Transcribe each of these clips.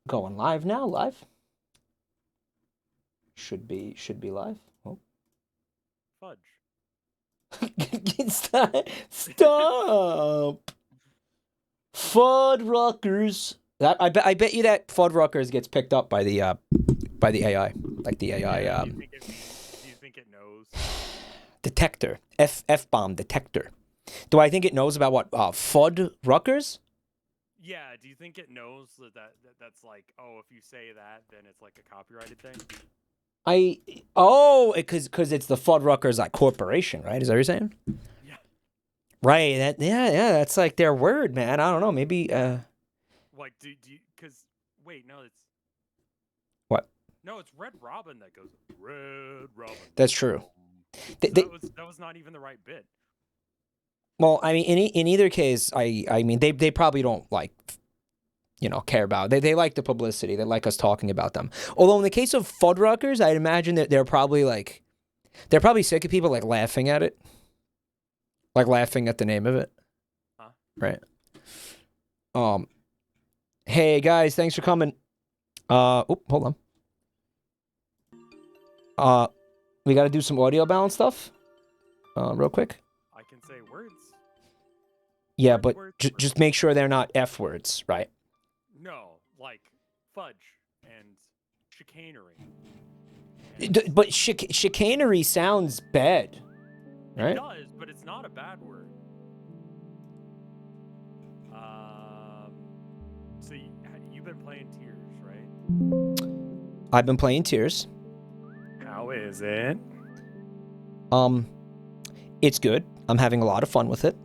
Going live now, live. Should be live. Oh. Fudge. Stop. Fuddruckers. I bet you that Fuddruckers gets picked up by the AI, like the AI Yeah, do you think it knows? detector, F-bomb detector. Do I think it knows about what Fuddruckers? Yeah, do you think it knows that's like, oh, if you say that, then it's like a copyrighted thing? Because it's the Fuddruckers like corporation, right? Is that what you're saying? Yeah. Right. Yeah. That's like their word, man. I don't know. Maybe. Like, do you? Because wait, no, it's What? No, it's Red Robin that goes Red Robin. That's true. So that was not even the right bit. Well, I mean, in either case, I mean, they probably don't like, care about it. They like the publicity. They like us talking about them. Although in the case of Fuddruckers, I'd imagine that they're probably sick of people like laughing at it, like laughing at the name of it, huh? Right? Hey guys, thanks for coming. Hold on. We got to do some audio balance stuff, real quick. I can say words. Yeah, but just make sure they're not F words, right? No, like fudge and chicanery. But chicanery sounds bad, right? It does, but it's not a bad word. So you've been playing Tears, right? I've been playing Tears. How is it? It's good. I'm having a lot of fun with it.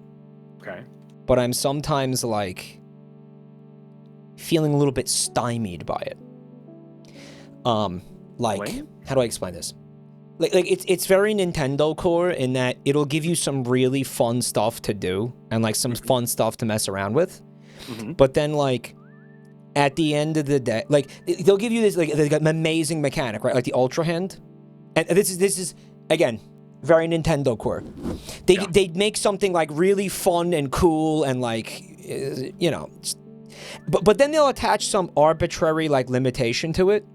Okay. But I'm sometimes like feeling a little bit stymied by it. How do I explain this? Like it's very Nintendo core in that it'll give you some really fun stuff to do and like some fun stuff to mess around with. Mm-hmm. But then like at the end of the day, like they'll give you this like an amazing mechanic, right? Like the Ultra Hand. And this is again very Nintendo core. They make something like really fun and cool and like but then they'll attach some arbitrary like limitation to it.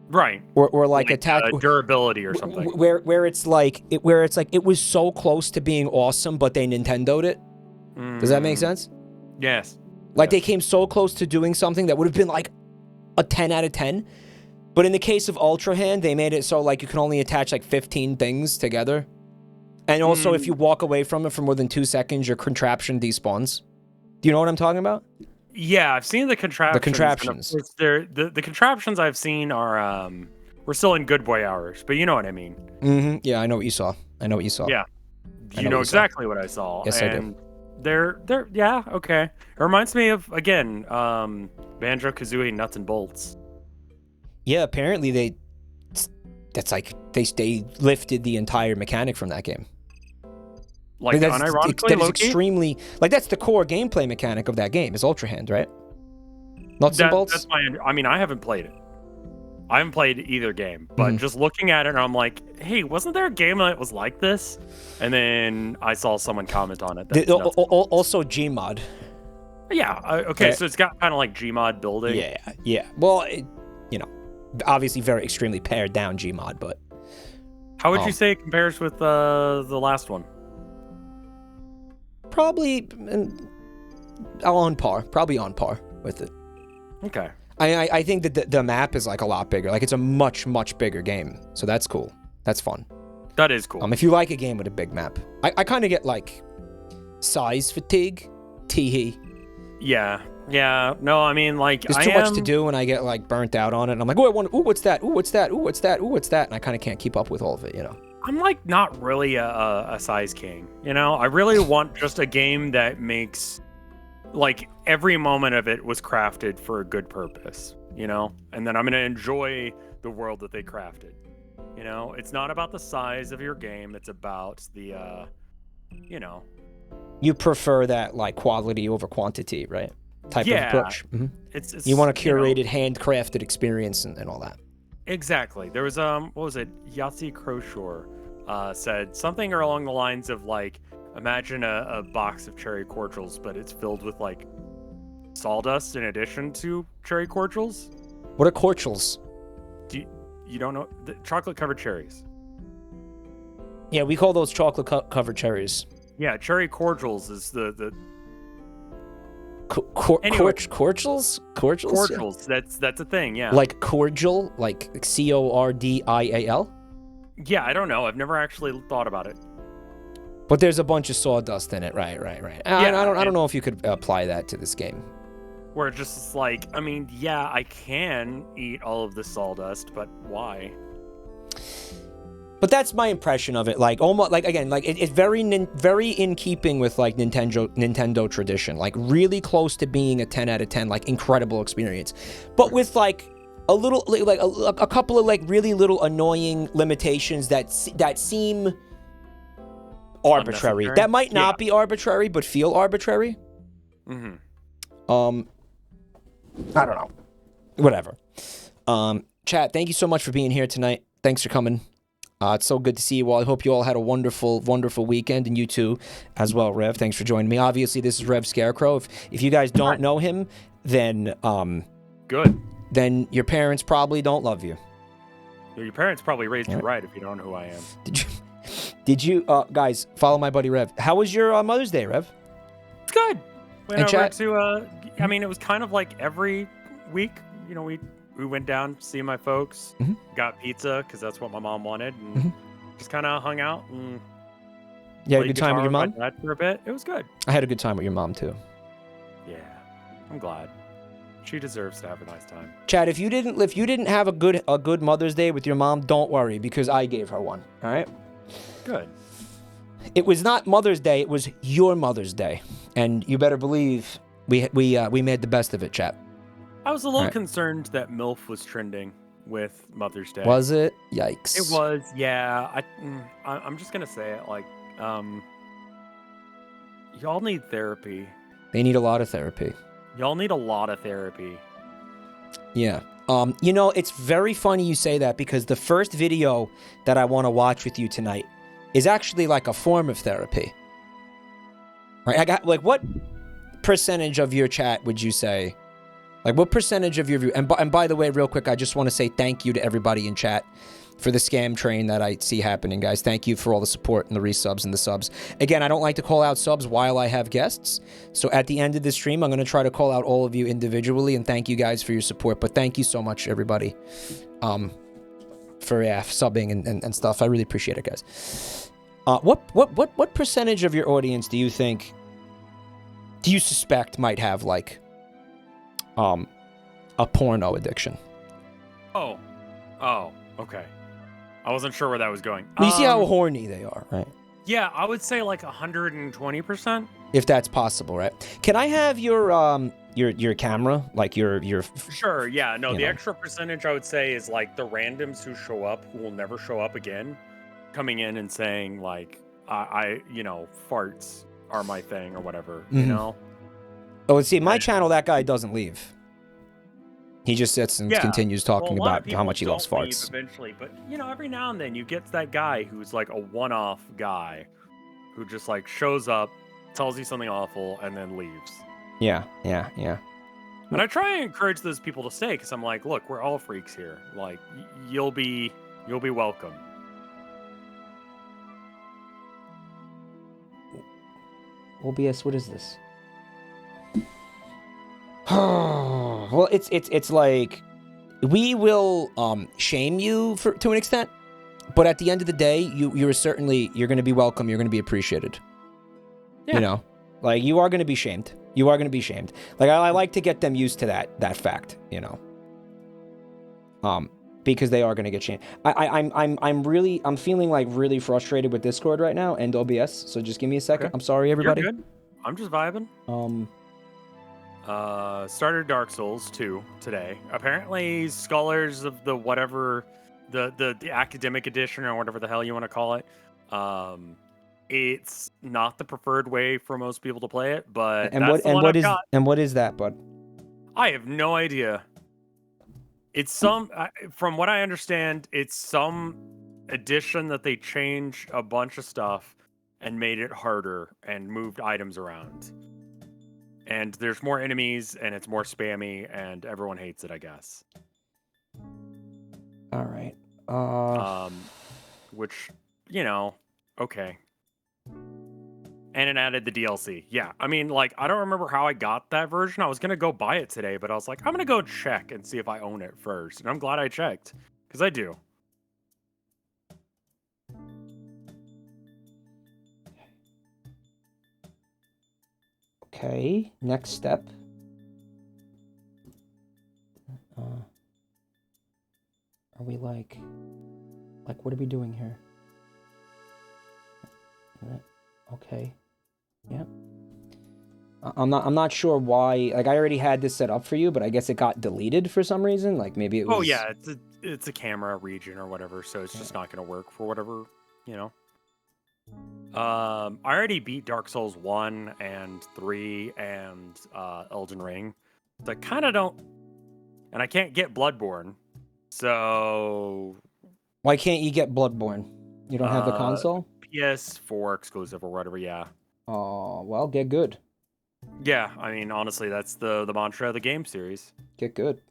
Right. Or like attach durability or something. Where it's like it was so close to being awesome, but they Nintendo'd it. Does that make sense? Yes. Like they came so close to doing something that would have been like a 10 out of 10. But in the case of Ultra Hand, they made it so like you can only attach like 15 things together. And also if you walk away from it for more than 2 seconds, your contraption despawns. Do you know what I'm talking about? Yeah, I've seen the contraptions. The contraptions. The contraptions I've seen are we're still in good boy hours, but you know what I mean. Mm-hmm. Yeah, I know what you saw. Yeah. You know exactly what I saw. Yes, I do. They're okay. It reminds me of again, Banjo-Kazooie Nuts and Bolts. Yeah, apparently they lifted the entire mechanic from that game. Like unironically, that is extremely like that's the core gameplay mechanic of that game is Ultra Hand, right? Nuts and bolts. I haven't played it. I haven't played either game, but just looking at it, I'm like, hey, wasn't there a game that was like this? And then I saw someone comment on it. Also Gmod. Yeah. Okay. So it's got kind of like Gmod building. Yeah. Well, obviously very extremely pared down Gmod, but how would you say it compares with the last one? Probably on par. Probably on par with it. Okay. I think that the map is like a lot bigger. Like it's a much bigger game, so that's cool. That's fun. That is cool. If you like a game with a big map, I kind of get like size fatigue. Tee. Yeah. No, I mean like there's too much to do, and I get like burnt out on it. And I'm like, what's that? What's that? What's that? What's that? And I kind of can't keep up with all of it, I'm like not really a size king, I really want just a game that makes like every moment of it was crafted for a good purpose, and then I'm going to enjoy the world that they crafted. It's not about the size of your game, it's about the You prefer that like quality over quantity, right? Type of approach. Mm-hmm. It's you want a curated handcrafted experience and all that. Exactly. There was what was it? Yahtzee Crowshore said something along the lines of like, imagine a box of cherry cordials, but it's filled with like sawdust in addition to cherry cordials. What are cordials? You don't know the chocolate covered cherries? Yeah, we call those chocolate covered cherries. Yeah, cherry cordials is the Anyway, cordials? cordials. Yeah. That's a thing. Yeah. Like cordial, like cordial. Yeah, I don't know. I've never actually thought about it. But there's a bunch of sawdust in it. Right. Yeah, I don't know if you could apply that to this game. Where it just is like, I mean, yeah, I can eat all of the sawdust, but why? But that's my impression of it. Like almost like again, like it's very in keeping with like Nintendo tradition. Like really close to being a 10 out of 10, like incredible experience. But with like a little like a couple of like really little annoying limitations that seem arbitrary. That might not be arbitrary, but feel arbitrary. Mm-hmm. I don't know. Whatever. Chat, thank you so much for being here tonight. Thanks for coming. It's so good to see you all. I hope you all had a wonderful, wonderful weekend, and you too as well, Rev. Thanks for joining me. Obviously, this is Rev Scarecrow. If you guys don't know him, then good. Then your parents probably don't love you. Your parents probably raised you right if you don't know who I am. Did you guys follow my buddy Rev? How was your Mother's Day, Rev? It's good. Went and over chat? to I mean, it was kind of like every week. You know, we went down to see my folks, got pizza because that's what my mom wanted, and just kind of hung out and you had a good time with your mom? My dad for a bit. It was good. I had a good time with your mom too. Yeah, I'm glad. She deserves to have a nice time. Chad, if you didn't have a good Mother's Day with your mom, don't worry because I gave her one. All right. Good. It was not Mother's Day. It was your Mother's Day, and you better believe we made the best of it, chat. I was a little concerned that MILF was trending with Mother's Day. Was it? Yikes. It was. Yeah. I'm just gonna say it. Like, y'all need therapy. They need a lot of therapy. Y'all need a lot of therapy. Yeah. You know, it's very funny you say that because the first video that I want to watch with you tonight is actually like a form of therapy. Right? I got like what percentage of your chat would you say? Like what percentage of your view? And by the way, real quick, I just want to say thank you to everybody in chat for the scam train that I see happening, guys. Thank you for all the support and the resubs and the subs. Again, I don't like to call out subs while I have guests. So at the end of the stream, I'm going to try to call out all of you individually and thank you guys for your support. But thank you so much, everybody, for subbing and stuff. I really appreciate it, guys. What percentage of your audience do you suspect might have like a porno addiction? Oh, okay. I wasn't sure where that was going. Well, you see how horny they are, right? Yeah, I would say like 120%. If that's possible, right? Can I have your camera, like your? Sure. Yeah. No, the extra percentage I would say is like the randoms who show up who will never show up again, coming in and saying like, I farts are my thing or whatever. You know. Oh, see, my channel, that guy doesn't leave. He just sits and continues talking about how much he loves farts. Eventually, but every now and then you get that guy who's like a one-off guy, who just like shows up, tells you something awful, and then leaves. Yeah. And I try and encourage those people to stay because I'm like, look, we're all freaks here. Like, you'll be welcome. OBS, what is this? Well, it's like we will shame you to an extent, but at the end of the day, you're going to be welcome. You're going to be appreciated. Yeah. Like you are going to be shamed. You are going to be shamed. Like I like to get them used to that fact. Because they are going to get shamed. I'm feeling like really frustrated with Discord right now and OBS. So just give me a second. Okay. I'm sorry, everybody. You're good. I'm just vibing. Started Dark Souls 2 today. Apparently, scholars of the whatever, the academic edition or whatever the hell you want to call it, it's not the preferred way for most people to play it. But what is that, bud? I have no idea. It's from what I understand, it's some edition that they changed a bunch of stuff and made it harder and moved items around. And there's more enemies, and it's more spammy, and everyone hates it, I guess. All right. Which, you know, okay. And it added the DLC. Yeah, I mean, like, I don't remember how I got that version. I was gonna go buy it today, but I was like, I'm gonna go check and see if I own it first. And I'm glad I checked, because I do. Okay, next step. Are we like, what are we doing here? Okay, yeah. I'm not sure why. Like, I already had this set up for you, but I guess it got deleted for some reason. Like, maybe it was. Oh yeah, it's a camera region or whatever, so it's just not gonna work for whatever, you know. I already beat Dark Souls 1 and 3 and Elden Ring. So I kind of don't, and I can't get Bloodborne. So why can't you get Bloodborne? You don't have the console? PS4 exclusive or whatever, yeah. Oh, well, get good. Yeah, I mean, honestly, that's the mantra of the game series. Get good.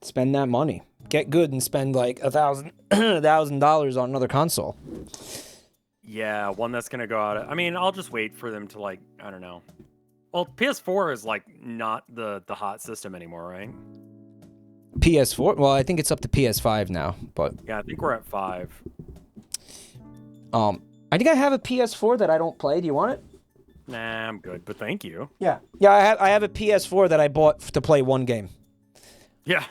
Spend that money. Get good and spend like $1,000 on another console. Yeah, one that's gonna go out. I mean, I'll just wait for them to, like, I don't know. Well, PS4 is like not the hot system anymore, right? PS4? Well, I think it's up to PS5 now, but yeah, I think we're at 5. I think I have a PS4 that I don't play. Do you want it? Nah, I'm good, but thank you. Yeah, I have a PS4 that I bought to play one game. Yeah.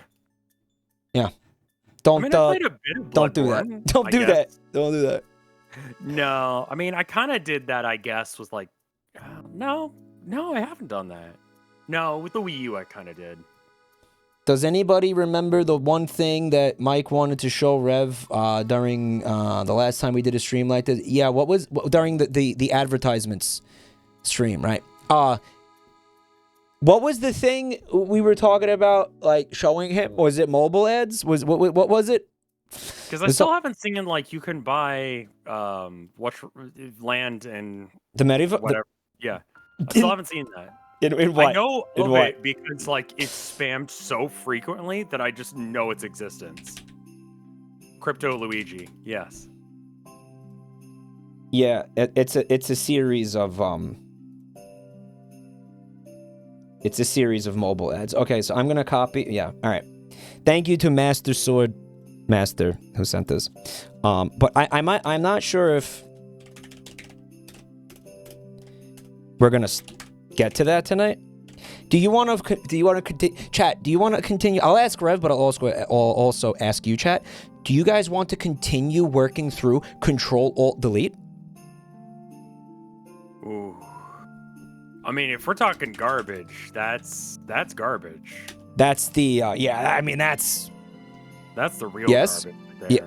Yeah. Don't I played a bit of don't do that. Bloodborne, Don't do that. Don't do that. No, I mean, I kind of did that, I guess, was like, no, I haven't done that. No, with the Wii U, I kind of did. Does anybody remember the one thing that Mike wanted to show Rev during the last time we did a stream like this? Yeah, during the advertisements stream, right? What was the thing we were talking about, like, showing him? Was it mobile ads? What was it? Because I still haven't seen, like, you can buy land and the medieval whatever. Yeah, I still haven't seen that. In what? I know in of what? it because, like, it's spammed so frequently that I just know its existence. Crypto Luigi, yes. Yeah, it's a series of It's a series of mobile ads. Okay, so I'm gonna copy. Yeah, all right. Thank you to Master Sword Master who sent this. But I'm not sure if we're gonna get to that tonight. Do you want to continue, chat? Do you want to continue? I'll ask Rev, but I'll also ask you, chat. Do you guys want to continue working through Control Alt Delete? Ooh. I mean, if we're talking garbage, that's garbage. That's the yeah. I mean, that's the real yes. garbage. There. Yeah.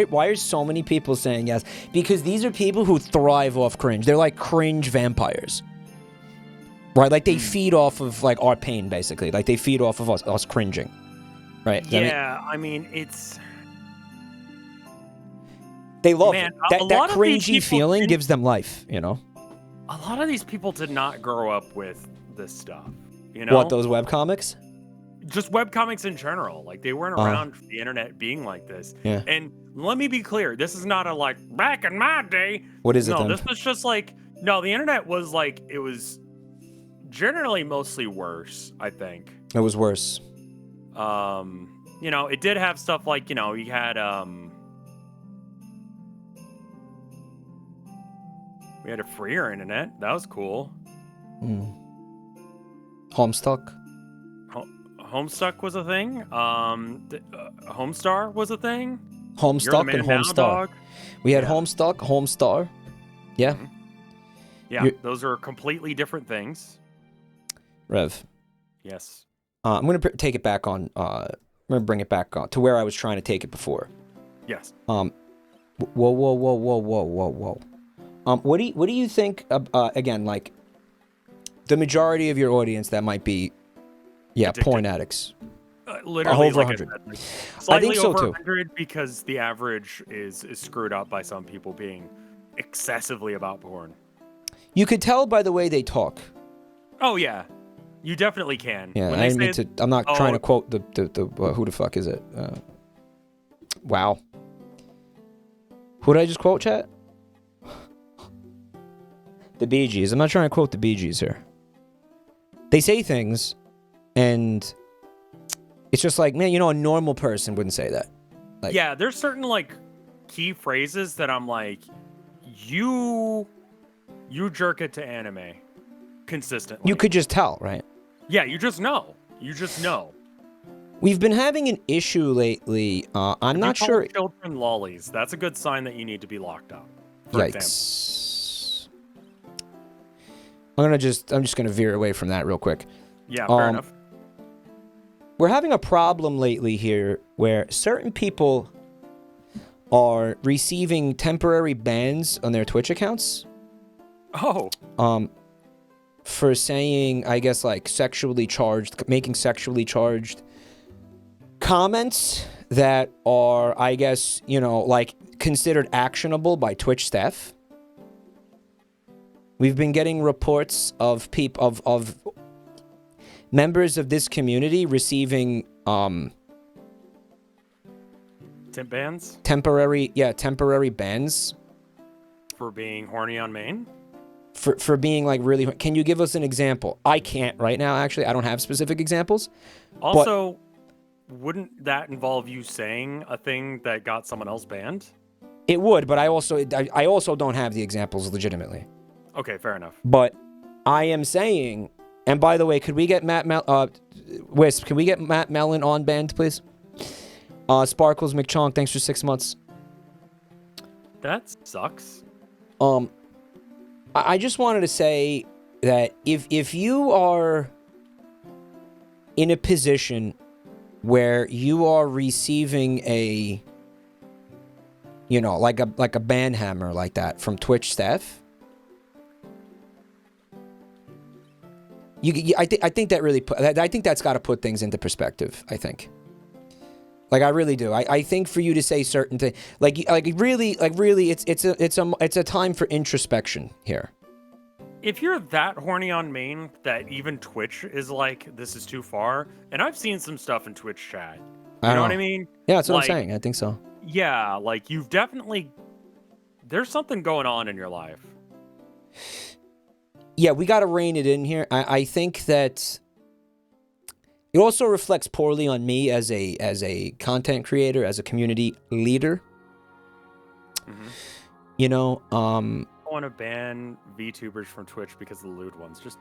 Why are so many people saying yes? Because these are people who thrive off cringe. They're like cringe vampires. Right? Like, they feed off of, like, our pain, basically. Like, they feed off of us cringing. Right? Yeah, I mean, it's... They love Man, it. That cringy feeling gives them life, you know? A lot of these people did not grow up with this stuff, you know? What, those webcomics? Just webcomics in general. Like, they weren't around for the internet being like this. Yeah. And let me be clear, this is not a, like, back in my day. What is it then? No, this was just, like... No, the internet was, like, it was... generally mostly worse, I think. It was worse. You know, it did have stuff like, you know, you had we had a freer internet. That was cool. Homestuck. Homestuck was a thing. Homestar was a thing. Homestuck and Homestar. Dog. We had Homestuck, Homestar. Yeah. Mm-hmm. Yeah, those are completely different things. Rev. Yes. I'm going to take it back on. I'm going to bring it back on to where I was trying to take it before. Yes. Whoa. What do you think? Again, like, the majority of your audience that might be, addicted. Porn addicts. Literally over 100. I think so over too. 100 because the average is screwed up by some people being excessively about porn. You could tell by the way they talk. Oh yeah. You definitely can. Yeah, I'm not trying to quote the who the fuck is it? Wow. Who did I just quote, chat? The Bee Gees. I'm not trying to quote the Bee Gees here. They say things, and it's just like, man, a normal person wouldn't say that. Like, yeah, there's certain like key phrases that I'm like, you jerk it to anime consistently. You could just tell, right? Yeah, you just know. You just know. We've been having an issue lately. I'm not sure. Children lollies. That's a good sign that you need to be locked up. For example. Yikes. I'm just gonna veer away from that real quick. Yeah, fair enough. We're having a problem lately here where certain people are receiving temporary bans on their Twitch accounts. Oh. For saying, I guess, like making sexually charged comments that are, I guess, like considered actionable by Twitch staff. We've been getting reports of of members of this community receiving temp bans? Temporary bans. For being horny on main? For being like really. Can you give us an example? I can't right now, actually. I don't have specific examples. Also, wouldn't that involve you saying a thing that got someone else banned? It would, but I also don't have the examples legitimately. Okay, fair enough. But I am saying, and by the way, could we get Wisp, can we get Matt Mellon on band, please? Sparkles McChonk, thanks for 6 months. That sucks. I just wanted to say that if you are in a position where you are receiving a like a ban hammer like that from Twitch staff, I think that really I think that's got to put things into perspective. I think, like, I really do. I think for you to say certain things, like really, it's a time for introspection here. If you're that horny on main that even Twitch is like, this is too far, and I've seen some stuff in Twitch chat. You know what I mean? Yeah, that's what I'm saying. I think so. Yeah, like you've definitely, there's something going on in your life. Yeah, we got to rein it in here. I think that it also reflects poorly on me as a content creator, as a community leader. Mm-hmm. I want to ban VTubers from Twitch because of the lewd ones. Just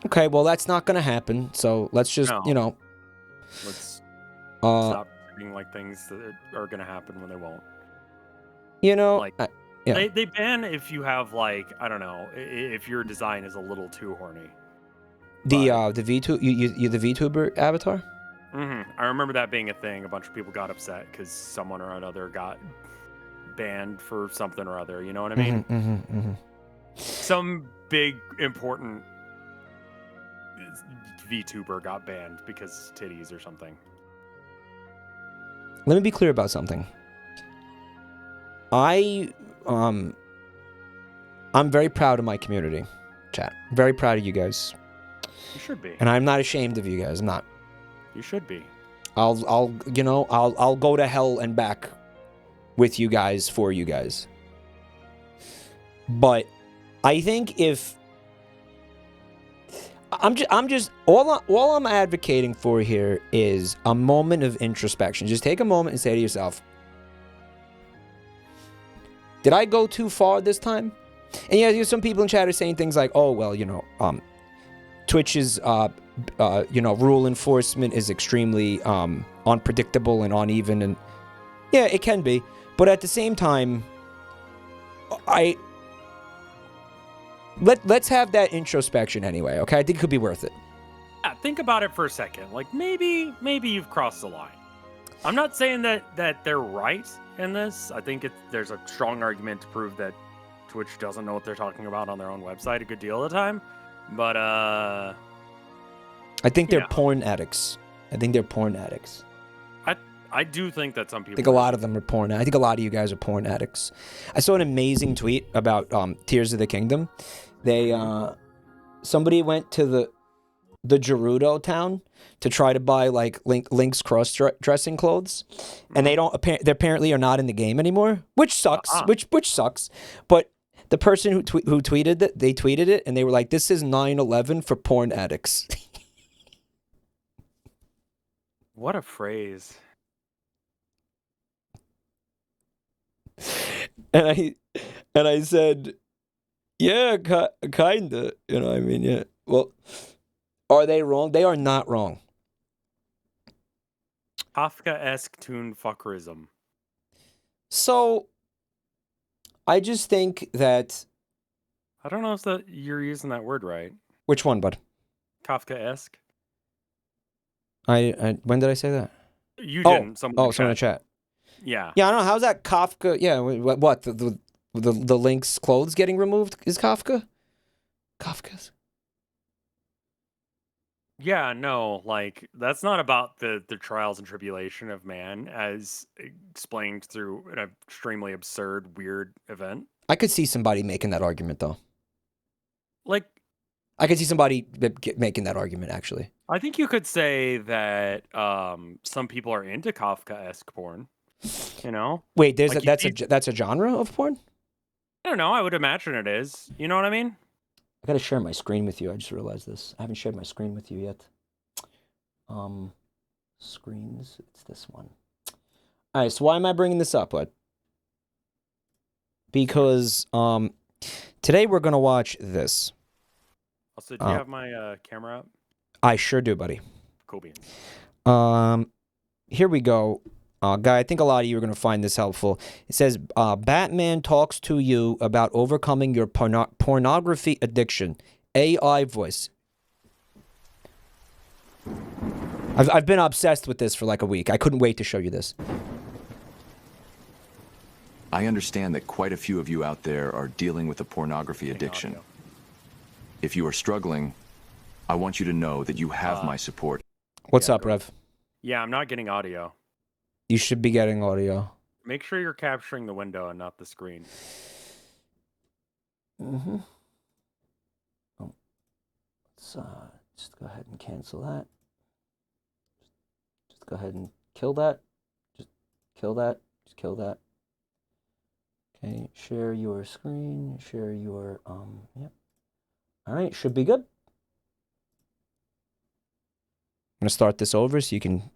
okay. Well, that's not going to happen. So let's just let's stop treating like things that are going to happen when they won't. Yeah. They ban if you have, like, I don't know, if your design is a little too horny. The VTuber, you the VTuber avatar? Mm-hmm. I remember that being a thing. A bunch of people got upset because someone or another got banned for something or other. You know what I mean? Mm-hmm. Some big important VTuber got banned because titties or something. Let me be clear about something. I'm very proud of my community, chat. Very proud of you guys. You should be. And I'm not ashamed of you guys. I'm not. You should be. I'll go to hell and back with you guys for you guys. But I think if I'm just all I'm advocating for here is a moment of introspection. Just take a moment and say to yourself, did I go too far this time? And yeah, some people in chat are saying things like, "Oh, well, Twitch's rule enforcement is extremely unpredictable and uneven," and yeah, it can be. But at the same time, let's have that introspection anyway. Okay, I think it could be worth it. Yeah, think about it for a second. Like maybe you've crossed the line. I'm not saying that they're right in this. I think there's a strong argument to prove that Twitch doesn't know what they're talking about on their own website a good deal of the time. But I think they're porn addicts. I do think that some people. I think a lot of them are porn. I think a lot of you guys are porn addicts. I saw an amazing tweet about Tears of the Kingdom. They somebody went to the the Gerudo town to try to buy like Link's cross-dressing clothes, and they apparently are not in the game anymore, which sucks. Which sucks. But the person who tweeted it, they tweeted it, and they were like, "This is 9/11 for porn addicts." What a phrase. And I said, yeah, kinda. You know what I mean? Yeah. Well, are they wrong? They are not wrong. Kafka-esque tune fuckerism. So, I just think that... I don't know if you're using that word right. Which one, bud? Kafka-esque. When did I say that? You didn't. Someone in the chat. Yeah. Yeah, I don't know. How's that Kafka? Yeah, what? The Link's clothes getting removed is Kafka? Kafka's? Yeah, no, like, that's not about the trials and tribulation of man as explained through an extremely absurd, weird event. I could see somebody making that argument, though. Like... I could see somebody making that argument, actually. I think you could say that some people are into Kafka-esque porn, you know? Wait, that's a genre of porn? I don't know. I would imagine it is. You know what I mean? I gotta share my screen with you. I just realized this. I haven't shared my screen with you yet. Screens. It's this one. All right. So why am I bringing this up, bud? Because today we're gonna watch this. Also, do you have my camera up? I sure do, buddy. Cool beans. Here we go. Guy, I think a lot of you are going to find this helpful. It says, Batman talks to you about overcoming your pornography addiction. AI voice. I've been obsessed with this for like a week. I couldn't wait to show you this. I understand that quite a few of you out there are dealing with a pornography addiction. If you are struggling, I want you to know that you have my support. What's up, Rev? Yeah, I'm not getting audio. You should be getting audio. Make sure you're capturing the window and not the screen. Mm-hmm. Oh. Let's just go ahead and cancel that. Just go ahead and kill that. Just kill that. Just kill that. Okay, share your screen. Share your, yep. All right, should be good. I'm going to start this over so you can...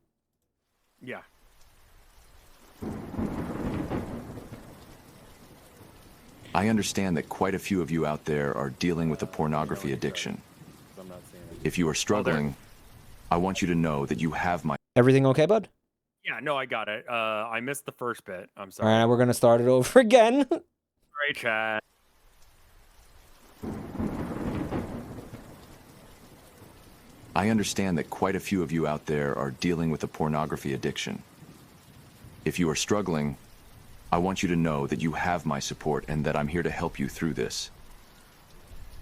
Yeah. I understand that quite a few of you out there are dealing with a pornography addiction. If you are struggling, I want you to know that you have my... Everything okay, bud? Yeah, no, I got it. I missed the first bit. I'm sorry. All right, we're going to start it over again. Great chat. I understand that quite a few of you out there are dealing with a pornography addiction. If you are struggling, I want you to know that you have my support and that I'm here to help you through this.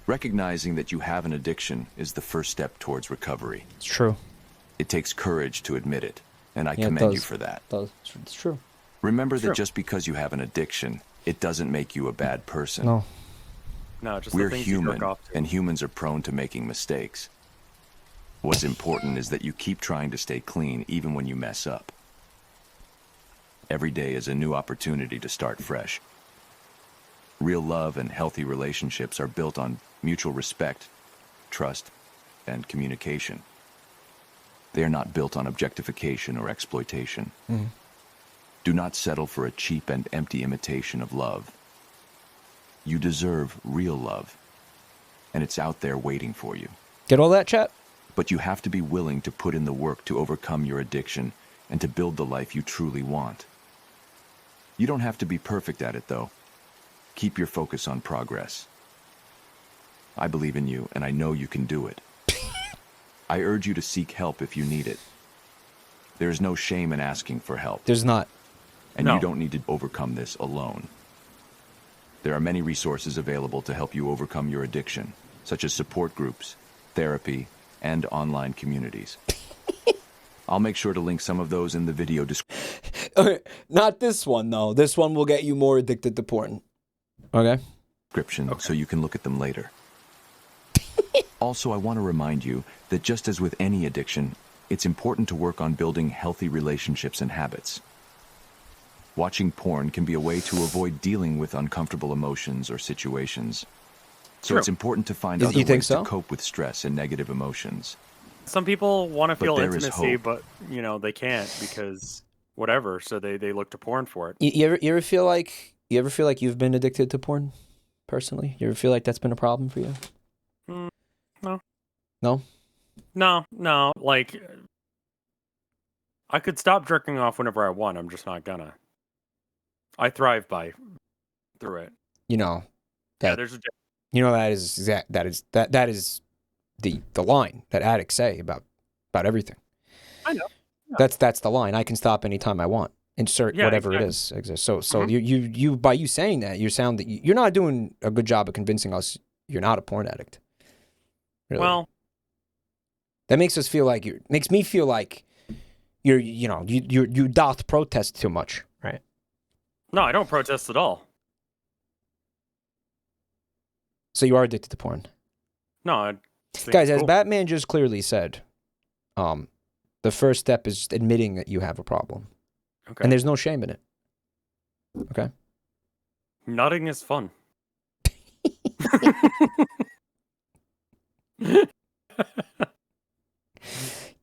Recognizing that you have an addiction is the first step towards recovery. It's true. It takes courage to admit it, and I commend you for that. It's true. Remember that just because you have an addiction, it doesn't make you a bad person. No, just we're human, and humans are prone to making mistakes. What's important is that you keep trying to stay clean even when you mess up. Every day is a new opportunity to start fresh. Real love and healthy relationships are built on mutual respect, trust, and communication. They are not built on objectification or exploitation. Mm-hmm. Do not settle for a cheap and empty imitation of love. You deserve real love, and it's out there waiting for you. Get all that, chat? But you have to be willing to put in the work to overcome your addiction and to build the life you truly want. You don't have to be perfect at it, though. Keep your focus on progress. I believe in you, and I know you can do it. I urge you to seek help if you need it. There is no shame in asking for help. There's not. And you don't need to overcome this alone. There are many resources available to help you overcome your addiction, such as support groups, therapy, and online communities. I'll make sure to link some of those in the video description. Okay, not this one, though. This one will get you more addicted to porn. Okay? So you can look at them later. Also, I want to remind you that just as with any addiction, it's important to work on building healthy relationships and habits. Watching porn can be a way to avoid dealing with uncomfortable emotions or situations. So it's important to find other ways to cope with stress and negative emotions. Some people want to feel there is intimacy, hope. but they can't because whatever. So they look to porn for it. You ever feel like you've been addicted to porn, personally? You ever feel like that's been a problem for you? No. No? Like, I could stop jerking off whenever I want. I'm just not gonna. I thrive through it. There's that is the line that addicts say about everything. I know. Yeah. That's the line. I can stop anytime I want. Insert whatever it is exists. So you by you saying that, you sound that you're not doing a good job of convincing us you're not a porn addict. Really. Well, that makes me feel like you doth protest too much, right? No, I don't protest at all. So you are addicted to porn. No, guys, as Batman just clearly said, the first step is admitting that you have a problem. Okay. And there's no shame in it. Okay? Nutting is fun.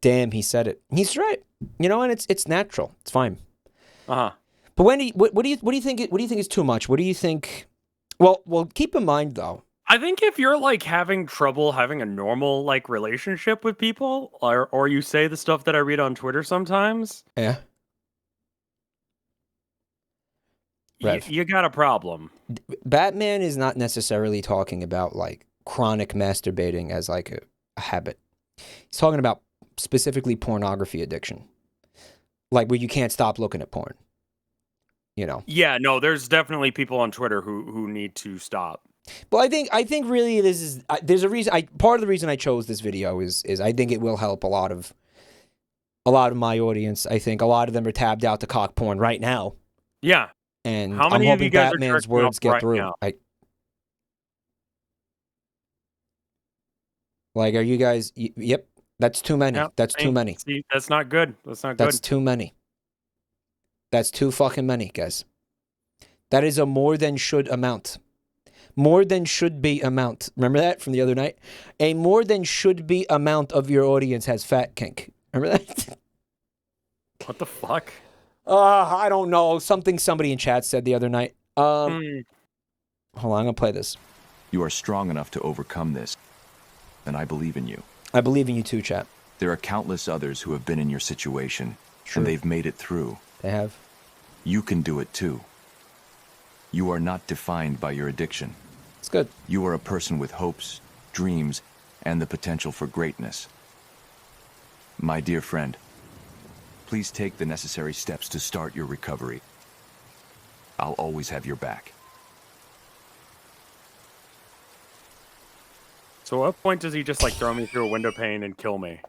Damn, he said it. He's right. And it's natural. It's fine. Uh-huh. But Wendy, what do you think is too much? What do you think? Well, keep in mind though. I think if you're like having trouble having a normal like relationship with people, or you say the stuff that I read on Twitter sometimes, yeah, you got a problem. Batman is not necessarily talking about like chronic masturbating as like a habit. He's talking about specifically pornography addiction, like where you can't stop looking at porn. Yeah, no, there's definitely people on Twitter who need to stop. Well, I think really this is there's a reason. Part of the reason I chose this video is I think it will help a lot of my audience. I think a lot of them are tabbed out to cock porn right now. Yeah. And how many I'm of you hoping guys Batman's are words get right through. Now? Like, are you guys? Yep, that's too many. Yep, that's too many. See, that's not good. That's too many. That's too fucking many, guys. That is a more than should amount. More than should be amount. Remember that from the other night? A more than should be amount of your audience has fat kink. Remember that? What the fuck? I don't know. Somebody in chat said the other night. Hold on, I'm going to play this. You are strong enough to overcome this, and I believe in you. I believe in you too, chat. There are countless others who have been in your situation, True. and they've made it through. They have. You can do it too. You are not defined by your addiction. It's good. You are a person with hopes, dreams, and the potential for greatness. My dear friend, please take the necessary steps to start your recovery. I'll always have your back. So at what point does he just like throw me through a window pane and kill me?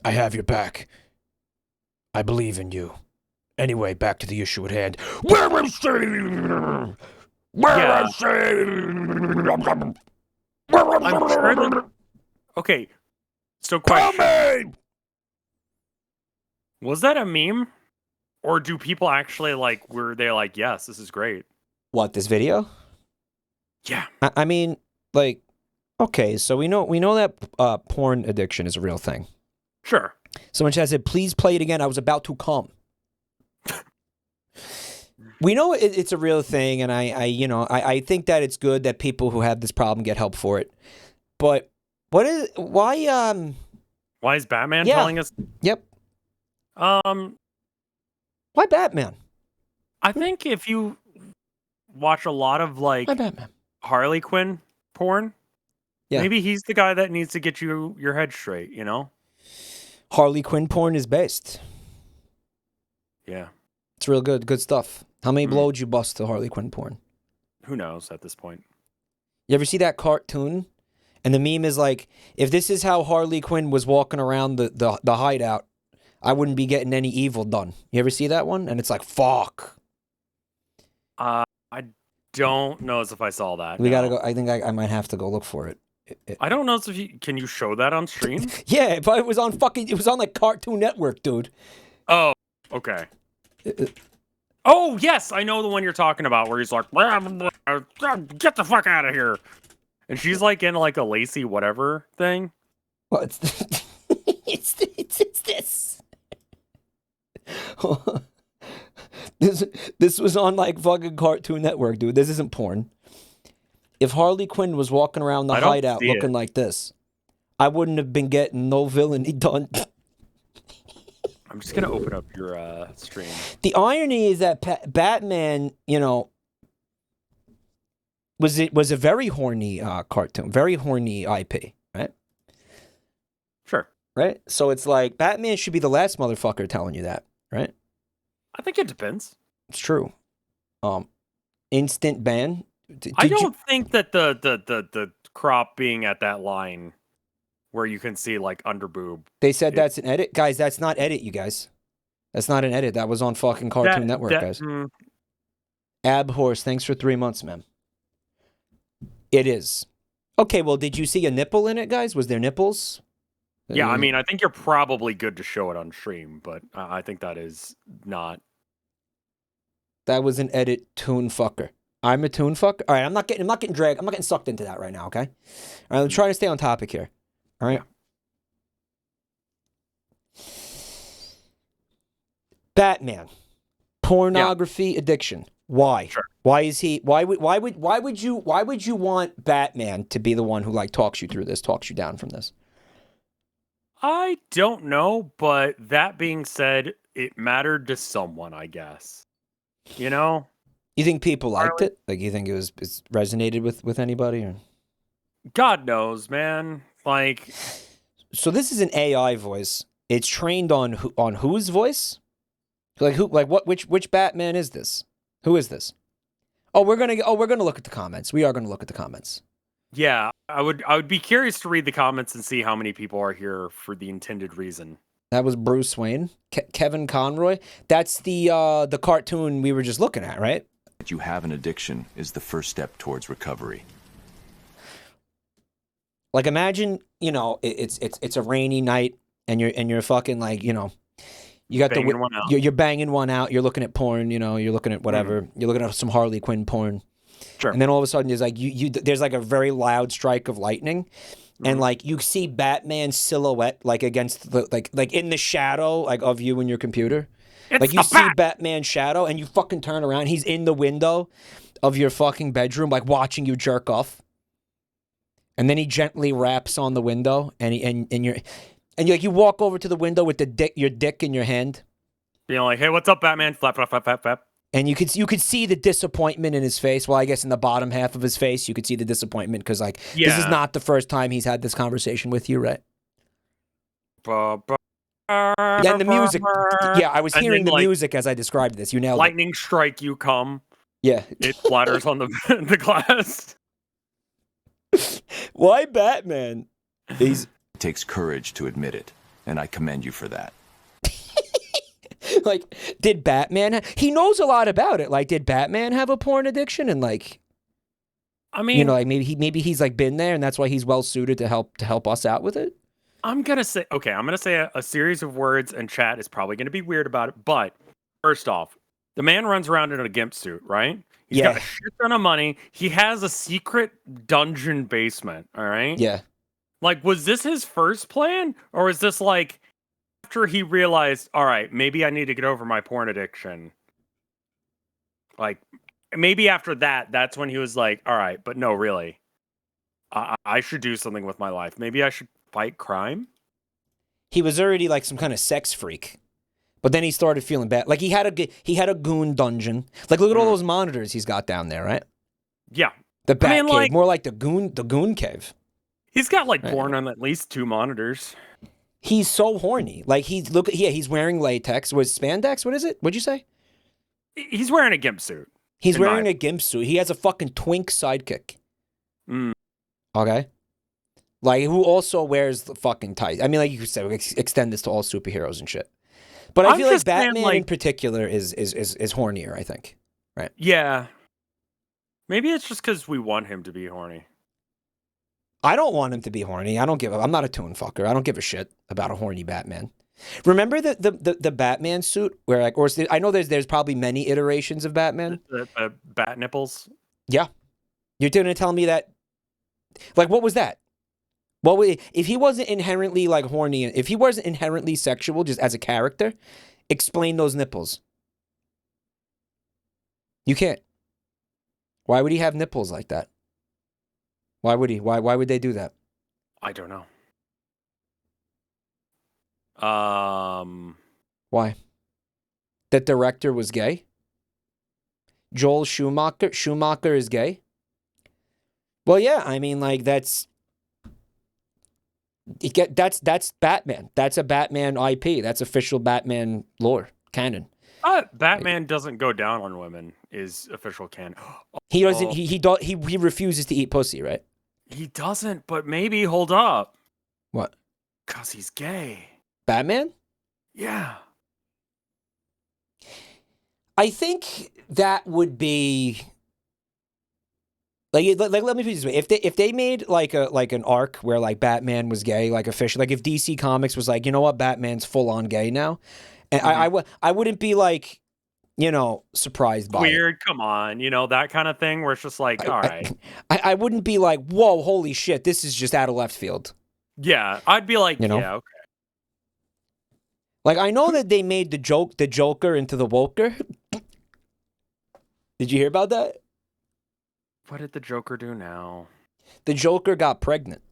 I have your back. I believe in you. Anyway, back to the issue at hand. Where is she? Where is she? I'm sure that... Okay, so question. Tell me! Was that a meme? Or do people actually like, were they like, yes, this is great? What, this video? Yeah. I mean, like, okay, so we know that porn addiction is a real thing. Sure. Someone said, please play it again. I was about to come. We know it's a real thing, and I think that it's good that people who have this problem get help for it. But why is Batman telling us? Yep. Why Batman? I think if you watch a lot of like Harley Quinn porn, maybe he's the guy that needs to get your head straight, Harley Quinn porn is based. Yeah. It's real good stuff. How many blows you bust to Harley Quinn porn? Who knows at this point? You ever see that cartoon? And the meme is like, if this is how Harley Quinn was walking around the hideout, I wouldn't be getting any evil done. You ever see that one? And it's like, fuck. I don't know if I saw that. We gotta go. I think I might have to go look for it. I don't know if can you show that on stream? Yeah, but it was on like Cartoon Network, dude. Oh, okay. Oh, yes, I know the one you're talking about where he's like, get the fuck out of here. And she's like in like a lacy whatever thing. Well, it's this. This was on like fucking Cartoon Network, dude. This isn't porn. If Harley Quinn was walking around the hideout looking like this, I wouldn't have been getting no villainy done. I'm just gonna open up your stream. The irony is that Batman, you know, was a very horny cartoon, very horny IP, right? Sure. Right? So it's like Batman should be the last motherfucker telling you that, right? I think it depends. It's true. Instant ban. I don't think that the crop being at that line where you can see like under boob. They said that's an edit, guys. That's not edit, you guys. That's not an edit. That was on fucking Cartoon Network, guys. Ab Horse, thanks for 3 months, man. It is. Okay, well, did you see a nipple in it, guys? Was there nipples? Yeah, I mean, I think you're probably good to show it on stream, but I think that is not. That was an edit toon fucker. I'm a toon fucker. All right, I'm not getting dragged. I'm not getting sucked into that right now. Okay. All right, I'm trying to stay on topic here. All right. Yeah. Batman, pornography addiction. Why? Sure. Why is he? Why would you want Batman to be the one who like talks you through this, talks you down from this? I don't know, but that being said, it mattered to someone, I guess. You know? You think people liked it? Like, you think it resonated with anybody? Or? God knows, man. Like, so this is an AI voice. It's trained on whose voice? Like who? Like what? Which Batman is this? Who is this? We're gonna look at the comments. We are gonna look at the comments. Yeah, I would be curious to read the comments and see how many people are here for the intended reason. That was Bruce Wayne, Kevin Conroy. That's the cartoon we were just looking at, right? That you have an addiction is the first step towards recovery. Like, imagine, you know, it's a rainy night and you're fucking like, you know, you got you're banging one out. You're looking at porn, you know, you're looking at whatever. Mm-hmm. You're looking at some Harley Quinn porn. Sure. And then all of a sudden there's like there's like a very loud strike of lightning. Mm-hmm. And like you see Batman's silhouette like against the like in the shadow like of you and your computer. Like you see Batman's shadow and you fucking turn around. He's in the window of your fucking bedroom, like watching you jerk off. And then he gently raps on the window, and you like you walk over to the window with your dick in your hand. Being like, hey, what's up, Batman? Flap, flap, flap, flap, flap. And you could see the disappointment in his face. Well, I guess in the bottom half of his face, you could see the disappointment because like this is not the first time he's had this conversation with you, right? And the music. Yeah, I was hearing the music as I described this. You nailed it. Lightning strike, you come. Yeah. It splatters on the glass. Why Batman? It takes courage to admit it, and I commend you for that. Like, did Batman... He knows a lot about it. Like, did Batman have a porn addiction? And like... I mean... You know, like maybe he's like been there and that's why he's well suited to help us out with it? I'm going to say a series of words, and chat is probably going to be weird about it, but first off, the man runs around in a gimp suit, right? He's got a shit ton of money. He has a secret dungeon basement, all right? Yeah. Like, was this his first plan? Or is this like, after he realized, all right, maybe I need to get over my porn addiction? Like, maybe after that, that's when he was like, all right, but no, really. I should do something with my life. Maybe I should fight crime? He was already like some kind of sex freak. But then he started feeling bad. Like he had a goon dungeon. Like look at all those monitors he's got down there, right? Yeah. The Bat Cave, more like the goon cave. He's got like porn on at least 2 monitors. He's so horny. Like he's wearing latex. Was spandex? What is it? What'd you say? He's wearing a gimp suit. He's wearing a gimp suit. He has a fucking twink sidekick. Okay. Like who also wears the fucking tights. I mean, like you could say, extend this to all superheroes and shit. But I feel like Batman in particular is hornier, I think. Right? Yeah. Maybe it's just because we want him to be horny. I don't want him to be horny. I'm not a tune fucker. I don't give a shit about a horny Batman. Remember the Batman suit where like, or I know there's probably many iterations of Batman. The bat nipples. Yeah, you're gonna tell me that? Like, what was that? If he wasn't inherently like horny, if he wasn't inherently sexual just as a character, explain those nipples. You can't. Why would he have nipples like that? Why would he? Why would they do that? I don't know. Why? The director was gay? Joel Schumacher? Schumacher is gay? Well, yeah, I mean, like, that's Batman. That's a Batman IP. That's official Batman lore, canon. Batman doesn't go down on women is official canon. He doesn't. He refuses to eat pussy, right? He doesn't, but maybe. Hold up. What? Because he's gay. Batman? Yeah. I think that would be like let me put it this way: if they made like an arc where like Batman was gay, like official, like if DC Comics was like, you know what, Batman's full on gay now, and I wouldn't be like, surprised by Weird, it. come on, that kind of thing where it's just like, all right. I wouldn't be like, whoa, holy shit, this is just out of left field. Yeah, I'd be like, yeah, okay. Like, I know that they made the Joker into the Woker. Did you hear about that? What did the Joker do now? The Joker got pregnant.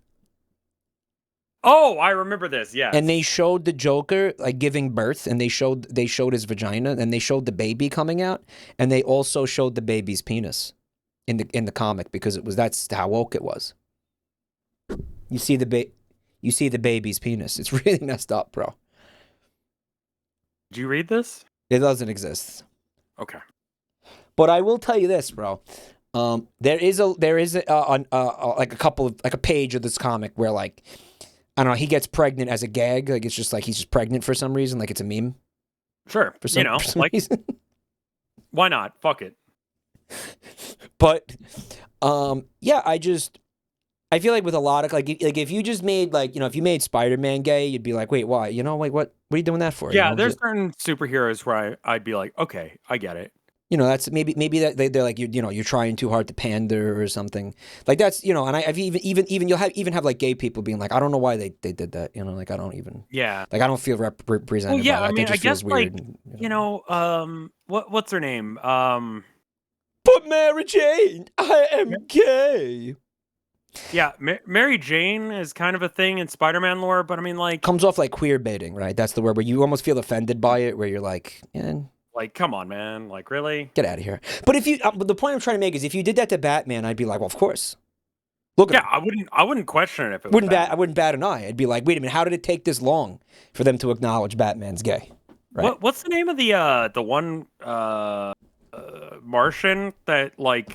Oh, I remember this, yeah. And they showed the Joker like giving birth, and they showed his vagina, and they showed the baby coming out, and they also showed the baby's penis in the comic because that's how woke it was. You see the baby's penis. It's really messed up, bro. Did you read this? It doesn't exist. Okay. But I will tell you this, bro. There is a page of this comic where like, I don't know, he gets pregnant as a gag. Like it's just like he's just pregnant for some reason. Like it's a meme. Sure. For some reason. Why not? Fuck it. But yeah, I feel like with a lot of like if you just made like, if you made Spider-Man gay, you'd be like, wait, why? Like what are you doing that for? Yeah, there's certain superheroes where I'd be like, okay, I get it. That's maybe that they're like, you're trying too hard to pander or something like that's, and I've even you'll have like gay people being like, I don't know why they did that, like I don't even, yeah, like I don't feel represented. Well, yeah, by that. I mean, that just I guess feels weird. Like, what's her name? But Mary Jane, I am gay. Yeah, Mary Jane is kind of a thing in Spider-Man lore, but I mean, like, comes off like queer baiting, right? That's the word where you almost feel offended by it, where you're like, like, come on, man, like, really? Get out of here. But if you, but the point I'm trying to make is, if you did that to Batman, I'd be like, well, of course. Look at him. I wouldn't question it if it was I wouldn't bat an eye. I'd be like, wait a minute, how did it take this long for them to acknowledge Batman's gay? Right? What's the name of the one Martian that like?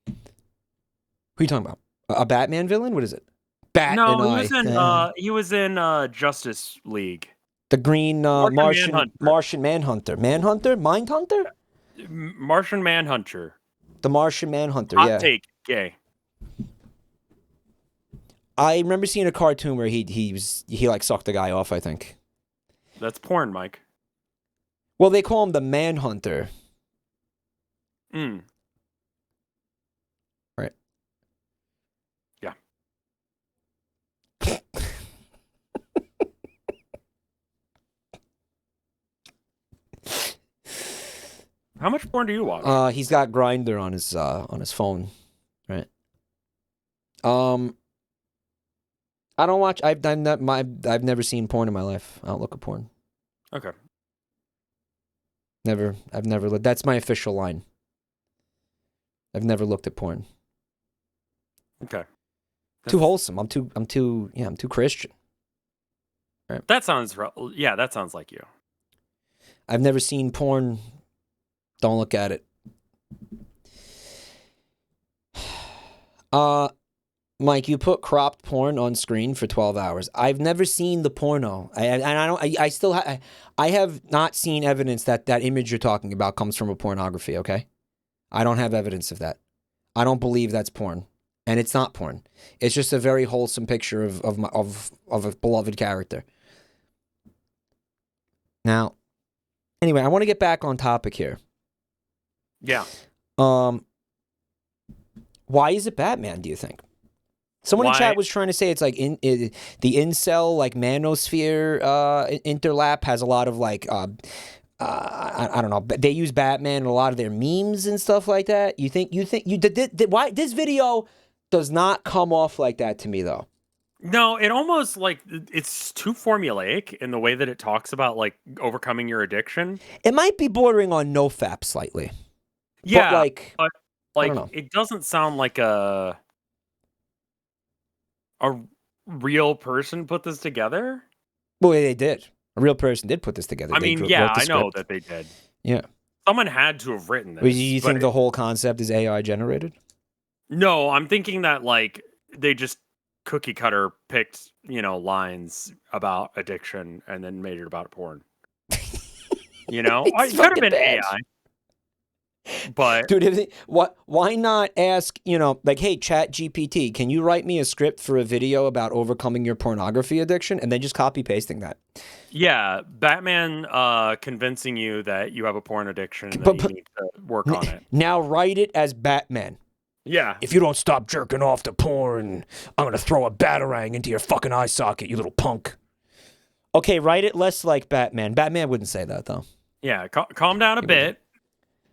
Who are you talking about? A Batman villain? What is it? He was in Justice League. The green Martian Manhunter. Mindhunter? Martian Manhunter. The Martian Manhunter, Hot take, gay. I remember seeing a cartoon where he like sucked the guy off, I think. That's porn, Mike. Well, they call him the Manhunter. Right. Yeah. How much porn do you watch? He's got Grindr on his phone, right? I don't watch. I've never seen porn in my life. I don't look at porn. Okay. Never. I've never looked. That's my official line. I've never looked at porn. Okay. Too wholesome. I'm too Christian. Right. That sounds like you. I've never seen porn. Don't look at it. Mike, you put cropped porn on screen for 12 hours. I've never seen the porno. I have not seen evidence that image you're talking about comes from a pornography, okay? I don't have evidence of that. I don't believe that's porn. And it's not porn. It's just a very wholesome picture of a beloved character. Now, anyway, I want to get back on topic here. Yeah. Why is it Batman, do you think? Someone in chat was trying to say it's like the incel, like manosphere interlap has a lot of like, I don't know, they use Batman in a lot of their memes and stuff like that. Why this video does not come off like that to me though? No, it almost like it's too formulaic in the way that it talks about like overcoming your addiction. It might be bordering on nofap slightly. Yeah, but like I don't know. It doesn't sound like a real person put this together. Well, they did. A real person did put this together. I mean, yeah, I know that they did. Yeah. Someone had to have written this. Do you think the whole concept is AI generated? No, I'm thinking that like they just cookie cutter picked, lines about addiction and then made it about porn. It could have been bad. AI. But dude, why not ask, like, hey, Chat GPT, can you write me a script for a video about overcoming your pornography addiction? And then just copy pasting that. Yeah, Batman convincing you that you have a porn addiction and that you need to work on it. Now write it as Batman. Yeah. If you don't stop jerking off to porn, I'm going to throw a batarang into your fucking eye socket, you little punk. Okay, write it less like Batman. Batman wouldn't say that, though. Yeah, calm down a bit.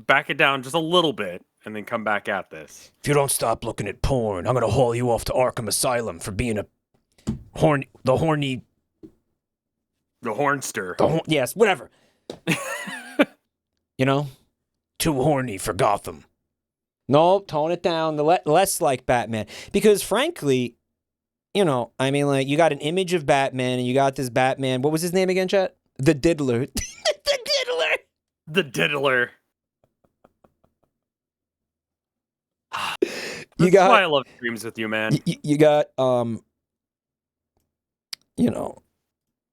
Back it down just a little bit, and then come back at this. If you don't stop looking at porn, I'm going to haul you off to Arkham Asylum for being the hornster. Yes, whatever. Too horny for Gotham. No, tone it down. Less like Batman. Because frankly, you got an image of Batman, and you got this Batman. What was his name again, chat? The Diddler. The Diddler. That's why I love streams with you, man. You got,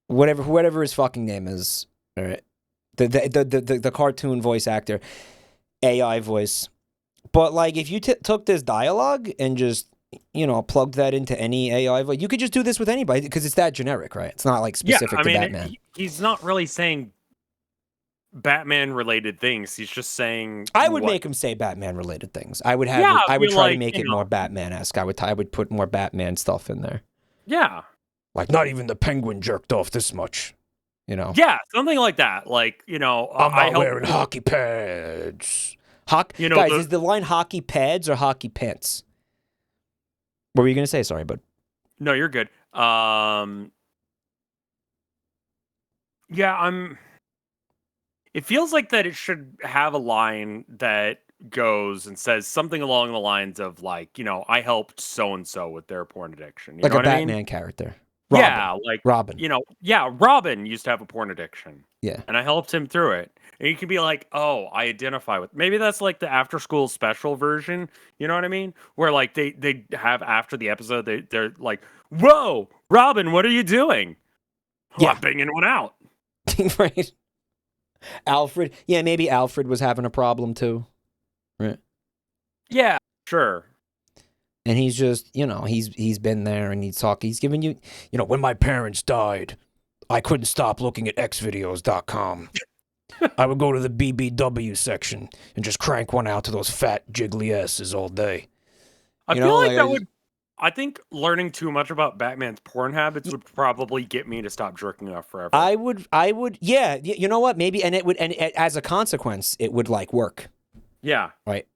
whatever his fucking name is. All right. The cartoon voice actor, AI voice. But like, if you took this dialogue and just, plugged that into any AI voice, you could just do this with anybody because it's that generic, right? It's not like specific to Batman. He's not really saying Batman-related things. He's just saying. I would make him say Batman-related things. I would try to make it more Batman-esque. I would put more Batman stuff in there. Yeah. Like, not even the Penguin jerked off this much. Yeah, something like that. Like, I'm not wearing hockey pads. Guys, is the line hockey pads or hockey pants? What were you going to say? Sorry, bud. No, you're good. Yeah, it feels like that it should have a line that goes and says something along the lines of like, I helped so-and-so with their porn addiction. Like a Batman character. Robin. Yeah, like Robin. Robin used to have a porn addiction. Yeah. And I helped him through it. And you can be like, oh, I identify with. Maybe that's like the after school special version. You know what I mean? Where like they have after the episode, they're like, whoa, Robin, what are you doing? Yeah. I'm banging one out. Right. Alfred. Yeah, maybe Alfred was having a problem too. Right. Yeah, sure. And he's just, he's been there and he's giving you, when my parents died, I couldn't stop looking at xvideos.com. I would go to the BBW section and just crank one out to those fat jiggly asses all day. I feel like that would, I think learning too much about Batman's porn habits would probably get me to stop jerking off forever. I would, yeah, you know what, maybe, and as a consequence, it would like work. Yeah. Right.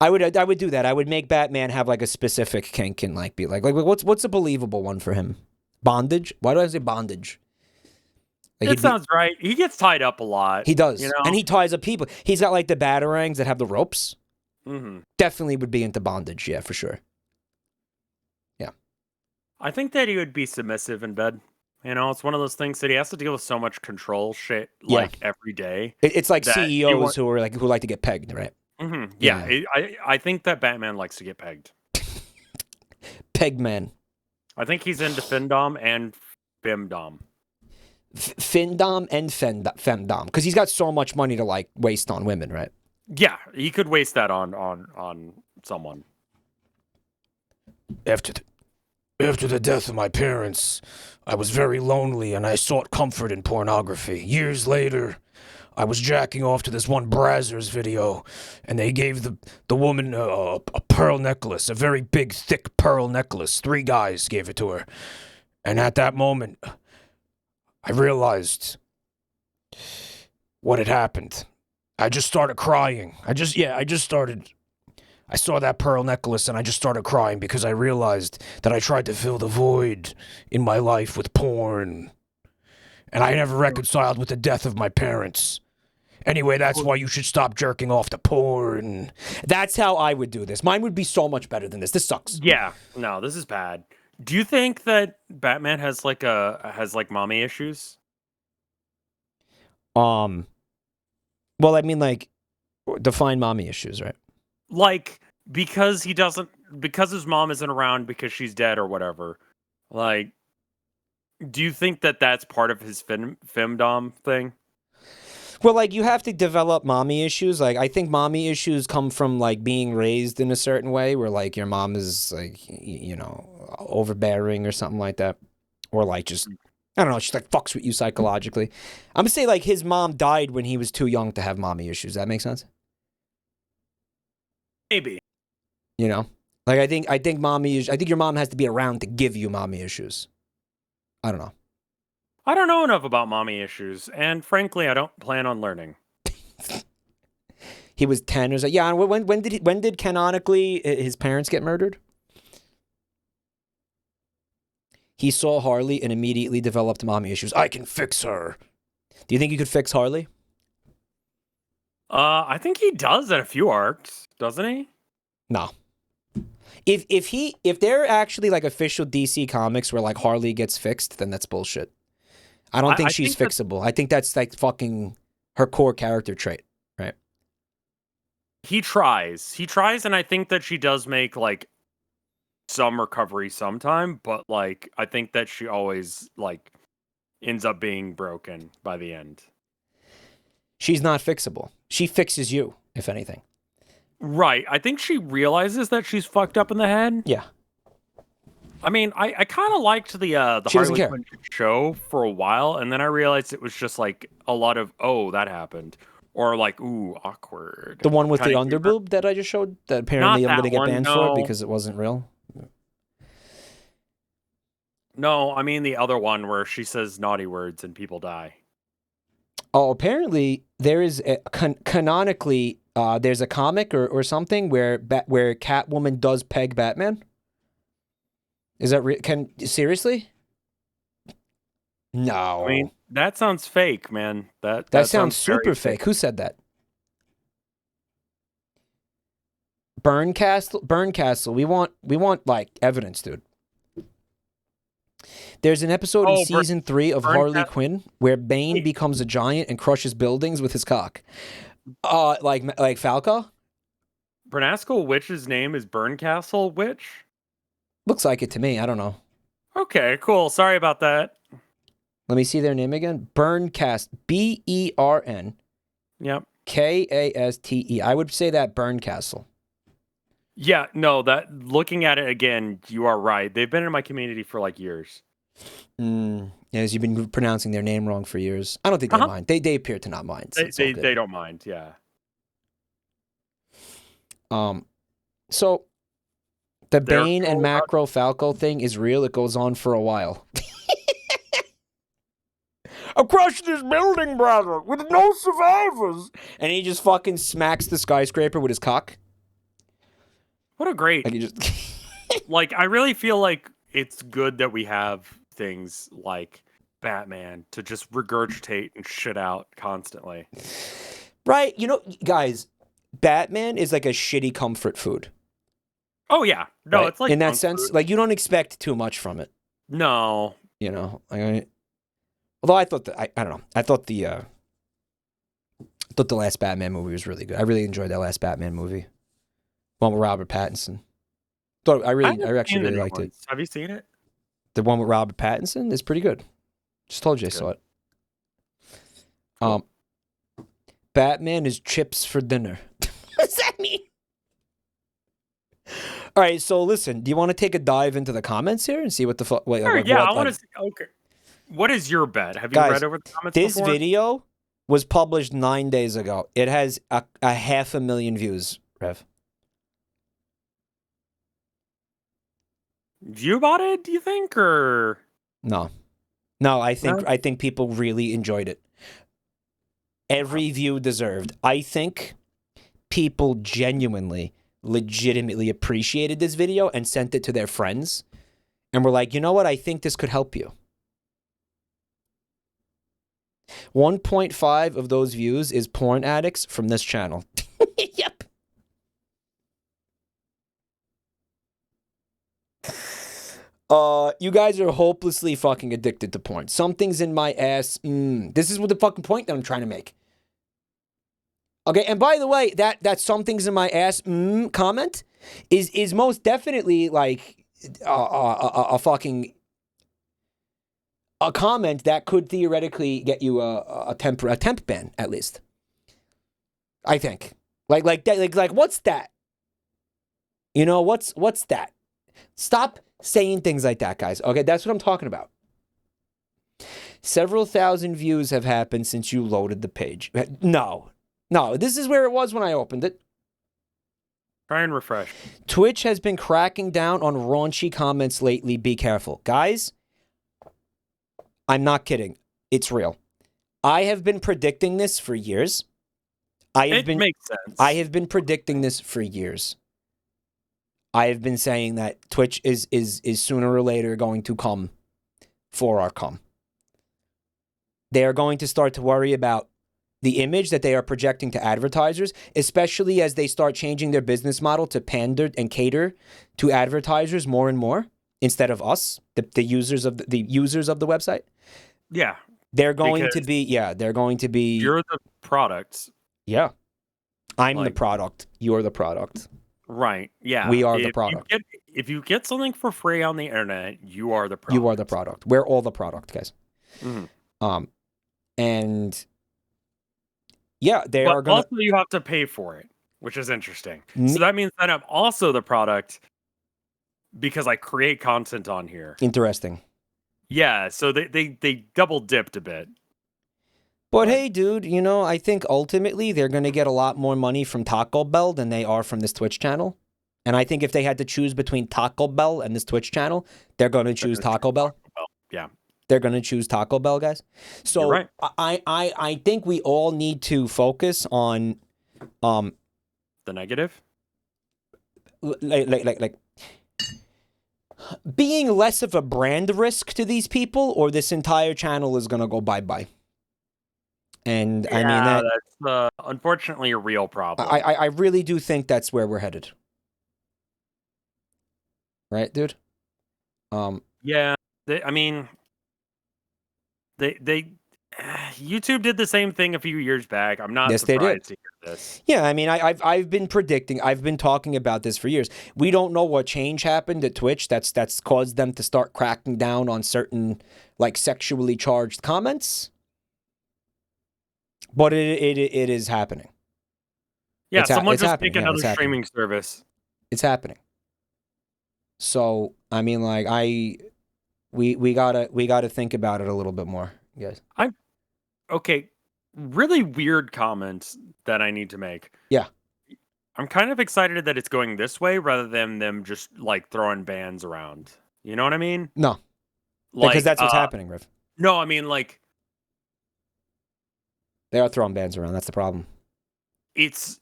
I would do that. I would make Batman have like a specific kink and like be like what's a believable one for him? Bondage? Why do I say bondage? Like it sounds right. He gets tied up a lot. He does. And he ties up people. He's got like the batarangs that have the ropes. Mm-hmm. Definitely would be into bondage, yeah, for sure. Yeah. I think that he would be submissive in bed. It's one of those things that he has to deal with so much control shit like every day. It's like CEOs who like to get pegged, right? Mm-hmm. Yeah. I think that Batman likes to get pegged. Peg man. I think he's into Findom and Femdom. Findom and Femdom. Because he's got so much money to like waste on women, right? Yeah, he could waste that on someone. After the death of my parents, I was very lonely and I sought comfort in pornography. Years later, I was jacking off to this one Brazzers video, and they gave the woman a pearl necklace, a very big, thick pearl necklace. 3 guys gave it to her. And at that moment, I realized what had happened. I just started crying. I saw that pearl necklace and I just started crying because I realized that I tried to fill the void in my life with porn. And I never reconciled with the death of my parents. Anyway, that's why you should stop jerking off to porn. That's how I would do this. Mine would be so much better than this. This sucks. Yeah, no, this is bad. Do you think that Batman has like mommy issues? Well, I mean, like, define mommy issues, right? Like, because his mom isn't around because she's dead or whatever. Like, do you think that that's part of his femdom thing? Well, like, you have to develop mommy issues. Like, I think mommy issues come from, like, being raised in a certain way where, like, your mom is, like, overbearing or something like that. Or, like, just, I don't know, she's, like, fucks with you psychologically. I'm gonna say, like, his mom died when he was too young to have mommy issues. That makes sense? Maybe. You know? Like, I think your mom has to be around to give you mommy issues. I don't know. I don't know enough about mommy issues, and frankly, I don't plan on learning. He was 10 or so. Yeah, when did canonically his parents get murdered? He saw Harley and immediately developed mommy issues. I can fix her. Do you think you could fix Harley? I think he does at a few arcs, doesn't he? No. If they're actually like official DC comics where like Harley gets fixed, then that's bullshit. I don't think she's fixable. I think that's like fucking her core character trait, right? He tries, and I think that she does make like some recovery sometime, but like I think that she always like ends up being broken by the end. She's not fixable. She fixes you, if anything. Right. I think she realizes that she's fucked up in the head. Yeah. I mean, I kind of liked the Harley Quinn show for a while, and then I realized it was just like a lot of, oh, that happened. Or like, ooh, awkward. The one with the underboob that I just showed that apparently I'm going to get banned for because it wasn't real? No, I mean the other one where she says naughty words and people die. Oh, apparently there is canonically there's a comic or something where Catwoman does peg Batman. Is that seriously? No. I mean, that sounds fake, man. That sounds super fake. Who said that? Burncastle. We want like evidence, dude. There's an episode in season 3 of Harley Quinn where Bane becomes a giant and crushes buildings with his cock. Like Falco? Bernascal Witch's name is Burncastle Witch? Looks like it to me. I don't know. Okay, cool. Sorry about that. Let me see their name again. Burncast. BERN. Yep. KASTE. I would say that Burncastle. Yeah, no, that looking at it again, you are right. They've been in my community for like years. Yes, you've been pronouncing their name wrong for years. I don't think they mind. They appear to not mind. They don't mind, yeah. So the Bane and Macro Falco thing is real. It goes on for a while. I crushed this building, brother, with no survivors. And he just fucking smacks the skyscraper with his cock. What a great... Like, I really feel like it's good that we have things like Batman to just regurgitate and shit out constantly. Right. You know, guys, Batman is like a shitty comfort food. Oh, yeah. No, right? It's like... In that sense, like, you don't expect too much from it. No. You know, although I thought I don't know. I thought the last Batman movie was really good. I really enjoyed that last Batman movie. One with Robert Pattinson. I actually really liked it. Have you seen it? The one with Robert Pattinson is pretty good. Just told you I saw it. Batman is chips for dinner. mean, all right. So listen, do you want to take a dive into the comments here and see what the fuck? Sure, yeah, I want to see. Okay. What is your bet? Have you Guys, read over the comments this before? video was published 9 days ago. It has a 500,000 views, Rev. You bought it, do you think, or No, I think people really enjoyed it. Every view deserved. I think people genuinely, legitimately appreciated this video and sent it to their friends and were like, you know what? I think this could help you. 1.5 of those views is porn addicts from this channel. Yep. You guys are hopelessly fucking addicted to porn. Something's in my ass. This is what the fucking point that I'm trying to make. Okay, and by the way, that something's in my ass comment is most definitely like a fucking a comment that could theoretically get you a temp ban at least. I think like what's that? You know what's that? Stop saying things like that, guys. Okay, that's what I'm talking about. Several thousand views have happened since you loaded the page. No, this is where it was when I opened it. Try and refresh. Twitch has been cracking down on raunchy comments lately. Be careful. Guys, I'm not kidding. It's real. I have been predicting this for years. It makes sense. I have been predicting this for years. I have been saying that Twitch is sooner or later going to come for our come. They are going to start to worry about the image that they are projecting to advertisers, especially as they start changing their business model to pander and cater to advertisers more and more instead of us, the users of the website. Yeah. They're going to be You're the product. Yeah. I'm the product. You're the product. Right. Yeah. We are the product. If you get something for free on the internet, you are the product. You are the product. We're all the product, guys. Mm-hmm. And yeah, they are going to... Also, you have to pay for it, which is interesting. So that means that I'm also the product because I create content on here. Interesting. Yeah, so they double dipped a bit. But hey, dude, you know, I think ultimately they're going to get a lot more money from Taco Bell than they are from this Twitch channel. And I think if they had to choose between Taco Bell and this Twitch channel, they're going to choose Taco Bell. Yeah. They're going to choose Taco Bell, guys. So you're right. I think we all need to focus on the negative. Like being less of a brand risk to these people, or this entire channel is going to go bye-bye. And I mean that's unfortunately a real problem. I really do think that's where we're headed. Right, dude? Yeah, YouTube did the same thing a few years back. I'm not surprised to hear this. Yeah, I mean, I've been predicting, I've been talking about this for years. We don't know what change happened at Twitch that's caused them to start cracking down on certain like sexually charged comments. But it is happening. Yeah, someone just pick another streaming service. It's happening. So I mean, like we gotta think about it a little bit more, guys. Okay, really weird comments that I need to make. Yeah, I'm kind of excited that it's going this way rather than them just like throwing bans around. You know what I mean? No, because that's what's happening, Rev. No, I mean like. They are throwing bans around. That's the problem. It's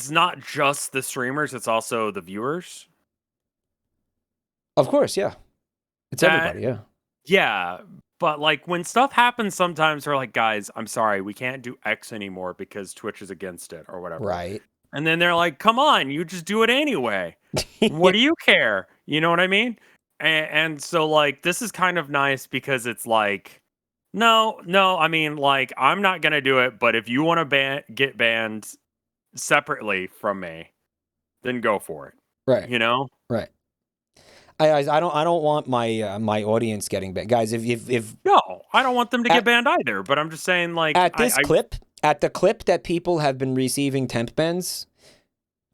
not just the streamers. It's also the viewers. Of course, yeah. It's everybody, yeah. Yeah, but like when stuff happens sometimes they're like, guys, I'm sorry, we can't do X anymore because Twitch is against it or whatever. Right. And then they're like, come on, you just do it anyway. What do you care? You know what I mean? And so like this is kind of nice because it's like, no, I mean, like, I'm not going to do it, but if you want to get banned separately from me, then go for it. Right. You know? Right. I don't want my my audience getting banned. Guys, if No, I don't want them to get banned either, but I'm just saying, like... At the clip that people have been receiving temp bans,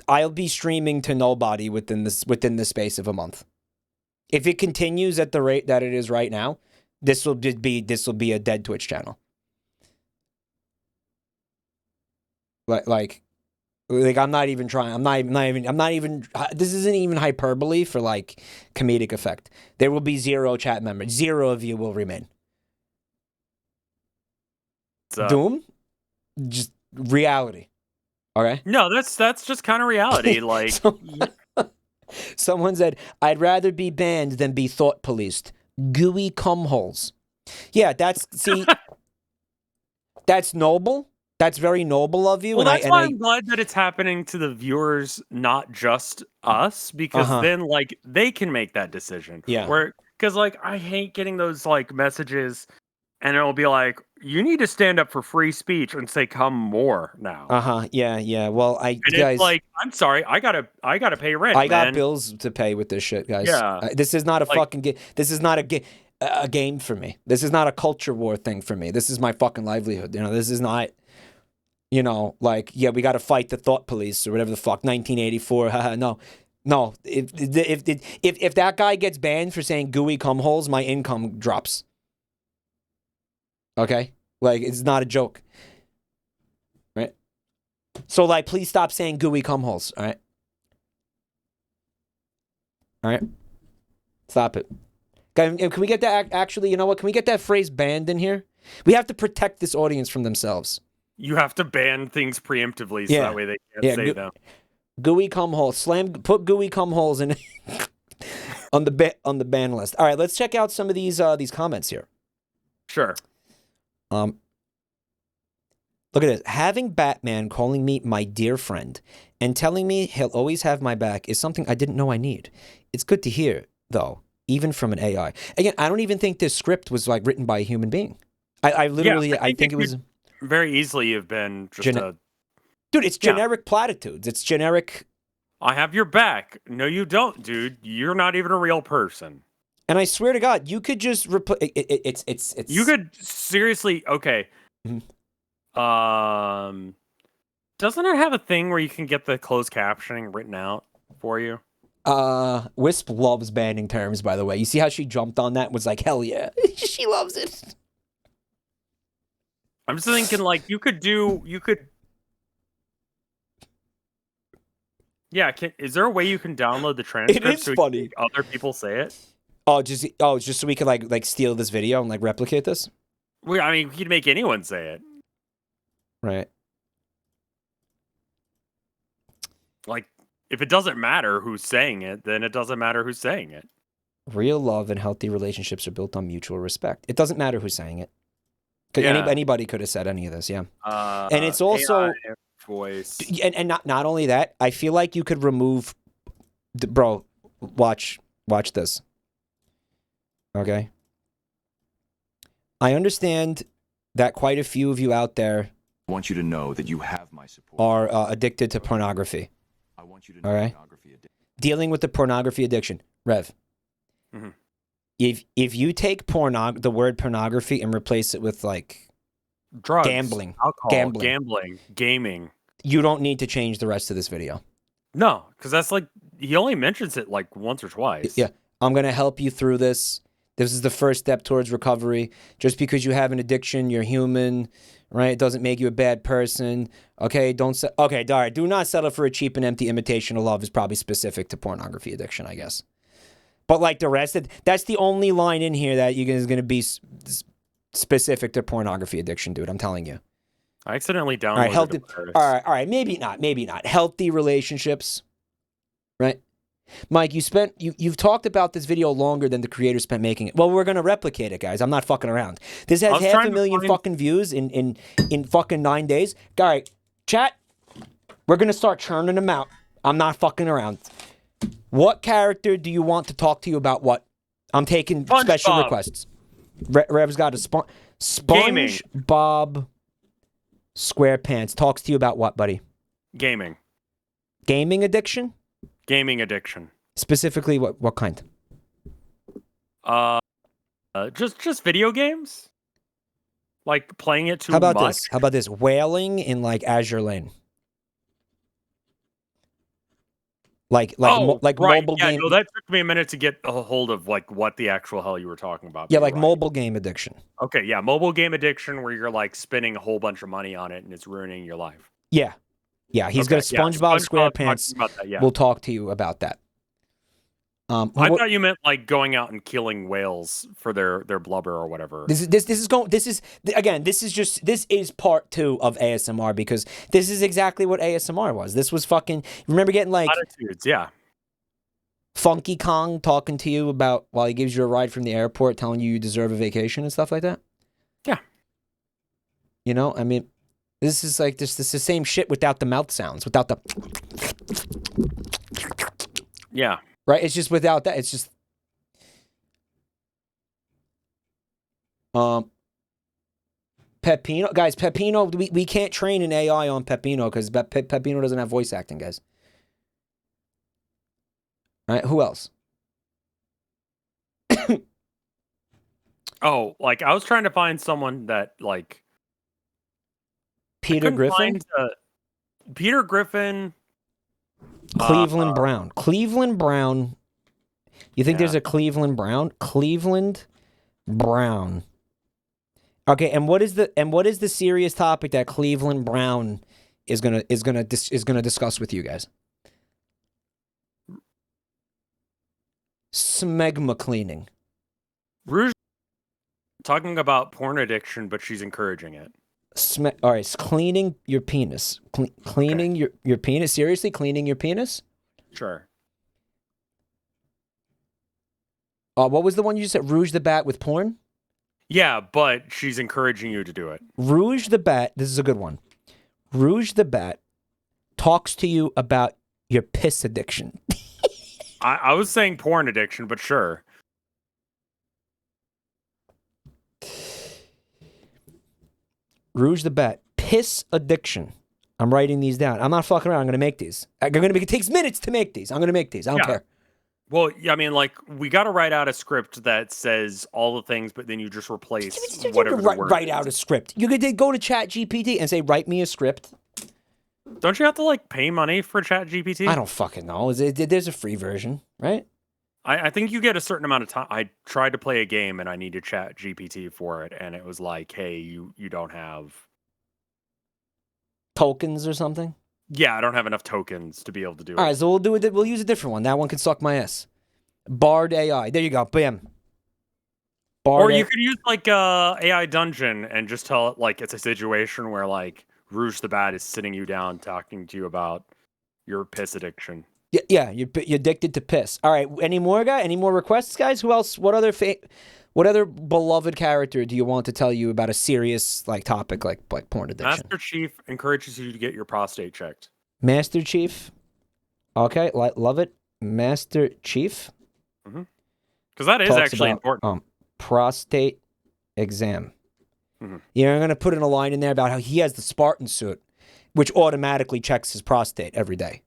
I'll be streaming to nobody within the space of a month. If it continues at the rate that it is right now, this will be a dead Twitch channel. Like I'm not even trying. I'm not even. This isn't even hyperbole for like comedic effect. There will be 0 chat members. 0 of you will remain. Doom, just reality. Okay. No, that's just kind of reality. Like, someone said, "I'd rather be banned than be thought policed." Gooey cumholes. Yeah, that's noble. That's very noble of you. Well, that's why I'm glad that it's happening to the viewers, not just us, because then like they can make that decision. Yeah. Because like I hate getting those like messages, and it'll be like, you need to stand up for free speech and say come more now. Yeah. Well, guys, it's like, I'm sorry, I gotta pay rent. I got bills to pay with this shit, guys. Yeah. This is not a fucking game. This is not a game for me. This is not a culture war thing for me. This is my fucking livelihood. You know, this is not. You know, like, yeah, we got to fight the thought police or whatever the fuck. 1984. No. If that guy gets banned for saying gooey cumholes, my income drops. Okay? Like, it's not a joke. Right? So, like, please stop saying gooey cumholes. All right? All right? Stop it. Can we get that, actually, you know what? Can we get that phrase banned in here? We have to protect this audience from themselves. You have to ban things preemptively so that way they can't say them. Gooey cumholes. Put gooey cumholes in on the ban list. All right, let's check out some of these comments here. Sure. Look at this. Having Batman calling me my dear friend and telling me he'll always have my back is something I didn't know I need. It's good to hear, though, even from an AI. Again, I don't even think this script was like written by a human being. I literally, I think it was very easily have been just dude, it's generic platitudes. It's generic. I have your back. No, you don't, dude. You're not even a real person. And I swear to God, you could just it's. You could seriously. Okay. Mm-hmm. Doesn't it have a thing where you can get the closed captioning written out for you? Wisp loves banning terms, by the way. You see how she jumped on that and was like, hell yeah. She loves it. I'm just thinking, like, you could. Yeah, is there a way you can download the transcript? It is funny. Other people say it. Just so we could like steal this video and like replicate this. I mean, we could make anyone say it. Right. Like, if it doesn't matter who's saying it, then it doesn't matter who's saying it. Real love and healthy relationships are built on mutual respect. It doesn't matter who's saying it. Anybody could have said any of this, yeah. And it's also AI voice. And not only that, I feel like you could remove, bro. Watch this. Okay. I understand that quite a few of you out there I want you to know that you have my support. Are addicted to pornography. I want you to know pornography addiction. Dealing with the pornography addiction, Rev. Mm-hmm. If you take the word pornography and replace it with like drugs, gambling, alcohol, gaming, you don't need to change the rest of this video. No, because that's like he only mentions it like once or twice. Yeah, I'm gonna help you through this. This is the first step towards recovery. Just because you have an addiction, you're human, right? It doesn't make you a bad person. Okay, all right. Do not settle for a cheap and empty imitation of love is probably specific to pornography addiction, I guess. But like the rest, that's the only line in here that is going to be specific to pornography addiction, dude. I'm telling you. I accidentally downloaded it. All right. Maybe not. Healthy relationships, right? Mike, you've talked about this video longer than the creator spent making it. Well, we're going to replicate it, guys. I'm not fucking around. This has 500,000 fucking views in fucking 9 days. All right, chat, we're going to start churning them out. I'm not fucking around. What character do you want to talk to you about what? I'm taking special requests. Rev's got a SpongeBob SquarePants talks to you about what, buddy? Gaming. Gaming addiction? Gaming addiction. Specifically, what kind? Just video games. Like playing it too much. This? How about this? Whaling in like Azure Lane. like right. mobile Yeah, game. no, that took me a minute to get a hold of like what the actual hell you were talking about. Yeah, but like you're right. mobile game addiction. Okay, yeah, mobile game addiction where you're like spending a whole bunch of money on it and it's ruining your life. Yeah, yeah. He's got a Okay, yeah, SpongeBob SquarePants. talking about that, yeah. We'll talk to you about that. I thought you meant like going out and killing whales for their blubber or whatever. This is part 2 of ASMR, because this is exactly what ASMR was. This was fucking. Remember getting like Attitudes, yeah. Funky Kong talking to you about while he gives you a ride from the airport, telling you deserve a vacation and stuff like that? Yeah. You know, I mean, this is like this is the same shit without the mouth sounds, without the. Yeah. Right? It's just without that. It's just. Pepino, guys, Pepino, we can't train an AI on Pepino because Pepino doesn't have voice acting, guys. All right, who else? Oh, like I was trying to find someone that like Peter Griffin? Peter Griffin. Cleveland Brown. Cleveland Brown. You think there's a Cleveland Brown? Cleveland Brown. Okay, and what is the serious topic that Cleveland Brown is gonna discuss with you guys? Smegma cleaning. Rouge talking about porn addiction, but she's encouraging it. All right, it's cleaning your penis. Cleaning your penis? Seriously, cleaning your penis? Sure. What was the one you just said? Rouge the Bat with porn? Yeah, but she's encouraging you to do it. Rouge the Bat, this is a good one. Rouge the Bat talks to you about your piss addiction. I was saying porn addiction, but sure. Rouge the Bat, piss addiction. I'm writing these down. I'm not fucking around. I'm going to make these. It takes minutes to make these. I'm going to make these. I don't care. Well, I mean, like, we got to write out a script that says all the things, but then you just replace whatever the word write out a script. You could go to ChatGPT and say, write me a script. Don't you have to, like, pay money for ChatGPT? I don't fucking know. There's a free version, right? I think you get a certain amount of time. I tried to play a game, and I needed ChatGPT for it, and it was like, hey, you don't have... tokens or something? Yeah, I don't have enough tokens to be able to do it. All right, so we'll use a different one. That one can suck my ass. Bard AI. There you go. Bam. Or you could use like AI Dungeon and just tell it like it's a situation where like Rouge the Bat is sitting you down talking to you about your piss addiction. Yeah, you're addicted to piss. All right, any more requests, guys? Who else? What other beloved character do you want to tell you about a serious like topic like porn addiction? Master Chief encourages you to get your prostate checked. Master Chief. Okay, love it. Master Chief. Because that is actually important. Prostate exam. Yeah, I'm going to put in a line in there about how he has the Spartan suit, which automatically checks his prostate every day.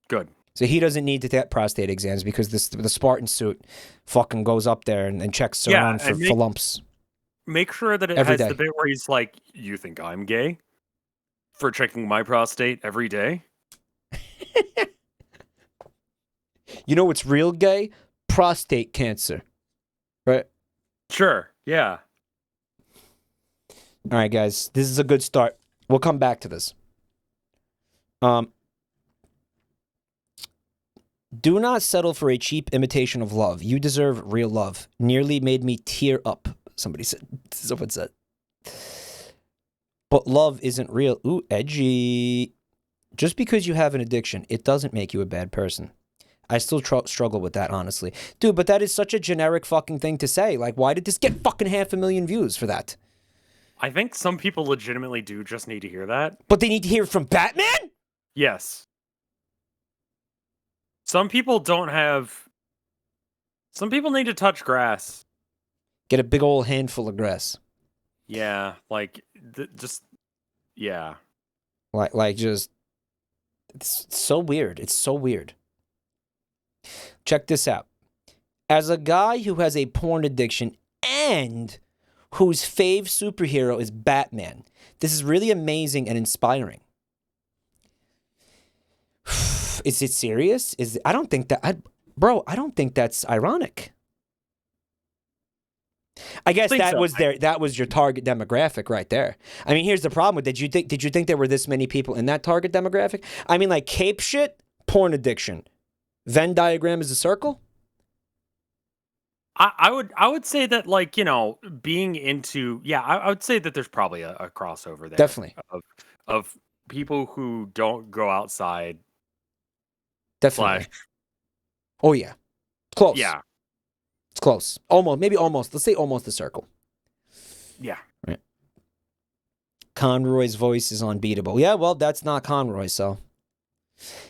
Good. So he doesn't need to get prostate exams because the Spartan suit fucking goes up there and checks around for lumps. Make sure that it has the bit where he's like, you think I'm gay? For checking my prostate every day? You know what's real gay? Prostate cancer. Right? Sure, yeah. All right, guys. This is a good start. We'll come back to this. Do not settle for a cheap imitation of love. You deserve real love. Nearly made me tear up, someone said. But love isn't real. Ooh, edgy. Just because you have an addiction, it doesn't make you a bad person. I still struggle with that, honestly. Dude, but that is such a generic fucking thing to say. Like, why did this get fucking 500,000 views for that? I think some people legitimately do just need to hear that. But they need to hear it from Batman? Yes. Some people don't have... Some people need to touch grass. Get a big old handful of grass. Yeah, like, just... Yeah. Like just... It's so weird. It's so weird. Check this out. As a guy who has a porn addiction and whose fave superhero is Batman, this is really amazing and inspiring. Is it serious? I don't think that, bro. I don't think that's ironic. I guess think so. that was your target demographic right there. I mean, here's the problem with it. Did you think there were this many people in that target demographic? I mean, like cape shit, porn addiction. Venn diagram is a circle? I would say that, like, being into, I would say that there's probably a crossover there. Definitely. Of people who don't go outside. Definitely. Oh yeah. Close. Yeah. It's close. Almost. Maybe almost. Let's say almost a circle. Yeah. Right. Conroy's voice is unbeatable. Yeah, well, that's not Conroy, so.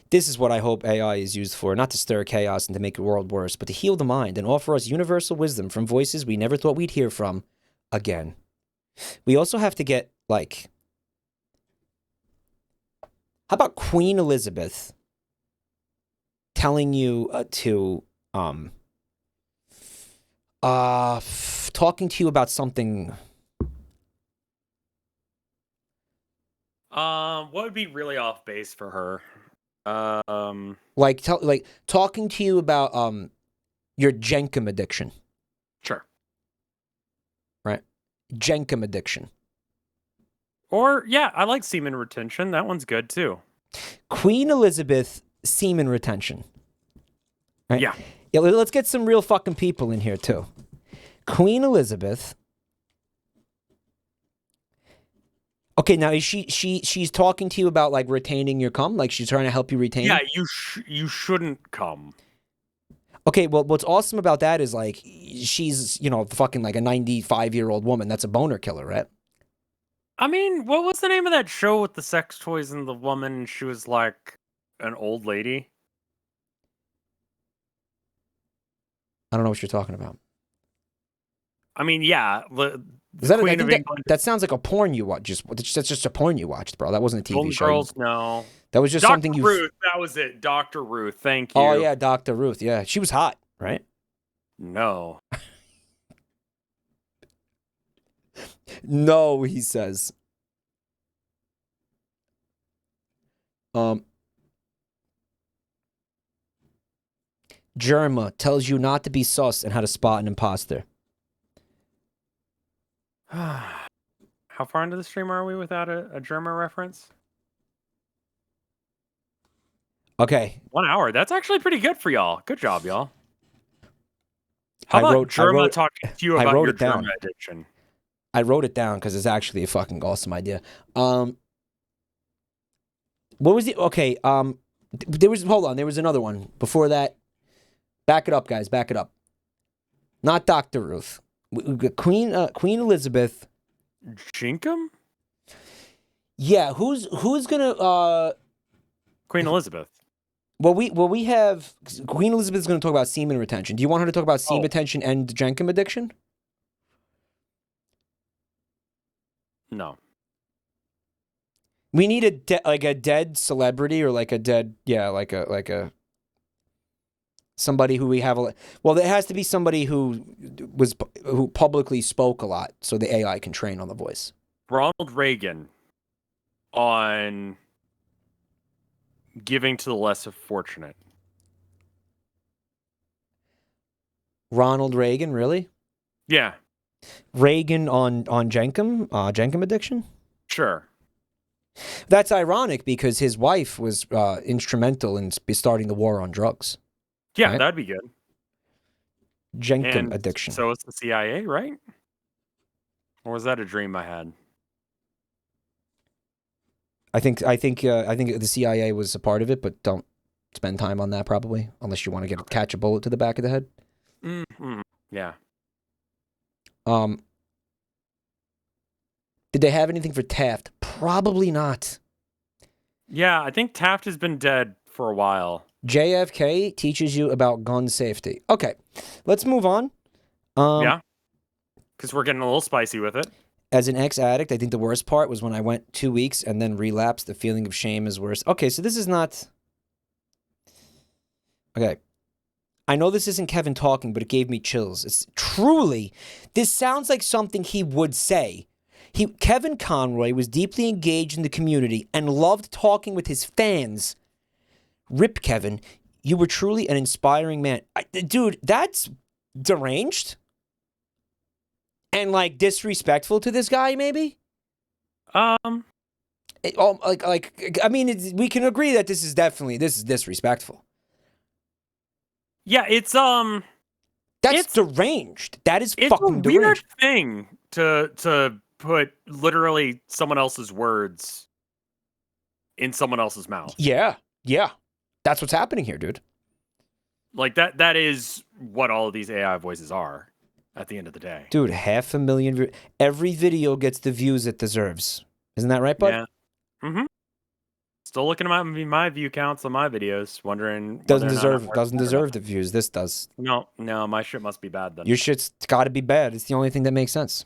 This is what I hope AI is used for, not to stir chaos and to make the world worse, but to heal the mind and offer us universal wisdom from voices we never thought we'd hear from again. We also have to get, like, how about Queen Elizabeth telling you talking to you about something? What would be really off base for her? Like talking to you about your Jenkem addiction. Sure. Right? Jenkem addiction. Or I like semen retention. That one's good too. Queen Elizabeth semen retention. Right? Yeah. Yeah, let's get some real fucking people in here too. Queen Elizabeth. Okay, now is she's talking to you about like retaining your cum? Like she's trying to help you retain? Yeah, you shouldn't come. Okay, well, what's awesome about that is like she's, fucking like a 95-year-old woman. That's a boner killer, right? I mean, what was the name of that show with the sex toys and the woman? She was like an old lady. I don't know what you're talking about. I mean, yeah. That sounds like a porn you watch. That's just a porn you watched, bro. That wasn't a TV Golden show. Girls, no. That was just Dr. something you. Ruth, that was it. Dr. Ruth, thank you. Oh yeah, Dr. Ruth. Yeah, she was hot, right? No. No, he says. Germa tells you not to be sus and how to spot an imposter. How far into the stream are we without a Germa reference? Okay. 1 hour. That's actually pretty good for y'all. Good job, y'all. How about Germa talking to you about your Germa addiction? I wrote it down because it's actually a fucking awesome idea. What was the okay? There was another one before that. Back it up, guys. Back it up. Not Dr. Ruth. Queen Elizabeth. Jinkum? Yeah, who's gonna Queen Elizabeth. Well, we have Queen Elizabeth's gonna talk about semen retention. Do you want her to talk about semen retention and Jenkem addiction? No. We need a dead celebrity or like a dead somebody who we have well, there has to be somebody who publicly spoke a lot so the AI can train on the voice. Ronald Reagan on giving to the less fortunate. Ronald Reagan, really? Yeah. Reagan on Jenkem addiction? Sure. That's ironic because his wife was instrumental in starting the war on drugs. Yeah, right? That'd be good. Jenkem addiction. So it's the CIA, right? Or was that a dream I had? I think the CIA was a part of it, but don't spend time on that probably unless you want to catch a bullet to the back of the head. Mm-hmm. Yeah. Did they have anything for Taft? Probably not. Yeah, I think Taft has been dead for a while. JFK teaches you about gun safety. Okay, let's move on. Yeah, because we're getting a little spicy with it. As an ex-addict, I think the worst part was when I went 2 weeks and then relapsed. The feeling of shame is worse. Okay, so this is not... Okay. I know this isn't Kevin talking, but it gave me chills. It's truly... This sounds like something he would say. Kevin Conroy was deeply engaged in the community and loved talking with his fans Rip Kevin, you were truly an inspiring man. Dude, that's deranged and like disrespectful to this guy, maybe. I mean, we can agree that this is disrespectful. Yeah, That's deranged. That is fucking deranged. It's a weird deranged. thing to put literally someone else's words in someone else's mouth. Yeah. That's what's happening here, dude. Like that is what all of these AI voices are at the end of the day. Dude, 500,000 every video gets the views it deserves. Isn't that right, bud? Yeah. Mm-hmm. Still looking at my view counts on my videos, wondering doesn't deserve the views. This does. No, my shit must be bad then. Your shit's got to be bad. It's the only thing that makes sense.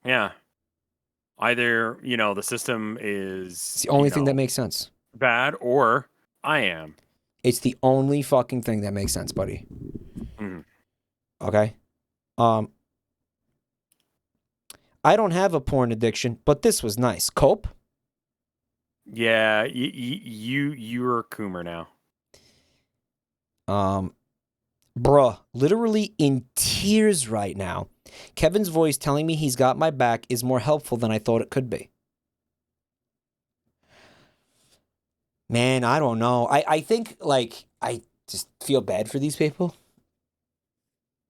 Yeah. Either the system is. It's the only thing that makes sense. Bad, or I am. It's the only fucking thing that makes sense, buddy. Mm. Okay. I don't have a porn addiction, but this was nice. Cope? Yeah, you're a coomer now. Bruh, literally in tears right now. Kevin's voice telling me he's got my back is more helpful than I thought it could be. Man, I don't know. I think, like, I just feel bad for these people.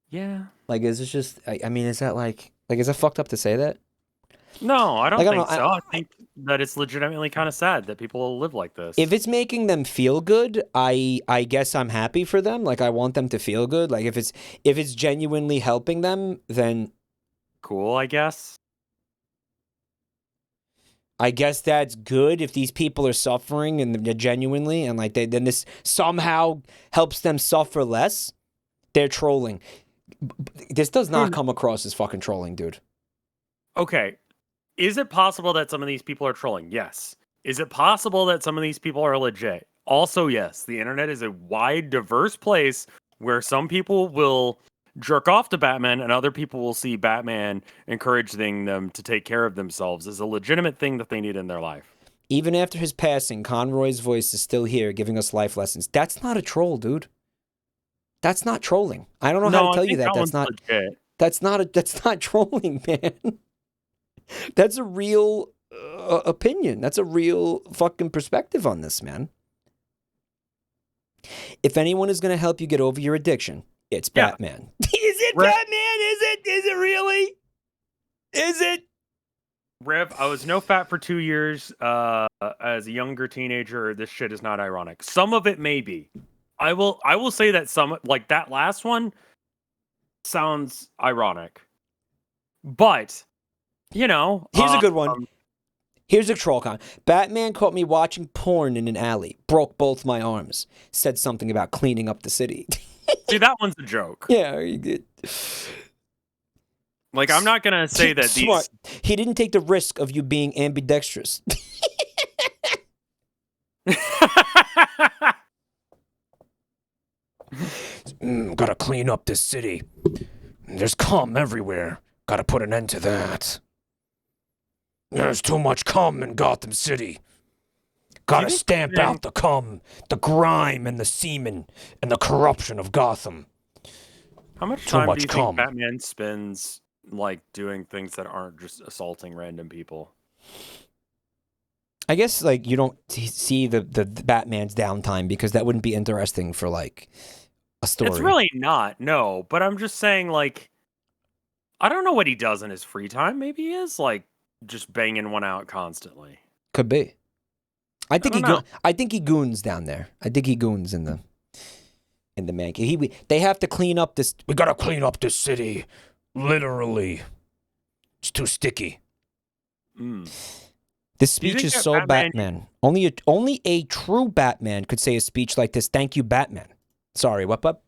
Yeah. Like, is it just, I mean, is that like, is that fucked up to say that? No, I don't think so. I think that it's legitimately kind of sad that people live like this. If it's making them feel good, I guess I'm happy for them. Like, I want them to feel good. Like, if it's genuinely helping them, then cool, I guess. I guess that's good if these people are suffering and they're genuinely, and like then this somehow helps them suffer less. They're trolling. This does not come across as fucking trolling, dude. Okay. Is it possible that some of these people are trolling? Yes. Is it possible that some of these people are legit? Also, yes. The internet is a wide, diverse place where some people will jerk off to Batman and other people will see Batman encouraging them to take care of themselves as a legitimate thing that they need in their life. Even after his passing, Conroy's voice is still here giving us life lessons. That's not a troll, dude. That's not trolling. I don't know how to tell you that. That's not legit. That's not trolling, man. That's a real opinion. That's a real fucking perspective on this, man. If anyone is going to help you get over your addiction, it's Batman. Is it Batman? Is it really? Is it? Rev, I was no fat for 2 years as a younger teenager. This shit is not ironic. Some of it may be. I will say that some, like that last one, sounds ironic. But, here's a good one. Here's a troll comment. Batman caught me watching porn in an alley. Broke both my arms. Said something about cleaning up the city. See, that one's a joke. Yeah, you did. Like, I'm not going to say that smart. He didn't take the risk of you being ambidextrous. Gotta clean up this city. There's cum everywhere. Gotta put an end to that. There's too much cum in Gotham City. Gotta stamp out the cum, the grime, and the semen, and the corruption of Gotham. How much time do you think Batman spends, like, doing things that aren't just assaulting random people? I guess, like, you don't see the Batman's downtime because that wouldn't be interesting for, like, a story. It's really not, no. But I'm just saying, like, I don't know what he does in his free time. Maybe he is, like, just banging one out constantly. Could be. I think he goons down there. I think he goons in the man. They have to clean up this. We gotta clean up this city, literally. It's too sticky. This speech is so Batman. Only a true Batman could say a speech like this. Thank you, Batman. Sorry, what, bub?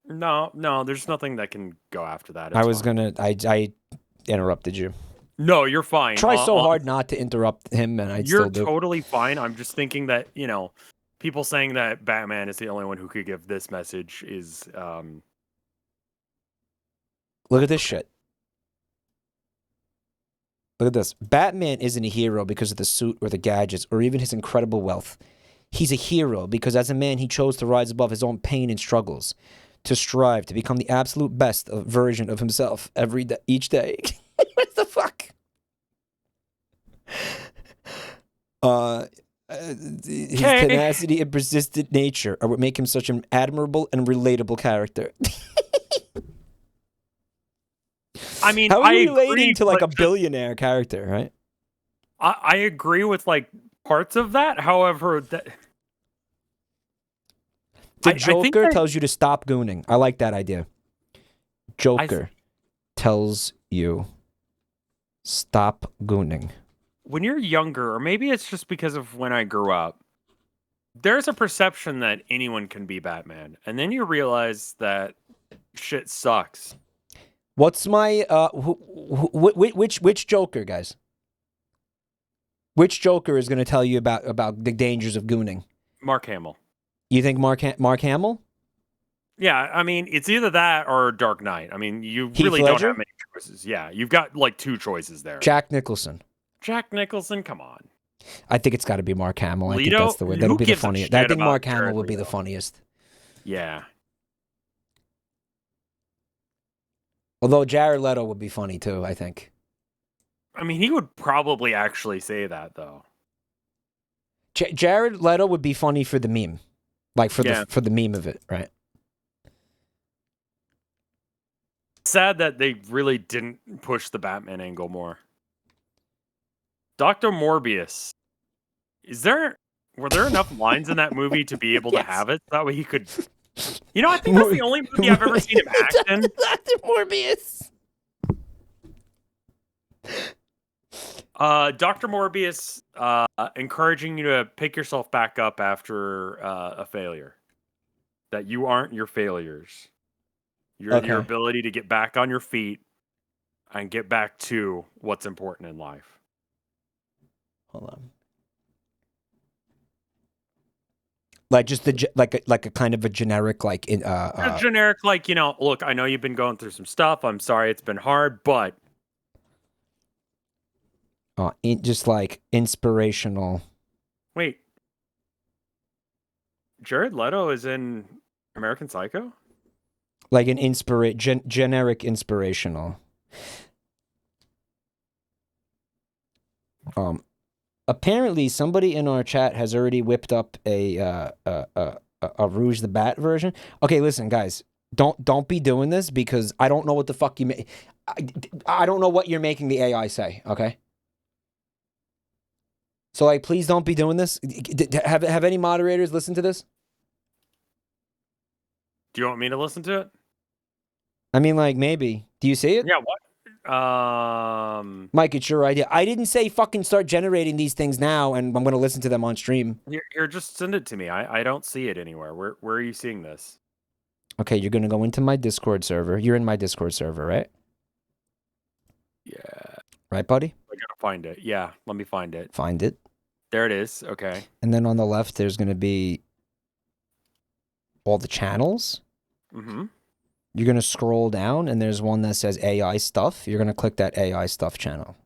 No, there's nothing that can go after that. I interrupted you. No, you're fine. Try so hard not to interrupt him, and I still do. You're totally fine. I'm just thinking that, people saying that Batman is the only one who could give this message is... Look at this shit. Look at this. Batman isn't a hero because of the suit or the gadgets or even his incredible wealth. He's a hero because as a man, he chose to rise above his own pain and struggles, to strive to become the absolute best version of himself each day. What the fuck? His tenacity and persistent nature are what make him such an admirable and relatable character. I mean, how are you agree, relating to like a just, billionaire character, right? I agree with like parts of that. However, The Joker tells you to stop gooning. I like that idea. Joker tells you stop gooning. When you're younger, or maybe it's just because of when I grew up, there's a perception that anyone can be Batman. And then you realize that shit sucks. What's my which Joker, guys? Which Joker is going to tell you about the dangers of gooning? Mark Hamill. You think Mark Hamill? Yeah, I mean, it's either that or Dark Knight. I mean, you Heath really Ledger? don't have many choices. Yeah, you've got like 2 choices there. Jack Nicholson. Jack Nicholson, come on. I think it's got to be Mark Hamill. I think Leto? that's the way. That'll Who be the gives a funniest. shit I think about Mark Hamill Jared would be the Leto? funniest. Yeah. Although Jared Leto would be funny too, I think. I mean, he would probably actually say that though. Jared Leto would be funny for the meme, like for the meme of it, right? Sad that they really didn't push the Batman angle more. Dr. Morbius. Were there enough lines in that movie to be able to have it? That way he could. You know, I think that's the only movie I've ever seen him act in. Dr. Morbius. Dr. Morbius encouraging you to pick yourself back up after a failure. That you aren't your failures. Your ability to get back on your feet and get back to what's important in life. Hold on. Like just like a kind of a generic like a generic like, you know, look, I know you've been going through some stuff. I'm sorry it's been hard, but just like inspirational. Wait. Jared Leto is in American Psycho? Like an generic inspirational. Apparently, somebody in our chat has already whipped up a Rouge the Bat version. Okay, listen, guys, don't be doing this because I don't know what the fuck you make. I don't know what you're making the AI say. Okay, so like, please don't be doing this. Have any moderators listened to this? Do you want me to listen to it? I mean, like, maybe. Do you see it? Yeah. What? Mike, it's your idea. I didn't say fucking start generating these things now, and I'm going to listen to them on stream. Here, just send it to me. I don't see it anywhere. Where are you seeing this? Okay, you're going to go into my Discord server. You're in my Discord server, right? Yeah. Right, buddy? I gotta find it. Yeah, let me find it. Find it. There it is. Okay. And then on the left, there's going to be all the channels. Mm-hmm. You're going to scroll down, and there's one that says AI stuff. You're going to click that AI stuff channel.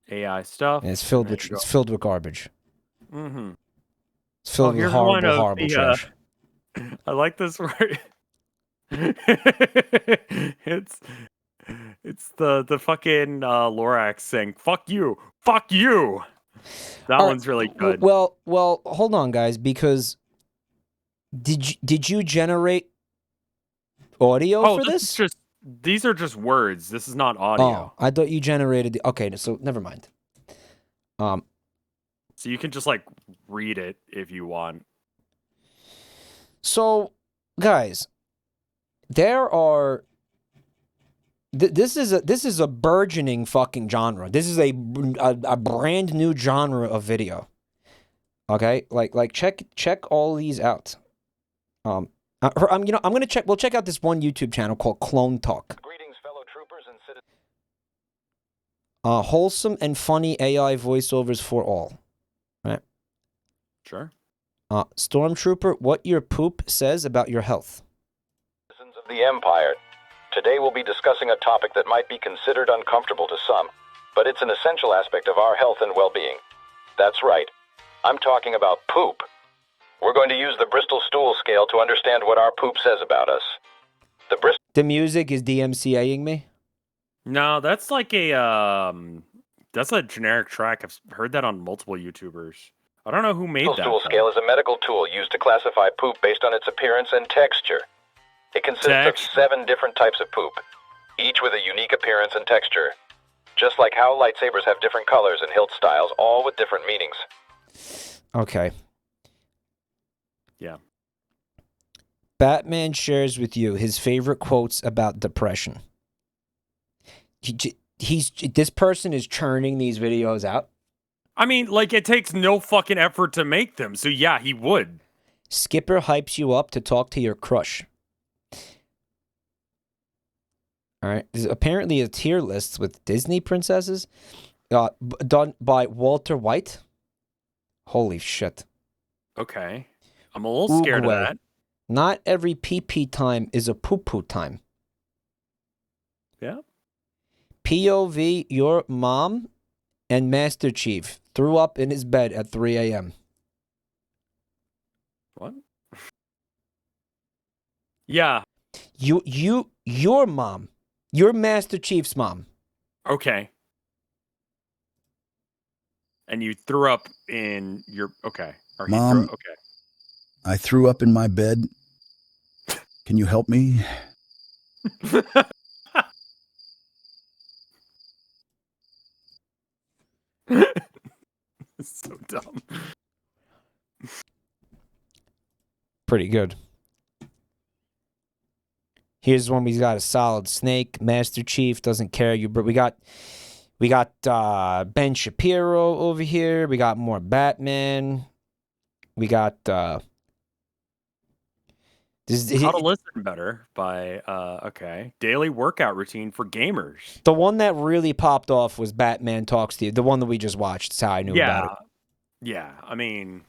AI stuff. And it's filled with garbage. Mm-hmm. It's filled with horrible trash. I like this word. It's the fucking Lorax saying "fuck you, fuck you." That one's really good. Well, hold on, guys, because did you generate audio for this? These are just words. This is not audio. Oh, I thought you generated okay, so never mind. So you can just like read it if you want. So, guys, there are this is a burgeoning fucking genre. This is a brand new genre of video. Okay? Like check all these out. I'm gonna check. We'll check out this one YouTube channel called Clone Talk. Greetings, fellow troopers and citizens. Wholesome and funny AI voiceovers for all. Right? Sure. Stormtrooper, what your poop says about your health. Citizens of the Empire. Today we'll be discussing a topic that might be considered uncomfortable to some, but it's an essential aspect of our health and well-being. That's right. I'm talking about poop. We're going to use the Bristol stool scale to understand what our poop says about us. The music is DMCAing me. No, that's like a that's a generic track. I've heard that on multiple YouTubers. I don't know who made Bristol that. stool scale is a medical tool used to classify poop based on its appearance and texture. It consists of 7 different types of poop, each with a unique appearance and texture. Just like how lightsabers have different colors and hilt styles, all with different meanings. Okay. Yeah. Batman shares with you his favorite quotes about depression. This person is churning these videos out. I mean, like, it takes no fucking effort to make them. So yeah, he would. Skipper hypes you up to talk to your crush. All right. There's apparently a tier list with Disney princesses done by Walter White. Holy shit. Okay. I'm a little scared of that. Not every pee-pee time is a poo-poo time. Yeah. POV, your mom and Master Chief threw up in his bed at 3 a.m. What? Yeah. Your mom. Your Master Chief's mom. Okay. And you threw up in your... Okay. Or he Mom, okay. I threw up in my bed. Can you help me? It's so dumb. Pretty good. Here's one we got a solid snake. Master Chief doesn't care you, but we got Ben Shapiro over here. We got more Batman. We got How to Listen Better by okay. Daily workout routine for gamers. The one that really popped off was Batman Talks to You. The one that we just watched. That's how I knew about it. Yeah, I mean,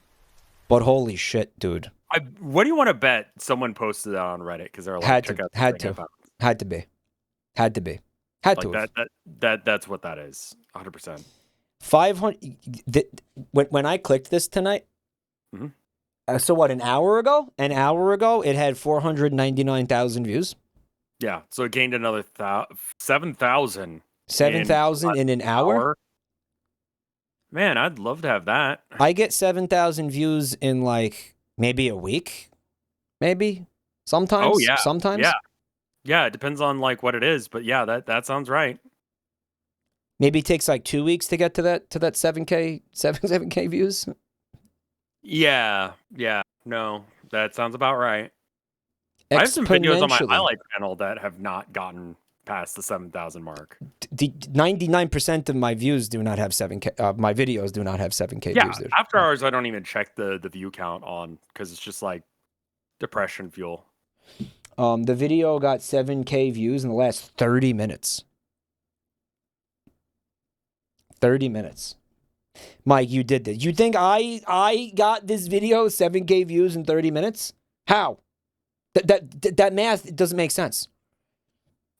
but holy shit, dude. What do you want to bet someone posted that on Reddit because they're like had to be. That's what that is. 100%. 500 when I clicked this tonight. Mm-hmm. So what, an hour ago it had 499,000 views. Yeah, so it gained another 7,000 in an hour. Man, I'd love to have that. I get 7,000 views in like maybe a week, maybe sometimes. Oh yeah, sometimes. Yeah. It depends on like what it is, but yeah, that sounds right. Maybe it takes like 2 weeks to get to that 7K views. Yeah. No, that sounds about right. I have some videos on my highlight channel that have not gotten past the 7,000 mark. 99% of my views do not have 7K. My videos do not have 7K views. Dude. After hours, I don't even check the view count on because it's just like depression fuel. The video got 7K views in the last 30 minutes. 30 minutes. Mike, you did this. You think I got this video 7K views in 30 minutes? How? That math doesn't make sense.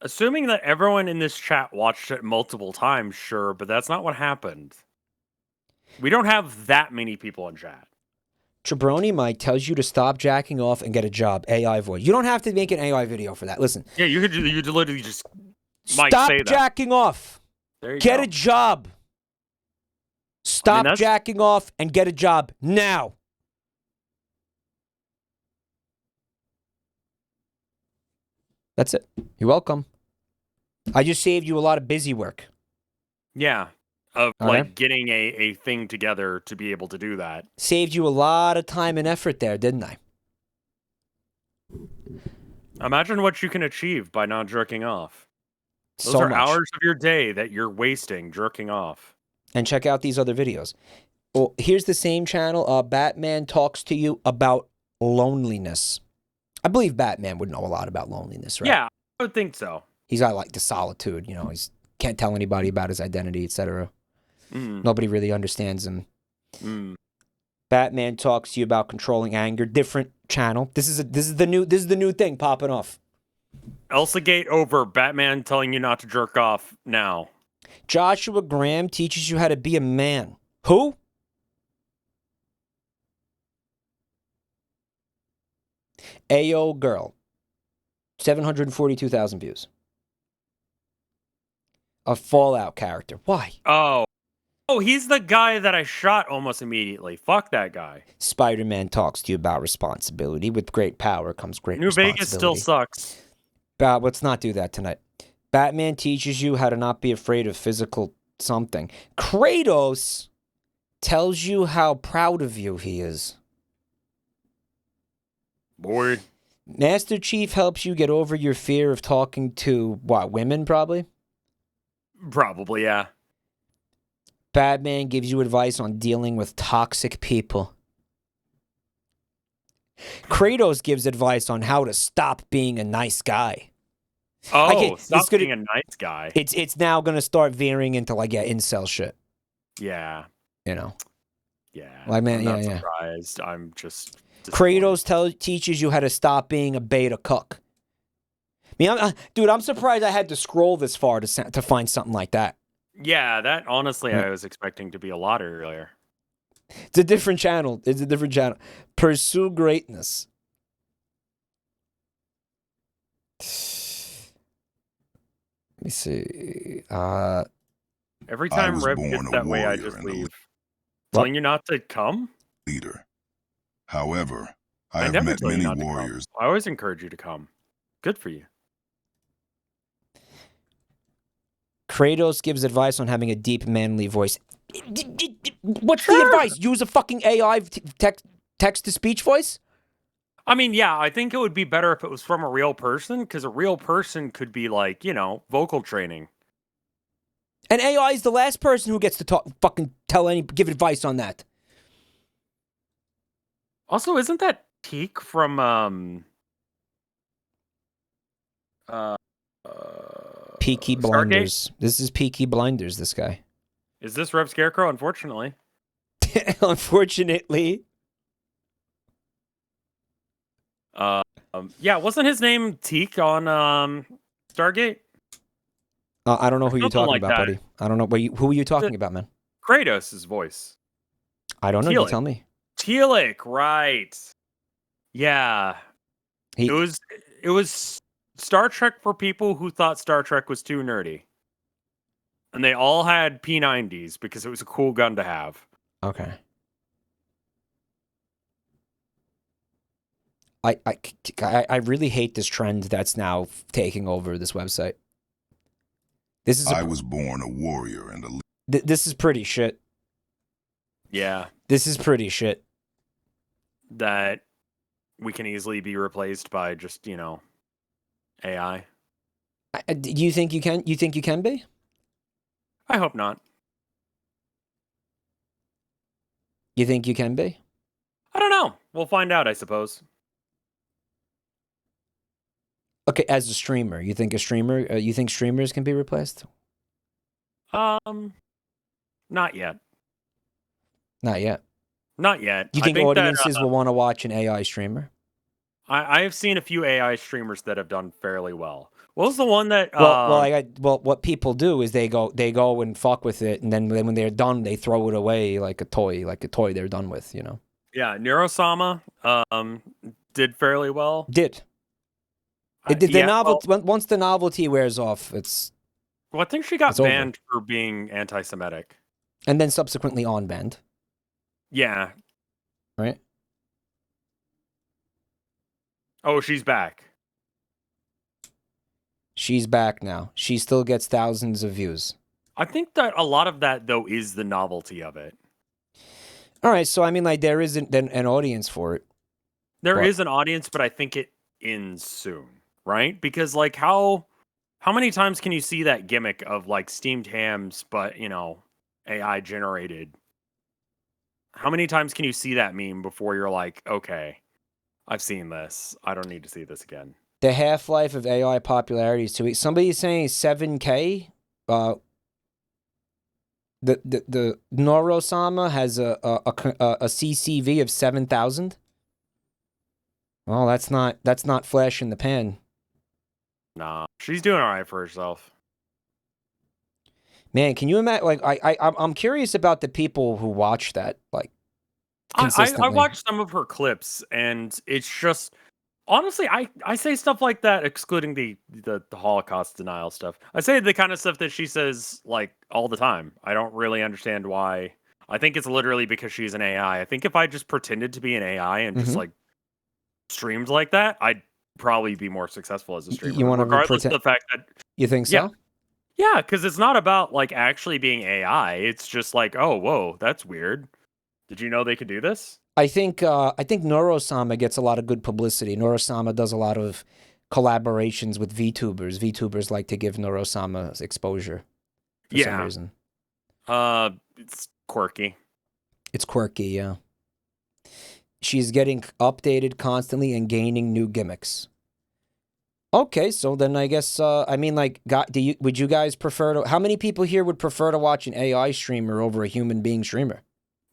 Assuming that everyone in this chat watched it multiple times, sure, but that's not what happened. We don't have that many people in chat. Jabroni Mike tells you to stop jacking off and get a job. AI voice. You don't have to make an AI video for that. Listen. Yeah, you could literally just Mike stop say that. jacking off. There you get go. a job. Stop jacking off and get a job now. That's it. You're welcome. I just saved you a lot of busy work. Yeah. Of like getting a thing together to be able to do that. Saved you a lot of time and effort there, didn't I? Imagine what you can achieve by not jerking off. Those so are much. Hours of your day that you're wasting jerking off. And check out these other videos. Well, here's the same channel. Batman Talks to You about loneliness. I believe Batman would know a lot about loneliness, right? Yeah, I would think so. He's got like the solitude, you know, he's can't tell anybody about his identity, etc. Nobody really understands him. Batman Talks to You about controlling anger. Different channel. This is the new thing popping off. Elsa Gate over. Batman telling you not to jerk off now. Joshua Graham teaches you how to be a man. Who? Ayo girl. 742,000 views. A Fallout character. Why? Oh, he's the guy that I shot almost immediately. Fuck that guy. Spider-Man talks to you about responsibility. With great power comes great New responsibility. Vegas still sucks. Let's not do that tonight. Batman teaches you how to not be afraid of physical something. Kratos tells you how proud of you he is. Boy. Master Chief helps you get over your fear of talking to, women probably? Probably, yeah. Batman gives you advice on dealing with toxic people. Kratos gives advice on how to stop being a nice guy. Oh, stop being a nice guy. It's now going to start veering into incel shit. Yeah. You know? Yeah. I'm not surprised. I'm just Kratos teaches you how to stop being a beta cuck. I mean, I'm surprised I had to scroll this far to find something like that. Yeah, that honestly I was expecting to be a lot earlier. It's a different channel. Pursue greatness. Let me see. Every time Rev gets that way, I just leave. Telling you not to come? Leader. However, I have met many warriors. I always encourage you to come. Good for you. Kratos gives advice on having a deep, manly voice. What's the advice? Use a fucking AI text-to-speech voice? I mean, yeah, I think it would be better if it was from a real person, because a real person could be like, vocal training. And AI is the last person who gets to give advice on that. Also, isn't that Teak from Peaky Blinders? Stargate? This is Peaky Blinders, this guy. Is this Rev Scarecrow? Unfortunately. Unfortunately. Yeah, wasn't his name Teak on Stargate? I don't know who you're talking about, buddy. I don't know. Who are you talking about, man? Kratos' voice. I don't know. You tell me. Teal'c, right. Yeah. It was Star Trek for people who thought Star Trek was too nerdy. And they all had P90s because it was a cool gun to have. Okay. I really hate this trend that's now taking over this website. I was born a warrior and a leader. This is pretty shit. Yeah. This is pretty shit. That we can easily be replaced by just, AI. Do you think you can? You think you can be? I hope not. You think you can be? I don't know. We'll find out, I suppose. Okay, as a streamer, you think streamers can be replaced? Not yet. Not yet. Not yet. You think audiences will want to watch an AI streamer? I have seen a few AI streamers that have done fairly well. What was the one that? What people do is they go and fuck with it, and then when they're done, they throw it away like a toy they're done with, Yeah, Neurosama did fairly well. Once the novelty wears off, it's. Well, I think she got banned for being anti-Semitic, and then subsequently on-banned. Yeah. Right. Oh, she's back. She's back now. She still gets thousands of views. I think that a lot of that, though, is the novelty of it. All right, so I mean, there isn't an audience for it. There is an audience, but I think it ends soon, right? Because, how many times can you see that gimmick of, steamed hams, but, AI generated? How many times can you see that meme before you're like, okay, I've seen this. I don't need to see this again. The half-life of AI popularity is 2 weeks. Somebody's saying 7K. The Neurosama has a CCV of 7,000. Well, that's not flash in the pan. Nah, she's doing all right for herself. Man, can you imagine? I'm curious about the people who watch that. Consistently. I watched some of her clips, and it's just Honestly, I say stuff like that, excluding the Holocaust denial stuff. I say the kind of stuff that she says like all the time. I don't really understand why. I think it's literally because she's an AI. I think if I just pretended to be an AI and just like streamed like that, I'd probably be more successful as a streamer. You want to regardless of the fact that you think yeah, so? yeah, because it's not about like actually being AI. It's just like, oh, whoa, that's weird. Did you know they could do this? I think Neurosama gets a lot of good publicity. Neurosama does a lot of collaborations with VTubers. VTubers like to give Neurosama exposure for some reason. It's quirky. It's quirky, yeah. She's getting updated constantly and gaining new gimmicks. Okay, so then I guess I mean, like, would you guys prefer to? How many people here would prefer to watch an AI streamer over a human being streamer?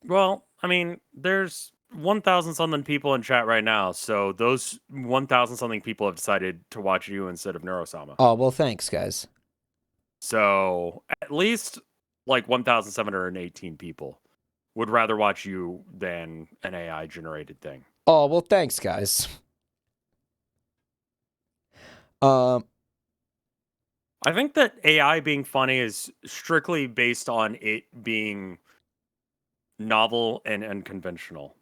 Well, I mean, there's 1,000 something people in chat right now, so those 1,000 something people have decided to watch you instead of Neurosama. Oh, well, thanks, guys. So at least like 1,718 people would rather watch you than an AI generated thing. Oh, well, thanks, guys. I think that AI being funny is strictly based on it being novel and unconventional.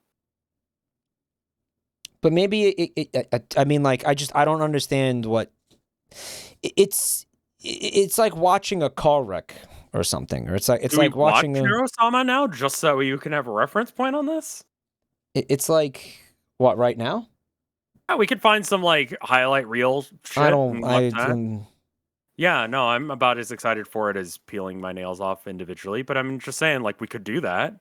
But maybe I mean, like, I don't understand what it's like watching a car wreck or something, or it's like watching Neurosama now just so you can have a reference point on this. It's like what right now? Yeah, we could find some like highlight reel shit. Yeah, no, I'm about as excited for it as peeling my nails off individually, but I'm just saying, like, we could do that.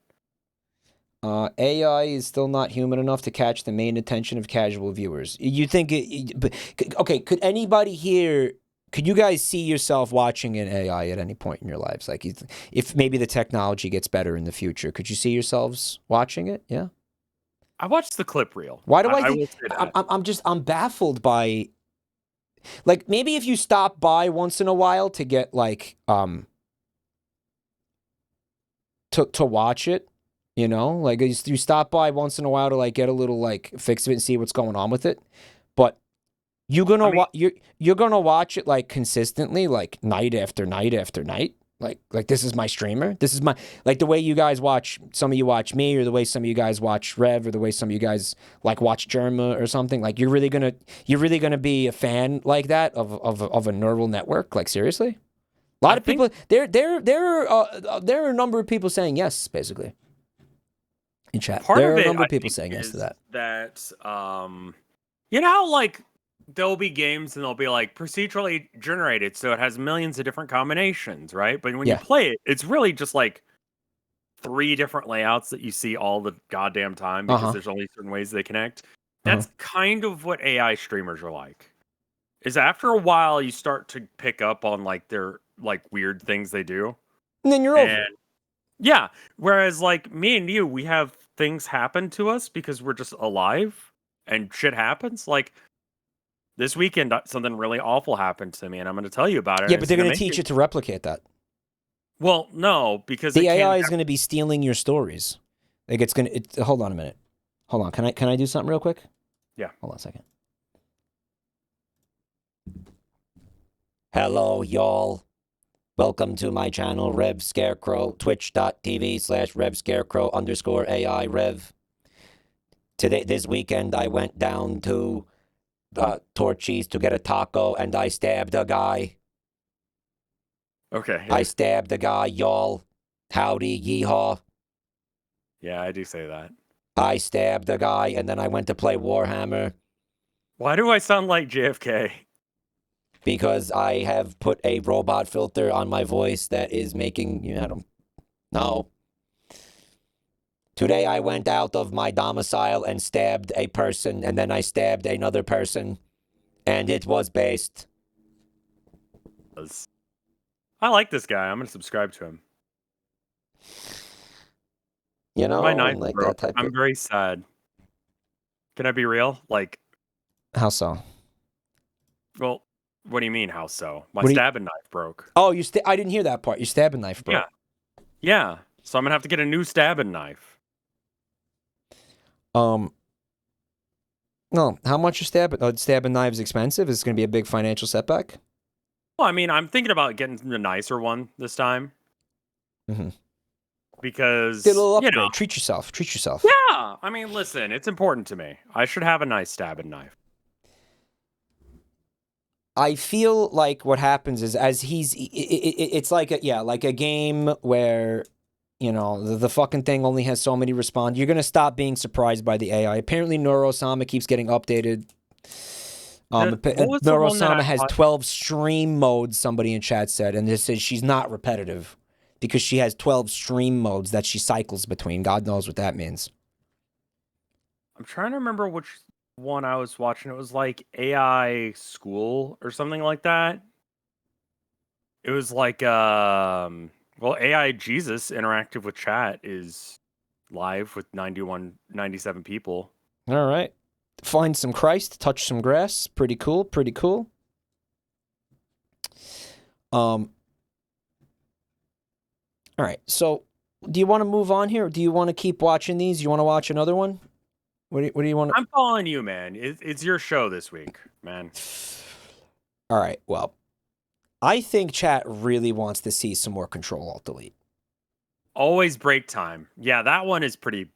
AI is still not human enough to catch the main attention of casual viewers. You think okay, could anybody here, could you guys see yourself watching an AI at any point in your lives? Like, if maybe the technology gets better in the future, could you see yourselves watching it? Yeah. I watched the clip reel. Why do I think I'm baffled by, like, maybe if you stop by once in a while to get like to watch it, you know, like you stop by once in a while to like get a little like fix of it and see what's going on with it, but you're gonna you're gonna watch it like consistently, like night after night after night. Like this is my streamer. This is my, like, the way you guys watch, some of you watch me, or the way some of you guys watch Rev, or the way some of you guys like watch Jerma or something. Like you're really gonna be a fan like that of a neural network? Like, seriously? A lot of people there are a number of people saying yes, basically. In chat. There are a number of people saying yes to that. That you know how like there'll be games and they'll be like procedurally generated, so it has millions of different combinations, right? But when you play it, it's really just like 3 different layouts that you see all the goddamn time because there's only certain ways they connect. That's kind of what AI streamers are like. Is after a while you start to pick up on like their like weird things they do. And then you're over it. Yeah. Whereas like me and you, we have things happen to us because we're just alive and shit happens. Like this weekend, something really awful happened to me, and I'm going to tell you about it. Yeah, but they're going to teach it to replicate that. Well, no, because the AI is going to be stealing your stories. Like it's going to. Hold on a minute. Hold on. Can I do something real quick? Yeah. Hold on a second. Hello, y'all. Welcome to my channel, Rev Scarecrow, twitch.tv/RevScarecrow_AI Rev. This weekend, I went down to Torchy's to get a taco, and I stabbed a guy. Okay. I stabbed a guy, y'all. Howdy, yeehaw. Yeah, I do say that. I stabbed a guy, and then I went to play Warhammer. Why do I sound like JFK? Because I have put a robot filter on my voice that is making, I don't know. Today I went out of my domicile and stabbed a person, and then I stabbed another person, and it was based. I like this guy. I'm going to subscribe to him. You know, my knife like broke. that type I'm very sad. Can I be real? Like, how so? Well, what do you mean, how so? My stabbing knife broke. Oh, I didn't hear that part. Your stabbing knife broke. Yeah. So I'm going to have to get a new stabbing knife. No, how much is stabbing knives expensive? Is it going to be a big financial setback? Well, I mean, I'm thinking about getting the nicer one this time. Mm-hmm. Because, get a little upgrade. Treat yourself. Yeah. I mean, listen, it's important to me. I should have a nice stabbing knife. I feel like what happens is as it's like a game where, you know, the fucking thing only has so many response. You're going to stop being surprised by the AI. Apparently, Neurosama keeps getting updated. Neurosama has 12 stream modes, somebody in chat said, and it says she's not repetitive because she has 12 stream modes that she cycles between. God knows what that means. I'm trying to remember which one I was watching. It was like AI School or something like that. It was like, AI Jesus interactive with chat is live with 97 people. All right. Find some Christ, touch some grass. Pretty cool. All right. So, do you want to move on here? Or do you want to keep watching these? You want to watch another one? What do you want to... I'm following you, man. It's your show this week, man. All right. Well, I think chat really wants to see some more Control-Alt-Delete. Always break time. Yeah, that one is pretty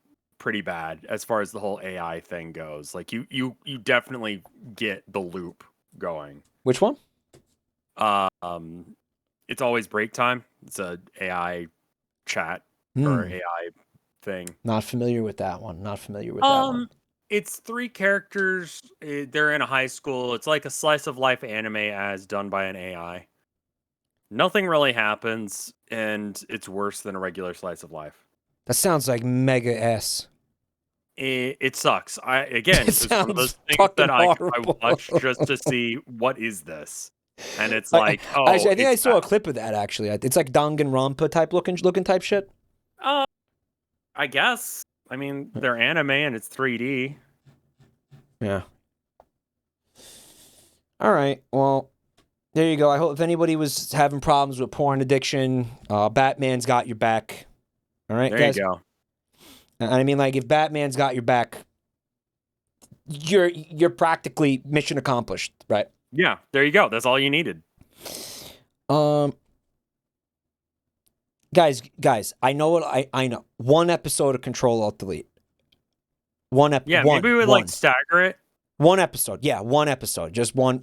bad as far as the whole AI thing goes. Like you definitely get the loop going. Which one? It's always break time. It's a AI chat or AI thing. Not familiar with that one. That one. It's 3 characters. They're in a high school. It's like a slice of life anime as done by an AI. Nothing really happens, and it's worse than a regular slice of life. That sounds like mega S. It sucks. It's one of those things that I watch just to see what is this, and it's like, actually, I think I saw a clip of that. Actually, it's like Danganronpa type looking type shit. I guess. I mean, they're anime and it's 3D. Yeah. All right. Well, there you go. I hope if anybody was having problems with porn addiction, Batman's got your back. All right, guys? You go. And I mean, like, if Batman's got your back, you're practically mission accomplished, right? Yeah, there you go. That's all you needed. Guys, I know what I know. One episode of Control-Alt-Delete. Maybe we would stagger it. One episode. Yeah, one episode. Just one.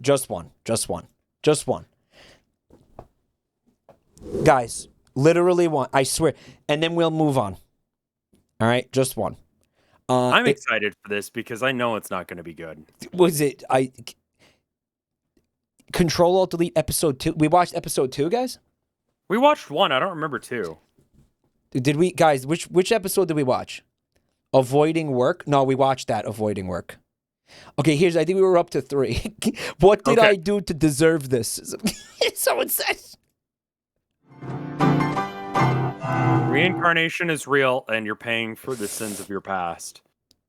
Guys, literally one. I swear. And then we'll move on. All right, just one. I'm excited for this because I know it's not going to be good. Control-Alt-Delete episode 2. We watched episode 2, guys? We watched 1. I don't remember 2. Did we, guys? Which episode did we watch? Avoiding Work? No, we watched that. Avoiding Work. Okay, I think we were up to 3. What did I do to deserve this? Someone says. Reincarnation is real, and you're paying for the sins of your past.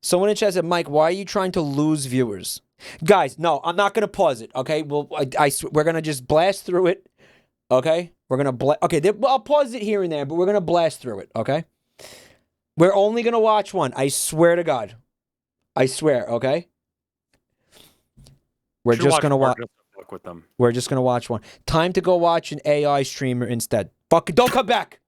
Someone in chat said, Mike, why are you trying to lose viewers? Guys, no, I'm not going to pause it, okay? We're going to just blast through it, okay? We're going to I'll pause it here and there, but we're going to blast through it, okay? We're only going to watch one. I swear to God. I swear, okay? We're just going to watch. With them. We're just going to watch one. Time to go watch an AI streamer instead. Fuck it, don't come back.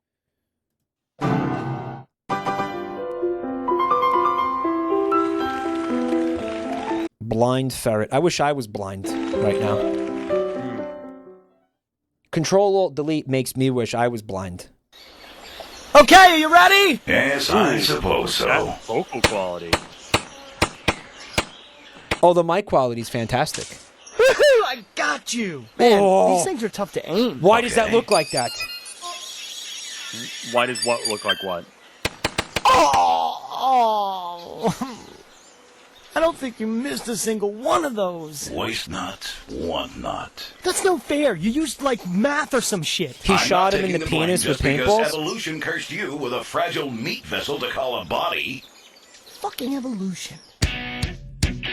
Blind ferret. I wish I was blind right now. Control-Alt-Delete makes me wish I was blind. Okay, are you ready? Yes, I suppose so. That vocal quality. Oh, the mic quality is fantastic. Woohoo! I got you! Man, these things are tough to aim. Why does that look like that? Why does what look like what? Oh! I don't think you missed a single one of those. Waste not, want not. That's no fair. You used, like, math or some shit. He shot him in the penis with paintballs? Because evolution cursed you with a fragile meat vessel to call a body. Fucking evolution.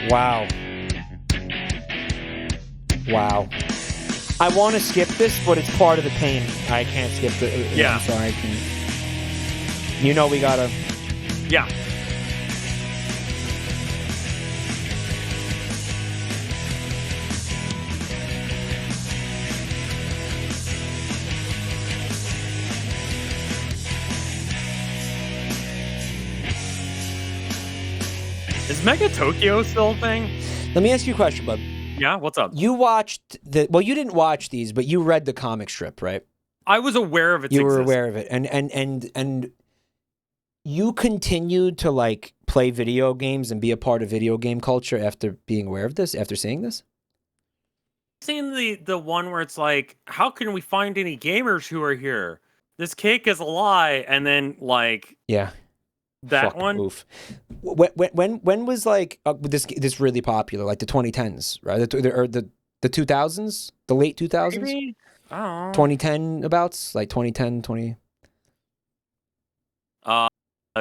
Wow. Wow. I want to skip this, but it's part of the pain. I can't skip it. Yeah. I'm sorry. You know we gotta... Yeah. Is Mega Tokyo still a thing? Let me ask you a question, bud. Yeah, what's up? You watched well, you didn't watch these, but you read the comic strip, right? I was aware of its You were existence. aware of it, and you continued to like play video games and be a part of video game culture after being aware of this, after seeing this. Seen the one where it's like, how can we find any gamers who are here? This cake is a lie, and then like Yeah, that fucking one. Oof. When was like this really popular? Like the 2010s, right? Or the 2000s, the late 2000s. Maybe? I don't know. 2010 abouts, like 2010, 20.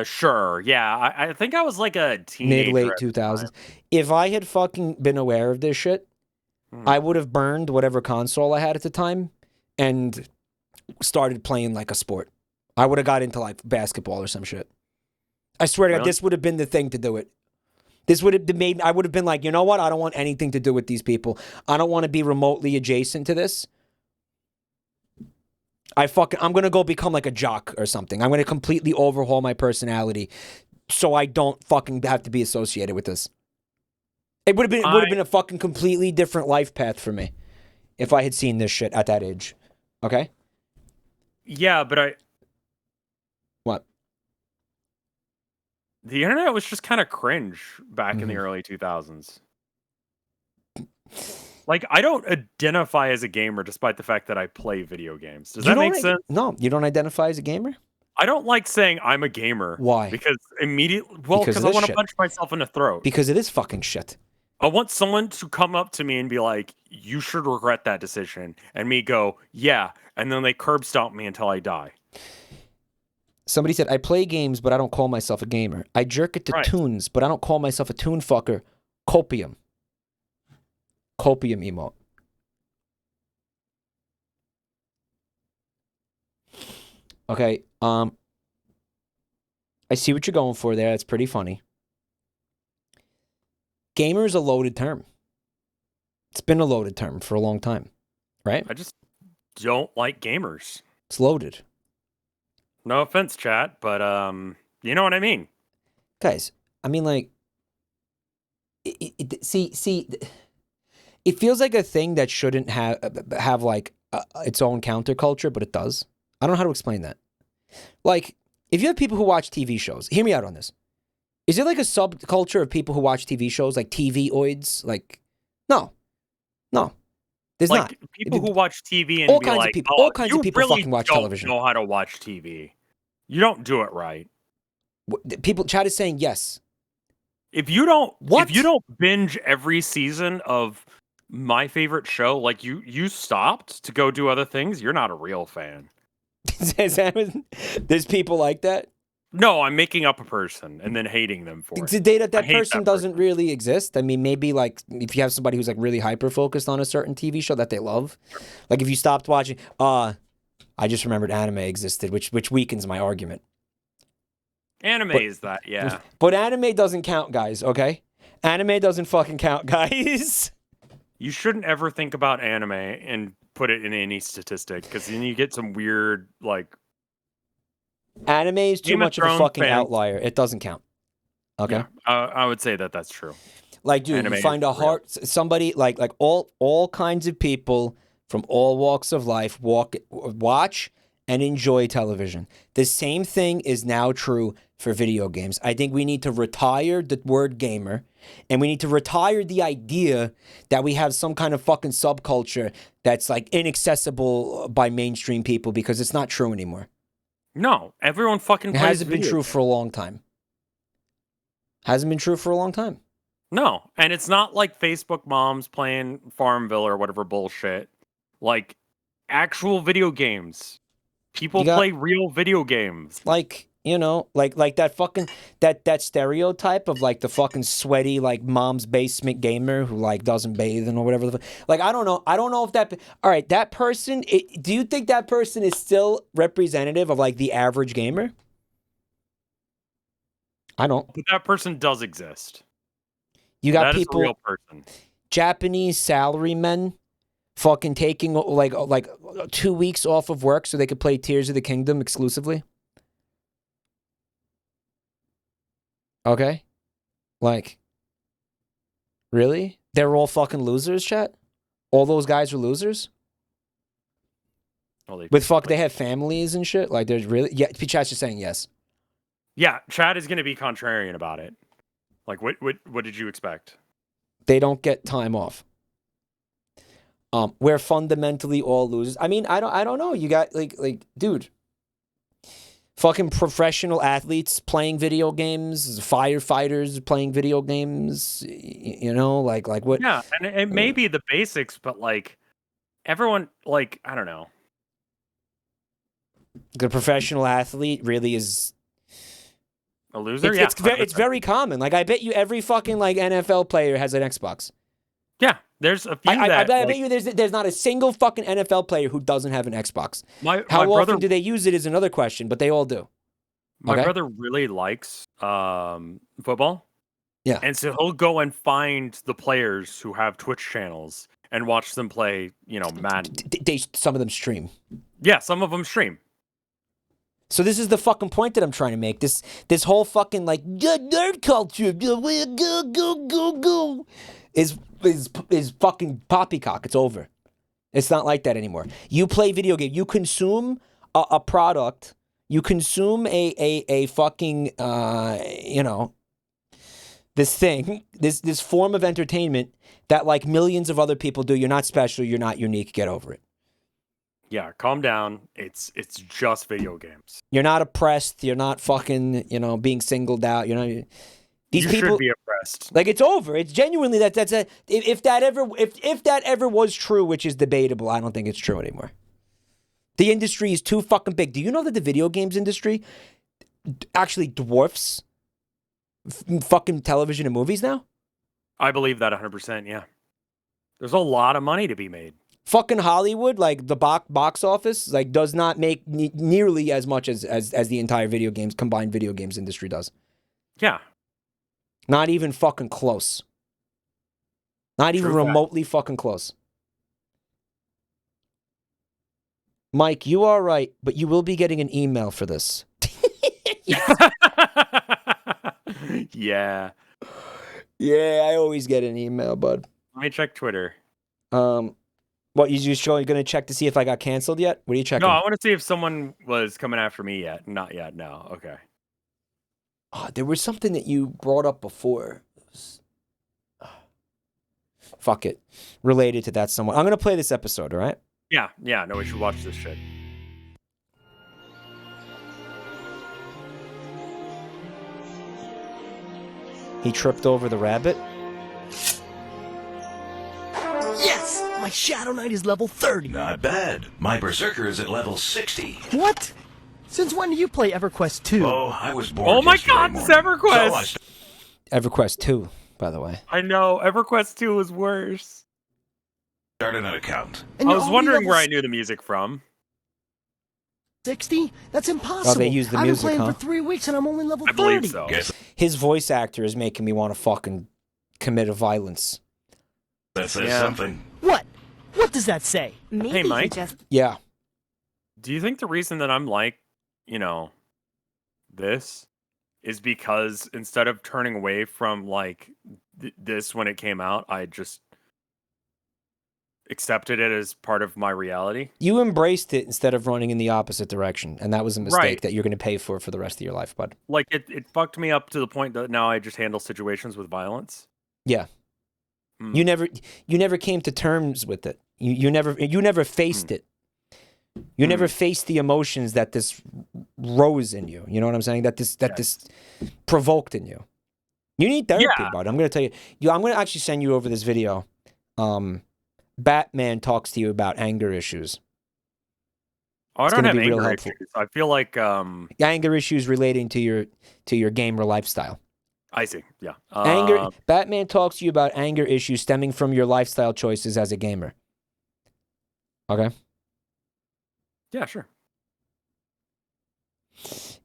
Sure. Yeah, I think I was like a teenager. Mid-late at the 2000s. time. If I had fucking been aware of this shit, I would have burned whatever console I had at the time and started playing like a sport. I would have got into like basketball or some shit. I swear to God, Really? this would have been the thing to do it. This would have made, I would have been like, you know what? I don't want anything to do with these people. I don't want to be remotely adjacent to this. I'm going to go become like a jock or something. I'm going to completely overhaul my personality so I don't fucking have to be associated with this. It would have been a fucking completely different life path for me if I had seen this shit at that age. Okay? Yeah, but What? The internet was just kind of cringe back in the early 2000s. Like, I don't identify as a gamer despite the fact that I play video games. Does that make sense? No, you don't identify as a gamer? I don't like saying I'm a gamer. Why? Because immediately, because I want to punch myself in the throat. Because it is fucking shit. I want someone to come up to me and be like, you should regret that decision. And me go, yeah. And then they curb stomp me until I die. Somebody said, I play games, but I don't call myself a gamer. I jerk it to tunes, but I don't call myself a tune fucker. Copium. Copium emote. Okay, I see what you're going for there. That's pretty funny. Gamer is a loaded term. It's been a loaded term for a long time, right? I just don't like gamers. It's loaded. No offense, chat, but you know what I mean. Guys, I mean, like, see, it feels like a thing that shouldn't have like its own counterculture, but it does. I don't know how to explain that. Like, if you have people who watch TV shows, hear me out on this. Is there like a subculture of people who watch TV shows, like TV-oids? Like, no. There's like, not. People who watch TV and all be kinds like, of people, oh, all kinds of people really fucking watch don't television. Know how to watch TV. You don't do it right. People, chat is saying yes. If you don't binge every season of my favorite show, like you stopped to go do other things, you're not a real fan. There's people like that? No, I'm making up a person and then hating them for it. Today that person doesn't really exist. I mean, maybe like if you have somebody who's like really hyper focused on a certain TV show that they love, like if you stopped watching, I just remembered anime existed, which weakens my argument. Anime is that, yeah. But anime doesn't count, guys. Okay, anime doesn't fucking count, guys. You shouldn't ever think about anime and put it in any statistic because then you get some weird like. Anime is too much of a fucking outlier. It doesn't count. Okay. Yeah, I would say that that's true. Like, dude, Anime you find a heart, somebody like all kinds of people from all walks of life watch and enjoy television. The same thing is now true for video games. I think we need to retire the word gamer, and we need to retire the idea that we have some kind of fucking subculture that's like inaccessible by mainstream people, because it's not true anymore. No, everyone fucking plays. It hasn't been true for a long time. Hasn't been true for a long time. No, and it's not like Facebook moms playing Farmville or whatever bullshit. Like, actual video games. People play real video games. Like, you know, like that fucking that stereotype of like the fucking sweaty like mom's basement gamer who like doesn't bathe and or whatever. Like, I don't know if that. All right, that person. Do you think that person is still representative of like the average gamer? I don't. But that person does exist. You got that people, is a real person. Japanese salarymen, fucking taking like 2 weeks off of work so they could play Tears of the Kingdom exclusively. Okay. Like, really? They're all fucking losers, chat? All those guys are losers? Well, They have families and shit? Like, there's really... Yeah, chat's just saying yes. Yeah, Chad is going to be contrarian about it. Like, what did you expect? They don't get time off. We're fundamentally all losers. I mean, I don't know. You got, like, dude... Fucking professional athletes playing video games, firefighters playing video games, you know, like what? Yeah, and it may be the basics, but like everyone, like I don't know. The professional athlete really is a loser. It's very common. Like I bet you every fucking like NFL player has an Xbox. Yeah, there's a few. I bet you there's not a single fucking NFL player who doesn't have an Xbox. How often do they use it is another question, but they all do. My brother really likes football. Yeah. And so he'll go and find the players who have Twitch channels and watch them play, you know, Madden. Some of them stream. Yeah, some of them stream. So this is the fucking point that I'm trying to make. This whole fucking like nerd culture go is fucking poppycock. It's over. It's not like that anymore. You play video game. You consume a product. You consume a fucking you know, this thing, this form of entertainment that like millions of other people do. You're not special. You're not unique. Get over it. Yeah, calm down. It's just video games. You're not oppressed. You're not fucking, you know, being singled out. You know, these people should be oppressed. Like it's over. It's genuinely that's a if that ever was true, which is debatable. I don't think it's true anymore. The industry is too fucking big. Do you know that the video games industry actually dwarfs fucking television and movies now? I believe that 100%, yeah. There's a lot of money to be made. Fucking Hollywood, like the box office, like does not make nearly as much as the entire combined video games industry does. Yeah. Not even fucking close. Not even remotely fucking close. Mike, you are right, but you will be getting an email for this. Yeah. Yeah, I always get an email, bud. Let me check Twitter. What, you going to check to see if I got canceled yet? What are you checking? No, I want to see if someone was coming after me yet. Not yet, no. Okay. Oh, there was something that you brought up before. Fuck it. Related to that somewhat. I'm going to play this episode, all right? Yeah, no, we should watch this shit. He tripped over the rabbit. Yes! My Shadow Knight is level 30. Not bad. My Berserker is at level 60. What? Since when do you play EverQuest 2? Oh, I was born. Oh my god, it's EverQuest! EverQuest 2, by the way. I know, EverQuest 2 was worse. Started an account. I was wondering where I knew the music from. 60? That's impossible. Oh, they use the music, I've been playing huh? for 3 weeks and I'm only level 30. I believe so. Guess His voice actor is making me want to fucking commit a violence. that says something. What? What does that say? Maybe Hey, Mike. Yeah. Do you think the reason that I'm like, you know, this is because instead of turning away from like this when it came out, I just accepted it as part of my reality? You embraced it instead of running in the opposite direction, and that was a mistake Right. that you're going to pay for the rest of your life, bud. Like it fucked me up to the point that now I just handle situations with violence. Yeah. You never came to terms with it. You never faced it. You never faced the emotions that this rose in you. You know what I'm saying? That this provoked in you. You need therapy, bud. I'm going to tell you. I'm going to actually send you over this video. Batman talks to you about anger issues. Oh, I It's don't gonna have be real anger helpful. issues. I feel like Anger issues relating to your gamer lifestyle. I see. Yeah. Anger. Batman talks to you about anger issues stemming from your lifestyle choices as a gamer. Okay. Yeah, sure.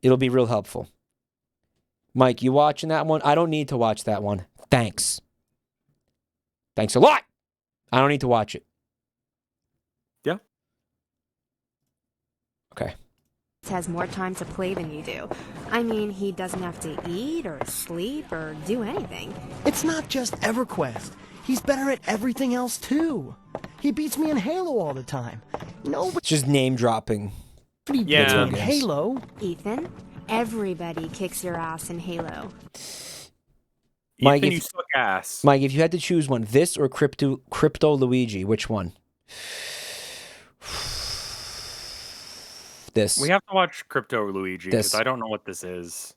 It'll be real helpful. Mike, you watching that one? I don't need to watch that one. Thanks. Thanks a lot. I don't need to watch it. Yeah. Okay. has more time to play than you do. I mean, he doesn't have to eat or sleep or do anything. It's not just EverQuest. He's better at everything else, too. He beats me in Halo all the time. Nobody Just name dropping. beats me in Halo. Ethan, everybody kicks your ass in Halo. Mike, Ethan, you suck ass. Mike, if you had to choose one, this or Crypto Luigi, which one? This. We have to watch Crypto Luigi because I don't know what this is.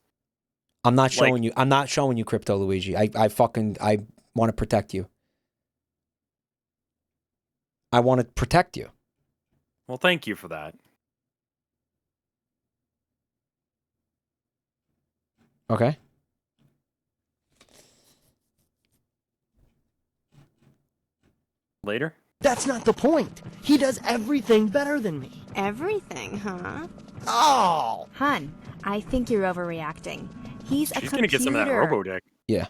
I'm not showing you. I'm not showing you Crypto Luigi. I want to protect you. I want to protect you. Well, thank you for that. Okay. Later? That's not the point. He does everything better than me. Everything, huh? Oh! Hun, I think you're overreacting. He's a computer. She's gonna get some of that Robo-Dick. Yeah.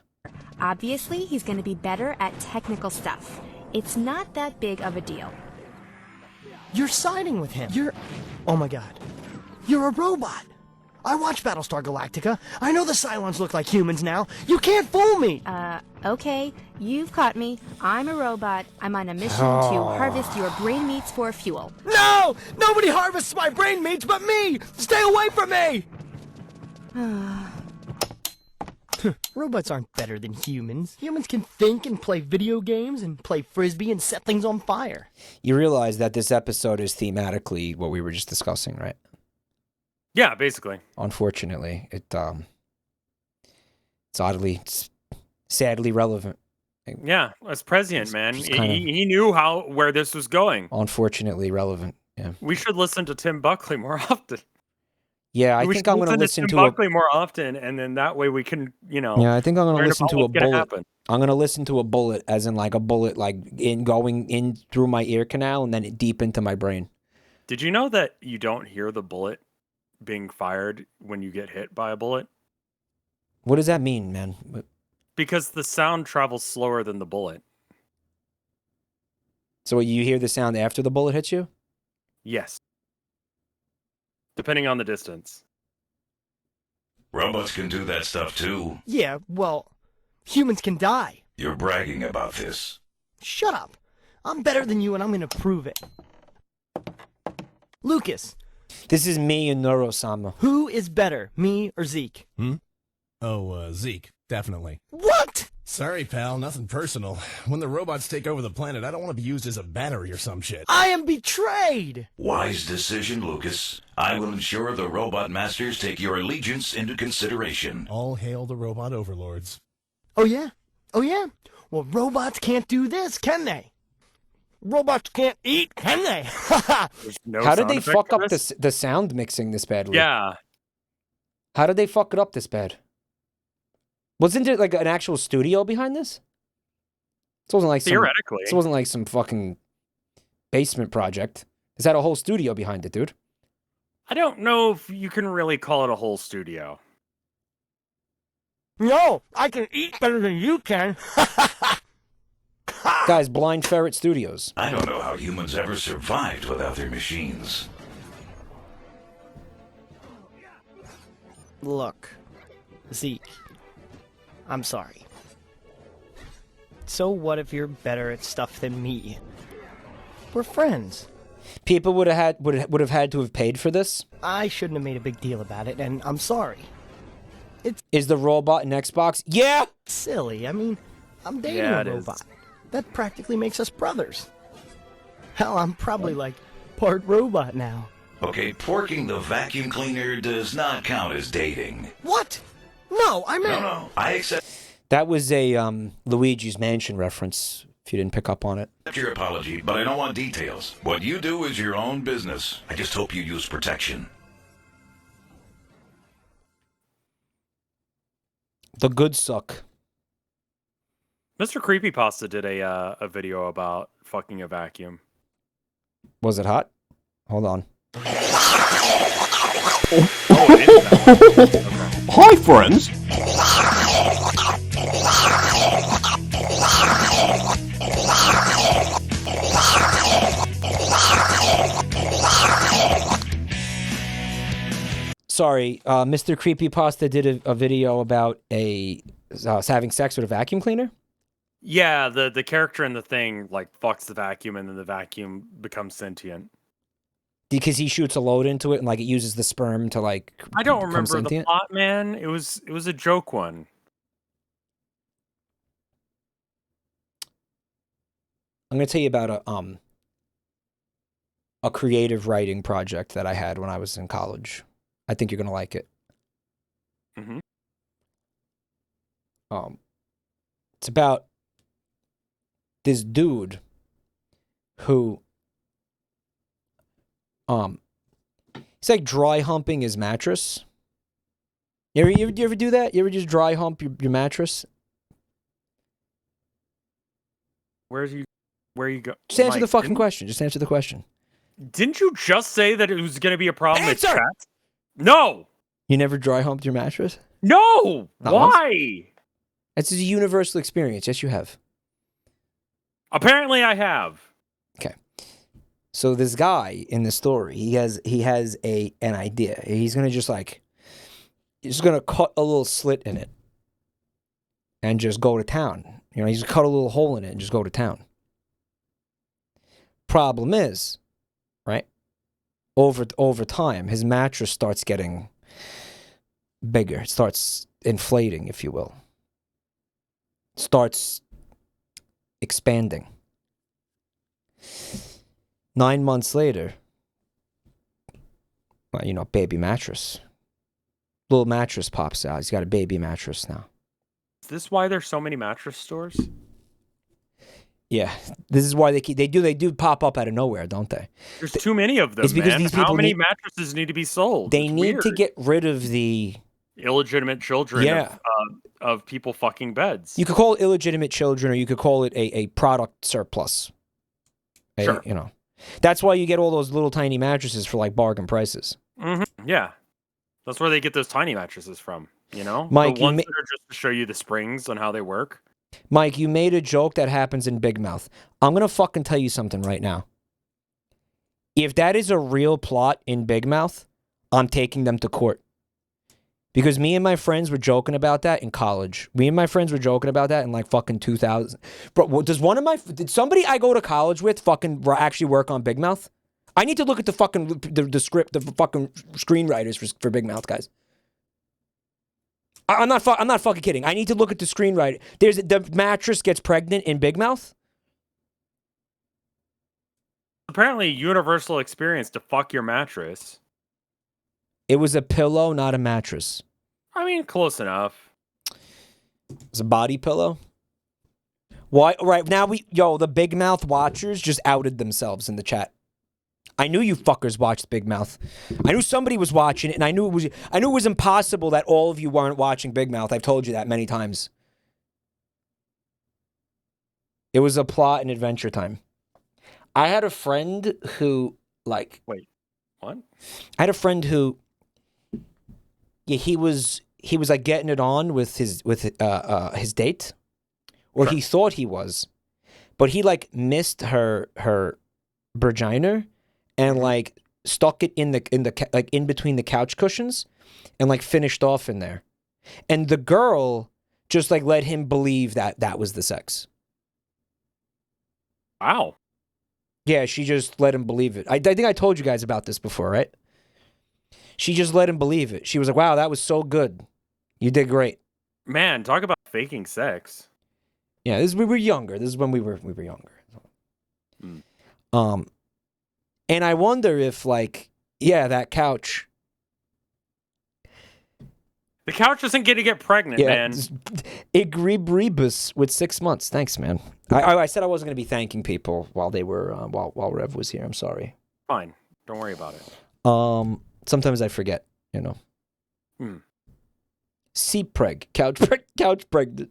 Obviously, he's gonna be better at technical stuff. It's not that big of a deal. You're siding with him. Oh my god. You're a robot. I watch Battlestar Galactica. I know the Cylons look like humans now. You can't fool me! Okay, you've caught me. I'm a robot. I'm on a mission to harvest your brain meats for fuel. No! Nobody harvests my brain meats but me! Stay away from me! Robots aren't better than humans. Humans can think and play video games and play frisbee and set things on fire. You realize that this episode is thematically what we were just discussing, right? Yeah, basically. Unfortunately, it's sadly relevant. Yeah, as president, man, just kinda- he knew where this was going. Unfortunately relevant. Yeah. We should listen to Tim Buckley more often. Yeah, I We think should I'm going to listen Tim to Buckley more often, and then that way we can, Yeah, I think I'm going to learn listen about to a what's gonna bullet. happen. I'm going to listen to a bullet, as in like a bullet, like going in through my ear canal and then deep into my brain. Did you know that you don't hear the bullet being fired when you get hit by a bullet? What does that mean, man? Because the sound travels slower than the bullet. So you hear the sound after the bullet hits you? Yes. Depending on the distance. Robots can do that stuff too. Yeah, well, humans can die. You're bragging about this. Shut up. I'm better than you and I'm gonna prove it. Lucas. This is me and Neurosama. Who is better, me or Zeke? Zeke, definitely. What? Sorry, pal, nothing personal. When the robots take over the planet, I don't want to be used as a battery or some shit. I am betrayed! Wise decision, Lucas. I will ensure the robot masters take your allegiance into consideration. All hail the robot overlords. Oh yeah? Oh yeah? Well, robots can't do this, can they? Robots can't eat, can they? How did they fuck up the sound mixing this badly? Yeah. How did they fuck it up this bad? Wasn't it like an actual studio behind this? This wasn't like theoretically. This wasn't like some fucking basement project. This had a whole studio behind it, dude. I don't know if you can really call it a whole studio. No, I can eat better than you can. Guys, Blind Ferret Studios. I don't know how humans ever survived without their machines. Look, Zeke, I'm sorry. So what if you're better at stuff than me? We're friends. People would have had to have paid for this. I shouldn't have made a big deal about it, and I'm sorry. Is the robot an Xbox? Yeah! Silly. I mean, I'm dating a robot. That practically makes us brothers. Hell, I'm probably like part robot now. Okay, porking the vacuum cleaner does not count as dating. What? No, I meant... No, I accept... That was a Luigi's Mansion reference, if you didn't pick up on it. Your apology, but I don't want details. What you do is your own business. I just hope you use protection. The good suck. Mr. Creepypasta did a video about fucking a vacuum. Was it hot? Hold on. Hi, friends. sorry. Mr. Creepypasta did a video about having sex with a vacuum cleaner. Yeah, the character in the thing like fucks the vacuum, and then the vacuum becomes sentient. Because he shoots a load into it, and like it uses the sperm to like. I don't remember sentient. the plot, man. It was a joke one. I'm gonna tell you about a creative writing project that I had when I was in college. I think you're gonna like it. Mm-hmm. It's about this dude who he's like dry humping his mattress. You ever do that? You ever just dry hump your mattress? Where you go? Just answer the fucking question. Just answer the question. Didn't you just say that it was going to be a problem with Answer! chat? No. You never dry humped your mattress? No. Not Why? Once? It's a universal experience. Yes, you have. Apparently, I have. Okay. So this guy in the story, he has an idea. He's gonna he's gonna cut a little slit in it and just go to town. You know, he's gonna cut a little hole in it and just go to town. Problem is, right? Over time, his mattress starts getting bigger. It starts inflating, if you will. Starts expanding. 9 months later, well, you know, baby mattress. Little mattress pops out. He's got a baby mattress now. Is this why there's so many mattress stores? Yeah, this is why they do pop up out of nowhere, don't they? There's too many of them. It's because man. these people How many mattresses need to be sold? They it's need weird. to get rid of the illegitimate children of people fucking beds. You could call it illegitimate children, or you could call it a product surplus. Sure. You know, that's why you get all those little tiny mattresses for like bargain prices. Mm-hmm. Yeah, that's where they get those tiny mattresses from. You know, Mike, the ones that are just to show you the springs and how they work. Mike, you made a joke that happens in Big Mouth. I'm gonna fucking tell you something right now. If that is a real plot in Big Mouth, I'm taking them to court. Because me and my friends were joking about that in college. Me and my friends were joking about that in like fucking 2000. Bro, did somebody I go to college with fucking actually work on Big Mouth? I need to look at the fucking the script, the fucking screenwriters for Big Mouth, guys. I'm not fucking kidding. I need to look at the screenwriter. The mattress gets pregnant in Big Mouth. Apparently, universal experience to fuck your mattress. It was a pillow, not a mattress. I mean, close enough. It was a body pillow. Why? Right now, the Big Mouth watchers just outed themselves in the chat. I knew you fuckers watched Big Mouth. I knew somebody was watching it, and I knew it was impossible that all of you weren't watching Big Mouth. I've told you that many times. It was a plot and adventure time. I had a friend who Wait, what? I had a friend who. Yeah, he was like getting it on with his date, or he thought he was, but he like missed her vagina, and like stuck it in the like in between the couch cushions, and like finished off in there, and the girl just like let him believe that was the sex. Wow. Yeah, she just let him believe it. I think I told you guys about this before, right? She just let him believe it. She was like, wow, that was so good. You did great. Man, talk about faking sex. Yeah, we were younger. This is when we were younger. Mm. And I wonder if that couch. The couch isn't going to get pregnant, man. Igribribus with 6 months. Thanks, man. I said I wasn't going to be thanking people while they were while Rev was here. I'm sorry. Fine. Don't worry about it. Sometimes I forget, you know. Hmm. Seat preg. Couch pregnant.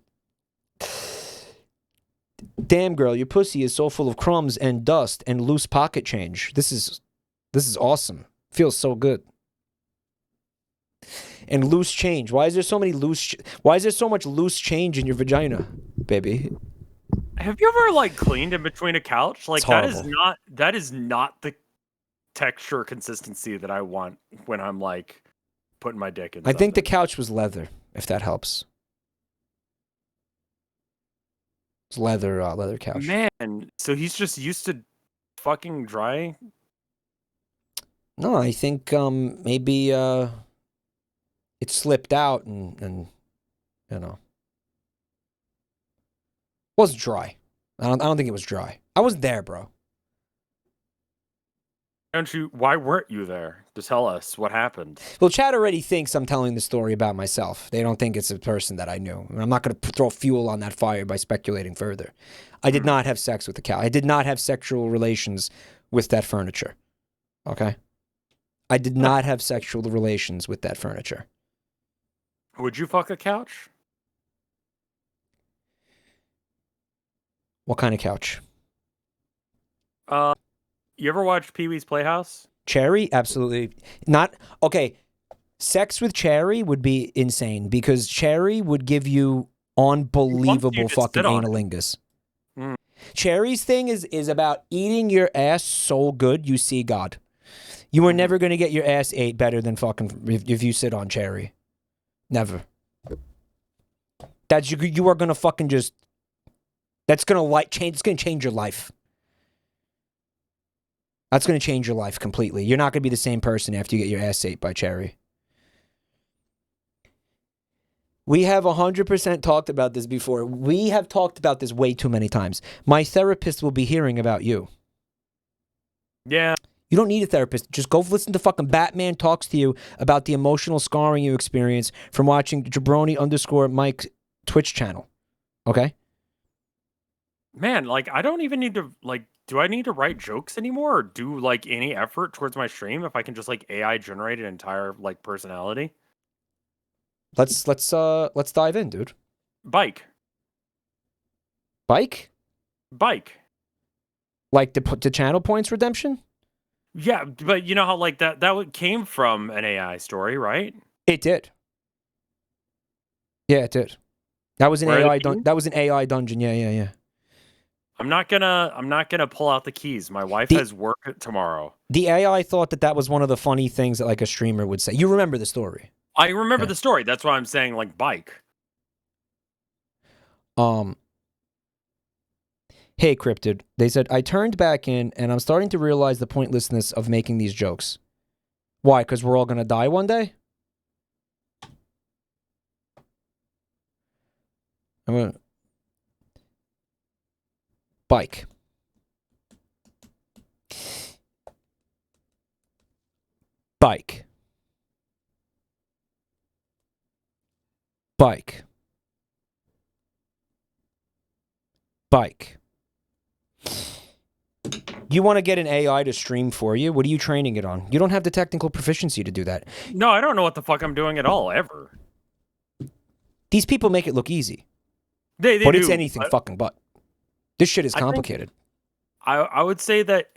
Damn, girl, your pussy is so full of crumbs and dust and loose pocket change. This is awesome. Feels so good. And loose change. Why is there so much loose change in your vagina, baby? Have you ever cleaned in between a couch? Like that is not the texture consistency that I want when I'm putting my dick in. I think the couch was leather, if that helps. It's leather couch. Man, so he's just used to fucking dry. No, I think maybe it slipped out and you know, it wasn't dry. I don't think it was dry. I was there, bro. Why weren't you there to tell us what happened? Well, Chad already thinks I'm telling the story about myself. They don't think it's a person that I knew. I'm not going to throw fuel on that fire by speculating further. I did not have sex with the cow. I did not have sexual relations with that furniture. Okay? I did not have sexual relations with that furniture. Would you fuck a couch? What kind of couch? You ever watch Pee-wee's Playhouse? Cherry? Absolutely not. Okay, sex with Cherry would be insane because Cherry would give you unbelievable fucking analingus. Cherry's thing is about eating your ass so good you see God. You are never going to get your ass ate better than fucking if you sit on Cherry. Never. You are going to fucking just... That's going to change. It's going to change your life. That's going to change your life completely. You're not going to be the same person after you get your ass ate by Cherry. We have 100% talked about this before. We have talked about this way too many times. My therapist will be hearing about you. Yeah. You don't need a therapist. Just go listen to fucking Batman talks to you about the emotional scarring you experience from watching Jabroni_Mike Twitch channel. Okay? Man, like, I don't even need to, like, do I need to write jokes anymore or do, like, any effort towards my stream if I can just, like, AI generate an entire, like, personality? Let's dive in, dude. Bike. Bike? Bike. Like the channel points redemption? Yeah, but you know how, like, that came from an AI story, right? It did. Yeah, it did. That was an AI dungeon. Yeah. I'm not gonna pull out the keys. My wife has work tomorrow. The AI thought that was one of the funny things that like a streamer would say. You remember the story? I remember the story. That's why I'm saying like bike. Hey, Cryptid. They said, I turned back in and I'm starting to realize the pointlessness of making these jokes. Why? Because we're all going to die one day? I'm going to... Bike. Bike. Bike. Bike. You want to get an AI to stream for you? What are you training it on? You don't have the technical proficiency to do that. No, I don't know what the fuck I'm doing at all, ever. These people make it look easy. They but do. It's anything fucking but. This shit is complicated. I would say that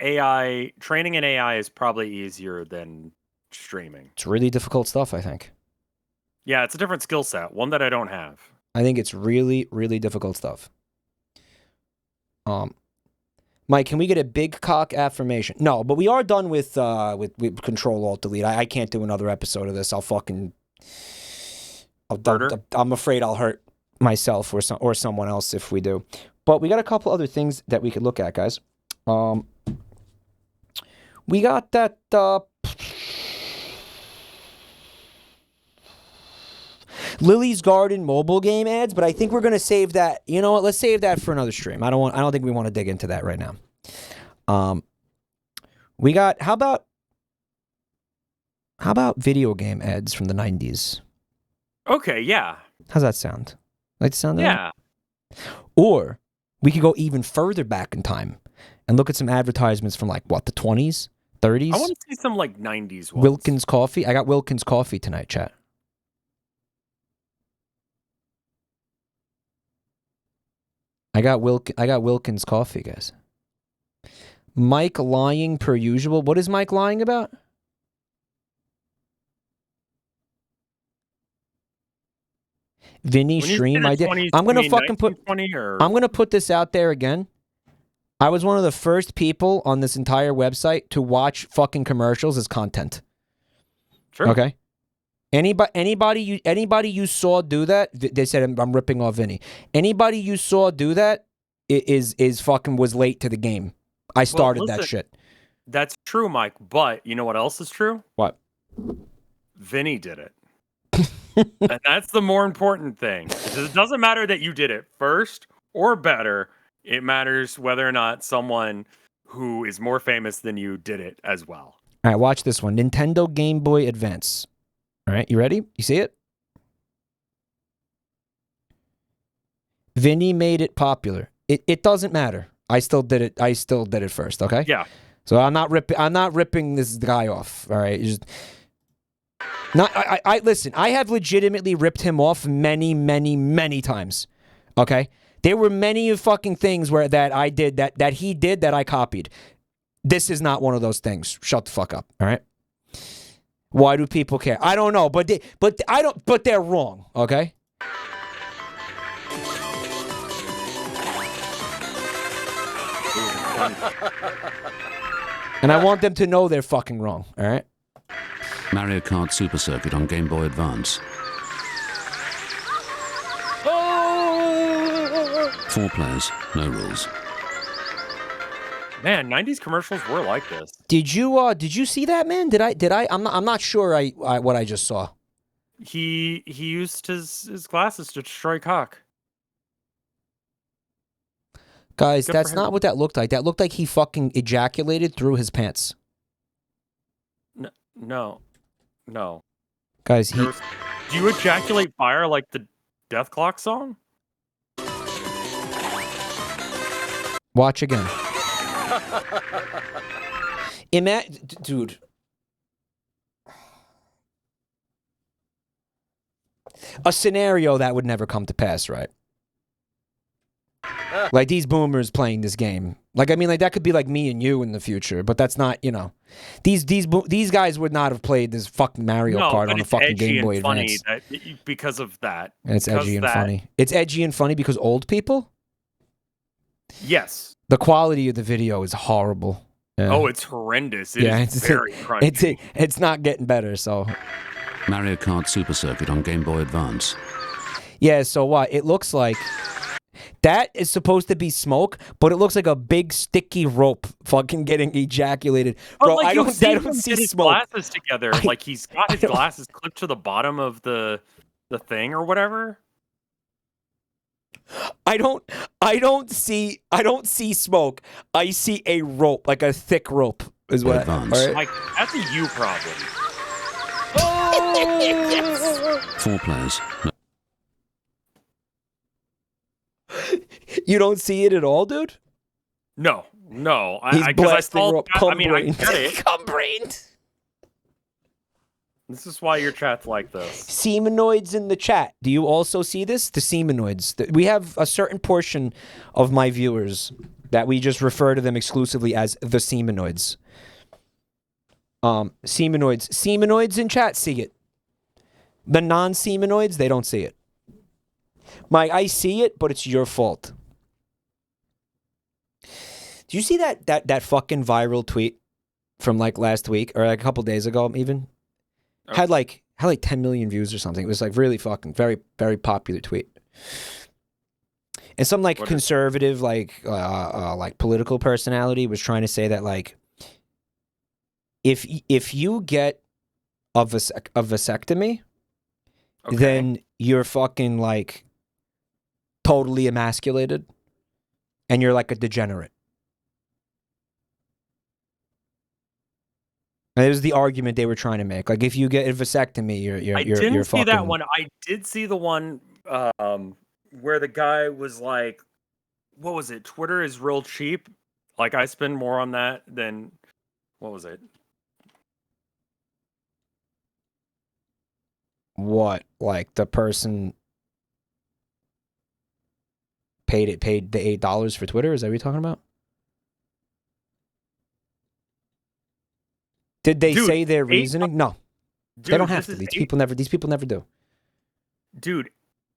training an AI is probably easier than streaming. It's really difficult stuff, I think. Yeah, it's a different skill set, one that I don't have. I think it's really, really difficult stuff. Mike, can we get a big cock affirmation? No, but we are done with Control-Alt-Delete. I can't do another episode of this. I'm afraid I'll hurt myself or someone else if we do. But we got a couple other things that we could look at, guys. We got that Lily's Garden mobile game ads, but I think we're gonna save that. You know what? Let's save that for another stream. I don't think we want to dig into that right now. We got how about video game ads from the 90s? Okay, yeah. How's that sound? Like to sound that? Yeah. Or we could go even further back in time and look at some advertisements from like what, the 20s, 30s? I want to see some like 90s ones. Wilkins coffee. I got Wilkins coffee tonight, chat. I got Wilkins coffee, guys. Mike lying per usual. What is Mike lying about? Vinny stream. I did. I'm gonna fucking put. I'm gonna put this out there again. I was one of the first people on this entire website to watch fucking commercials as content. Sure. Okay. Anybody you saw do that? They said I'm ripping off Vinny. Anybody you saw do that is fucking was late to the game. I started that shit. That's true, Mike. But you know what else is true? What? Vinny did it. And that's the more important thing. It doesn't matter that you did it first or better. It matters whether or not someone who is more famous than you did it as well. All right, watch this one. Nintendo Game Boy Advance. All right, you ready? You see it? Vinny made it popular. It doesn't matter. I still did it first, okay? Yeah. So I'm not ripping this guy off, all right? Listen, I have legitimately ripped him off many, many, many times. Okay? There were many fucking things that I did that he did that I copied. This is not one of those things. Shut the fuck up, all right? Why do people care? I don't know, but they're wrong, okay? And I want them to know they're fucking wrong, all right? Mario Kart Super Circuit on Game Boy Advance. 4 players, no rules. Man, 90s commercials were like this. Did you see that, man? Did I? I'm not sure what I just saw. He used his glasses to destroy cock. Guys, that's not what that looked like. That looked like he fucking ejaculated through his pants. No. Guys, do you ejaculate fire like the Death Clock song? Watch again. Dude. A scenario that would never come to pass, right? Like these boomers playing this game. Like, I mean, like that could be like me and you in the future, but that's not, you know. These guys would not have played this fucking Mario Kart on a fucking Game Boy Advance. Because of that. And it's edgy and funny. It's edgy and funny because old people? Yes. The quality of the video is horrible. Yeah. Oh, it's horrendous. It's very crunchy. It's not getting better, so. Mario Kart Super Circuit on Game Boy Advance. Yeah, so what? It looks like that is supposed to be smoke, but it looks like a big sticky rope fucking getting ejaculated. Bro, like I don't see his smoke. Glasses together. Like he's got his glasses clipped to the bottom of the thing or whatever. I don't see smoke. I see a rope, like a thick rope is what. All right? Like that's a you problem. 4 players. No. You don't see it at all, dude? No. He's blasting rope. I mean, I get it. Cum-brained. This is why your chat's like this. Seminoids in the chat. Do you also see this? The seminoids. We have a certain portion of my viewers that we just refer to them exclusively as the seminoids. Seminoids in chat see it. The non-seminoids, they don't see it. Mike, I see it, but it's your fault. Do you see that fucking viral tweet from like last week or like a couple days ago even? Okay. Had like 10 million views or something. It was like really fucking very, very popular tweet. And some like conservative like political personality was trying to say that like if you get a vasectomy, okay, then you're fucking like totally emasculated and you're like a degenerate. And it was the argument they were trying to make. Like if you get a vasectomy, you're I didn't see that one. I did see the one where the guy was like, what was it? Twitter is real cheap. Like I spend more on that than what was it? What? Like the person paid the $8 for Twitter? Is that what you're talking about? Did they say their reasoning? No. Dude, they don't have to. These people never do. Dude,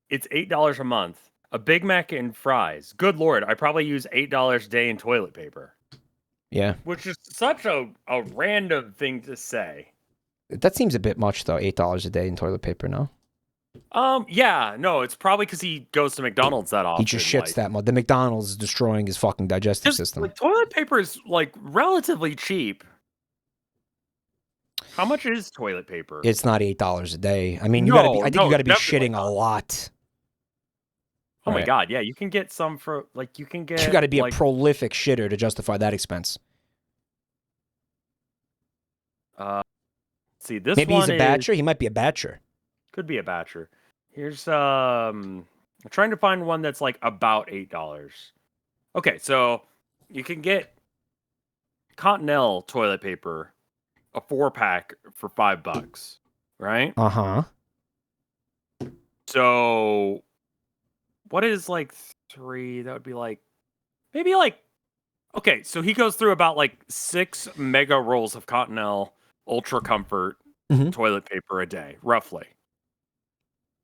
it's $8 a month. A Big Mac and fries. Good Lord, I probably use $8 a day in toilet paper. Yeah. Which is such a random thing to say. That seems a bit much, though. $8 a day in toilet paper, no? Yeah, no, it's probably because he goes to McDonald's that often. He just shits that much. The McDonald's is destroying his fucking digestive system. Like, toilet paper is, like, relatively cheap. How much is toilet paper? It's not $8 a day. I mean, you gotta be. I think you gotta be shitting a lot. Oh my god, yeah, you can get some for like you can get. You got to be a prolific shitter to justify that expense. See, this maybe one he's a batcher. He might be a batcher. Could be a batcher. Here's I'm trying to find one that's like about $8. Okay, so you can get Continental toilet paper, a 4-pack for $5, right? So what is like 3? That would be like maybe like okay, so he goes through about like 6 mega rolls of Continental Ultra Comfort toilet paper a day, roughly.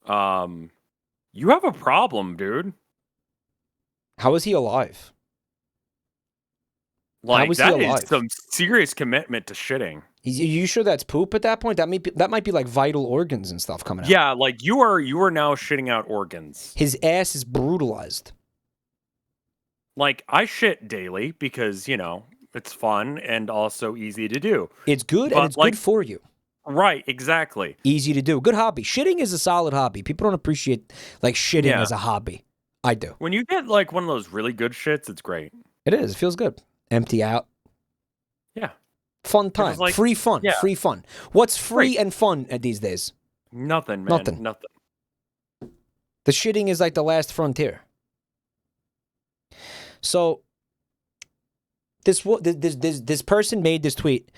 You have a problem, dude. How is he alive? Like, that is some serious commitment to shitting. Are you sure that's poop at that point? That might be like vital organs and stuff coming out. Yeah, like you are now shitting out organs. His ass is brutalized. Like, I shit daily because, you know, it's fun and also easy to do. It's good and it's good for you. Right, exactly. Easy to do. Good hobby. Shitting is a solid hobby. People don't appreciate like shitting as a hobby. I do. When you get like one of those really good shits, it's great. It is. It feels good. Empty out. Yeah. Fun time. Like, free fun. Yeah. Free fun. What's free and fun at these days? Nothing, man. Nothing. The shitting is like the last frontier. So this person made this tweet,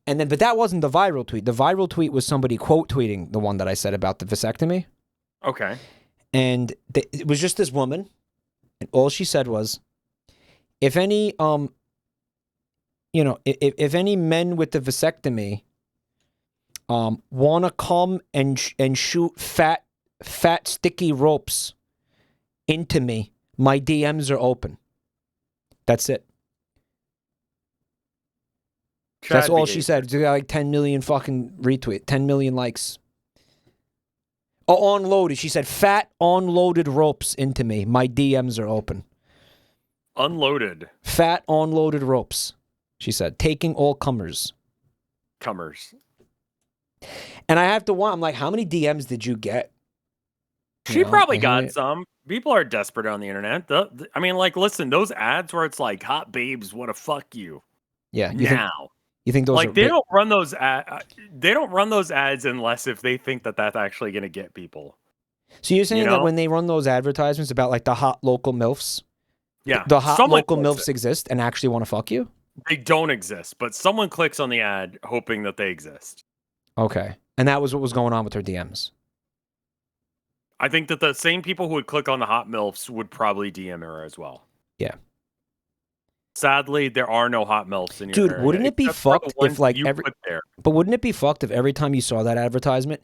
and then but that wasn't the viral tweet. The viral tweet was somebody quote tweeting the one that I said about the vasectomy. Okay. And it was just this woman, and all she said was, if any if any men with the vasectomy want to come and shoot fat sticky ropes into me, my DMs are open. That's it. That's all she said. She got like 10 million fucking retweet, 10 million likes. Oh, unloaded. She said, fat unloaded ropes into me. My DMs are open. Unloaded. Fat unloaded ropes. She said, taking all comers. Comers. And I have to wonder, I'm like, how many DMs did you get? She probably got some. People are desperate on the internet. I mean, like, listen, those ads where it's like, hot babes want to fuck you. Yeah. You think those like are they don't run those they don't run those ads unless if they think that that's actually going to get people. So you're saying that when they run those advertisements about like the hot local MILFs, the hot local MILFs exist and actually want to fuck you? They don't exist, but someone clicks on the ad hoping that they exist. Okay. And that was what was going on with her DMs. I think that the same people who would click on the hot MILFs would probably DM her as well. Yeah. Sadly, there are no hot MILFs in your area. Dude, wouldn't it be fucked if like But wouldn't it be fucked if every time you saw that advertisement,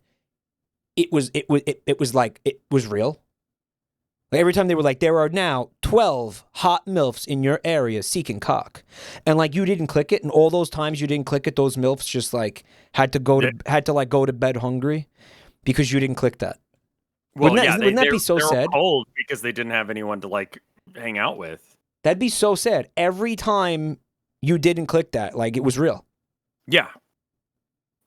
it was like it was real? Like every time they were like, there are now 12 hot MILFs in your area seeking cock. And like you didn't click it, and all those times you didn't click it, those MILFs just like had to go to bed hungry because you didn't click that. Well, wouldn't that be so sad? Cold because they didn't have anyone to like hang out with. That'd be so sad. Every time you didn't click that, like it was real. Yeah.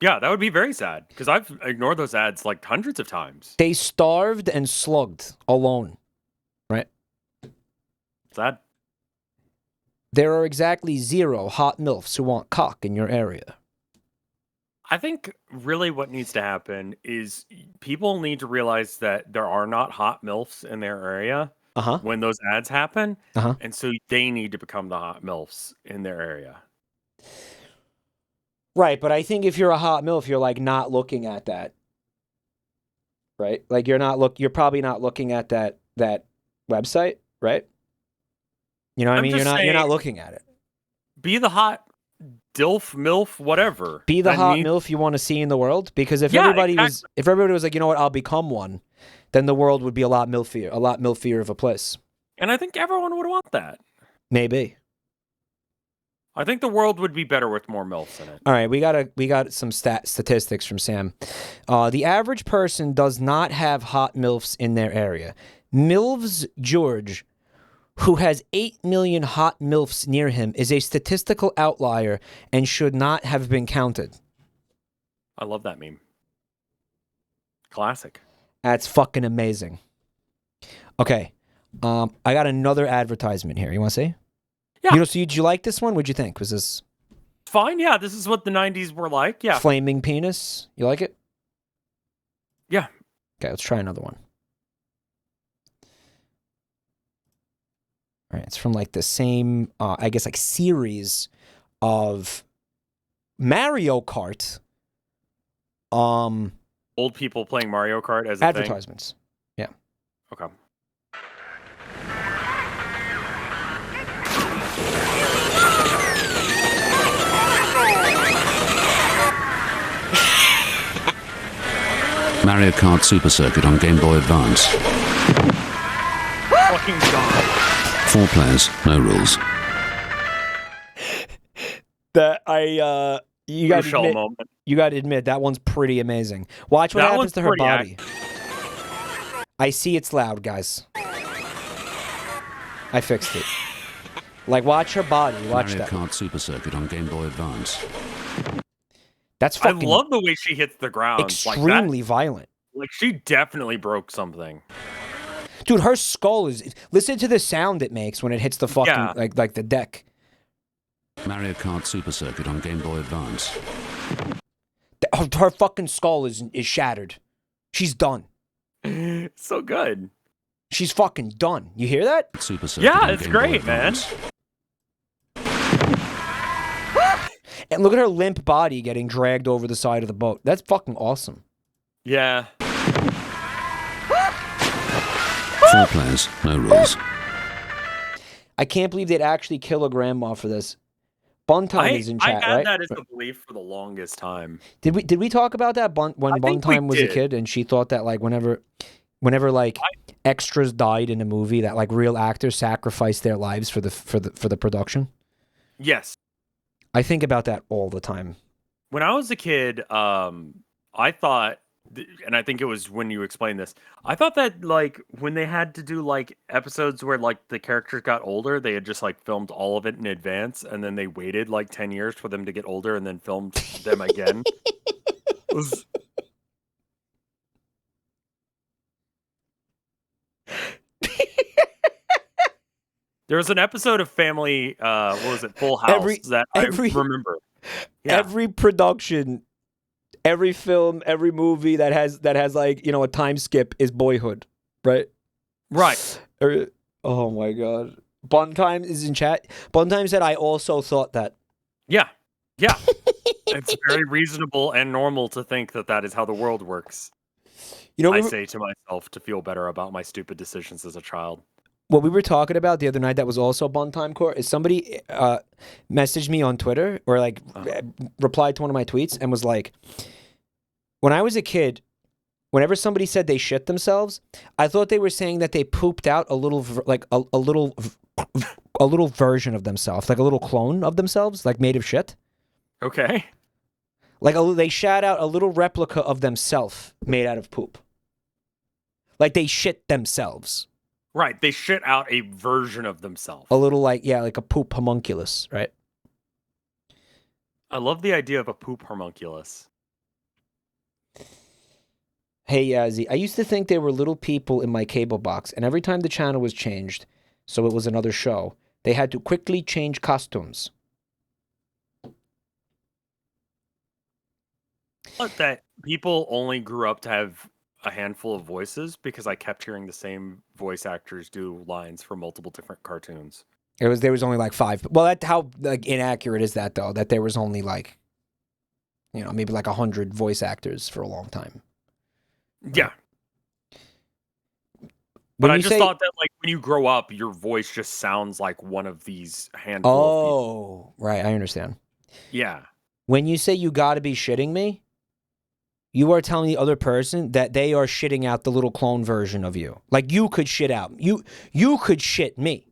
Yeah, that would be very sad because I've ignored those ads like hundreds of times. They starved and slugged alone, right? Sad. There are exactly 0 hot MILFs who want cock in your area. I think really what needs to happen is people need to realize that there are not hot MILFs in their area when those ads happen. And so they need to become the hot MILFs in their area. Right, but I think if you're a hot MILF, you're like not looking at that. Right? Like you're probably not looking at that website, right? You know what I mean? You're not looking at it. Be the hot DILF, MILF, whatever. Be the hot MILF you want to see in the world, because if everybody was like, you know what, I'll become one, then the world would be a lot milfier of a place. And I think everyone would want that. Maybe. I think the world would be better with more MILFs in it. All right, we got some statistics from Sam. The average person does not have hot MILFs in their area. MILFs Jerge, who has 8 million hot MILFs near him, is a statistical outlier and should not have been counted. I love that meme. Classic. That's fucking amazing. Okay, I got another advertisement here. You want to see? Yeah. You know, so did you like this one? What'd you think? Was this fine? Yeah, this is what the 90s were like. Yeah. Flaming penis. You like it? Yeah. Okay, let's try another one. All right, it's from like the same, I guess, like series of Mario Kart. Old people playing Mario Kart as a advertisements. Thing? Yeah. Okay. Mario Kart Super Circuit on Game Boy Advance. Fucking God. 4 players, no rules. You got to admit that one's pretty amazing. Watch what happens to her body. I see it's loud, guys. I fixed it. Like, watch her body. Watch Mario that. Kart Super Circuit on Game Boy Advance. That's fucking. I love the way she hits the ground. Extremely violent. Like, she definitely broke something. Dude, her skull is. Listen to the sound it makes when it hits the fucking like the deck. Mario Kart Super Circuit on Game Boy Advance. Her fucking skull is shattered. She's done. So good. She's fucking done. You hear that? Super Circuit yeah, it's great, man. And look at her limp body getting dragged over the side of the boat. That's fucking awesome. Yeah. 4 players, no rules. I can't believe they'd actually kill a grandma for this. Buntime is in chat, I had right? that as a belief for the longest time. Did we talk about that when Buntime was a kid and she thought that like whenever like extras died in a movie that like real actors sacrificed their lives for the production? Yes. I think about that all the time. When I was a kid, I thought, and I think it was when you explained this, I thought that like when they had to do like episodes where like the characters got older, they had just like filmed all of it in advance, and then they waited like 10 years for them to get older and then filmed them again. There was an episode of Family, what was it, Full House, I remember. Yeah. Every production, every film, every movie that has like, you know, a time skip is Boyhood, right? Right. Oh my God. Buntime is in chat. Buntime said, I also thought that. Yeah. Yeah. It's very reasonable and normal to think that that is how the world works. You know, I say to myself to feel better about my stupid decisions as a child. What we were talking about the other night that was also Buntime Core is somebody messaged me on Twitter or like replied to one of my tweets and was like, when I was a kid, whenever somebody said they shit themselves, I thought they were saying that they pooped out a little a little version of themselves, like a little clone of themselves, like made of shit. Okay. Like they shat out a little replica of themselves made out of poop. Like they shit themselves. Right, they shit out a version of themselves. A little like a poop homunculus, right? I love the idea of a poop homunculus. Hey, Yazzie, I used to think there were little people in my cable box, and every time the channel was changed, so it was another show, they had to quickly change costumes. But that people only grew up to have a handful of voices because I kept hearing the same voice actors do lines for multiple different cartoons. There was only like 5. Well, that how like inaccurate is that though? That there was only like, you know, maybe like 100 voice actors for a long time. Yeah. But I just thought that like when you grow up, your voice just sounds like one of these handful of people. Right, I understand. Yeah. When you say you gotta be shitting me, you are telling the other person that they are shitting out the little clone version of you. Like you could shit out. You could shit me.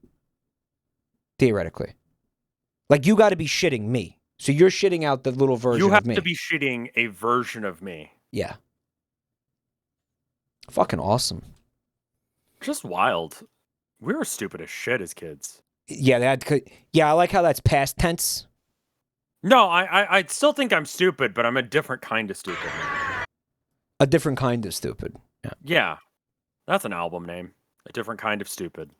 Theoretically. Like, you got to be shitting me. So you're shitting out the little version of me. You have to be shitting a version of me. Yeah. Fucking awesome. Just wild. We were stupid as shit as kids. Yeah, I like how that's past tense. No, I still think I'm stupid, but I'm a different kind of stupid. A different kind of stupid. Yeah. Yeah. That's an album name. A different kind of stupid.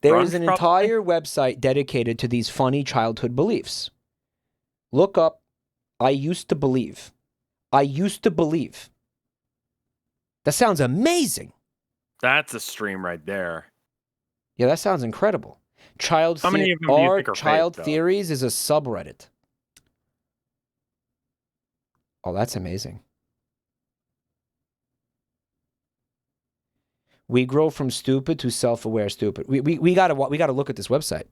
There is an Grunge, entire website dedicated to these funny childhood beliefs. Look up, I used to believe. I used to believe. That sounds amazing. That's a stream right there. Yeah, that sounds incredible. How many of them do you think are Child fake, though? Theories is a subreddit. Oh, that's amazing. We grow from stupid to self-aware stupid. We gotta look at this website.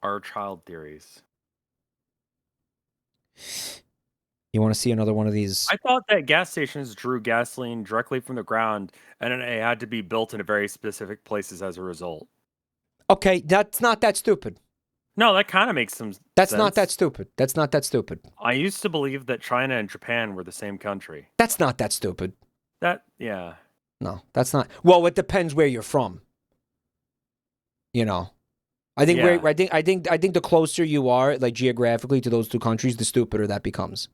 Our child theories. You want to see another one of these? I thought that gas stations drew gasoline directly from the ground, and then it had to be built in very specific places as a result. Okay, that's not that stupid. No, that kind of makes some That's sense. not that stupid. That's not that stupid. I used to believe that China and Japan were the same country. That's not that stupid. Yeah. No, that's not. Well, it depends where you're from. You know, I think Yeah. I think the closer you are, like geographically, to those two countries, the stupider that becomes.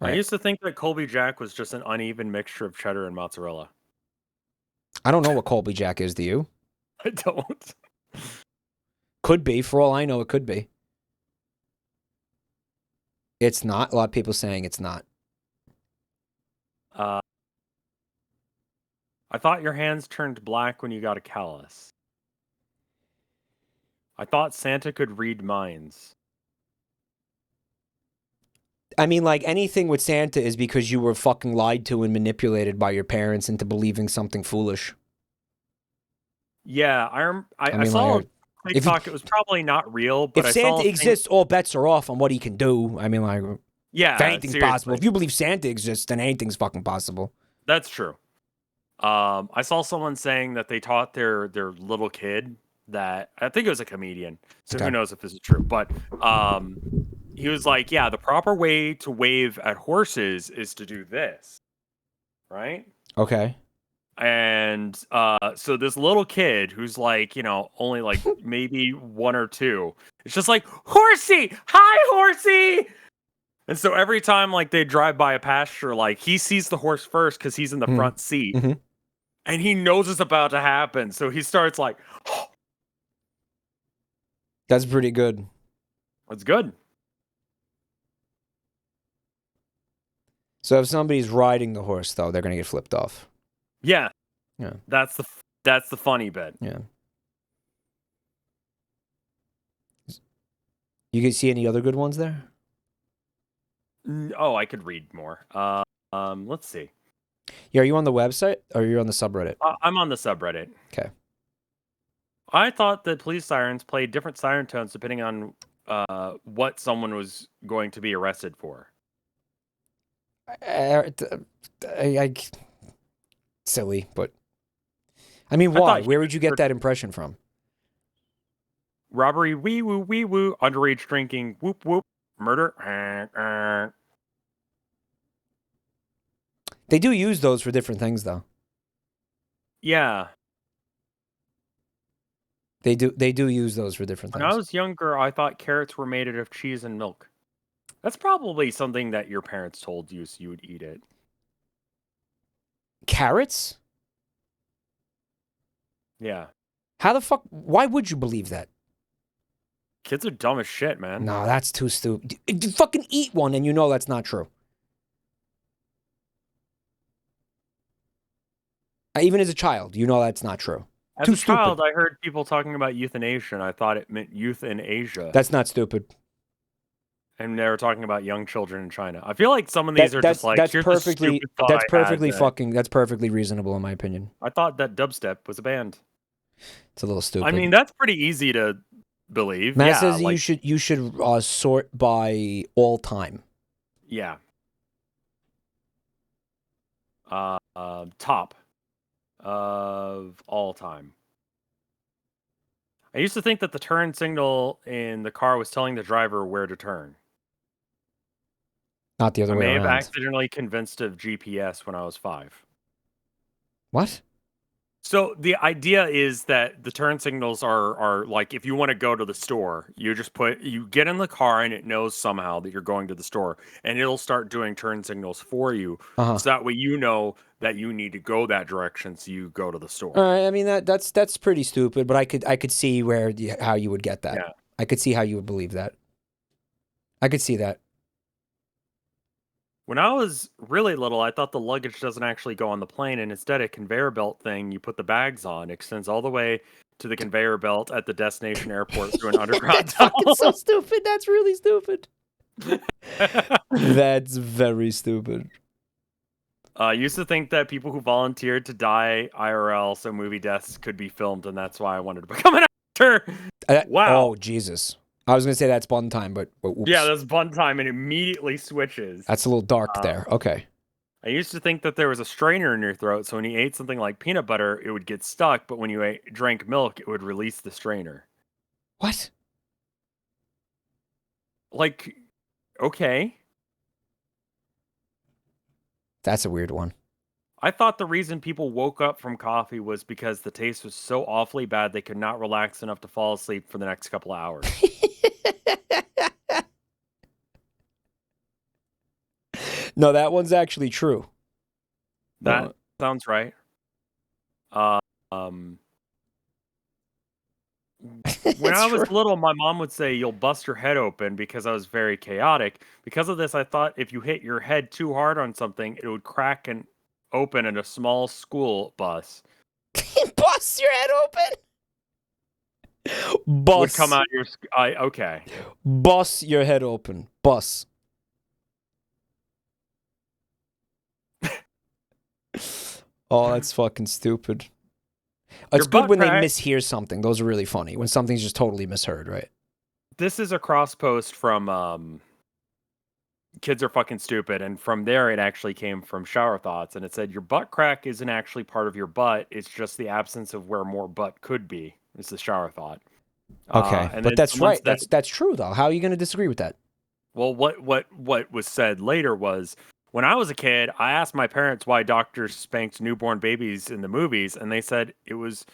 I used to think that Colby Jack was just an uneven mixture of cheddar and mozzarella. I don't know what Colby Jack is. Do you? I don't. Could be. For all I know, it could be. It's not. A lot of people saying it's not. I thought your hands turned black when you got a callus. I thought Santa could read minds. I mean, like, anything with Santa is because you were fucking lied to and manipulated by your parents into believing something foolish. Yeah, I mean, saw like, a TikTok. It was probably not real, but if I saw Santa a thing- exists, all bets are off on what he can do. I mean, like, Yeah, if anything's seriously. possible. If you believe Santa exists, then anything's fucking possible. That's true. I saw someone saying that they taught their little kid that, I think it was a comedian, so who knows if this is true, but he was like, yeah, the proper way to wave at horses is to do this, right? Okay. And so this little kid who's like, you know, only like maybe 1 or 2, it's just like, horsey, hi horsey. And so every time like they drive by a pasture, like he sees the horse first because he's in the front seat. And he knows it's about to happen. So he starts like, That's pretty good. That's good. So if somebody's riding the horse, though, they're going to get flipped off. Yeah. Yeah. That's the funny bit. Yeah. You can see any other good ones there? Oh, I could read more. Let's see. Yeah, are you on the website or are you on the subreddit? I'm on the subreddit. Okay. I thought that police sirens played different siren tones depending on what someone was going to be arrested for. Silly, but I mean, why? Where would you get that impression from? Robbery, wee woo, underage drinking, whoop whoop, murder. They do use those for different things, though. Yeah. They do use those for different When things. I was younger, I thought carrots were made out of cheese and milk. That's probably something that your parents told you so you would eat it. Carrots? Yeah. How the fuck? Why would you believe that? Kids are dumb as shit, man. No, that's too stupid. You fucking eat one and you know that's not true. Even as a child, you know that's not true. As Too a child, stupid. I heard people talking about euthanasia, and I thought it meant youth in Asia. That's not stupid. And they were talking about young children in China. I feel like some of these are just like, that's here's a perfectly stupid thought that's I had perfectly that- fucking that's perfectly reasonable in my opinion. I thought that dubstep was a band. It's a little stupid. I mean, that's pretty easy to believe. Matt yeah, says like, you should sort by all time. Yeah. Top of all time. I used to think that the turn signal in the car was telling the driver where to turn. Not the other way I may have around. accidentally convinced of GPS when I was 5. What? So the idea is that the turn signals are like, if you want to go to the store, you get in the car and it knows somehow that you're going to the store, and it'll start doing turn signals for you. Uh-huh. So that way you know that you need to go that direction, so you go to the store. All right, I mean that's pretty stupid, but I could see how you would get that. Yeah. I could see how you would believe that. I could see that. When I was really little, I thought the luggage doesn't actually go on the plane, and instead a conveyor belt thing you put the bags on extends all the way to the conveyor belt at the destination airport through an underground tunnel. That's so stupid. That's really stupid. That's very stupid. I used to think that people who volunteered to die IRL so movie deaths could be filmed, and that's why I wanted to become an actor. Wow. Oh, Jesus. I was going to say that's Bun Time, but oops. Yeah, that's Bun Time, and immediately switches. That's a little dark there. Okay. I used to think that there was a strainer in your throat, so when you ate something like peanut butter, it would get stuck, but when you drank milk, it would release the strainer. What? Like, okay. That's a weird one. I thought the reason people woke up from coffee was because the taste was so awfully bad they could not relax enough to fall asleep for the next couple of hours. No, that one's actually true. That sounds right. When I was little, my mom would say, "You'll bust your head open," because I was very chaotic. Because of this, I thought if you hit your head too hard on something, it would crack and open in a small school bus. Bust your head open? Bus. Would come out your... okay. Bust your head open. Bus. Oh, that's fucking stupid. It's good when they mishear something. Those are really funny. When something's just totally misheard, right? This is a cross post from Kids Are Fucking Stupid, and from there it actually came from Shower Thoughts, and it said, your butt crack isn't actually part of your butt, it's just the absence of where more butt could be. It's the shower thought. Okay, but that's right. That's true, though. How are you going to disagree with that? Well, what was said later was, when I was a kid, I asked my parents why doctors spanked newborn babies in the movies, and they said it was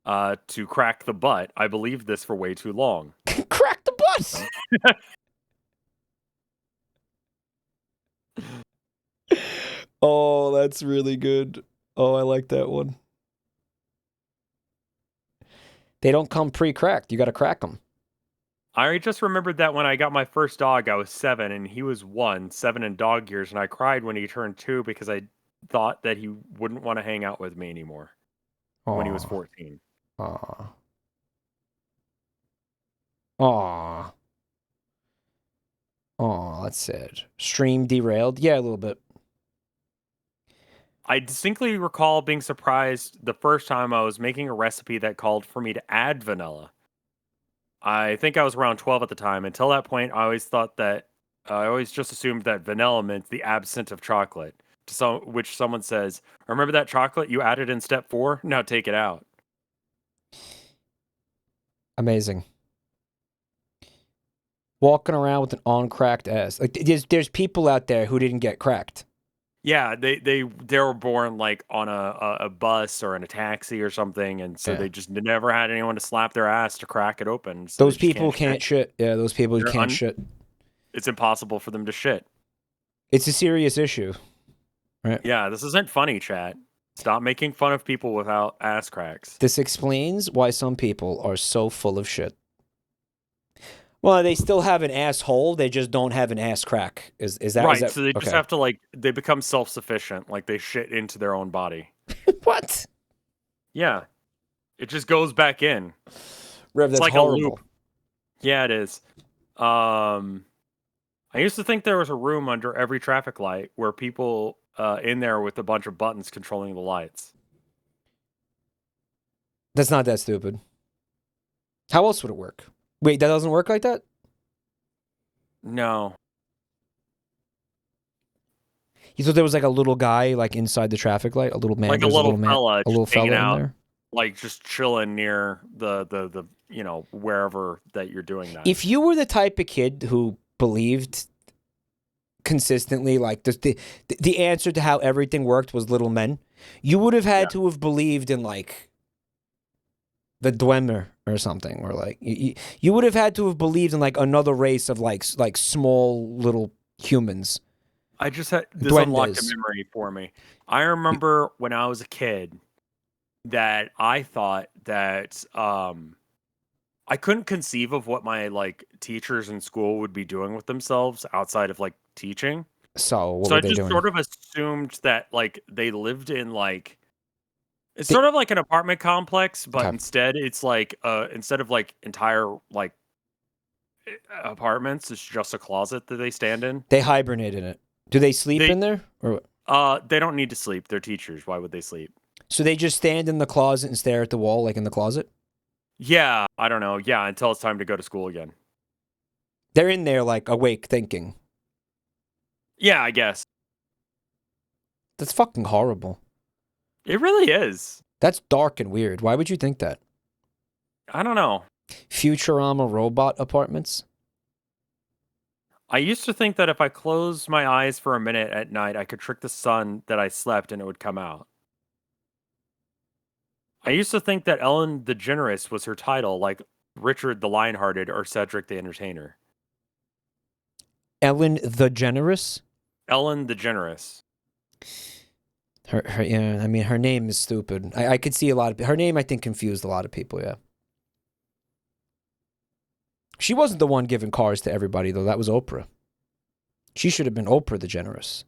to crack the butt. I believed this for way too long. Crack the butt! Oh, that's really good. Oh, I like that one. They don't come pre-cracked. You got to crack them. I just remembered that when I got my first dog, I was 7, and he was 7 in dog years, and I cried when he turned 2 because I thought that he wouldn't want to hang out with me anymore when he was 14. Aww. Aww. Aw, that's sad. Stream derailed? Yeah, a little bit. I distinctly recall being surprised the first time I was making a recipe that called for me to add vanilla. I think I was around 12 at the time. Until that point, I always just assumed that vanilla meant the absence of chocolate. So, which someone says, remember that chocolate you added in step 4? Now take it out. Amazing. Walking around with an uncracked ass. Like there's people out there who didn't get cracked. Yeah, they were born like on a bus or in a taxi or something, and so they just never had anyone to slap their ass to crack it open. So those people can't shit. Yeah, those people can't shit. It's impossible for them to shit. It's a serious issue, right? Yeah, this isn't funny, chat. Stop making fun of people without ass cracks. This explains why some people are so full of shit. Well, they still have an asshole. They just don't have an ass crack. Is that right? Is that, so they just have to they become self-sufficient. Like they shit into their own body. What? Yeah, it just goes back in. Rev, that's it's like horrible. A loop. Yeah, it is. I used to think there was a room under every traffic light where people in there with a bunch of buttons controlling the lights. That's not that stupid. How else would it work? Wait, that doesn't work like that? No. You thought there was like a little guy like inside the traffic light, a little man, like a little fella, a little fella hanging out, in there, like just chilling near the wherever that you're doing that. If you were the type of kid who believed consistently, like the answer to how everything worked was little men, you would have had to have believed in like the Dwemer or something, or like you would have had to have believed in like another race of like small little humans. I just had this unlocked a memory for me. I remember when I was a kid that I thought that I couldn't conceive of what my like teachers in school would be doing with themselves outside of like teaching. So what were I they just doing? sort of assumed that like they lived in like it's sort of like an apartment complex, but instead it's like instead of like entire like apartments, it's just a closet that they stand in. They hibernate in it. Do they sleep in there? Or they don't need to sleep. They're teachers. Why would they sleep? So they just stand in the closet and stare at the wall like in the closet? Yeah, I don't know. Yeah, until it's time to go to school again. They're in there like awake thinking. Yeah, I guess. That's fucking horrible. It really is. That's dark and weird. Why would you think that? I don't know. Futurama robot apartments? I used to think that if I closed my eyes for a minute at night, I could trick the sun that I slept and it would come out. I used to think that Ellen DeGeneres was her title, like Richard the Lionhearted or Cedric the Entertainer. Ellen the Generous? Ellen DeGeneres. Yeah, I mean, her name is stupid. I could see a lot of... Her name, I think, confused a lot of people, yeah. She wasn't the one giving cars to everybody, though. That was Oprah. She should have been Oprah the Generous.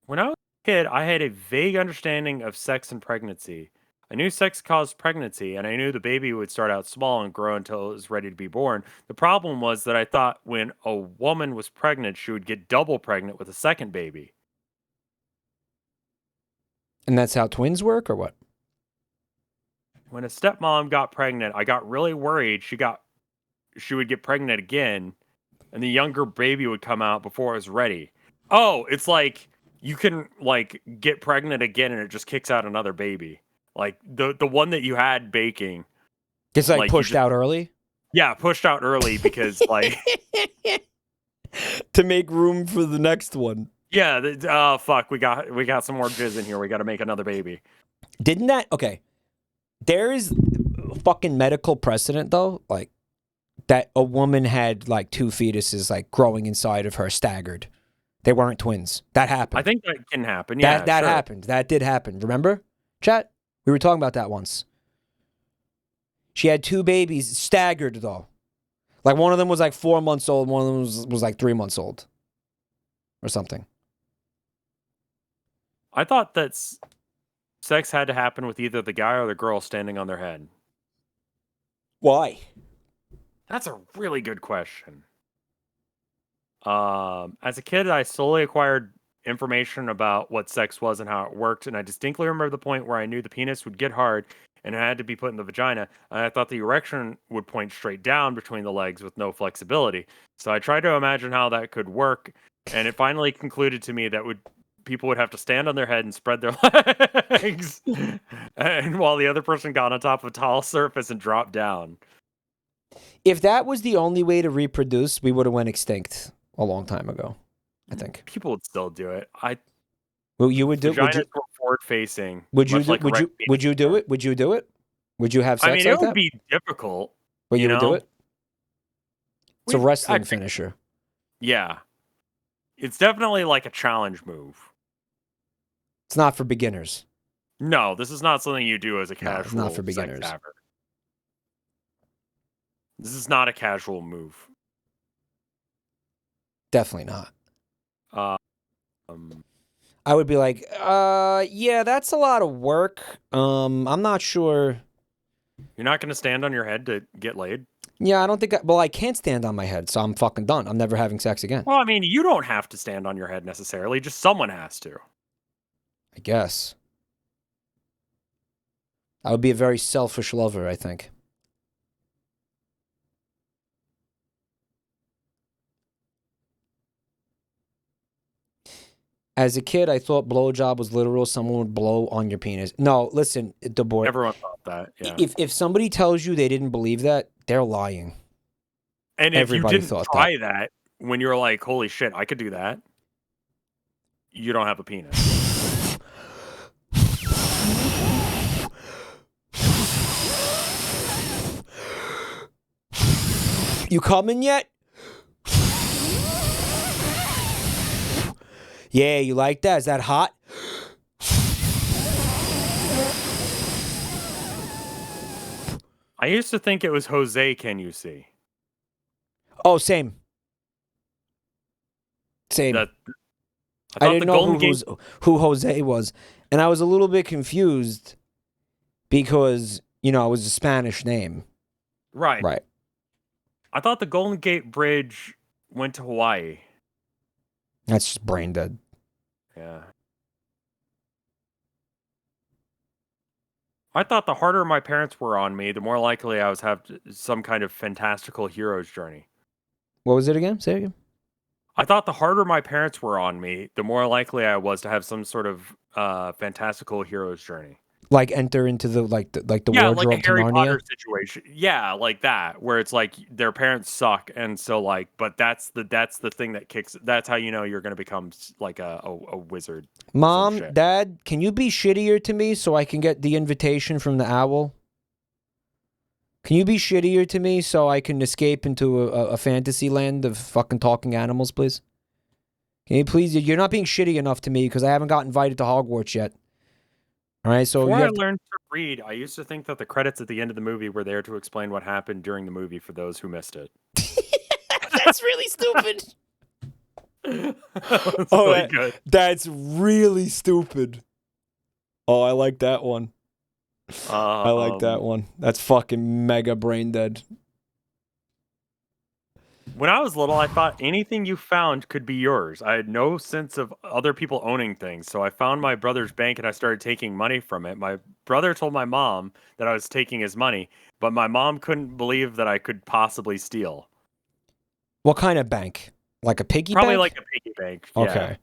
When I was a kid, I had a vague understanding of sex and pregnancy. I knew sex caused pregnancy, and I knew the baby would start out small and grow until it was ready to be born. The problem was that I thought when a woman was pregnant, she would get double pregnant with a second baby. And that's how twins work, or what? When a stepmom got pregnant, I got really worried she would get pregnant again, and the younger baby would come out before it was ready. Oh, it's like you can like get pregnant again, and it just kicks out another baby. Like the one that you had baking. It's like pushed out early? Yeah, pushed out early because like to make room for the next one. Yeah, fuck, we got some more jizz in here. We got to make another baby. Didn't that... Okay. There is fucking medical precedent, though, like, that a woman had, like, 2 fetuses, like, growing inside of her staggered. They weren't twins. That happened. I think that can happen, yeah. That sure. happened. That did happen. Remember, chat? We were talking about that once. She had 2 babies, staggered, though. Like, one of them was, like, 4 months old, one of them was like, 3 months old. Or something. I thought that sex had to happen with either the guy or the girl standing on their head. Why? That's a really good question. As a kid, I slowly acquired information about what sex was and how it worked, and I distinctly remember the point where I knew the penis would get hard and it had to be put in the vagina, and I thought the erection would point straight down between the legs with no flexibility. So I tried to imagine how that could work, and it finally concluded to me that people would have to stand on their head and spread their legs, and while the other person got on top of a tall surface and dropped down. If that was the only way to reproduce, we would have went extinct a long time ago, I think. People would still do it. Well, you would do it. Vaginas were forward facing. Would you do it? Would you do it? Would you have sex like that? It would be difficult. But you would do it? It's a wrestling think, finisher. Yeah. It's definitely like a challenge move. It's not for beginners. No, this is not something you do as a casual. No, it's not for beginners. This is not a casual move. Definitely not. I would be like, yeah, that's a lot of work. I'm not sure. You're not going to stand on your head to get laid? Yeah, I don't think... I can't stand on my head, so I'm fucking done. I'm never having sex again. Well, I mean, you don't have to stand on your head necessarily. Just someone has to. I guess. I would be a very selfish lover, I think. As a kid, I thought blowjob was literal. Someone would blow on your penis. No, listen, DeBoer. Everyone thought that. Yeah. If somebody tells you they didn't believe that, they're lying. And if Everybody you didn't thought try that when you were like, "Holy shit, I could do that," you don't have a penis. You coming yet? Yeah, you like that? Is that hot? I used to think it was Jose. Can you see? Oh, same. Same. I didn't know who Jose was, and I was a little bit confused because it was a Spanish name. Right. Right. I thought the Golden Gate Bridge went to Hawaii. That's just brain dead. Yeah. I thought the harder my parents were on me, the more likely I was have some kind of fantastical hero's journey. What was it again? Say it again. I thought the harder my parents were on me, the more likely I was to have some sort of fantastical hero's journey. Like enter into the wardrobe like a Harry to Narnia? Potter situation. Yeah, like that, where it's like their parents suck, and so like, but that's the thing that kicks. That's how you know you're gonna become like a wizard. Mom, Dad, can you be shittier to me so I can get the invitation from the owl? Can you be shittier to me so I can escape into a fantasy land of fucking talking animals, please? Can you please? You're not being shitty enough to me because I haven't got invited to Hogwarts yet. All right, so before I learned to read, I used to think that the credits at the end of the movie were there to explain what happened during the movie for those who missed it. That's really stupid. Good. That's really stupid. Oh, I like that one. I like that one. That's fucking mega brain dead. When I was little, I thought anything you found could be yours. I had no sense of other people owning things, so I found my brother's bank and I started taking money from it. My brother told my mom that I was taking his money, but my mom couldn't believe that I could possibly steal. What kind of bank? Like a piggy bank? Probably like a piggy bank. Yeah. Okay.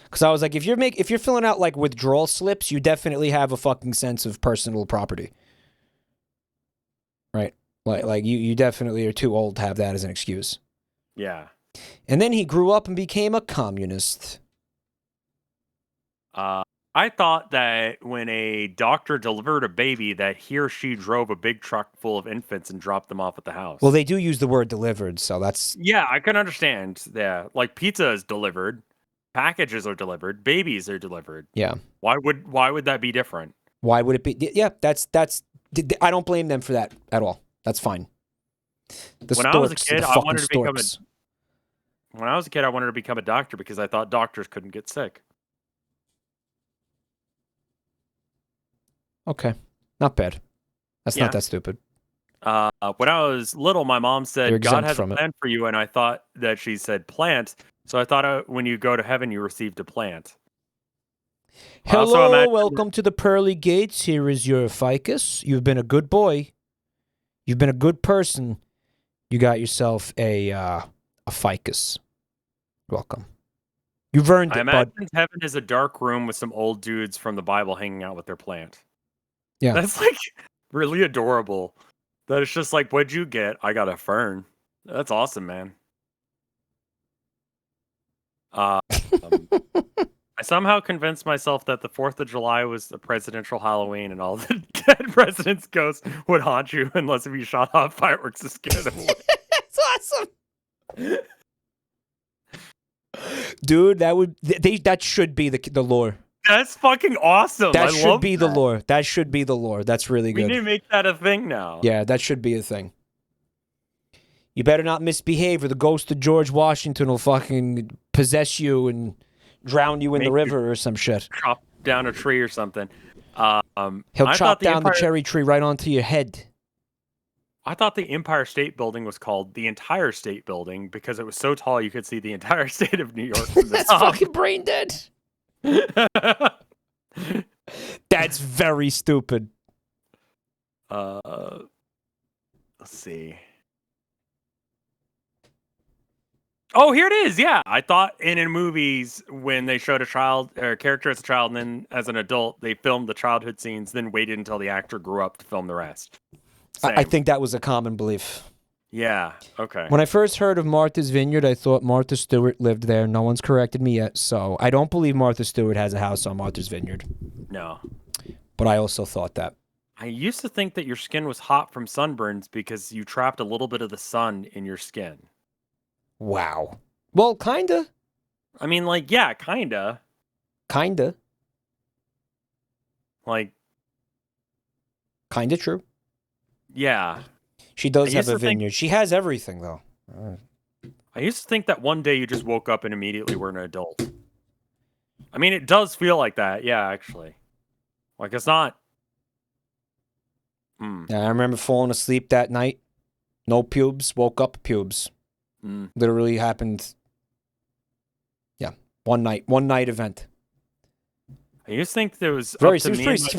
Because I was like, if you're filling out like withdrawal slips, you definitely have a fucking sense of personal property, right? Like you definitely are too old to have that as an excuse. Yeah. And then he grew up and became a communist. I thought that when a doctor delivered a baby, that he or she drove a big truck full of infants and dropped them off at the house. Well, they do use the word delivered, so that's... Yeah, I can understand. Yeah, like pizza is delivered, packages are delivered, babies are delivered. Yeah. Why would that be different? Why would it be? Yeah, that's. I don't blame them for that at all. That's fine. When I was a kid, I wanted to become a doctor because I thought doctors couldn't get sick. Okay, not bad. That's not that stupid. When I was little, my mom said, God has a plan for you, and I thought that she said plant. So I thought when you go to heaven, you received a plant. Hello, welcome to the pearly gates. Here is your ficus. You've been a good boy. You've been a good person. You got yourself a ficus. Welcome. You've earned it, bud. I imagine heaven is a dark room with some old dudes from the Bible hanging out with their plant. Yeah. That's like really adorable. That it's just like, what'd you get? I got a fern. That's awesome, man. I somehow convinced myself that the 4th of July was the presidential Halloween and all the dead president's ghosts would haunt you unless if you shot off fireworks to scare them away. That's awesome. Dude, that should be the lore. That's fucking awesome. That should be the lore. That should be the lore. That's really good. We need to make that a thing now. Yeah, that should be a thing. You better not misbehave or the ghost of George Washington will fucking possess you and drown you in the river or some shit. Chop down a tree or something. He'll chop down the cherry tree right onto your head. I thought the Empire State Building was called the Entire State Building because it was so tall you could see the entire state of New York from the That's top. fucking brain dead. That's very stupid. Let's see. Oh, here it is. Yeah, I thought in movies when they showed a child or a character as a child and then as an adult, they filmed the childhood scenes, then waited until the actor grew up to film the rest. I think that was a common belief. Yeah. Okay. When I first heard of Martha's Vineyard, I thought Martha Stewart lived there. No one's corrected me yet, so I don't believe Martha Stewart has a house on Martha's Vineyard. No. But I also thought that. I used to think that your skin was hot from sunburns because you trapped a little bit of the sun in your skin. Wow. Well, kinda. I mean, like, yeah, kinda. Kinda. Like, kinda true. Yeah. She does have a vineyard. She has everything, though. I used to think that one day you just woke up and immediately were an adult. I mean, it does feel like that. Yeah, actually. Like, it's not... Yeah, I remember falling asleep that night. No pubes. Woke up, pubes. Literally happened. Yeah, one night event. I used to think there was pretty scary. It's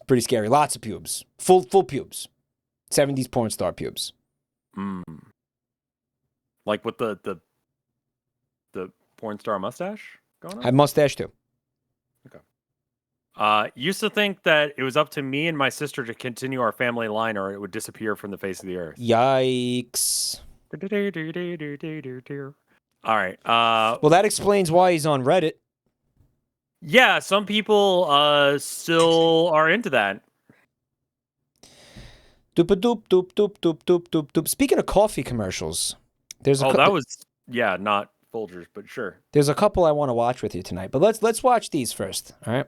pretty scary. Lots of pubes. Full pubes. 70s porn star pubes. Like with the porn star mustache going on? I have mustache too. Used to think that it was up to me and my sister to continue our family line or it would disappear from the face of the earth. Yikes. All right. Well, that explains why he's on Reddit. Yeah, some people still are into that. Doop-a-doop, doop, doop, doop, doop, doop, doop. Speaking of coffee commercials, there's a that was, yeah, not Folgers, but sure. There's a couple I want to watch with you tonight, but let's watch these first, all right?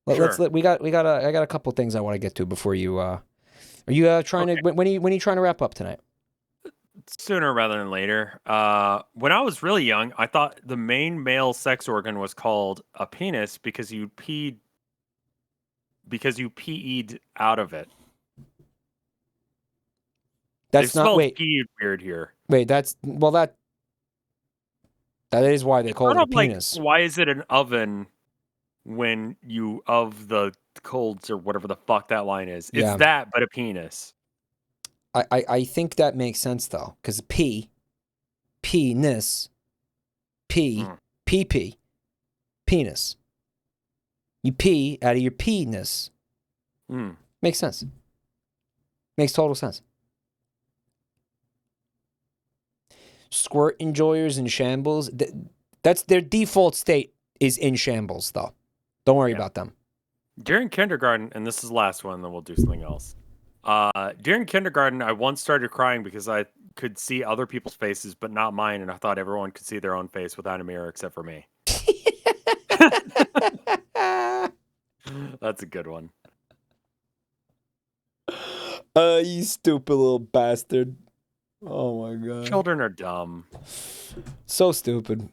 Sure. I got a couple things I want to get to before you. Are you trying to? When are you trying to wrap up tonight? Sooner rather than later. When I was really young, I thought the main male sex organ was called a penis because you peed out of it. That's not pee weird here. Wait, that is why they call it a penis. Like, why is it an oven? When you of the colds or whatever the fuck that line is. It's that, but a penis. I think that makes sense, though, because penis, penis. You pee out of your penis. Makes sense. Makes total sense. Squirt enjoyers in shambles. That's their default state is in shambles, though. Don't worry about them. During kindergarten, and this is the last one, then we'll do something else. During kindergarten, I once started crying because I could see other people's faces, but not mine, and I thought everyone could see their own face without a mirror except for me. That's a good one. You stupid little bastard. Oh my god. Children are dumb. So stupid.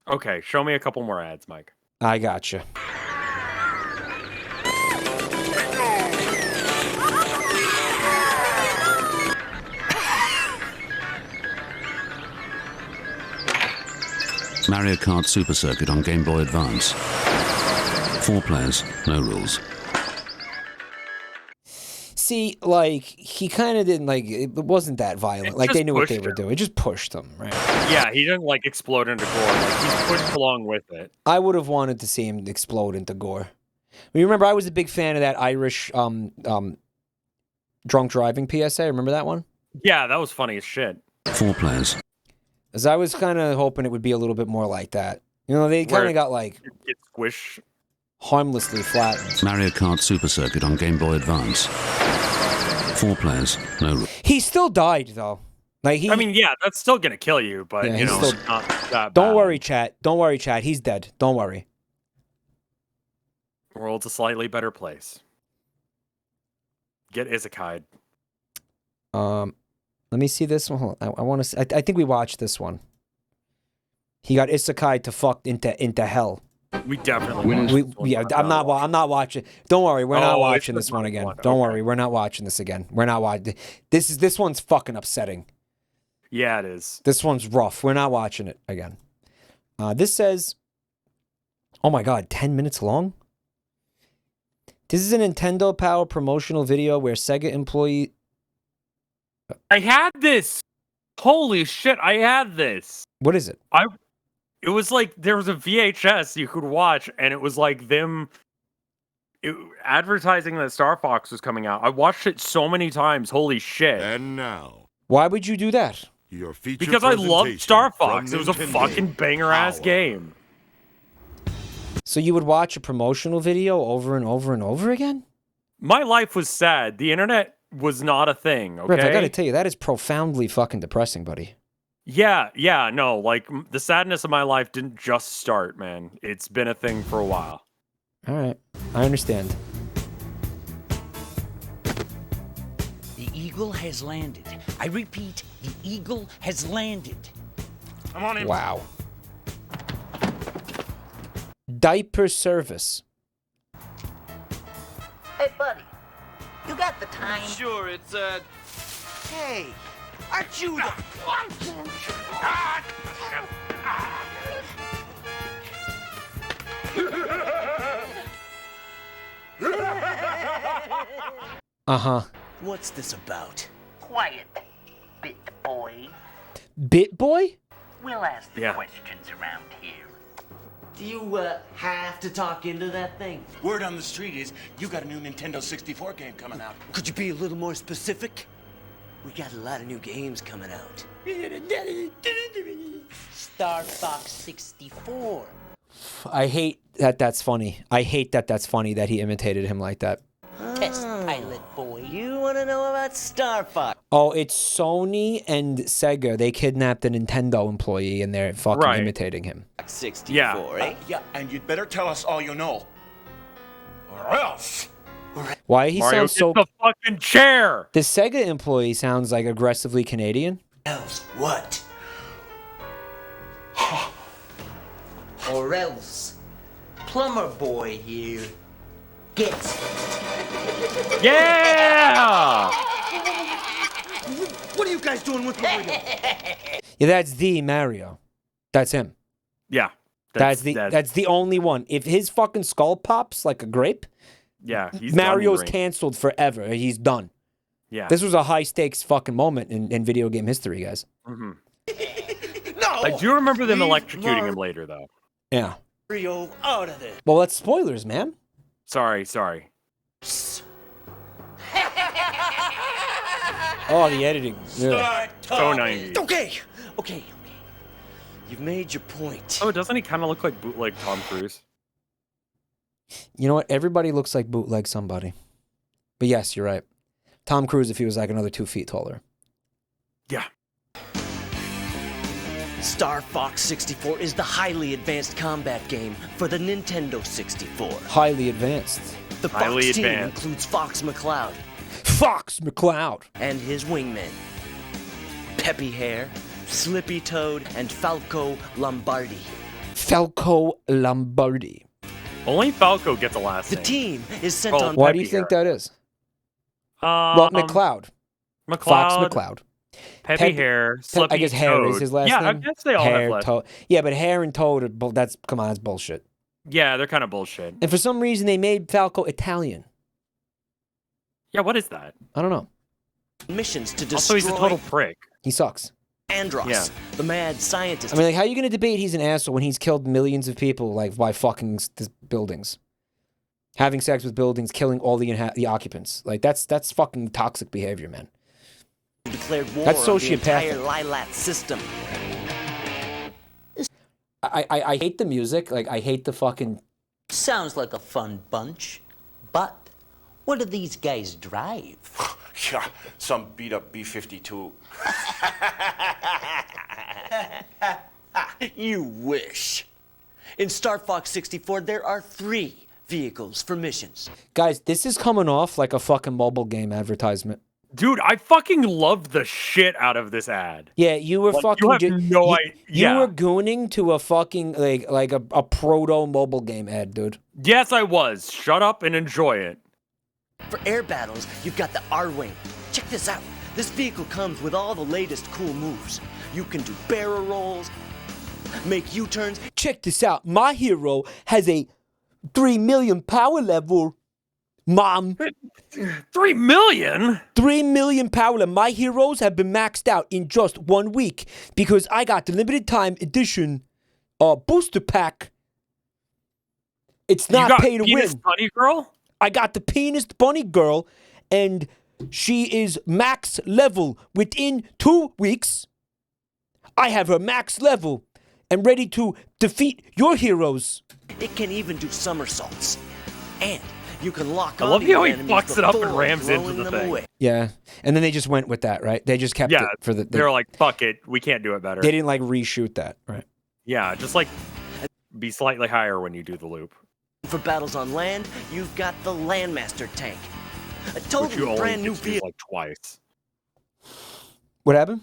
Okay, show me a couple more ads, Mike. I gotcha. Mario Kart Super Circuit on Game Boy Advance. 4 players, no rules. See, like, he kind of didn't, like, it wasn't that violent. Like, they knew what they were doing. It just pushed them, right? Yeah, he didn't, like, explode into gore. Like, he's pushed along with it. I would have wanted to see him explode into gore. You remember, I was a big fan of that Irish drunk driving PSA. Remember that one? Yeah, that was funny as shit. 4 players. As I was kind of hoping it would be a little bit more like that. You know, they kind of got, like... Get squish. Harmlessly flattened. Mario Kart Super Circuit on Game Boy Advance. 4 players, no rules. He still died, though. Like I mean, yeah, that's still gonna kill you, but you know, still... it's not that bad. Don't worry, chat. Don't worry, chat. He's dead. Don't worry. The world's a slightly better place. Get Isekai. Let me see this one. I want to. I think we watched this one. He got isekai to fuck into hell. We definitely. I'm not watching. Don't worry, we're not watching this one again. Don't worry, we're not watching this again. We're not watching. This one's fucking upsetting. Yeah, it is. This one's rough. We're not watching it again. This says, oh my god, 10 minutes long. This is a Nintendo Power promotional video where Sega employee. I had this. Holy shit, I had this. What is it? It was like there was a VHS you could watch, and it was like them advertising that Star Fox was coming out. I watched it so many times. Holy shit. And now, why would you do that? Your feature because I loved Star Fox. It was a Nintendo fucking banger-ass game. So you would watch a promotional video over and over and over again? My life was sad. The internet was not a thing, okay? Rev, I gotta tell you, that is profoundly fucking depressing, buddy. Yeah, no, like, the sadness of my life didn't just start, man. It's been a thing for a while. All right, I understand. The eagle has landed. I repeat, the eagle has landed. I'm on him. Wow. Diaper service. Hey, buddy. You got the time? Sure, it's, Hey, aren't you the... Uh-huh. What's this about? Quiet, bit boy. Bit boy? We'll ask the Yeah. questions around here. do you, have to talk into that thing? Word on the street is you got a new Nintendo 64 game coming out. Could you be a little more specific? We got a lot of new games coming out. Star Fox 64. I hate that that's funny. I hate that that's funny that he imitated him like that. Test pilot boy. You want to know about Star Fox? Oh, it's Sony and Sega. They kidnapped a Nintendo employee and they're fucking imitating him. 64, eh? Yeah, and you'd better tell us all you know. Or else. Why he Mario, sounds so... get the fucking chair! The Sega employee sounds like aggressively Canadian. Else what? Or else. Plumber boy here gets it. Yeah! What are you guys doing with Mario? Yeah, that's the Mario. That's him. Yeah. That's the only one. If his fucking skull pops like a grape, yeah, he's Mario's done, canceled forever. He's done. Yeah. This was a high stakes fucking moment in video game history, guys. Mm-hmm. No! I do remember them electrocuting him later, though. Yeah. Mario out of there. Well, that's spoilers, man. Sorry. Oh, the editing. Start So talking. 90s. Okay. You've made your point. Oh, doesn't he kind of look like bootleg Tom Cruise? You know what? Everybody looks like bootleg somebody. But yes, you're right. Tom Cruise if he was like another 2 feet taller. Yeah. Star Fox 64 is the highly advanced combat game for the Nintendo 64. Highly advanced. The Fox team includes Fox McCloud. Fox McCloud! And his wingmen. Peppy Hare, Slippy Toad, and Falco Lombardi. Falco Lombardi. Only Falco gets a last name. The team is sent on... Why do you think that is? Well, McCloud. Fox McCloud. Peppy Hare, Slippy I guess Hare Toad. is his last name. Yeah, I guess they all have last Toad. Yeah, but Hare and Toad are that's bullshit. Yeah, they're kind of bullshit. And for some reason they made Falco Italian. Yeah, what is that? I don't know. Missions to destroy... Also, he's a total prick. He sucks. Andros, the mad scientist. I mean, like, how are you going to debate he's an asshole when he's killed millions of people, like, by fucking buildings? Having sex with buildings, killing all the occupants. Like, that's fucking toxic behavior, man. Declared war That's on the entire sociopathic. Lilat system. I hate the music. Like, I hate the fucking... Sounds like a fun bunch, but what do these guys drive? Yeah, some beat up B-52. You wish. In Star Fox 64, there are 3 vehicles for missions. Guys, this is coming off like a fucking mobile game advertisement. Dude, I fucking loved the shit out of this ad. Yeah, you were fucking... You have no idea. You were gooning to a fucking, like a proto mobile game ad, dude. Yes, I was. Shut up and enjoy it. For air battles, you've got the R-Wing. Check this out. This vehicle comes with all the latest cool moves. You can do barrel rolls, make U-turns. Check this out. My hero has a 3 million power level Mom. 3 million? 3 million power. My heroes have been maxed out in just 1 week because I got the limited time edition booster pack. It's not pay to win. Bunny girl? I got the penis bunny girl, and she is max level. Within 2 weeks, I have her max level and ready to defeat your heroes. It can even do somersaults. And you can lock I on love to your how he enemies fucks it up and before rams into throwing the them thing. away. Yeah, and then they just went with that, right? They just kept it for the. They were like, fuck it, we can't do it better. They didn't like reshoot that, right? Yeah, just like be slightly higher when you do the loop. For battles on land, you've got the Landmaster tank. A Which you totally only brand new get to use vehicle. like twice. What happened?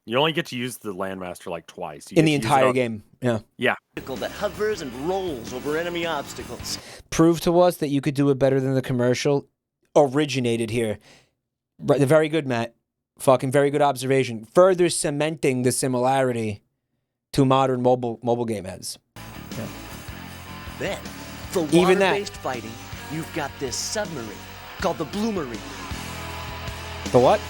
You only get to use the Landmaster like twice. You In get the to use it entire on- game, yeah. Yeah. That hovers and rolls over enemy obstacles. Prove to us that you could do it better than the commercial. Originated here. Right, very good, Matt. Fucking very good observation. Further cementing the similarity to modern mobile game heads. Yeah. Then, for Even that. water-based fighting, you've got this submarine called the Blue Marine. The what?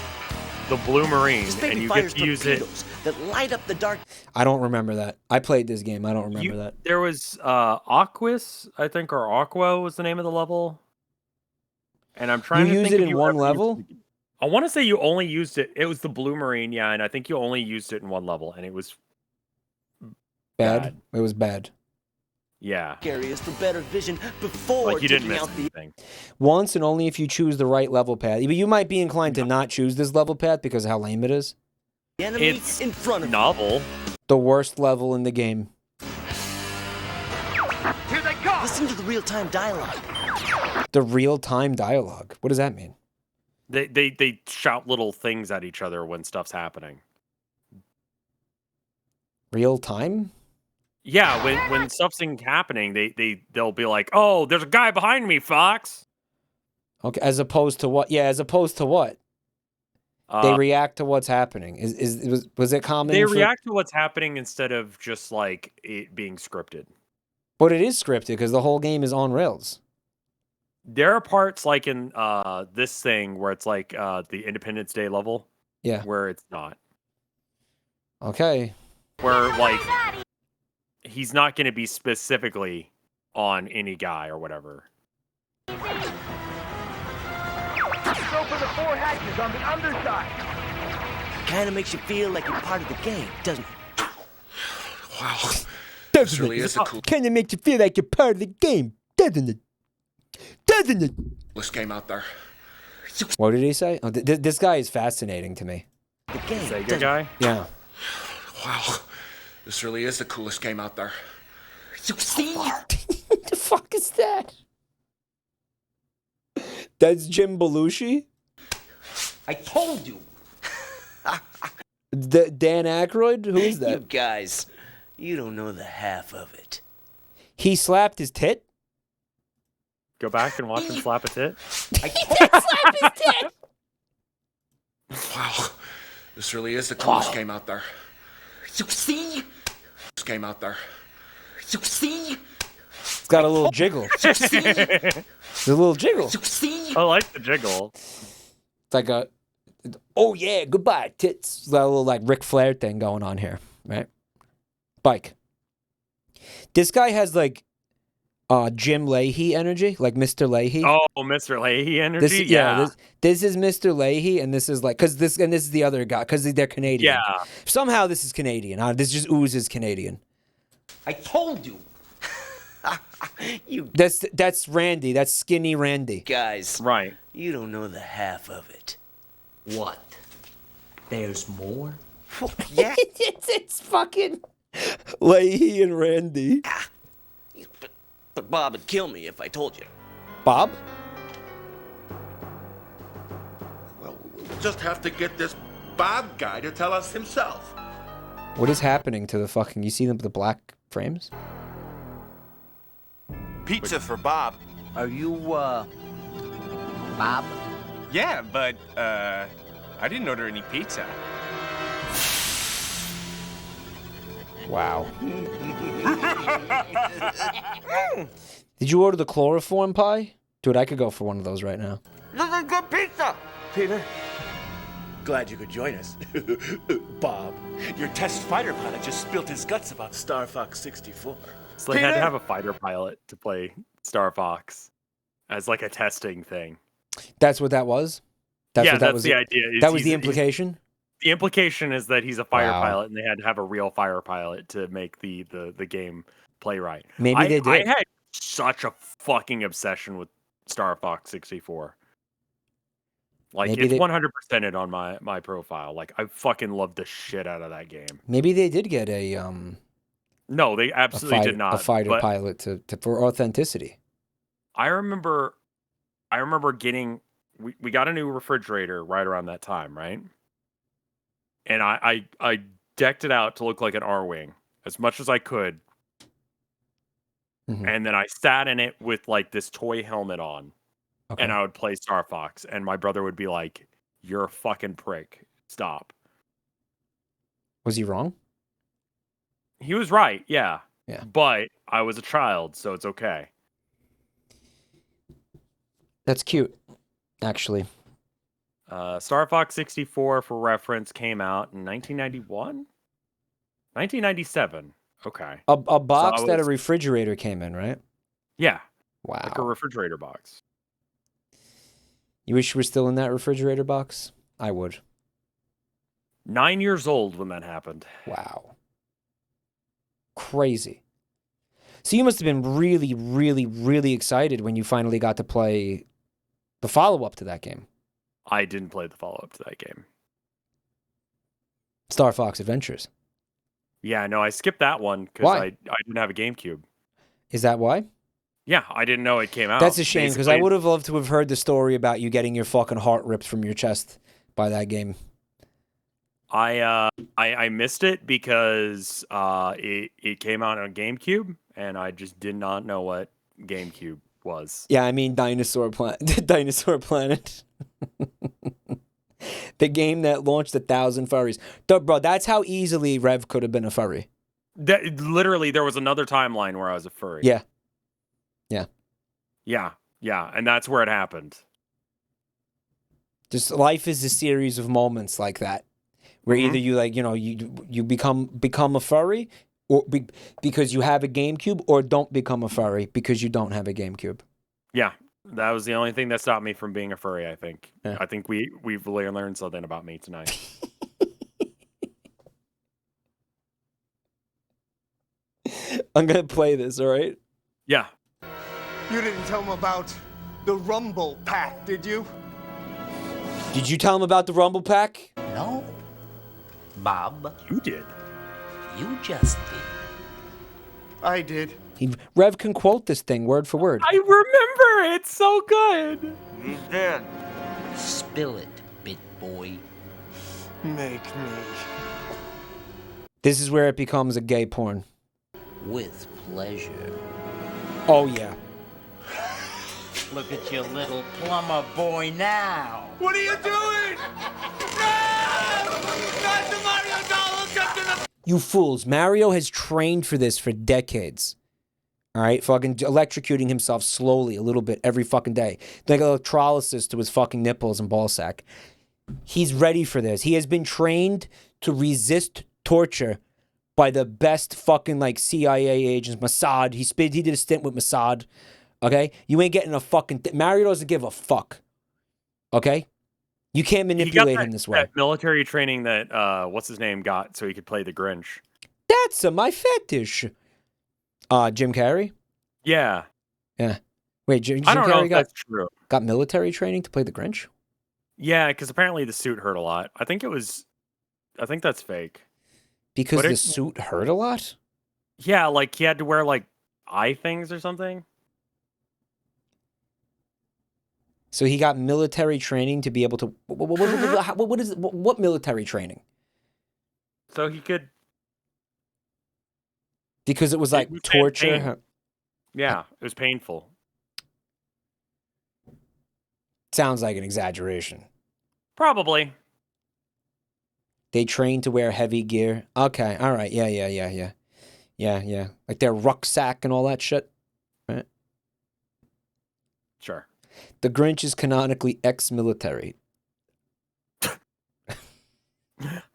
The Blue Marine, This and baby you fires get to use it. torpedoes that light up the dark. I don't remember that. I played this game. I don't remember that. There was Aquis, I think, or Aqua was the name of the level. And I'm trying You to use think it if in you one ever level? used it. I want to say you only used it. It was the Blue Marine, yeah, and I think you only used it in one level, and it was Bad? It was bad. yeah. Areas for better vision before Like you didn't taking miss out the anything. Once and only if you choose the right level path. But you might be inclined to not choose this level path because of how lame it is. enemy It's in front of novel. The worst level in the game. Here they go. Listen to the real-time dialogue. The real-time dialogue. What does that mean? They shout little things at each other when stuff's happening. Real time? Yeah, when stuff's happening, they'll be like, "Oh, there's a guy behind me, Fox." Okay, as opposed to what? Yeah, as opposed to what? They react to what's happening. Was it common? They react to what's happening instead of just like it being scripted. But it is scripted because the whole game is on rails. There are parts like in this thing where it's like the Independence Day level. Yeah. Where it's not. Okay. Where like he's not going to be specifically on any guy or whatever. Open the 4 hatches on the underside. Kind of makes you feel like you're part of the game, doesn't it? Wow. Doesn't really it? is a cool- Kind of makes you feel like you're part of the game, doesn't it? Doesn't it? This game out there. What did he say? Oh, this guy is fascinating to me. The game. Sega guy? Yeah. Wow. This really is the coolest game out there. You see? What the fuck is that? That's Jim Belushi? I told you. Dan Aykroyd? Who is You that? guys, you don't know the half of it. He slapped his tit? Go back and watch him slap a tit. Wow. This really is the coolest game out there. You see? This game out there. You see? It's got a little jiggle. There's a little jiggle. You see? I like the jiggle. It's like a, oh yeah, goodbye, tits. It's got a little like Ric Flair thing going on here, right? Bike. This guy has like Jim Leahy energy, like Mr. Leahy. Oh, Mr. Leahy energy? This is Mr. Leahy, and this is like, this is the other guy, because they're Canadian. Yeah. Somehow this is Canadian. This just oozes Canadian. I told you. You That's Randy. That's skinny Randy. guys, Right. you don't know the half of it. What? There's more? Yeah. it's fucking Leahy and Randy. But Bob would kill me if I told you. Bob? Well, we'll just have to get this Bob guy to tell us himself. What is happening to the fucking... You see the black frames? Pizza for Bob. Are you, Bob? Yeah, but, I didn't order any pizza. Wow. Did you order the chloroform pie? Dude, I could go for one of those right now. This is good pizza! Peter, glad you could join us. Bob, your test fighter pilot just spilled his guts about Star Fox 64. So they had to have a fighter pilot to play Star Fox as like a testing thing. That's what that was? That's the idea. That was the implication? The implication is that he's a fighter Wow. pilot, and they had to have a real fighter pilot to make the game play right. Maybe they did. I had such a fucking obsession with Star Fox 64. Like, Maybe it's they- 100%ed on my profile. Like, I fucking loved the shit out of that game. Maybe they did get a No, they absolutely did not. a fighter but pilot to for authenticity. I remember getting we got a new refrigerator right around that time, right? And I decked it out to look like an R-Wing as much as I could. Mhm. And then I sat in it with like this toy helmet on. Okay. And I would play Star Fox, and my brother would be like, "You're a fucking prick. Stop." Was he wrong? He was right, yeah. Yeah. But I was a child, so it's okay. That's cute, actually. Star Fox 64, for reference, came out in 1991? 1997. Okay. A box So I that a was- refrigerator came in, right? Yeah. Wow. Like a refrigerator box. You wish you were still in that refrigerator box? I would. 9 years old when that happened. Wow. Crazy. So you must have been really, really, really excited when you finally got to play the follow-up to that game. I didn't play the follow-up to that game. Star Fox Adventures. Yeah, no, I skipped that one because Why? I didn't have a GameCube. Is that why? Yeah, I didn't know it came out. That's a shame, because I Basically, would have loved to have heard the story about you getting your fucking heart ripped from your chest by that game. I missed it because it came out on GameCube, and I just did not know what GameCube was. Yeah, I mean Dinosaur Planet. Dinosaur Planet. The game that launched 1,000 furries. Bro, that's how easily Rev could have been a furry. That literally, there was another timeline where I was a furry. Yeah. Yeah. Yeah, and that's where it happened. Just life is a series of moments like that, where either you you become a furry, or because you have a GameCube, or don't become a furry because you don't have a GameCube. Yeah, that was the only thing that stopped me from being a furry. I think. Yeah. I think we've learned something about me tonight. I'm gonna play this. All right. Yeah. You didn't tell him about the Rumble Pack, did you? Did you tell him about the Rumble Pack? No. Bob. You did. You just did. I did. Rev can quote this thing word for word. I remember. It's so good. You did. Spill it, bit boy. Make me. This is where it becomes a gay porn. With pleasure. Oh yeah. Look at your little plumber boy now. What are you doing? No! Not the Mario doll! Jump in the... You fools. Mario has trained for this for decades. All right? Fucking electrocuting himself slowly a little bit every fucking day. Like electrolysis to his fucking nipples and ballsack. He's ready for this. He has been trained to resist torture by the best fucking like CIA agents. Mossad. He did a stint with Mossad. Okay? You ain't getting a fucking... Mario doesn't give a fuck. Okay? You can't manipulate him this way. That military training that what's his name got so he could play the Grinch. That's my fetish. Jim Carrey? Yeah. Yeah. Wait, Jim I don't know Carrey if that's true. got military training to play the Grinch? Yeah, because apparently the suit hurt a lot. I think that's fake. Because But the suit hurt a lot? Yeah, like he had to wear like eye things or something. So he got military training to be able to... What military training? So he could... Because it was like was torture? pain. Yeah, it was painful. Sounds like an exaggeration. Probably. They train to wear heavy gear. Okay, all right. Yeah. Yeah. Like their rucksack and all that shit. Right? Sure. The Grinch is canonically ex-military.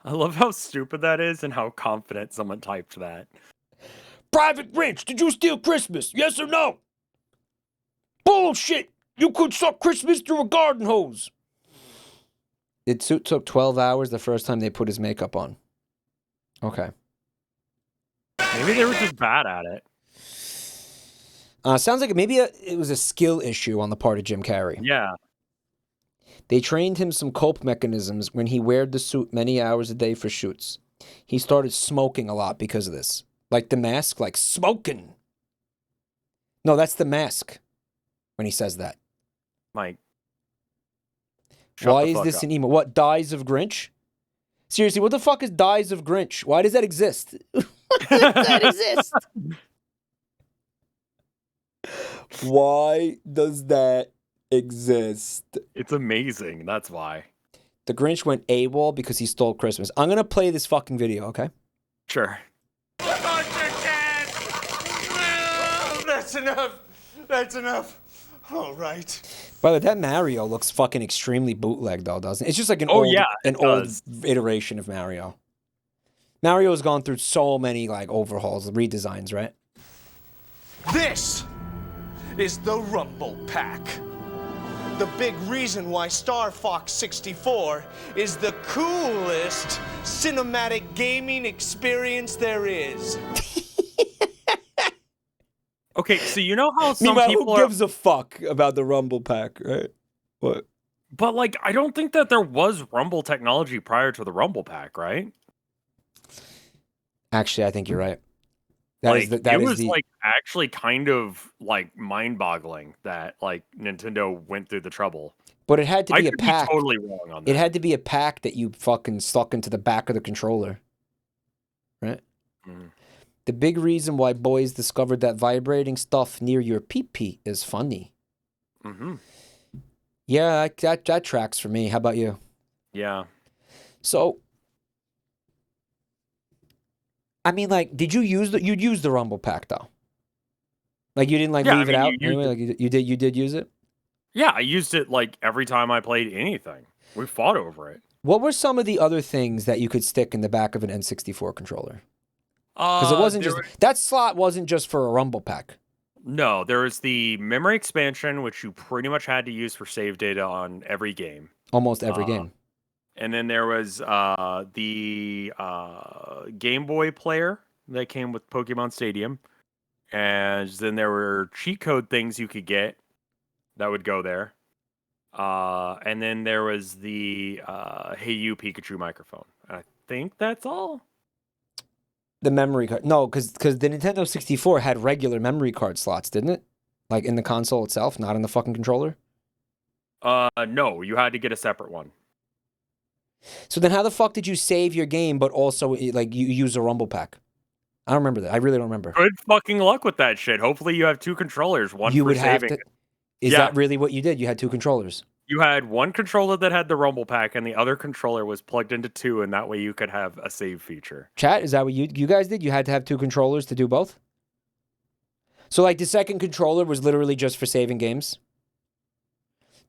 I love how stupid that is and how confident someone typed that. Private Grinch, did you steal Christmas? Yes or no? Bullshit! You could suck Christmas through a garden hose. It took 12 hours the first time they put his makeup on. Okay. Maybe they were just bad at it. Sounds like maybe it was a skill issue on the part of Jim Carrey. Yeah. They trained him some cope mechanisms when he wore the suit many hours a day for shoots. He started smoking a lot because of this. Like the mask, like smoking. No, that's the mask when he says that. Mike. Why is this an emo? What, Dies of Grinch? Seriously, what the fuck is Dies of Grinch? Why does that exist? Why does that exist? Why does that exist? It's amazing. That's why. The Grinch went AWOL because he stole Christmas. I'm going to play this fucking video, okay? Sure. That's enough. That's enough. All right. By the way, that Mario looks fucking extremely bootleg, though, doesn't it? It's just like an old iteration of Mario. Mario's gone through so many like overhauls, redesigns, right? This is the Rumble Pack. The big reason why Star Fox 64 is the coolest cinematic gaming experience there is. Okay, so you know how some Meanwhile, people who gives a fuck about the Rumble Pack, right? What? But like, I don't think that there was Rumble technology prior to the Rumble Pack, right? Actually, I think you're right. It was actually kind of like mind-boggling that like Nintendo went through the trouble. But it had to be a pack. Be totally wrong on that. It had to be a pack that you fucking stuck into the back of the controller, right? Mm. The big reason why boys discovered that vibrating stuff near your pee-pee is funny. Mm-hmm. Yeah, that tracks for me. How about you? Yeah. So, I mean, like, did you use you'd use the Rumble Pack though? Like, you didn't leave it out anyway. Like, you did use it. Yeah, I used it like every time I played anything. We fought over it. What were some of the other things that you could stick in the back of an N64 controller? Because it wasn't just that slot wasn't just for a Rumble Pack. No, there was the memory expansion, which you pretty much had to use for save data on every game. Almost every game. And then there was the Game Boy player that came with Pokemon Stadium. And then there were cheat code things you could get that would go there. And then there was the Hey You Pikachu microphone. I think that's all. The memory card. No, because the Nintendo 64 had regular memory card slots, didn't it? Like in the console itself, not in the fucking controller? No, you had to get a separate one. So then how the fuck did you save your game, but also like you use a Rumble Pack? I don't remember that. I really don't remember. Good fucking luck with that shit. Hopefully you have two controllers, one you for would saving. have to. Is that really what you did? You had two controllers. You had one controller that had the Rumble Pack, and the other controller was plugged into two, and that way you could have a save feature. Chat, is that what you guys did? You had to have two controllers to do both? So like the second controller was literally just for saving games?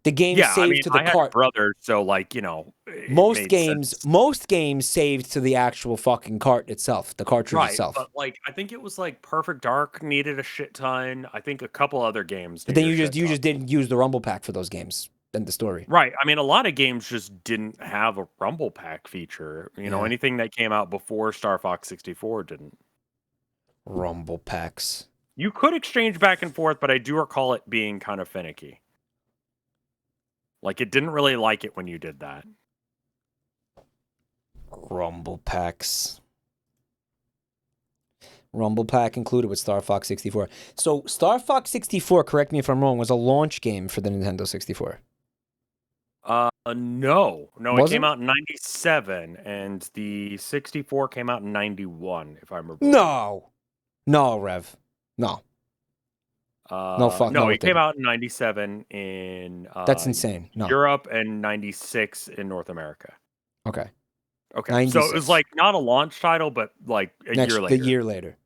The game saved to the I cart. Had brothers, so like, you know, most games saved to the actual fucking cart itself, the cartridge itself. But like, I think it was like Perfect Dark needed a shit ton. I think a couple other games. But then you just didn't use the Rumble Pack for those games. End the story. Right. I mean, a lot of games just didn't have a Rumble Pack feature. You know, anything that came out before Star Fox 64 didn't. Rumble Packs. You could exchange back and forth, but I do recall it being kind of finicky. Like, it didn't really like it when you did that. Rumble Packs. Rumble Pack included with Star Fox 64. So, Star Fox 64, correct me if I'm wrong, was a launch game for the Nintendo 64. No. Was it came out in 97, and the 64 came out in 91, if I remember. No, Rev. No. No, it came out in 97 in that's insane. No. Europe and 96 in North America. Okay. 96. So it was like not a launch title, but like a year later. The year later.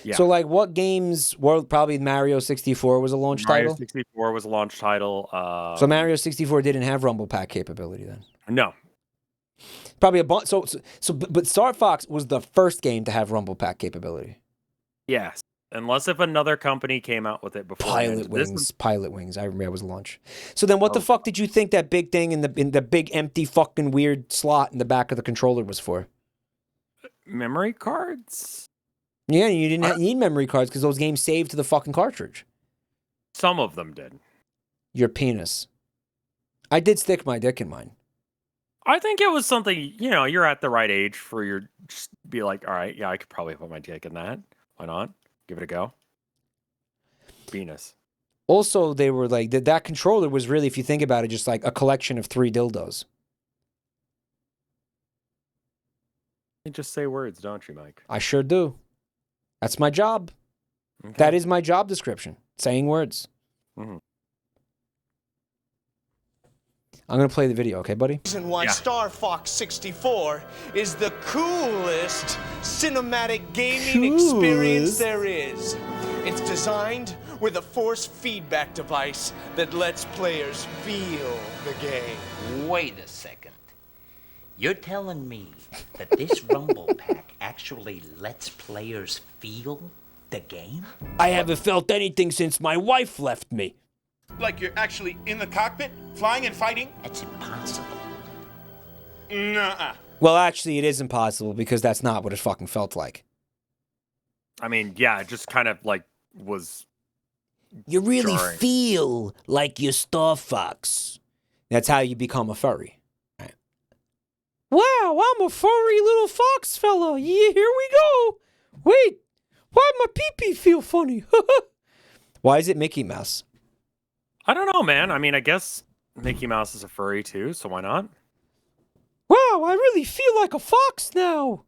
Yeah. So, like, what games were probably Mario 64 was a launch Mario title? 64 was a launch title. So Mario 64 didn't have Rumble Pack capability then? No. Probably a bunch. But Star Fox was the first game to have Rumble Pack capability. Yes. Unless if another company came out with it before. Pilot Wings. I remember it was launch. So then, what the fuck did you think that big thing in the big empty fucking weird slot in the back of the controller was for? Memory cards? Yeah, you didn't need memory cards because those games saved to the fucking cartridge. Some of them did. Your penis. I did stick my dick in mine. I think it was something, you're at the right age for your, just be like, all right, yeah, I could probably put my dick in that. Why not? Give it a go. Penis. Also, they were like, that controller was really, if you think about it, just like a collection of 3 dildos. You just say words, don't you, Mike? I sure do. That's my job. Okay. That is my job description. Saying words. Mm-hmm. I'm going to play the video, okay, buddy? Reason why Star Fox 64 is the coolest cinematic gaming experience there is. It's designed with a force feedback device that lets players feel the game. Wait a second. You're telling me that this Rumble Pack actually lets players feel the game? I haven't felt anything since my wife left me. Like you're actually in the cockpit, flying and fighting? That's impossible. Nuh-uh. Well, actually, it is impossible because that's not what it fucking felt like. I mean, yeah, it just kind of like was. You really jarring. feel like you're Star Fox. That's how you become a furry. Right. Wow, I'm a furry little fox fella. Yeah, here we go. Wait, why my pee-pee feel funny? Why is it Mickey Mouse? I don't know, man. I mean, I guess Mickey Mouse is a furry too, so why not? Wow, I really feel like a fox now.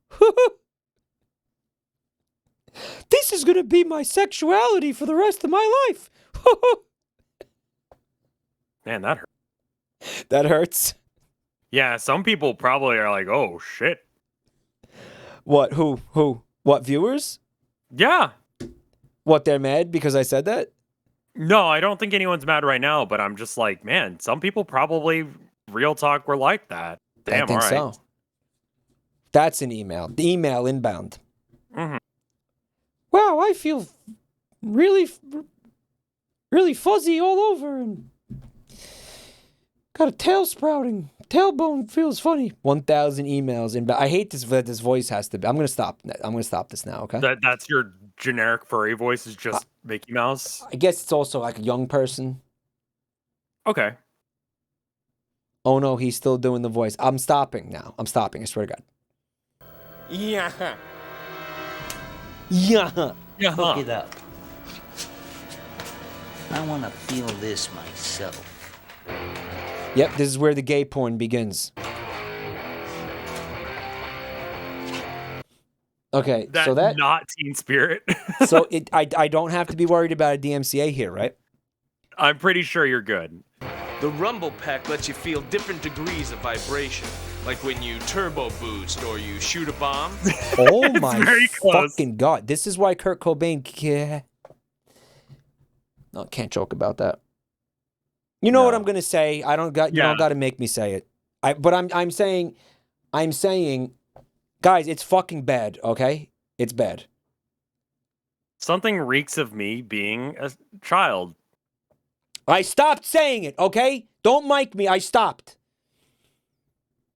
This is going to be my sexuality for the rest of my life. Man, that hurt. That hurts. Yeah, some people probably are like, oh, shit. What? Who? What, viewers? Yeah. What, they're mad because I said that? No, I don't think anyone's mad right now, but I'm just like, man, some people probably, real talk, were like that. Damn, I think all right. so. That's an email. The email inbound. Mm-hmm. Wow, I feel really fuzzy all over and got a tail sprouting. Tailbone feels funny. 1,000 emails inbound. I hate this. This voice has to be. I'm gonna stop this now. Okay. That's your generic furry voice is just Mickey Mouse. I guess it's also like a young person. Okay. Oh no, he's still doing the voice. I'm stopping now. I swear to God. Yeah. Yeah. Hook it up. I want to feel this myself. Yep, this is where the gay porn begins. Okay, That's so that not Teen Spirit. so I don't have to be worried about a DMCA here, right? I'm pretty sure you're good. The Rumble Pack lets you feel different degrees of vibration, like when you turbo boost or you shoot a bomb. Oh my very close. fucking God. This is why Kurt Cobain No, can't joke about that. You know what I'm going to say? You don't got to make me say it. I'm saying guys, it's fucking bad, okay? It's bad. Something reeks of me being a child. I stopped saying it, okay? Don't mic me. I stopped.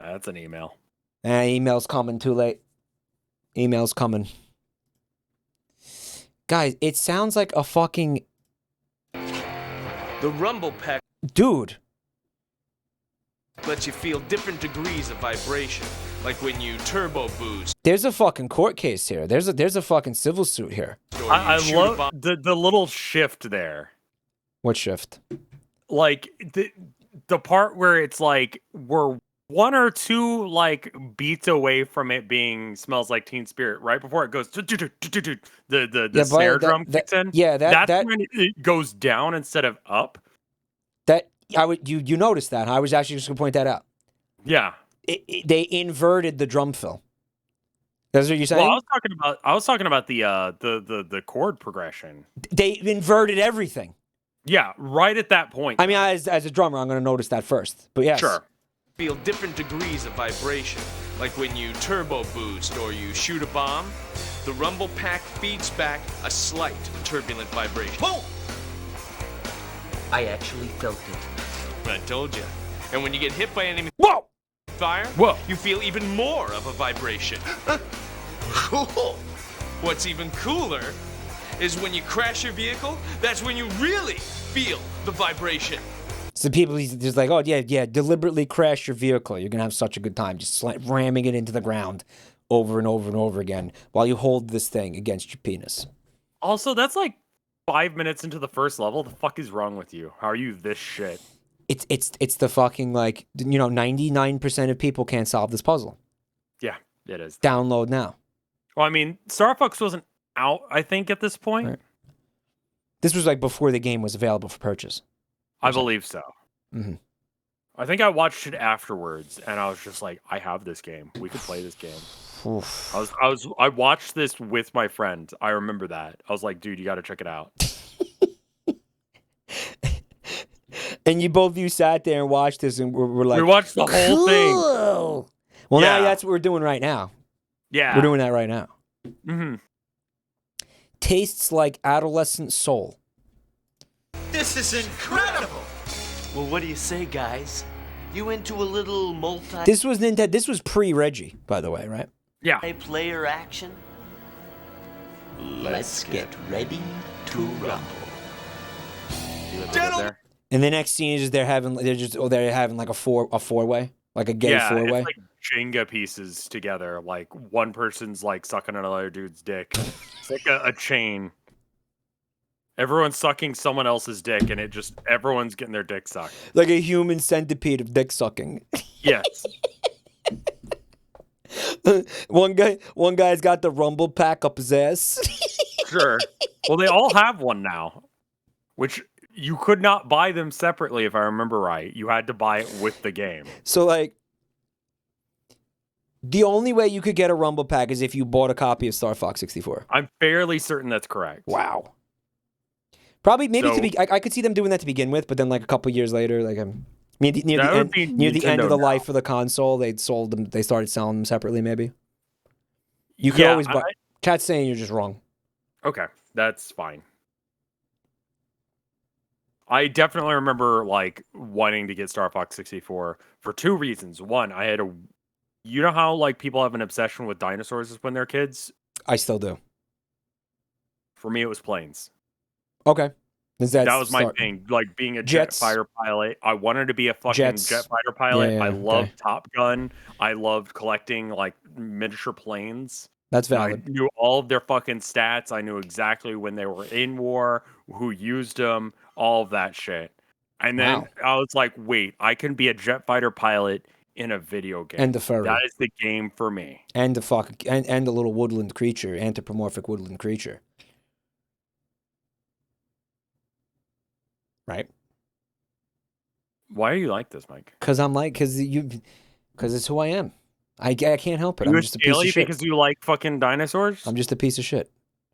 That's an email. Email's coming too late. Email's coming. Guys, it sounds like a fucking... The Rumble Pack Dude. lets you feel different degrees of vibration, like when you turbo boost. There's a fucking court case here. There's a fucking civil suit here. I love the little shift there. What shift? Like the part where it's like we're 1 or 2 like beats away from it being Smells Like Teen Spirit, right before it goes the snare drum kicks in. Yeah, that's when it goes down instead of up. You noticed that, huh? I was actually just gonna point that out. Yeah. They inverted the drum fill. That's what you're saying? Well, I was talking about the chord progression. They inverted everything. Yeah, right at that point. I mean, as a drummer, I'm going to notice that first. But yes. Sure. Feel different degrees of vibration, like when you turbo boost or you shoot a bomb. The rumble pack feeds back a slight turbulent vibration. Whoa! I actually felt it. I told you. And when you get hit by enemy fire, you feel even more of a vibration. Cool. What's even cooler is when you crash your vehicle, that's when you really feel the vibration. So people just like, oh, yeah, deliberately crash your vehicle. You're going to have such a good time just ramming it into the ground over and over and over again while you hold this thing against your penis. Also, that's like 5 minutes into the first level. The fuck is wrong with you? How are you this shit? It's the fucking, like, 99% of people can't solve this puzzle. Yeah, it is. Download now. Well, I mean, Star Fox wasn't out, I think, at this point. Right. This was like before the game was available for purchase. I believe so. Mm-hmm. I think I watched it afterwards, and I was just like, I have this game. We could play this game. Oof. I watched this with my friend. I remember that. I was like, dude, you got to check it out. And you sat there and watched this, and we're like, we watched the whole thing. Well, now that's what we're doing right now. Yeah, we're doing that right now. Mm-hmm. Tastes like adolescent soul. This is incredible! Well, what do you say, guys? You into a little This was Nintendo. This was pre-Reggie, by the way, right? Yeah. Player action? Let's get ready to rumble. And the next scene is they're having like a four-way, like a gay four-way. It's like Jenga pieces together. Like one person's like sucking another dude's dick. It's like a chain. Everyone's sucking someone else's dick, and everyone's getting their dick sucked. Like a human centipede of dick sucking. Yes. One guy's got the rumble pack up his ass. Sure. Well, they all have one now, which you could not buy them separately, if I remember right. You had to buy it with the game. So, like, the only way you could get a rumble pack is if you bought a copy of Star Fox 64. I'm fairly certain that's correct. Wow. Probably, maybe I could see them doing that to begin with, but then like a couple years later, like near the end of the life of the console, they started selling them separately. Maybe you could always buy. Chat's saying you're just wrong. Okay, that's fine. I definitely remember like wanting to get Star Fox 64 for two reasons. One, I had you know how like people have an obsession with dinosaurs when they're kids? I still do. For me, it was planes. Okay. That was my thing. Like being a jet fighter pilot. I wanted to be a fucking jet fighter pilot. Yeah, I loved Top Gun. I loved collecting like miniature planes. That's valid. I knew all of their fucking stats. I knew exactly when they were in war, who used them, all of that shit. And then I was like, wait, I can be a jet fighter pilot in a video game. And the furry. That is the game for me. And the little woodland creature, anthropomorphic woodland creature. Right? Why are you like this, Mike? Because it's who I am. I can't help it. I'm just a piece of shit. Because you like fucking dinosaurs? I'm just a piece of shit.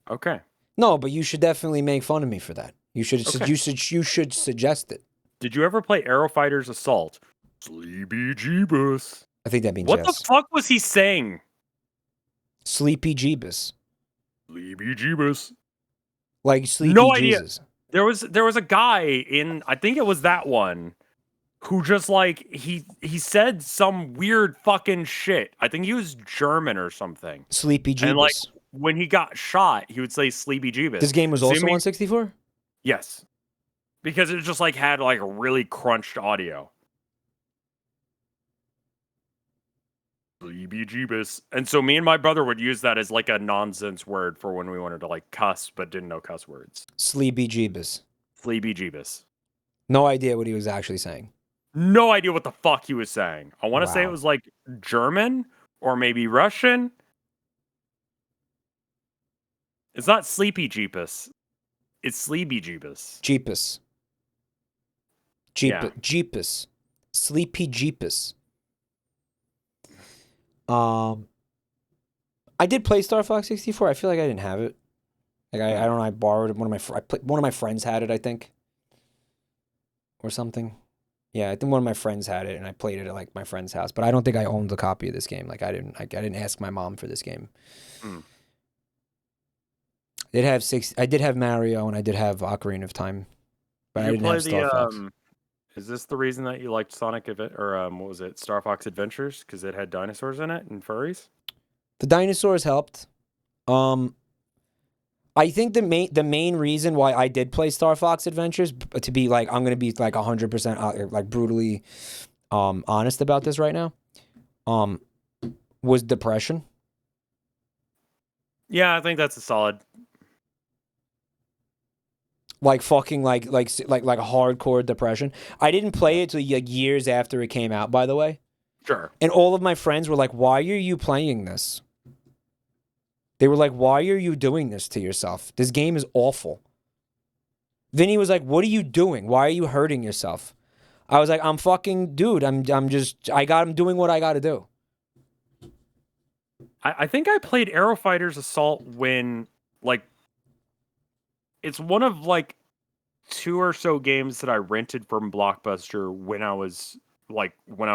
Okay. No, but you should definitely make fun of me for that. You should suggest it. Did you ever play Aero Fighters Assault? Sleepy Jeebus. I think that means what yes. the fuck was he saying? Sleepy Jeebus. Sleepy Jeebus. Like Sleepy Jesus. Idea. There was a guy in, I think it was that one, who just like he said some weird fucking shit. I think he was German or something. Sleepy Jeebus. And like when he got shot, he would say Sleepy Jeebus. This game was also on 64? Yes. Because it just like had like a really crunched audio. Sleepy Jeebus. And so me and my brother would use that as like a nonsense word for when we wanted to like cuss but didn't know cuss words. Sleepy Jeebus. Sleepy Jeebus. No idea what he was actually saying. No idea what the fuck he was saying. I want to say it was like German or maybe Russian. It's not Sleepy Jeepus. It's Sleepy Jeepus. Jeepus. Jeepus. Sleepy Jeepus. I did play Star Fox 64. I feel like I didn't have it. Like I don't know. I borrowed it. One of my friends had it, I think, or something. Yeah, I think one of my friends had it, and I played it at like my friend's house. But I don't think I owned a copy of this game. Like I didn't ask my mom for this game. I did have Mario, and I did have Ocarina of Time, but I didn't have Star Fox. Is this the reason that you liked Sonic or what was it, Star Fox Adventures? Because it had dinosaurs in it and furries. The dinosaurs helped. I think the main reason why I did play Star Fox Adventures, to be like, I'm gonna be like 100% like brutally honest about this right now, was depression. Yeah, I think that's a solid. Like fucking like hardcore depression. I didn't play it till like years after it came out, by the way. Sure. And all of my friends were like, "Why are you playing this?" They were like, "Why are you doing this to yourself? This game is awful." Vinny was like, "What are you doing? Why are you hurting yourself?" I was like, "I'm fucking dude. I'm doing what I got to do." I think I played Aero Fighters Assault when like it's one of like 2 or so games that I rented from Blockbuster when I was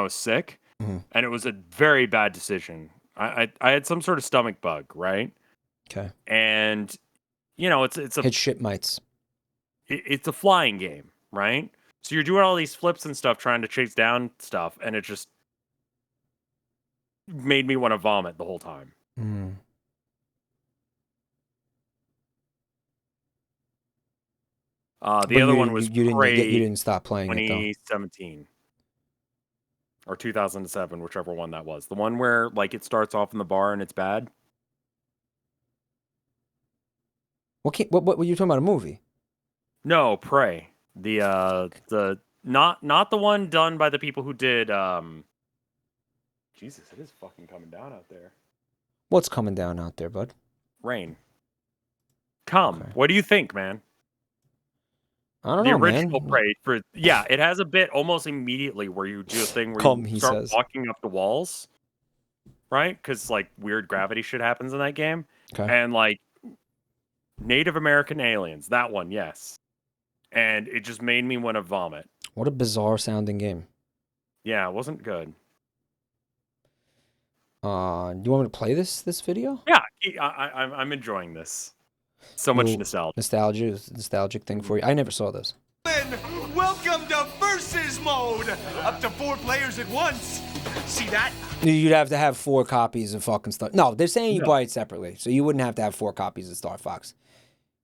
sick, and it was a very bad decision. I had some sort of stomach bug, right? Okay. And it's a hit shit mites. It's a flying game, right? So you're doing all these flips and stuff, trying to chase down stuff, and it just made me want to vomit the whole time. The other one was you didn't stop playing it though. 2017 or 2007, whichever one that was. The one where like it starts off in the bar and it's bad. What were you talking about? A movie? No, Prey. The not the one done by the people who did Jesus, it is fucking coming down out there. What's coming down out there, bud? Rain. Come. Okay. What do you think, man? I don't know, man. The original Prey it has a bit almost immediately where you do a thing where you start walking up the walls, right? Because like weird gravity shit happens in that game, and like Native American aliens. That one, yes, and it just made me want to vomit. What a bizarre sounding game. Yeah, it wasn't good. Do you want me to play this video? Yeah, I'm enjoying this. So much nostalgic thing for you. I never saw this. Welcome to Versus Mode! Up to 4 players at once. See that? You'd have to have 4 copies of fucking Star. No, they're saying you buy it separately, so you wouldn't have to have 4 copies of Star Fox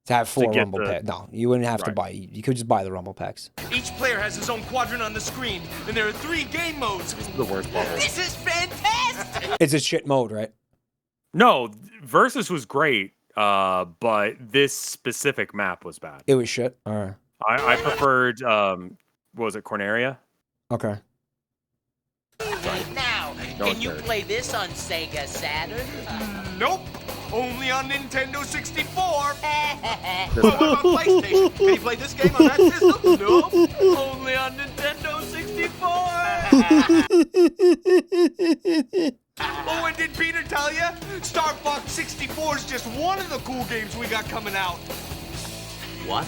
to have 4 Rumble packs. No, you wouldn't have to buy. You could just buy the Rumble packs. Each player has his own quadrant on the screen, and there are 3 game modes. This is the worst level. This is fantastic. It's a shit mode, right? No, Versus was great. But this specific map was bad. It was shit. All right. I preferred what was it, Corneria? Okay. Now, can you play this on Sega Saturn? Nope. Only on Nintendo 64. What about PlayStation? Can you play this game on that system? Nope. Only on Nintendo 64. Oh, and did Peter tell you? Star Fox 64 is just one of the cool games we got coming out. What?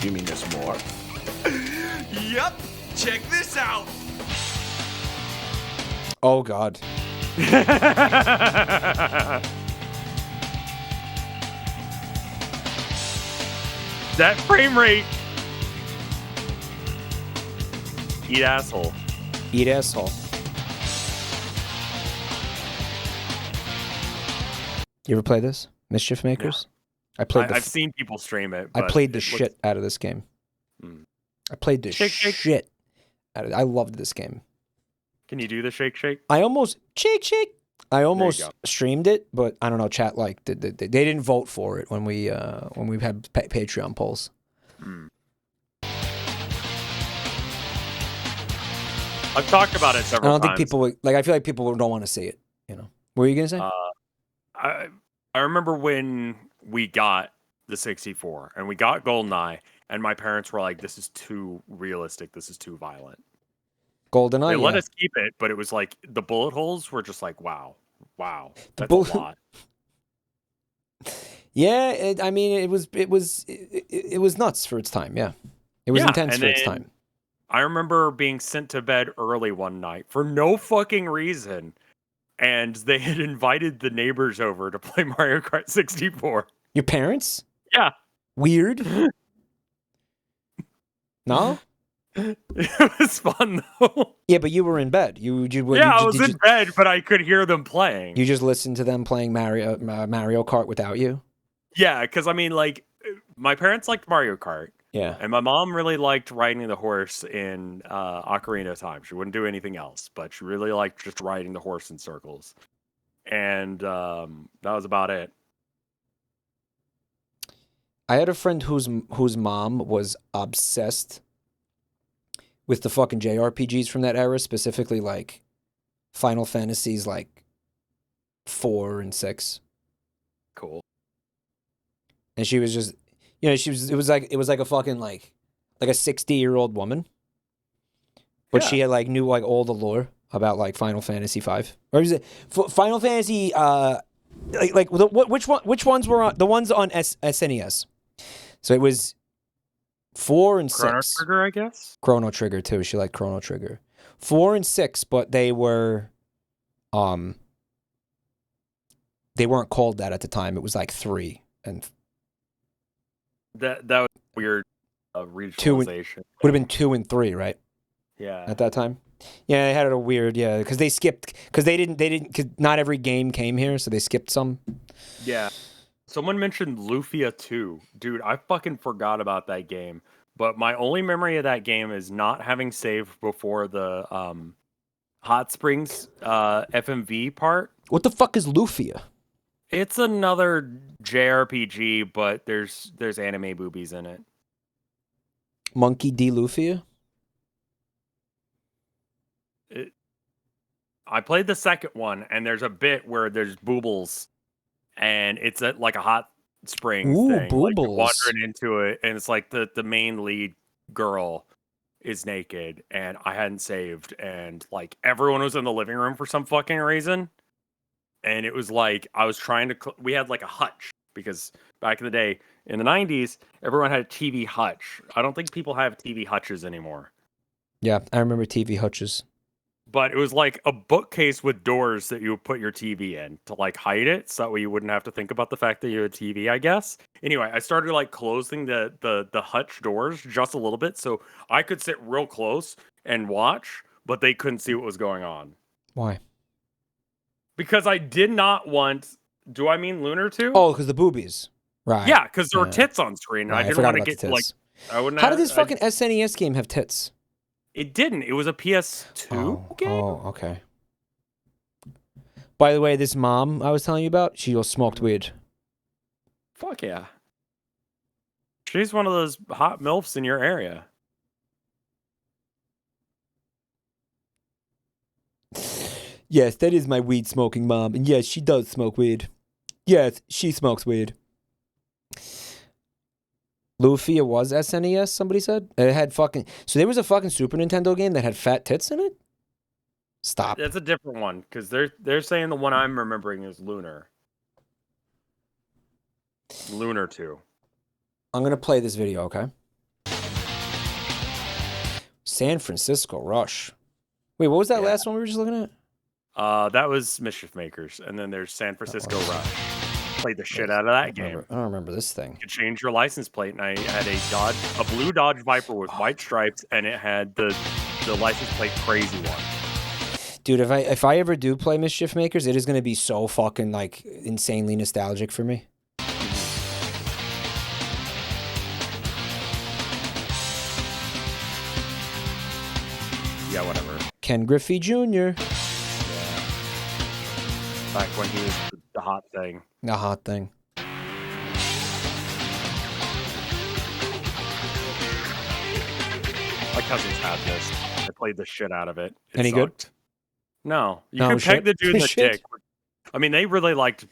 You mean there's more? Yup. Check this out. Oh, God. That frame rate. Eat asshole. Eat asshole. You ever play this? Mischief Makers? Yeah. I've seen people stream it. I played the shit out of this game. I played the shit out of it. I loved this game. Can you do the shake? I almost streamed it, but I don't know. Chat they didn't vote for it when we had Patreon polls. I've talked about it several times. I don't think people would, I feel like people don't want to see it. You know, what were you gonna say? I remember when we got the 64 and we got GoldenEye, and my parents were like, "This is too realistic. This is too violent." GoldenEye. They let us keep it, but it was like the bullet holes were just like, wow, Wow, that's a lot. Yeah, it was nuts for its time. Yeah, it was intense for its time. I remember being sent to bed early one night for no fucking reason, and they had invited the neighbors over to play Mario Kart 64. Your parents? Yeah. Weird. No? It was fun though. Yeah, but you were in bed. I was in bed, but I could hear them playing. You just listened to them playing Mario Kart without you? Yeah, because my parents liked Mario Kart. Yeah. And my mom really liked riding the horse in Ocarina of Time. She wouldn't do anything else, but she really liked just riding the horse in circles. And that was about it. I had a friend whose mom was obsessed with the fucking JRPGs from that era, specifically like Final Fantasies like 4 and 6. Cool. And she was just, it was like a fucking like a 60-year-old woman. But she had like knew like all the lore about like Final Fantasy 5. Or was it Final Fantasy which ones were on the ones on SNES? So it was 4 and 6. Chrono Trigger, I guess? Chrono Trigger, too. She liked Chrono Trigger. 4 and 6, but they were... They weren't called that at the time. It was like 3. And that was weird regionalization. Would have been 2 and 3, right? Yeah. At that time? Yeah, they had a weird... Yeah, because they skipped... Because they didn't... Because not every game came here, so they skipped some. Yeah. Someone mentioned Lufia 2. Dude, I fucking forgot about that game. But my only memory of that game is not having saved before the Hot Springs FMV part. What the fuck is Lufia? It's another JRPG, but there's anime boobies in it. Monkey D. Lufia? I played the second one, and there's a bit where there's boobles. And it's like a hot springs thing. Boobles. Like you're wandering into it, and it's like the main lead girl is naked, and I hadn't saved, and like everyone was in the living room for some fucking reason. And it was like I was trying to. We had like a hutch because back in the day, in the 90s, everyone had a TV hutch. I don't think people have TV hutches anymore. Yeah, I remember TV hutches. But it was like a bookcase with doors that you would put your TV in to like hide it, so that way you wouldn't have to think about the fact that you had a TV, I guess. Anyway, I started like closing the hutch doors just a little bit so I could sit real close and watch, but they couldn't see what was going on. Why? Because I did not want... Do I mean Lunar 2? Oh, because the boobies. Right. Yeah, because there were tits on screen. Right, I didn't want to get like... How did this fucking SNES game have tits? It didn't. It was a PS2 game. Oh, okay. By the way, this mom I was telling you about, she smoked weed. Fuck yeah. She's one of those hot MILFs in your area. Yes, that is my weed smoking mom. And yes, she does smoke weed. Yes, she smokes weed. Lufia was SNES, somebody said? It had fucking... So there was a fucking Super Nintendo game that had fat tits in it? Stop. That's a different one, because they're saying the one I'm remembering is Lunar. Lunar 2. I'm going to play this video, okay? San Francisco Rush. Wait, what was that last one we were just looking at? That was Mischief Makers, and then there's San Francisco Rush. Played the shit out of that game. I don't remember this thing. You could change your license plate, and I had a blue Dodge Viper with white stripes, and it had the license plate crazy one. Dude, if I ever do play Mischief Makers, it is going to be so fucking like insanely nostalgic for me. Yeah, whatever. Ken Griffey Jr. Yeah. Back when he was the hot thing. The hot thing. My cousins had this. I played the shit out of it. Any sucked. good? No. You could peg the dude in the dick. I mean, they really liked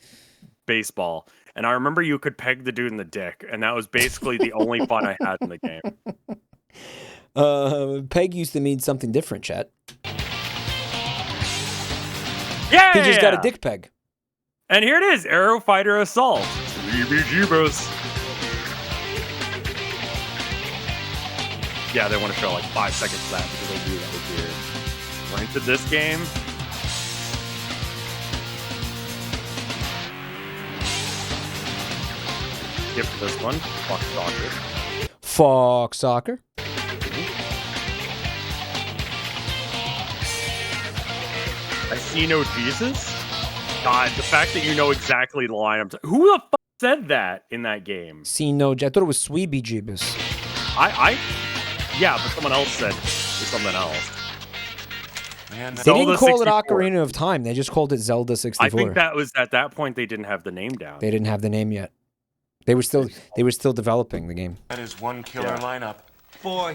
baseball. And I remember you could peg the dude in the dick. And that was basically the only fun I had in the game. Peg used to mean something different, chat. Yeah! He just got a dick peg. And here it is, Aero Fighter Assault. Jeebus. Yeah, they want to show like 5 seconds of that because they do that with weird. We're into this game. Skip this one. Fuck soccer. Fuck soccer. I see no Jesus. God, the fact that you know exactly the line. Who the fuck said that in that game? See no. I thought it was Sweeby Jeebus. Yeah, but someone else said something else. Man, they didn't call 64. It Ocarina of Time. They just called it Zelda 64. I think that was at that point they didn't have the name down. They didn't have the name yet. They were still developing the game. That is one killer lineup. Boy,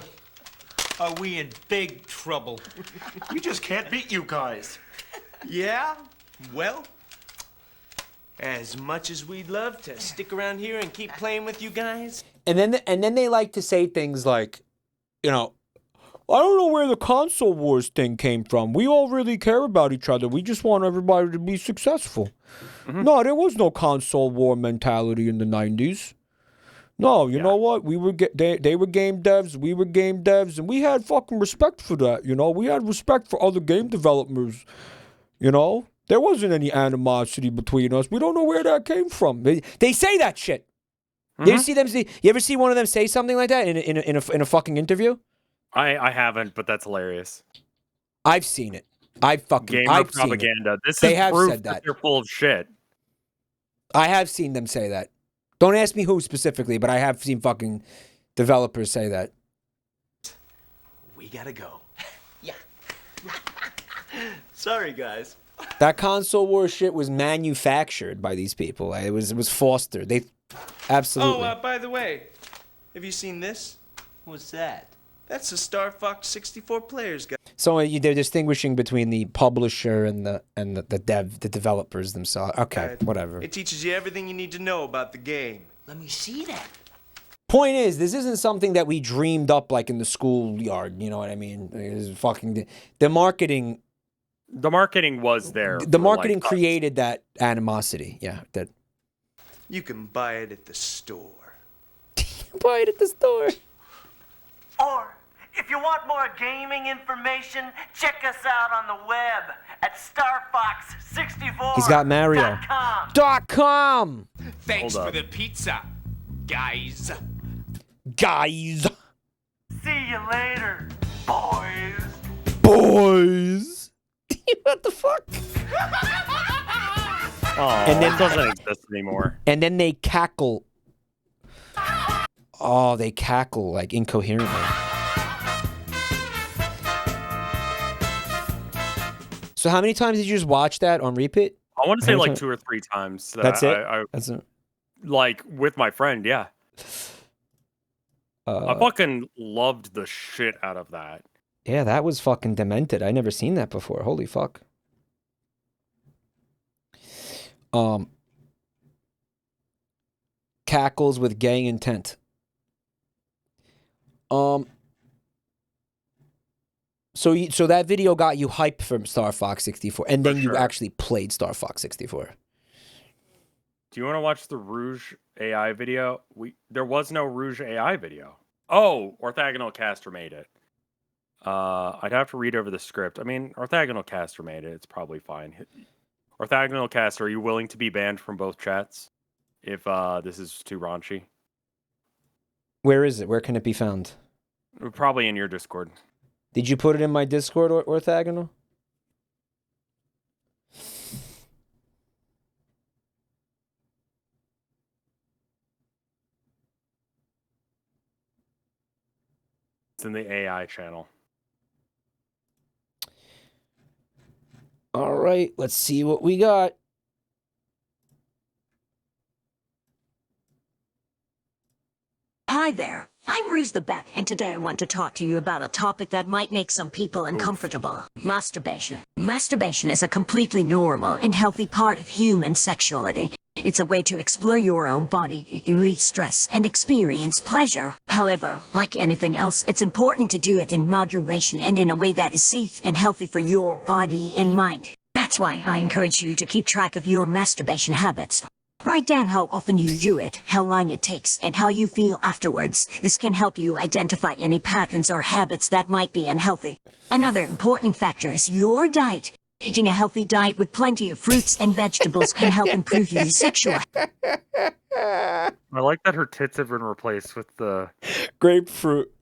are we in big trouble. We just can't beat you guys. Yeah? Well, as much as we'd love to stick around here and keep playing with you guys. And then they like to say things like, you know, I don't know where the console wars thing came from. We all really care about each other. We just want everybody to be successful. Mm-hmm. No, there was no console war mentality in the 90s. No, you know what? They were game devs, we were game devs, and we had fucking respect for that, you know? We had respect for other game developers, you know? There wasn't any animosity between us. We don't know where that came from. They say that shit. Mm-hmm. You ever see one of them say something like that in a fucking interview? I haven't, but that's hilarious. I've seen it. I've propaganda. This is proof that they're full of shit. I have seen them say that. Don't ask me who specifically, but I have seen fucking developers say that. We gotta go. Yeah. Sorry, guys. That console war shit was manufactured by these people. It was fostered. They absolutely. Oh, by the way, have you seen this? What's that? That's the Star Fox 64 players, guys. So they're distinguishing between the publisher and the developers themselves. Okay, whatever. It teaches you everything you need to know about the game. Let me see that. Point is, this isn't something that we dreamed up like in the schoolyard. You know what I mean? It's fucking the marketing. The marketing was there. The marketing created that animosity. Yeah, that. You can buy it at the store. Buy it at the store. Or, if you want more gaming information, check us out on the web at StarFox64.com. He's got Mario. .com. Thanks for the pizza, guys. Guys. See you later, boys. Boys. What the fuck? Oh, and then it doesn't exist anymore. And then they cackle. Oh, they cackle like incoherently. So how many times did you just watch that on repeat? I want to say like 2 or 3 times. That's it? That's it. Like with my friend, yeah. I fucking loved the shit out of that. Yeah, that was fucking demented. I never seen that before. Holy fuck. Cackles with gay intent. So that video got you hyped from Star Fox 64, and then you actually played Star Fox 64. Do you want to watch the Rouge AI video? There was no Rouge AI video. Oh, Orthogonal Caster made it. I'd have to read over the script. I mean, Orthogonal Caster made it. It's probably fine. Orthogonal Caster, are you willing to be banned from both chats if this is too raunchy? Where is it? Where can it be found? Probably in your Discord. Did you put it in my Discord, Orthogonal? It's in the AI channel. All right, let's see what we got. Hi there, I'm Rouge the Bat, and today I want to talk to you about a topic that might make some people uncomfortable. Masturbation. Masturbation is a completely normal and healthy part of human sexuality. It's a way to explore your own body, release stress, and experience pleasure. However, like anything else, it's important to do it in moderation and in a way that is safe and healthy for your body and mind. That That's why I encourage you to keep track of your masturbation habits. Write down how often you do it, how long it takes, and how you feel afterwards. This can help you identify any patterns or habits that might be unhealthy. Another important factor is your diet. Eating a healthy diet with plenty of fruits and vegetables can help improve your sexual. I like that her tits have been replaced with the grapefruit.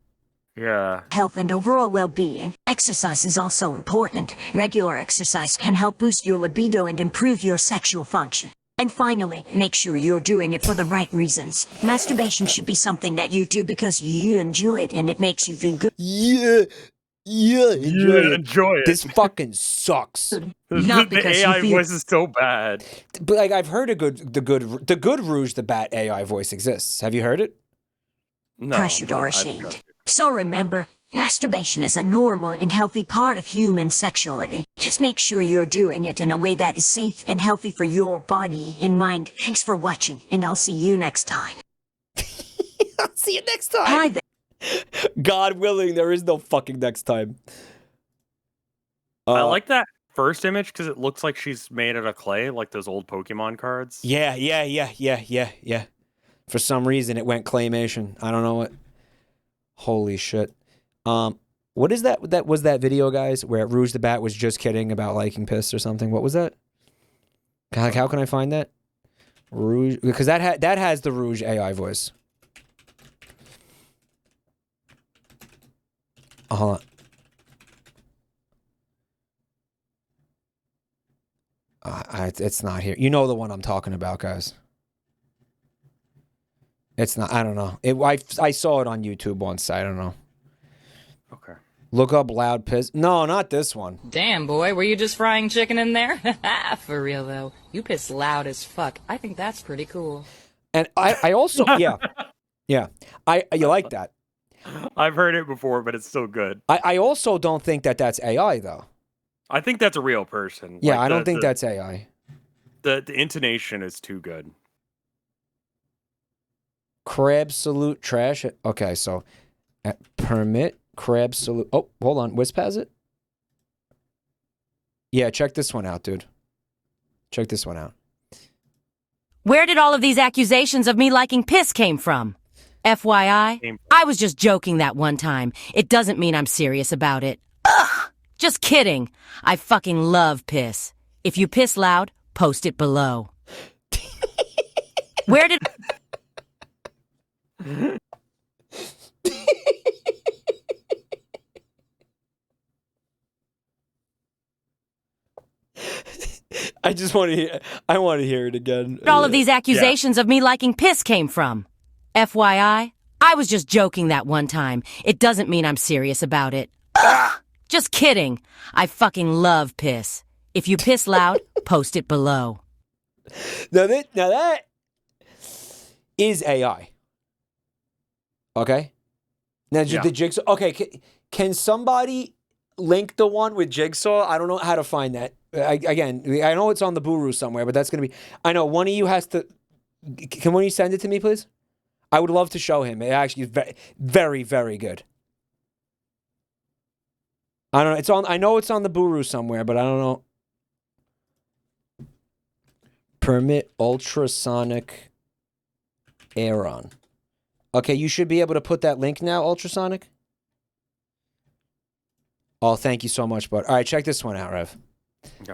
Yeah. Health and overall well-being. Exercise is also important. Regular exercise can help boost your libido and improve your sexual function. And finally, make sure you're doing it for the right reasons. Masturbation should be something that you do because you enjoy it and it makes you feel good. Yeah, enjoy it. it. This fucking sucks. Not the because AI you feel- voice is so bad. But like I've heard the good Rouge the Bat AI voice exists. Have you heard it? No. Pressured or ashamed. So remember, masturbation is a normal and healthy part of human sexuality. Just make sure you're doing it in a way that is safe and healthy for your body and mind. Thanks for watching, and I'll see you next time. I'll see you next time. Hi there. God willing, there is no fucking next time. I like that first image because it looks like she's made out of clay, like those old Pokemon cards. Yeah. For some reason, it went claymation. I don't know what. Holy shit. What is that? That was that video, guys, where Rouge the Bat was just kidding about liking piss or something. What was that? How can I find that? Rouge, because that has the Rouge AI voice. Hold on. It's not here. You know the one I'm talking about, guys. It's not. I don't know. I saw it on YouTube once. I don't know. Okay. Look up loud piss. No, not this one. Damn, boy, were you just frying chicken in there? For real, though. You piss loud as fuck. I think that's pretty cool. And I also, yeah. You like that. I've heard it before, but it's still good. I also don't think that that's AI, though. I think that's a real person. Yeah, I don't think that's AI. The intonation is too good. Crab salute trash. Okay, so permit crab salute. Oh, hold on. Wisp has it? Yeah, check this one out, dude. Check this one out. Where did all of these accusations of me liking piss came from? FYI, I was just joking that one time. It doesn't mean I'm serious about it. Ugh! Just kidding. I fucking love piss. If you piss loud, post it below. Where did... I just want to hear. I want to hear it again. All of these accusations of me liking piss came from. FYI, I was just joking that one time. It doesn't mean I'm serious about it. Ugh! Just kidding. I fucking love piss. If you piss loud, post it below. Now that is AI. Okay. Now the Jigsaw. Okay, can somebody link the one with Jigsaw? I don't know how to find that. Again, I know it's on the Buru somewhere, but that's gonna be. I know one of you has to. Can one of you send it to me, please? I would love to show him. It actually is very, very, very good. I don't know. It's on. I know it's on the Buru somewhere, but I don't know. Permit ultrasonic Aaron. Okay, you should be able to put that link now, ultrasonic. Oh, thank you so much, bud. All right, check this one out, Rev. Okay.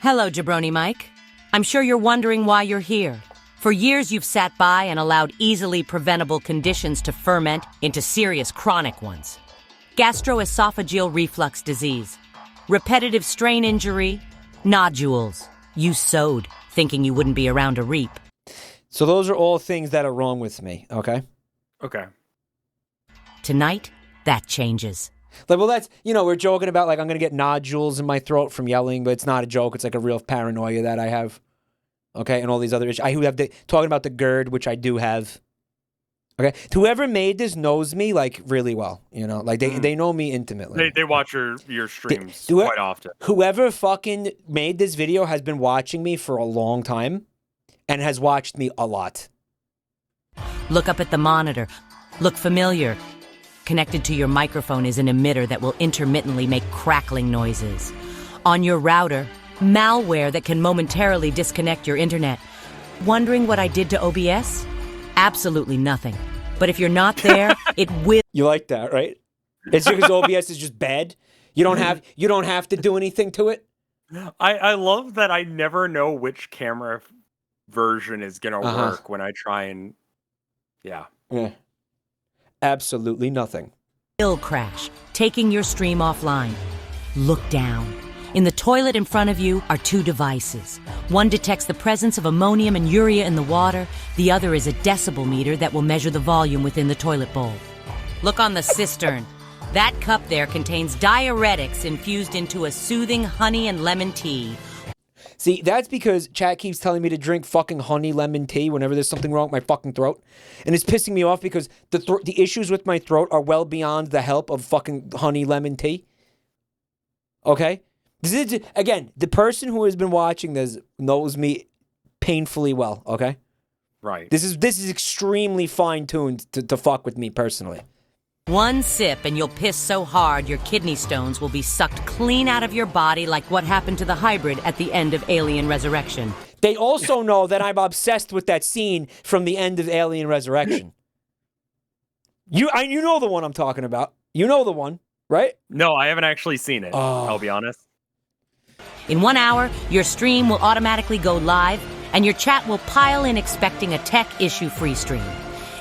Hello, Jabroni Mike. I'm sure you're wondering why you're here. For years, you've sat by and allowed easily preventable conditions to ferment into serious chronic ones. Gastroesophageal reflux disease, repetitive strain injury, nodules. You sowed, thinking you wouldn't be around to reap. So those are all things that are wrong with me, okay? Okay. Tonight, that changes. Like, well, that's, we're joking about, like, I'm going to get nodules in my throat from yelling, but it's not a joke. It's like a real paranoia that I have, okay? And all these other issues. I have talking about the GERD, which I do have, okay? Whoever made this knows me, like, really well, Like, they know me intimately. They watch your streams quite often. Whoever fucking made this video has been watching me for a long time and has watched me a lot. Look up at the monitor. Look familiar. Connected to your microphone is an emitter that will intermittently make crackling noises. On your router, malware that can momentarily disconnect your internet. Wondering what I did to OBS? Absolutely nothing. But if you're not there, it will. You like that, right? It's because OBS is just bad. You don't have to do anything to it. I love that I never know which camera version is gonna work when I try and yeah. Absolutely nothing. Will crash, taking your stream offline. Look down. In the toilet in front of you are two devices. One detects the presence of ammonium and urea in the water. The other is a decibel meter that will measure the volume within the toilet bowl. Look on the cistern. That cup there contains diuretics infused into a soothing honey and lemon tea. See, that's because chat keeps telling me to drink fucking honey lemon tea whenever there's something wrong with my fucking throat. And it's pissing me off because the issues with my throat are well beyond the help of fucking honey lemon tea. Okay? This is, again, the person who has been watching this knows me painfully well, okay? Right. This is extremely fine-tuned to fuck with me personally. One sip and you'll piss so hard your kidney stones will be sucked clean out of your body like what happened to the hybrid at the end of Alien Resurrection. They also know that I'm obsessed with that scene from the end of Alien Resurrection. You know the one I'm talking about. You know the one, right? No, I haven't actually seen it. I'll be honest. In 1 hour, your stream will automatically go live and your chat will pile in expecting a tech issue-free stream.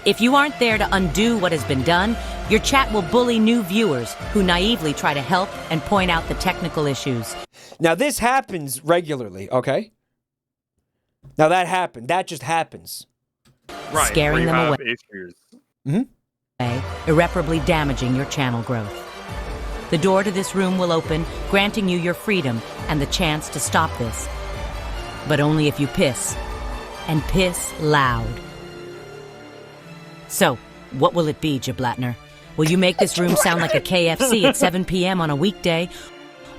If you aren't there to undo what has been done, your chat will bully new viewers who naively try to help and point out the technical issues. Now, this happens regularly, okay? Now, that just happens. Right, scaring them away. Issues. Irreparably damaging your channel growth. The door to this room will open, granting you your freedom and the chance to stop this. But only if you piss. And piss loud. So, what will it be, Jablatner? Will you make this room sound like a KFC at 7 p.m. on a weekday?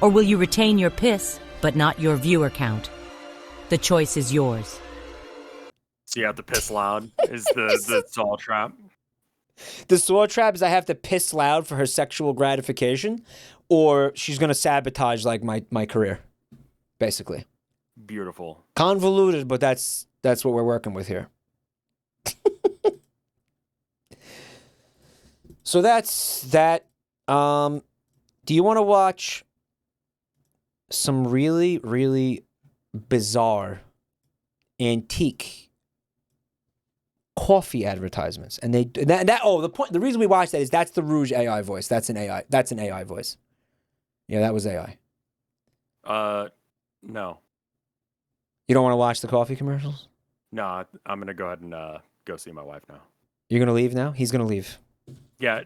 Or will you retain your piss, but not your viewer count? The choice is yours. So you have to piss loud is the saw trap. The saw trap is I have to piss loud for her sexual gratification, or she's going to sabotage like my career, basically. Beautiful. Convoluted, but that's what we're working with here. So that's that. Do you want to watch some really, really bizarre, antique coffee advertisements? And the reason we watched that is that's the Rouge AI voice. That's an AI voice. Yeah, that was AI. No. You don't want to watch the coffee commercials? No, I'm gonna go ahead and go see my wife now. You're gonna leave now? He's gonna leave. Yeah,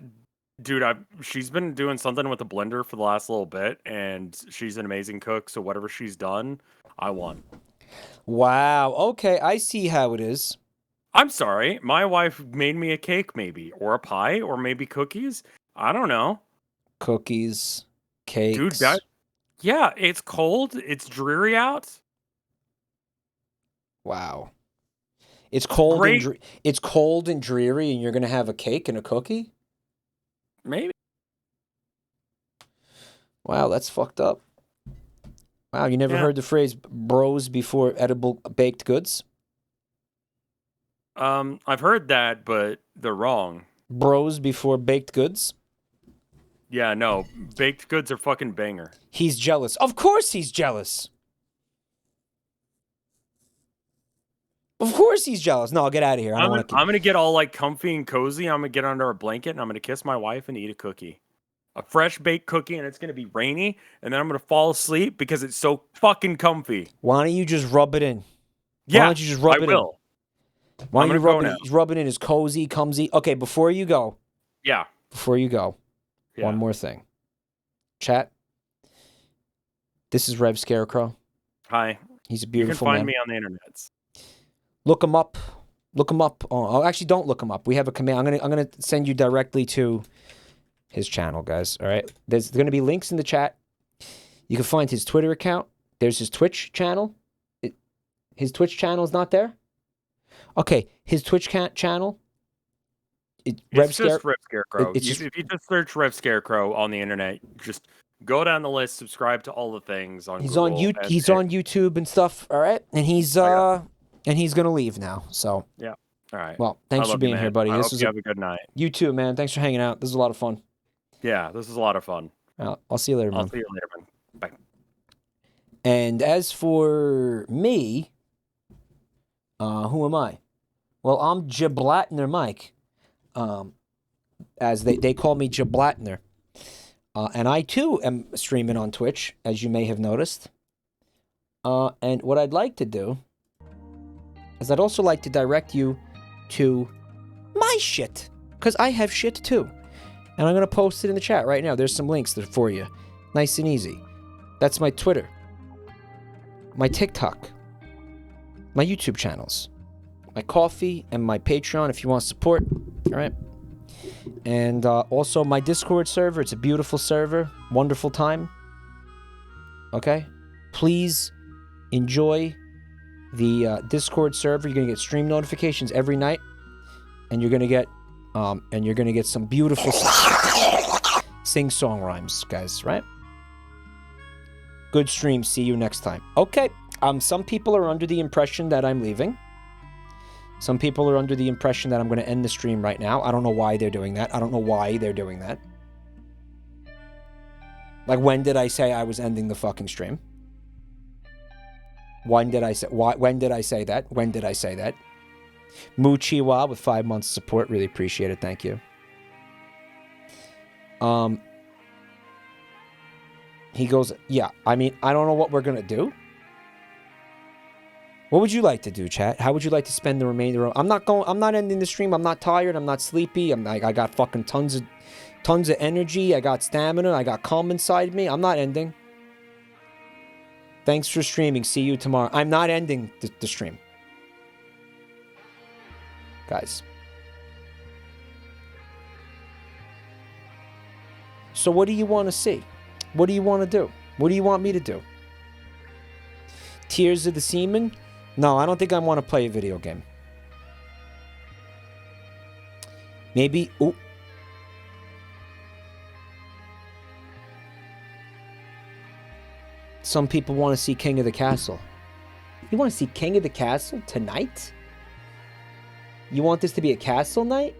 dude, she's been doing something with the blender for the last little bit, and she's an amazing cook, so whatever she's done, I won. Wow, okay, I see how it is. I'm sorry, my wife made me a cake, maybe, or a pie, or maybe cookies. I don't know. Cookies, cakes. Dude, yeah, it's cold, it's dreary out. Wow. It's cold it's cold and dreary, and you're gonna have a cake and a cookie? Maybe. Wow, that's fucked up. Wow, you never heard the phrase bros before edible baked goods? I've heard that, but they're wrong. Bros before baked goods? Yeah, no. Baked goods are fucking banger. He's jealous. Of course he's jealous. Of course he's jealous. No, get out of here. I'm gonna get all like comfy and cozy. I'm gonna get under a blanket and I'm gonna kiss my wife and eat a cookie. A fresh baked cookie, and it's gonna be rainy, and then I'm gonna fall asleep because it's so fucking comfy. Why don't you just rub it in? Yeah, why don't you just rub it will. In? Why don't you rub it in as cozy, comfy? Okay, before you go. Yeah. Before you go, one more thing. Chat. This is Rev Scarecrow. Hi. He's a beautiful man. You can find me on the internet. Look him up. Look him up. Oh, actually, don't look him up. We have a command. I'm gonna send you directly to his channel, guys. All right. There's gonna be links in the chat. You can find his Twitter account. There's his Twitch channel. His Twitch channel is not there. Okay, his Twitch channel. It's just Rev Scarecrow. If you just search Rev Scarecrow on the internet, just Go down the list, subscribe to all the things on He's Google. He's on YouTube and stuff. All right, and he's gonna leave now. So yeah. All right. Well, thanks for being here, buddy. I This hope was you have a good night. You too, man. Thanks for hanging out. This is a lot of fun. Yeah, this is a lot of fun. I'll see you later, man. I'll see you later, man. Bye. And as for me, who am I? Well, I'm Jablatner Mike, as they call me Jablatner. And I, too, am streaming on Twitch, as you may have noticed. And what I'd like to do is I'd also like to direct you to my shit, because I have shit, too. And I'm going to post it in the chat right now. There's some links there for you. Nice and easy. That's my Twitter, my TikTok, my YouTube channels, my Ko-fi, and my Patreon if you want support. All right. And also my Discord server. It's a beautiful server. Wonderful time. Okay? Please enjoy the Discord server. You're going to get stream notifications every night. And you're going to get some beautiful sing-song rhymes, guys, right? Good stream. See you next time. Okay. Some people are under the impression that I'm leaving. Some people are under the impression that I'm going to end the stream right now. I don't know why they're doing that. Like, when did I say I was ending the fucking stream? When did I say that? When did I say that? Muchiwa with 5 months support. Really appreciate it. Thank you. He goes, yeah, I mean, I don't know what we're going to do. What would you like to do, chat? How would you like to spend the remainder of... I'm not ending the stream. I'm not tired. I'm not sleepy. I got fucking tons of energy. I got stamina. I got calm inside me. I'm not ending. Thanks for streaming. See you tomorrow. I'm not ending the stream. Guys. So what do you want to see? What do you want to do? What do you want me to do? Tears of the Seaman? No, I don't think I want to play a video game. Maybe... Ooh. Some people want to see King of the Castle. You want to see King of the Castle tonight? You want this to be a castle night?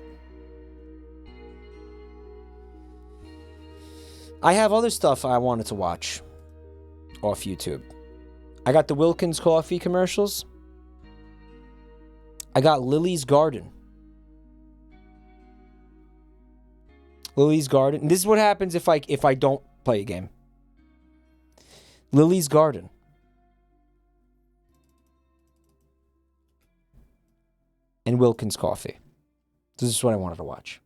I have other stuff I wanted to watch off YouTube. I got the Wilkins Coffee commercials. I got Lily's Garden. Lily's Garden. And this is what happens if I don't play a game. Lily's Garden. And Wilkins Coffee. This is what I wanted to watch.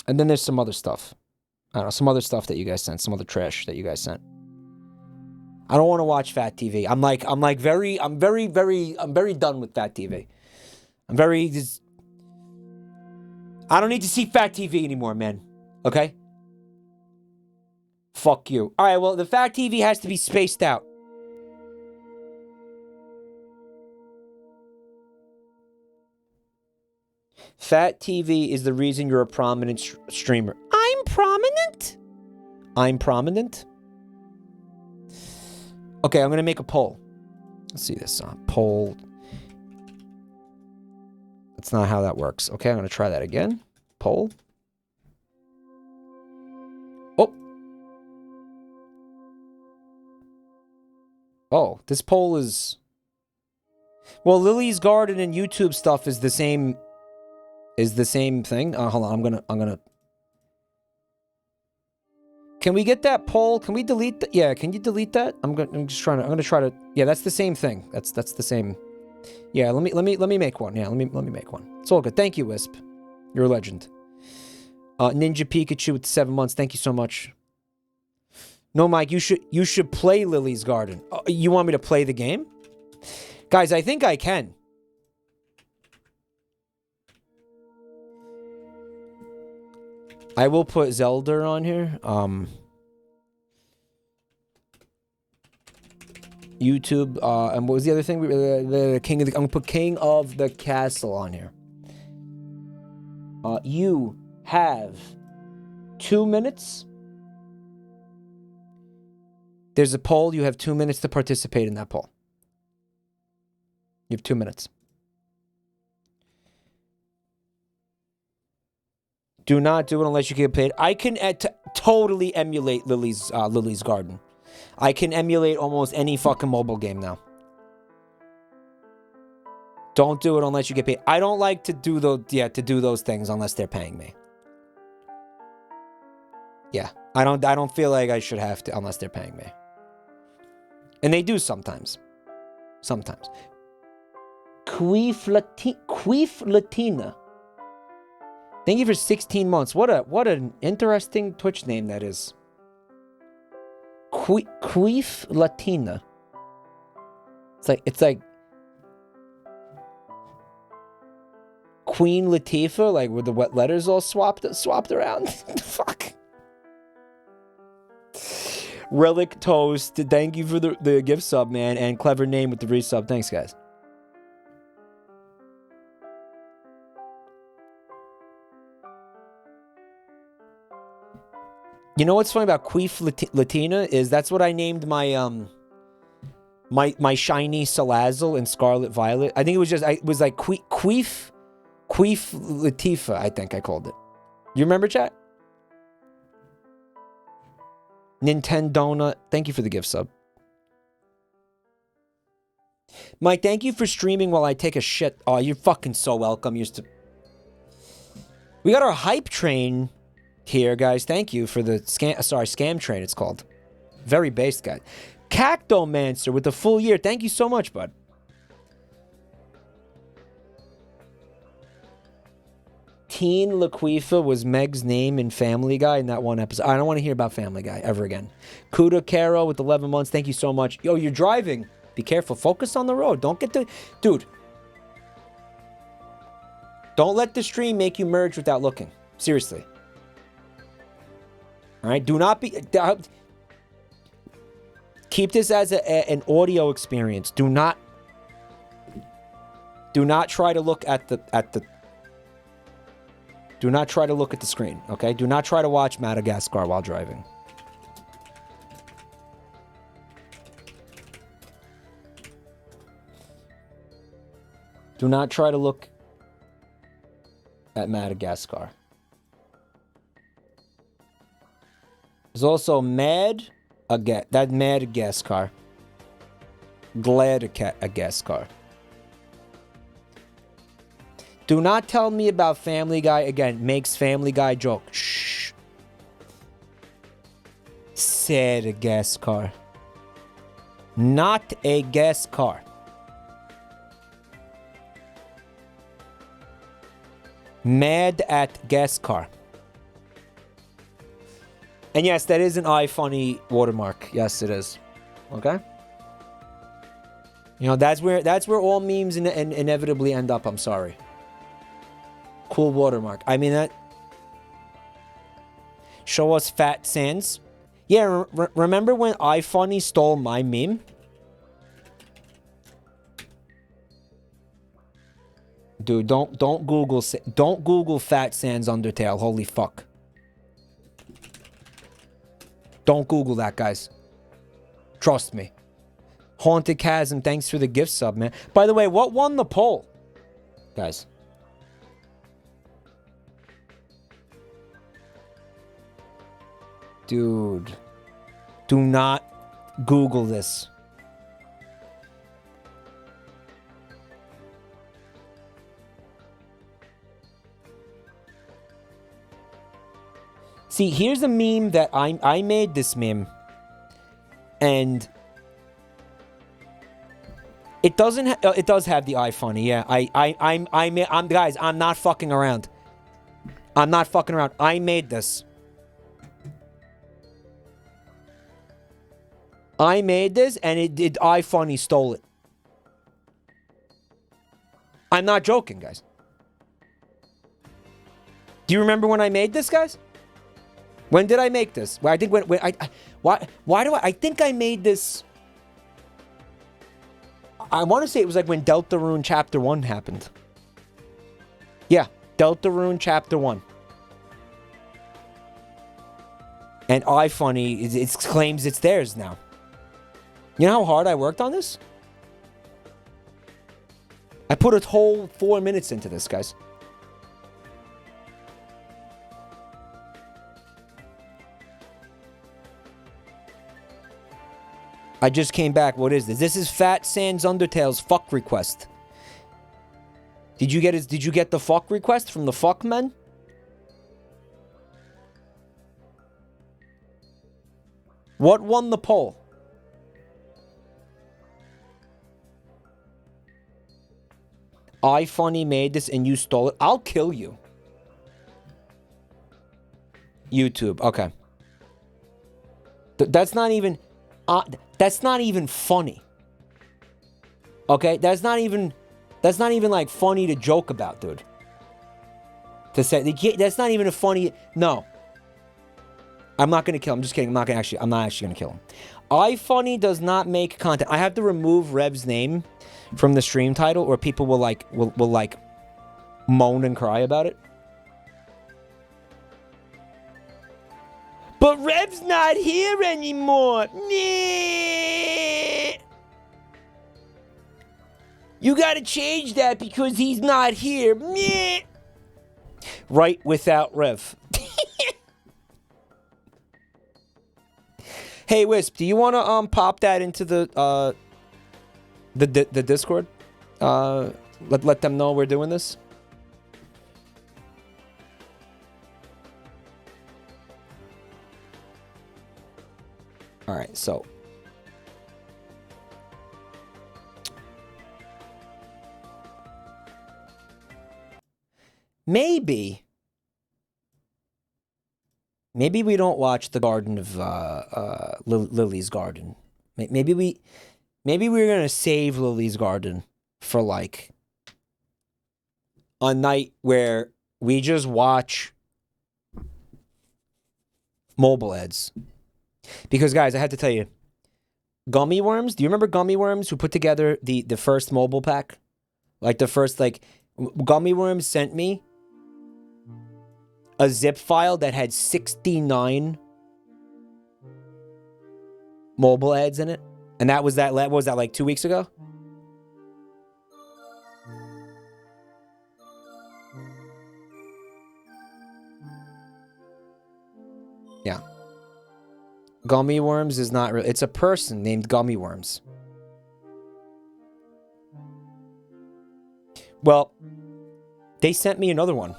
And then there's some other stuff. I don't know, some other stuff that you guys sent, some other trash that you guys sent. I don't want to watch Fat TV. I'm very done with Fat TV. I don't need to see Fat TV anymore, man. Okay? Fuck you. All right, well, the Fat TV has to be spaced out. Fat TV is the reason you're a prominent streamer. I'm prominent? I'm prominent? Okay, I'm going to make a poll. Let's see this. Poll. That's not how that works. Okay, I'm going to try that again. Poll. Oh. Oh, this poll is... Well, Lily's Garden and YouTube stuff is the same... thing. Hold on, I'm gonna... Can we get that poll? Can we delete that? Yeah, can you delete that? I'm gonna try to... Yeah, that's the same thing. That's the same... Yeah, let me make one. Yeah, let me make one. It's all good. Thank you, Wisp. You're a legend. Ninja Pikachu with 7 months. Thank you so much. No, Mike, you should play Lily's Garden. You want me to play the game? Guys, I think I can. I will put Zelda on here. YouTube. And what was the other thing? The King of the... I'm going to put King of the Castle on here. You have 2 minutes There's a poll. You have 2 minutes to participate in that poll. You have 2 minutes. Do not do it unless you get paid. I can totally emulate Lily's Garden. I can emulate almost any fucking mobile game now. Don't do it unless you get paid. I don't like to do those things unless they're paying me. Yeah, I don't feel like I should have to unless they're paying me. And they do sometimes. Sometimes. Queef Latina. Thank you for 16 months. What an interesting Twitch name that is. Queef Latina. It's like Queen Latifah, like with the wet letters all swapped around. Fuck. Relic Toast. Thank you for the gift sub, man, and clever name with the resub. Thanks, guys. You know what's funny about Queef Latina is that's what I named my my shiny Salazzle in Scarlet Violet. I think it was like Queef Latifah, I think I called it. You remember, chat? Nintendona, thank you for the gift sub. Mike, thank you for streaming while I take a shit. Oh, you're fucking so welcome. We got our hype train here, guys. Thank you for the scam train, it's called. Very based, guy. Cactomancer with the full year. Thank you so much, bud. Teen Laquifa was Meg's name in Family Guy in that one episode. I don't want to hear about Family Guy ever again. Kuda Caro with 11 months. Thank you so much. Yo, you're driving. Be careful. Focus on the road. Don't get the... Dude. Don't let the stream make you merge without looking. Seriously. All right? Do not be... Keep this as an audio experience. Do not try to look at the... Do not try to look at the screen, okay? Do not try to watch Madagascar while driving. Do not try to look at Madagascar. There's also Madagascar. Gladagaskar. Do not tell me about Family Guy again. Makes Family Guy joke. Shh. Madagascar. Not a guest car. Mad at guest car. And yes, that is an iFunny watermark. Yes, it is. Okay? You know, that's where all memes inevitably end up. I'm sorry. Cool watermark. I mean that. Show us Fat Sans. Yeah, remember when iFunny stole my meme? Dude, don't Google Fat Sans Undertale. Holy fuck. Don't Google that, guys. Trust me. Haunted Chasm, thanks for the gift sub, man. By the way, what won the poll? Guys. Dude. Do not Google this. See, here's a meme that I made this meme. And it doesn't it does have the iFunny. Yeah. I'm guys, I'm not fucking around. I'm not fucking around. I made this. I made this and iFunny stole it. I'm not joking, guys. Do you remember when I made this, guys? When did I make this? Well, I think when I think I made this. I want to say it was like when Deltarune Chapter 1 happened. Yeah, Deltarune Chapter 1. And iFunny, it claims it's theirs now. You know how hard I worked on this? I put a whole 4 minutes into this, guys. I just came back. What is this? This is Fat Sans Undertale's fuck request. Did you get the fuck request from the fuck men? What won the poll? iFunny made this and you stole it. I'll kill you. YouTube. Okay. That's not even funny. Okay? That's not even like funny to joke about, dude. To say that's not even a funny. No. I'm not gonna kill him. I'm just kidding. I'm not actually gonna kill him. iFunny does not make content. I have to remove Rev's name from the stream title, or people will like moan and cry about it. But Rev's not here anymore. Nah. You gotta change that because he's not here. Nah. Right without Rev. Hey Wisp, do you want to pop that into the Discord? Let them know we're doing this. All right, so maybe we don't watch the Garden of Lily's Garden. Maybe we're gonna save Lily's Garden for like a night where we just watch mobile ads. Because guys, I have to tell you, Gummy Worms. Do you remember Gummy Worms, who put together the first mobile pack? Like the first Gummy Worms sent me a zip file that had 69 mobile ads in it. And what was that like 2 weeks ago? Yeah. Gummy Worms is not real. It's a person named Gummy Worms. Well, they sent me another one.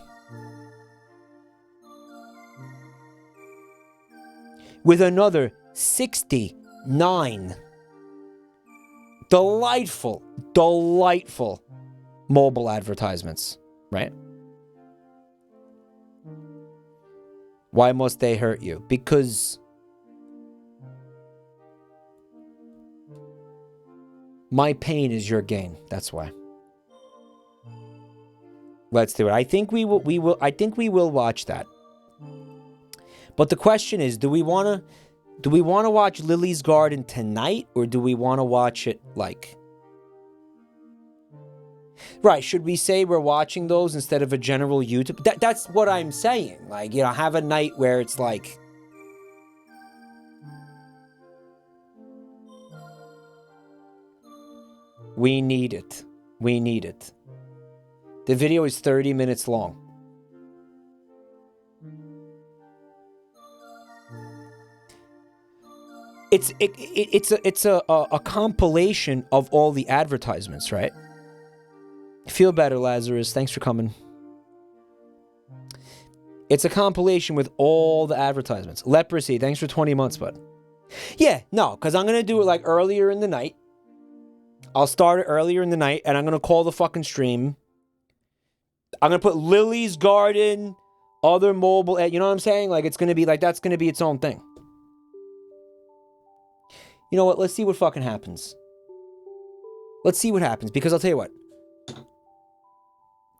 With another 69 delightful mobile advertisements, right? Why must they hurt you? Because my pain is your gain. That's why. Let's do it. I think we will watch that. But the question is, do we want to watch Lily's Garden tonight, or do we want to watch it like... Right, should we say we're watching those instead of a general YouTube? That's what I'm saying. Like, have a night where it's like... We need it. We need it. The video is 30 minutes long. It's a compilation of all the advertisements, right? Feel better, Lazarus. Thanks for coming. It's a compilation with all the advertisements. Leprosy, thanks for 20 months, bud. Yeah, no, because I'm going to do it like earlier in the night. I'll start it earlier in the night, and I'm going to call the fucking stream. I'm going to put Lily's Garden, other mobile, you know what I'm saying? Like, it's going to be like, that's going to be its own thing. You know what? Let's see what fucking happens. Let's see what happens, because I'll tell you what.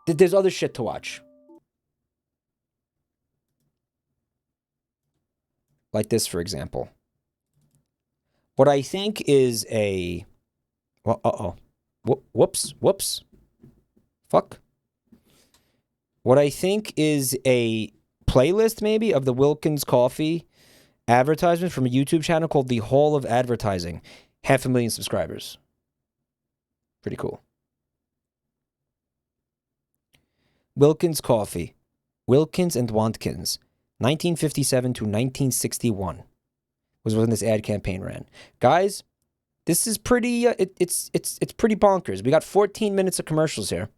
There's other shit to watch. Like this, for example. What I think is a... Well, uh-oh. Whoops. Fuck. What I think is a playlist, maybe, of the Wilkins Coffee advertisement from a YouTube channel called The Hall of Advertising. 500,000 subscribers. Pretty cool. Wilkins Coffee. Wilkins and Watkins. 1957 to 1961 was when this ad campaign ran. Guys, this is pretty, it's pretty bonkers. We got 14 minutes of commercials here.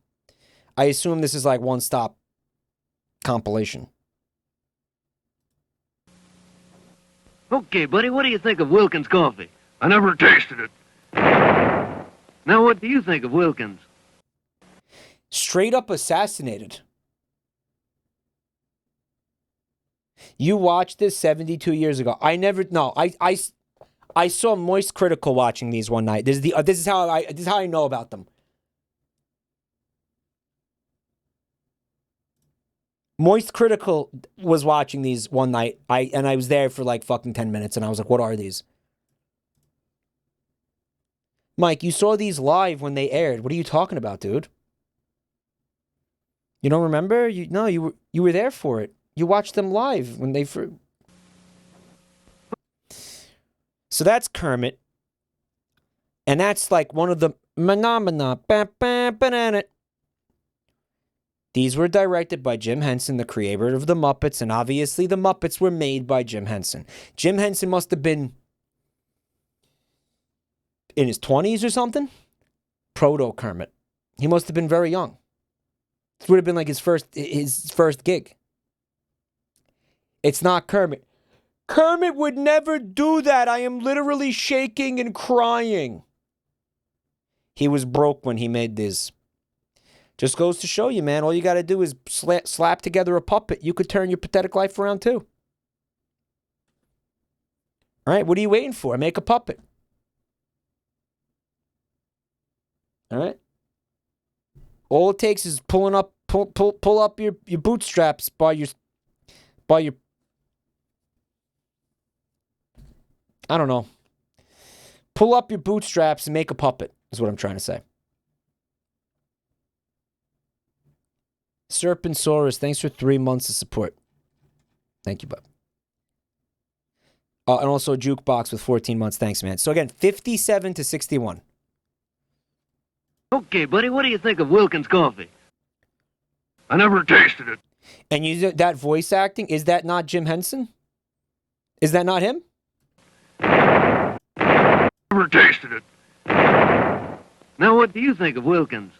I assume this is like one-stop compilation. Okay, buddy, what do you think of Wilkins coffee? I never tasted it. Now, what do you think of Wilkins? Straight up assassinated. You watched this 72 years ago. I saw Moist Critical watching these one night. This is how I know about them. Moist Critical was watching these one night. I was there for like fucking 10 minutes and I was like, what are these? Mike, you saw these live when they aired. What are you talking about, dude? You don't remember? You were there for it. You watched them live when they So that's Kermit. And that's like one of the phenomena. These were directed by Jim Henson, the creator of the Muppets, and obviously the Muppets were made by Jim Henson. Jim Henson must have been in his 20s or something. Proto Kermit. He must have been very young. This would have been like his first gig. It's not Kermit. Kermit would never do that. I am literally shaking and crying. He was broke when he made this. Just goes to show you, man. All you got to do is slap together a puppet. You could turn your pathetic life around too. All right, what are you waiting for? Make a puppet. All right. All it takes is pull up your bootstraps by your I don't know. Pull up your bootstraps and make a puppet, is what I'm trying to say. Serpentsaurus, thanks for 3 months of support. Thank you, bud. And also Jukebox with 14 months. Thanks, man. So again, 57 to 61. Okay, buddy, what do you think of Wilkins coffee? I never tasted it. And that voice acting, is that not Jim Henson? Is that not him? Never tasted it. Now, what do you think of Wilkins?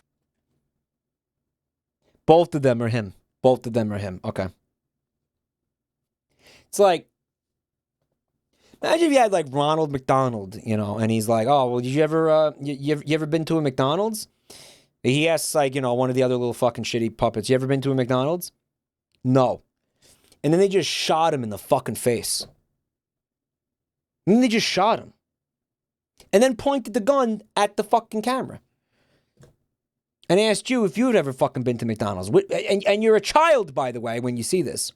Both of them are him. Both of them are him. Okay. It's like, imagine if you had like Ronald McDonald, and he's like, oh, well, did you ever, you ever been to a McDonald's? He asks like, one of the other little fucking shitty puppets, you ever been to a McDonald's? No. And then they just shot him in the fucking face. And then they just shot him. And then pointed the gun at the fucking camera. And asked you if you'd ever fucking been to McDonald's. And you're a child, by the way, when you see this.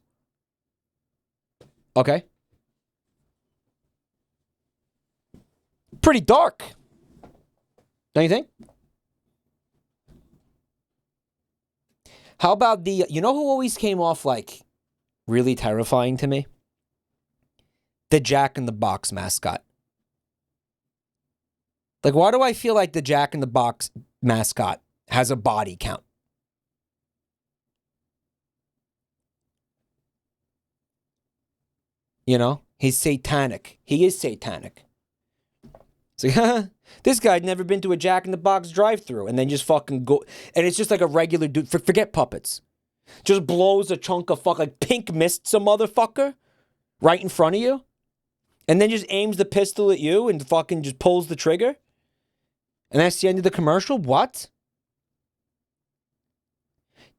Okay? Pretty dark. Don't you think? How about who always came off like really terrifying to me? The Jack in the Box mascot. Like, why do I feel like the Jack in the Box mascot has a body count? He's satanic. He is satanic. It's like, this guy'd never been to a Jack in the Box drive-thru, and then just fucking go, and it's just like a regular dude. Forget puppets. Just blows a chunk of like pink mists a motherfucker right in front of you, and then just aims the pistol at you and fucking just pulls the trigger. And that's the end of the commercial? What?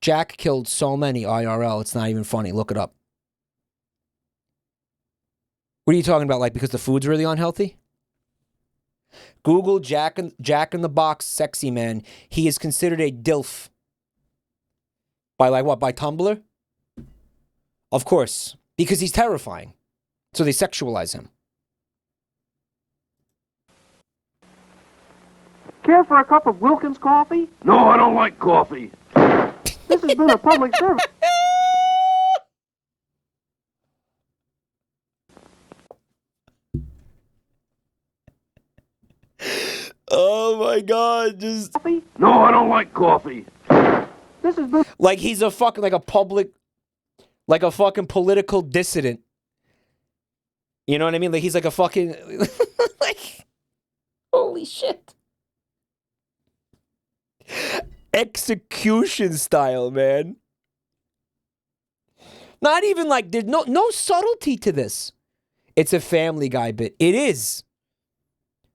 Jack killed so many IRL, it's not even funny. Look it up. What are you talking about? Like, because the food's really unhealthy? Google Jack in the Box sexy man. He is considered a DILF. By like what? By Tumblr? Of course. Because he's terrifying. So they sexualize him. Care for a cup of Wilkins coffee? No, I don't like coffee. This has been a public service. my god, just No, I don't like coffee. This has been like he's a fucking like a fucking political dissident. You know what I mean? Like he's like a fucking like holy shit. Execution style, man. Not even like there's no subtlety to this. It's a Family Guy bit. It is.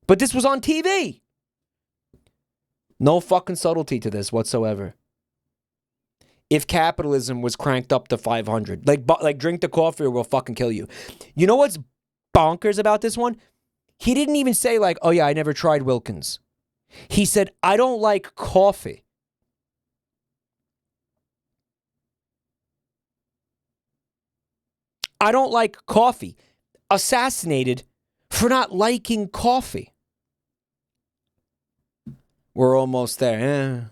But this was on TV. No fucking subtlety to this whatsoever. If capitalism was cranked up to 500, like drink the coffee or we'll fucking kill you. You know what's bonkers about this one? He didn't even say like, oh yeah, I never tried Wilkins. He said, I don't like coffee. I don't like coffee. Assassinated for not liking coffee. We're almost there.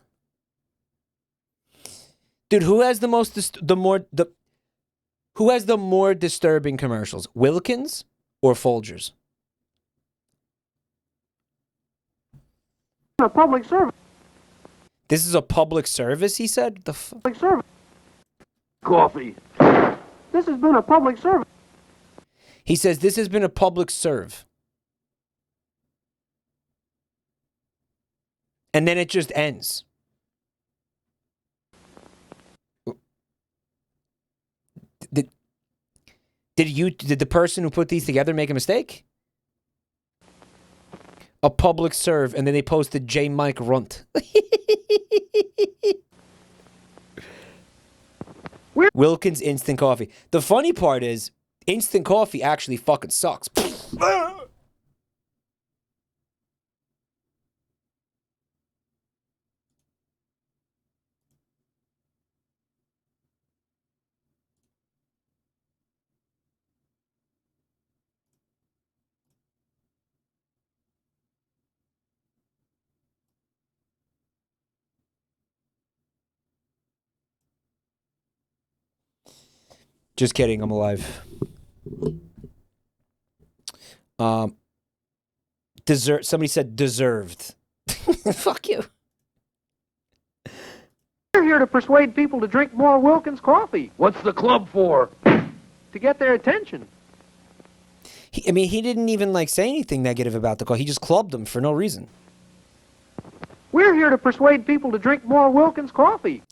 Dude, who has the more disturbing commercials? Wilkins or Folgers? a public service. This is a public service, he said? Public service. Coffee. This has been a public service. He says this has been a public serve. And then it just ends. Did the person who put these together make a mistake? A public serve, and then they posted J. Mike Runt. Wilkins Instant Coffee. The funny part is, instant coffee actually fucking sucks. Just kidding, I'm alive. Somebody said deserved. Fuck you. We're here to persuade people to drink more Wilkins coffee. What's the club for? To get their attention. He didn't even like say anything negative about the coffee. He just clubbed them for no reason. We're here to persuade people to drink more Wilkins coffee.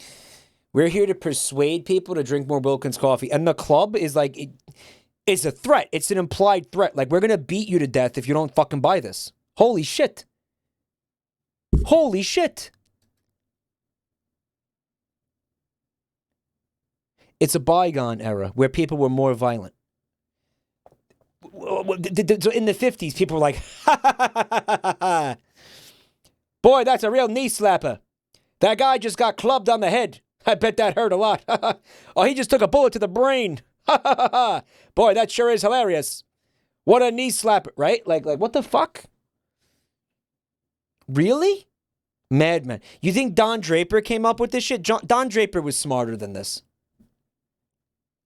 We're here to persuade people to drink more Wilkins coffee. And the club is like, it's a threat. It's an implied threat. Like, we're going to beat you to death if you don't fucking buy this. Holy shit. Holy shit. It's a bygone era where people were more violent. So in the 50s, people were like, ha ha ha ha ha ha. Boy, that's a real knee slapper. That guy just got clubbed on the head. I bet that hurt a lot. Oh, he just took a bullet to the brain. Boy, that sure is hilarious. What a knee slapper, right? Like what the fuck? Really? Madman. You think Don Draper came up with this shit? Don Draper was smarter than this.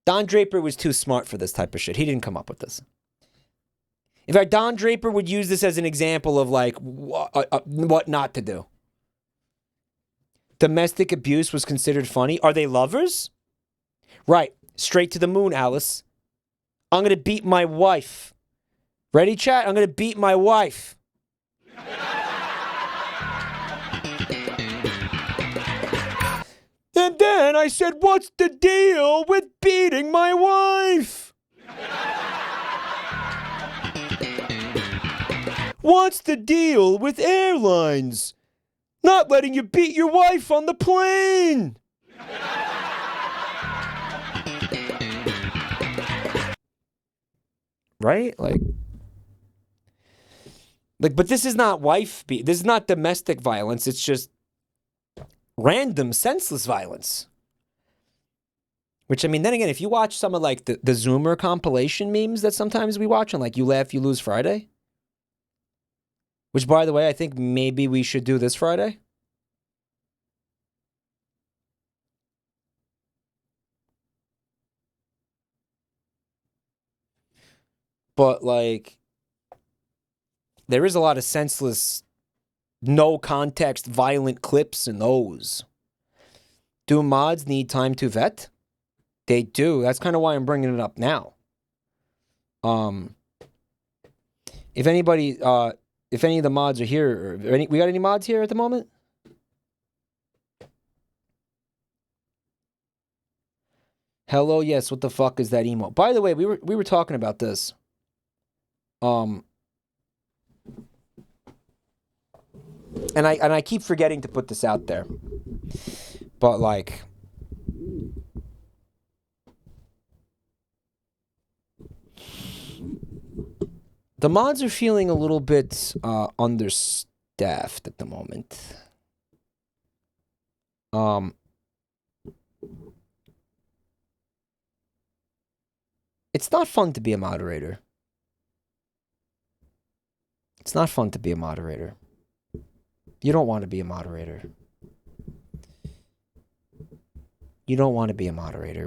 Don Draper was too smart for this type of shit. He didn't come up with this. In fact, Don Draper would use this as an example of like what not to do. Domestic abuse was considered funny. Are they lovers? Right. Straight to the moon, Alice. I'm going to beat my wife. Ready, chat? I'm going to beat my wife. And then I said, what's the deal with beating my wife? What's the deal with airlines? Not letting you beat your wife on the plane. Right? Like, but this is not this is not domestic violence. It's just random, senseless violence. Which, I mean, then again, if you watch some of like the Zoomer compilation memes that sometimes we watch on like You Laugh, You Lose Friday. Which, by the way, I think maybe we should do this Friday. But, like, there is a lot of senseless no context, violent clips in those. Do mods need time to vet? They do. That's kind of why I'm bringing it up now. If anybody, if any of the mods are here, we got any mods here at the moment? Hello, yes. What the fuck is that emo? By the way, we were talking about this. And I keep forgetting to put this out there. But like, the mods are feeling a little bit understaffed at the moment. It's not fun to be a moderator. It's not fun to be a moderator. You don't want to be a moderator. You don't want to be a moderator.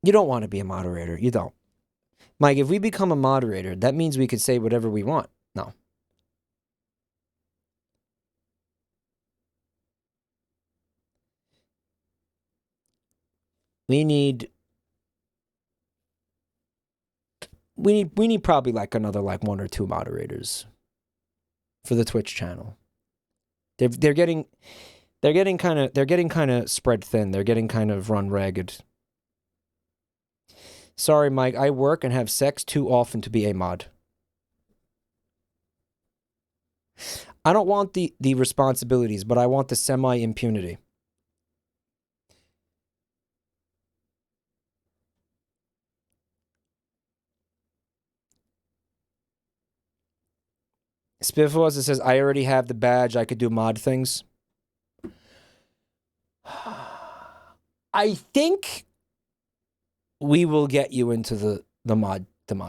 You don't want to be a moderator. You don't. Mike, if we become a moderator, that means we could say whatever we want. No. We need probably like another like 1 or 2 moderators for the Twitch channel. They're getting kind of spread thin. They're getting kind of run ragged. Sorry, Mike, I work and have sex too often to be a mod. I don't want the responsibilities, but I want the semi-impunity. Spiffos, it says, I already have the badge. I could do mod things. I think we will get you into the mod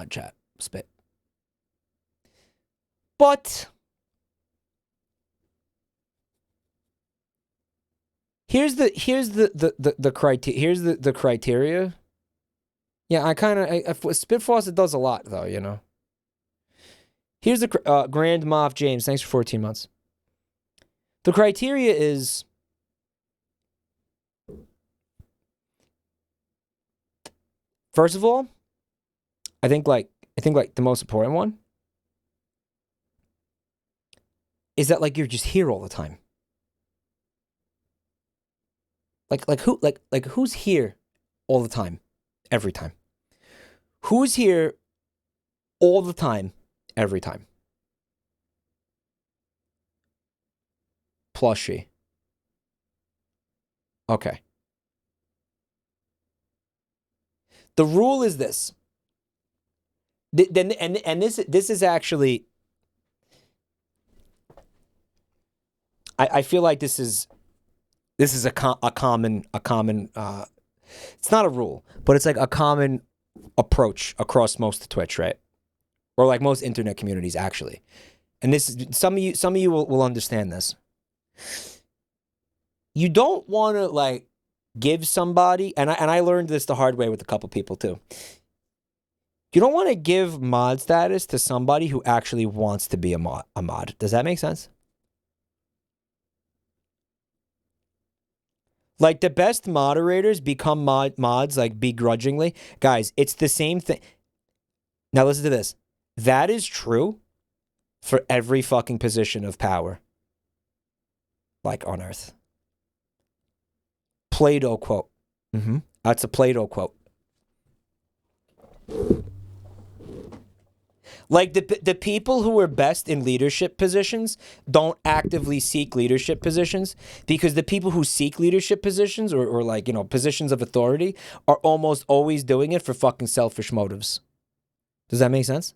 chat, Spit. But here's the criteria. Yeah, I kind of Spit Faucet does a lot though, you know. Here's the Grand Moff James. Thanks for 14 months. The criteria is first of all, I think the most important one is that like you're just here all the time. Like who's here all the time, every time? Who's here all the time? Every time. Plushie. Okay. The rule is this. This is actually. I feel like this is a common. It's not a rule, but it's like a common approach across most of Twitch, right? Or like most internet communities, actually. And this, some of you will understand this. You don't want to like give somebody, and I learned this the hard way with a couple people too. You don't want to give mod status to somebody who actually wants to be a mod. Does that make sense? Like the best moderators become mods like begrudgingly. Guys, it's the same thing. Now listen to this. That is true for every fucking position of power. Like on Earth. Plato quote. That's a Plato quote. Like the people who are best in leadership positions don't actively seek leadership positions, because the people who seek leadership positions or like, you know, positions of authority are almost always doing it for fucking selfish motives. Does that make sense?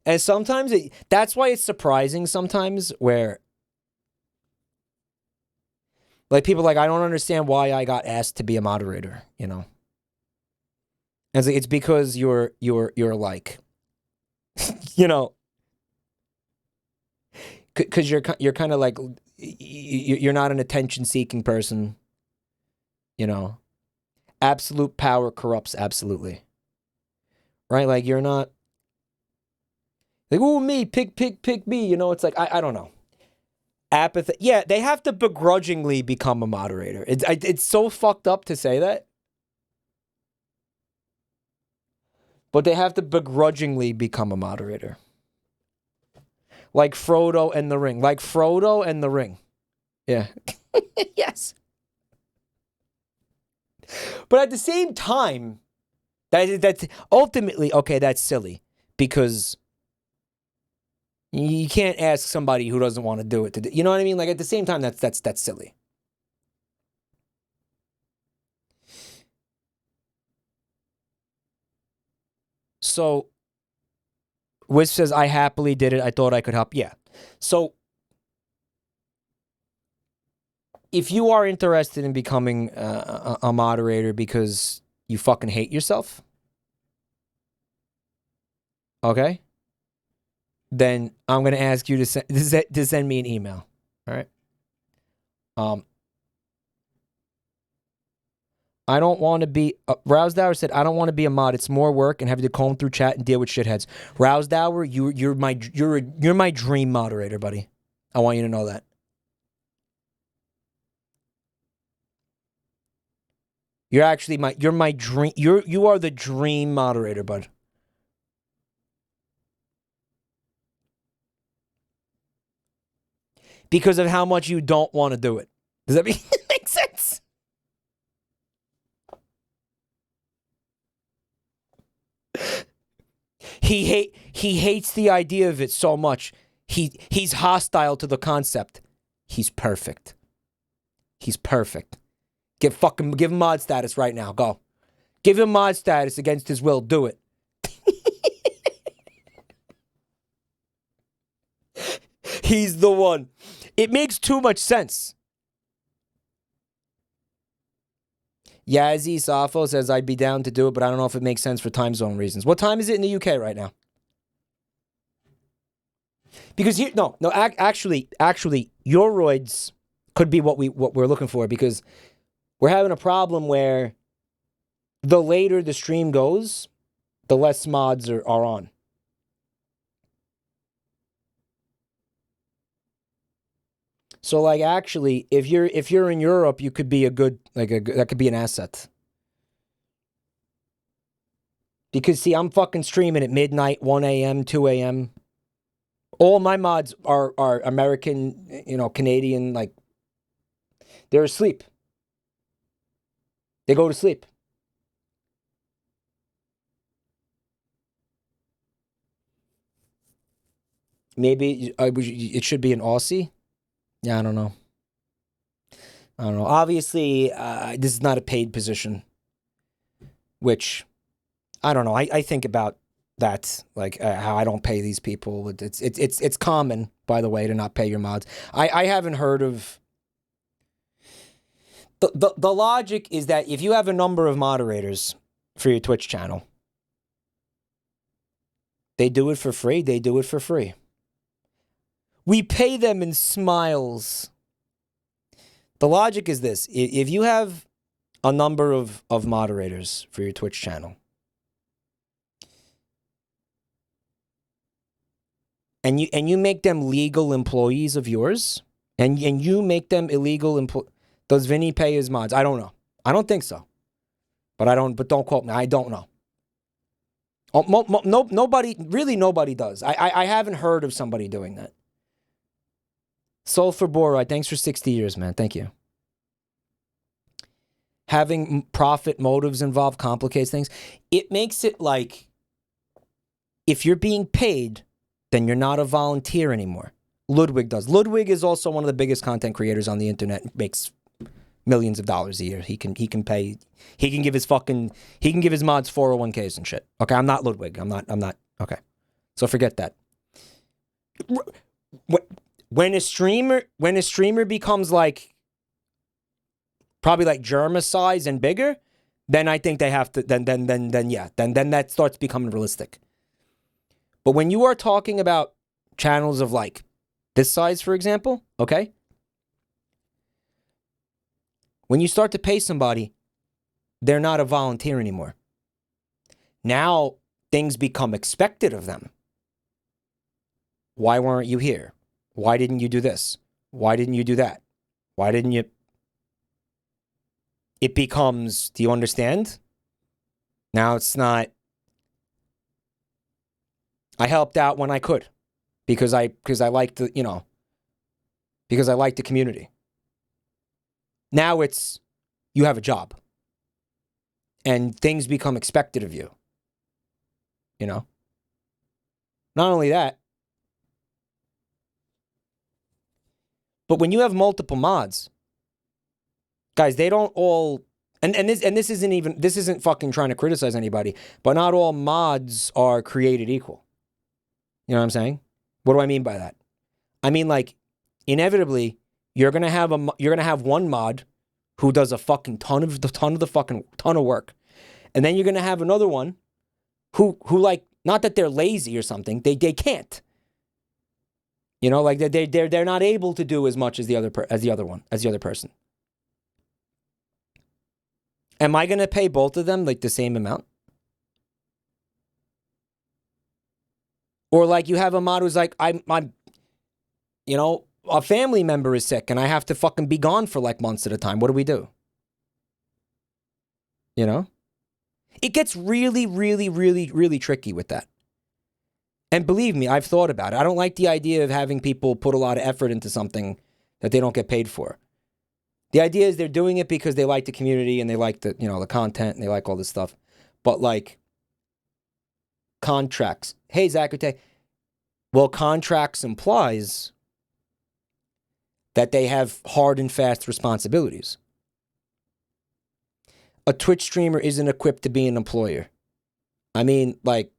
And sometimes that's why it's surprising sometimes where like people like, I don't understand why I got asked to be a moderator, you know. And it's because you're like, you know, because you're kind of like, you're not an attention seeking person, you know. absolute power corrupts absolutely. Right? Like, you're not like, oh, me, pick me. You know, it's like, I don't know. Apathy. Yeah, they have to begrudgingly become a moderator. It's so fucked up to say that. But they have to begrudgingly become a moderator. Like Frodo and the Ring. Like Frodo and the Ring. Yeah. Yes. But at the same time, that's ultimately, okay, that's silly. Because you can't ask somebody who doesn't want to do it to do, you know what I mean? Like, at the same time, that's silly. So, Wiz says, I happily did it. I thought I could help. Yeah. So, if you are interested in becoming a moderator because you fucking hate yourself, okay, then I'm going to ask you to send me an email. All right. I don't want to be. Rousedauer said, "I don't want to be a mod. It's more work and having to comb through chat and deal with shitheads." Rousedauer, you're my dream moderator, buddy. I want you to know that. You're actually my dream. You are the dream moderator, bud. Because of how much you don't want to do it. Does that make sense? He hates the idea of it so much. He's hostile to the concept. He's perfect. He's perfect. Give him mod status right now. Go. Give him mod status against his will. Do it. He's the one. It makes too much sense. Yazzie Safo says, I'd be down to do it, but I don't know if it makes sense for time zone reasons. What time is it in the UK right now? Because here, actually, Euroids could be what we're looking for, because we're having a problem where the later the stream goes, the less mods are on. So, like, actually, if you're in Europe, you could be that could be an asset. Because, see, I'm fucking streaming at midnight, 1 a.m., 2 a.m. All my mods are American, Canadian, like, they're asleep. They go to sleep. Maybe it should be an Aussie. Yeah, I don't know. Obviously, this is not a paid position, which, I don't know. I think about that, like, how I don't pay these people. It's common, by the way, to not pay your mods. I haven't heard of... The logic is that if you have a number of moderators for your Twitch channel, they do it for free. They do it for free. We pay them in smiles. The logic is this. If you have a number of moderators for your Twitch channel, and you make them legal employees of yours, and you make them illegal employees, does Vinny pay his mods? I don't know. I don't think so. But don't quote me. I don't know. Nobody does. I haven't heard of somebody doing that. Sulfur Borite, thanks for 60 years, man. Thank you. Having profit motives involved complicates things. It makes it like, if you're being paid, then you're not a volunteer anymore. Ludwig does. Ludwig is also one of the biggest content creators on the internet. Makes millions of dollars a year. He can pay. He can give his mods 401ks and shit. Okay, I'm not Ludwig. I'm not. Okay, so forget that. When a streamer becomes like probably like Germa size and bigger, then I think they have to then that starts becoming realistic. But when you are talking about channels of like this size, for example, okay? When you start to pay somebody, they're not a volunteer anymore. Now things become expected of them. Why weren't you here? Why didn't you do this? Why didn't you do that? Why didn't you? It becomes, do you understand? Now it's not, I helped out when I could because I like the, you know, because I like the community. Now it's, you have a job and things become expected of you. You know? Not only that, but when you have multiple mods, guys, they don't all, and this isn't fucking trying to criticize anybody, but not all mods are created equal. You know what I'm saying? What do I mean by that? I mean, like, inevitably, you're gonna have one mod who does a fucking ton of work, and then you're gonna have another one who like, not that they're lazy or something, they can't. You know, like they're not able to do as much as the other person. Am I gonna pay both of them like the same amount? Or like you have a mod who's like, I'm you know, a family member is sick and I have to fucking be gone for like months at a time. What do we do? You know? It gets really, really, really, really tricky with that. And believe me, I've thought about it. I don't like the idea of having people put a lot of effort into something that they don't get paid for. The idea is they're doing it because they like the community and they like the, you know, the content and they like all this stuff. But like contracts. Hey, Zacarte. Well, contracts implies that they have hard and fast responsibilities. A Twitch streamer isn't equipped to be an employer. I mean, like,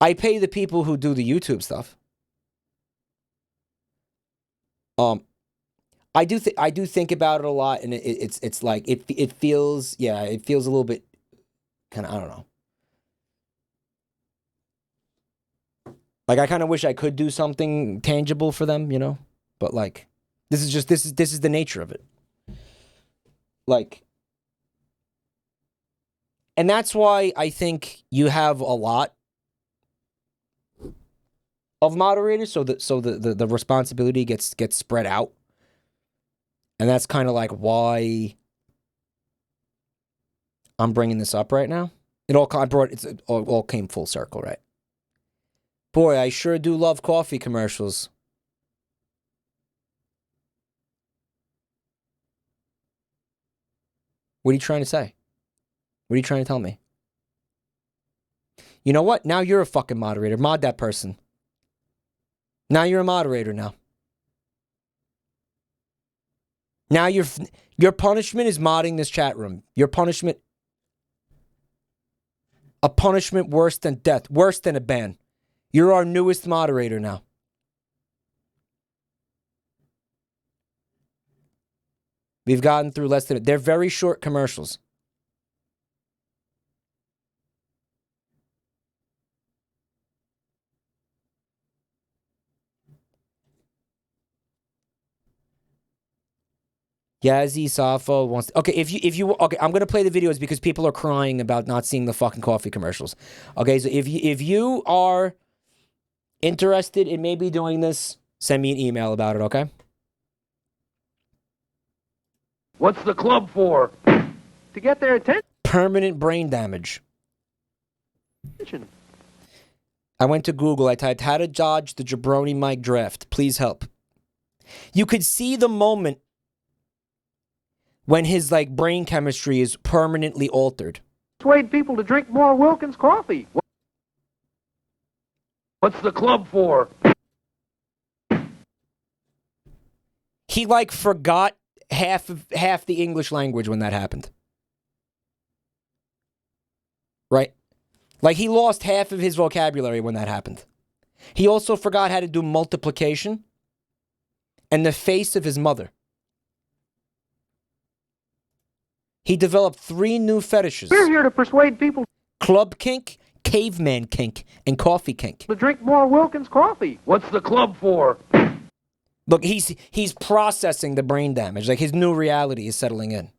I pay the people who do the YouTube stuff. I do think about it a lot, and it's like it feels, yeah, it feels a little bit kind of, I don't know. Like I kind of wish I could do something tangible for them, you know, but like this is the nature of it. Like, and that's why I think you have a lot of moderators, so the responsibility gets spread out, and that's kind of like why I'm bringing this up right now. It all came full circle, right? Boy, I sure do love coffee commercials. What are you trying to say? What are you trying to tell me? You know what? Now you're a fucking moderator. Mod that person. Now you're a moderator now. Now your punishment is modding this chat room. Your punishment, a punishment worse than death, worse than a ban. You're our newest moderator now. We've gotten through less than, they're very short commercials. Yazzie Safo wants to, okay, if you okay, I'm gonna play the videos because people are crying about not seeing the fucking coffee commercials. Okay, so if you are interested in maybe doing this, send me an email about it, okay? What's the club for? To get their attention. Permanent brain damage. I went to Google, I typed how to dodge the Jabroni Mike draft. Please help. You could see the moment when his like brain chemistry is permanently altered. Persuade people to drink more Wilkins coffee. What's the club for? He like forgot half the English language when that happened. Right? Like he lost half of his vocabulary when that happened. He also forgot how to do multiplication and the face of his mother. He developed 3 new fetishes. We're here to persuade people. Club kink, caveman kink, and coffee kink. To drink more Wilkins coffee. What's the club for? Look, he's processing the brain damage. Like, his new reality is settling in.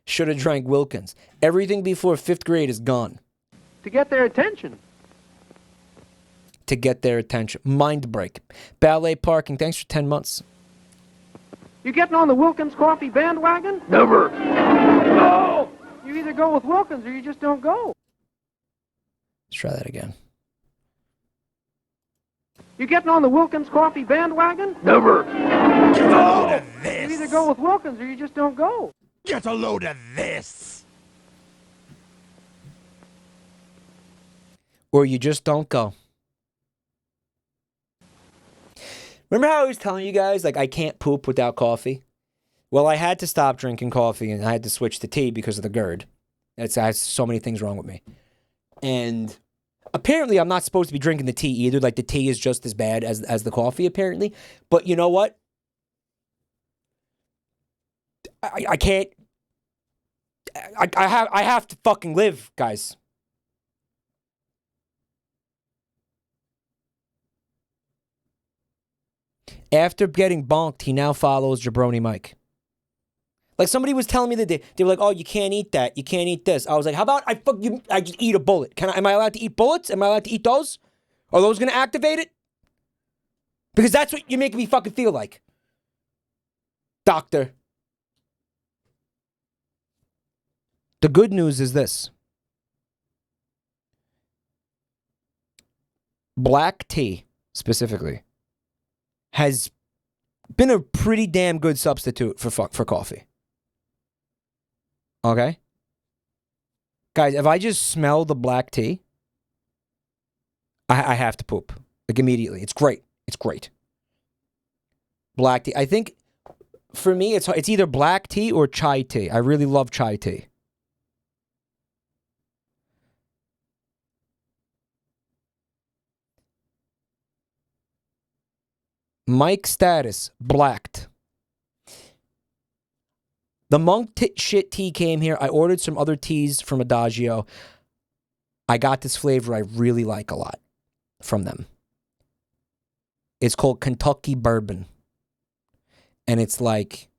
Should have drank Wilkins. Everything before 5th grade is gone. To get their attention. To get their attention. Mind break. Ballet parking. Thanks for 10 months. You getting on the Wilkins coffee bandwagon? Never. No! You either go with Wilkins or you just don't go. Let's try that again. You getting on the Wilkins coffee bandwagon? Never. Get a load of this. You either go with Wilkins or you just don't go. Get a load of this. Or you just don't go. Remember how I was telling you guys, like, I can't poop without coffee? Well, I had to stop drinking coffee and I had to switch to tea because of the GERD. I had so many things wrong with me. And apparently I'm not supposed to be drinking the tea either. Like, the tea is just as bad as the coffee, apparently. But you know what? I can't. I have to fucking live, guys. After getting bonked, he now follows Jabroni Mike. Like, somebody was telling me that they were like, oh, you can't eat that. You can't eat this. I was like, how about I just eat a bullet? Am I allowed to eat bullets? Am I allowed to eat those? Are those going to activate it? Because that's what you're making me fucking feel like. Doctor. The good news is this. Black tea, specifically, has been a pretty damn good substitute for coffee. Okay? Guys, if I just smell the black tea, I have to poop. Like, immediately. It's great. It's great. Black tea. I think, for me, it's either black tea or chai tea. I really love chai tea. Mike status, blacked. The monk shit tea came here. I ordered some other teas from Adagio. I got this flavor I really like a lot from them. It's called Kentucky Bourbon. And it's like,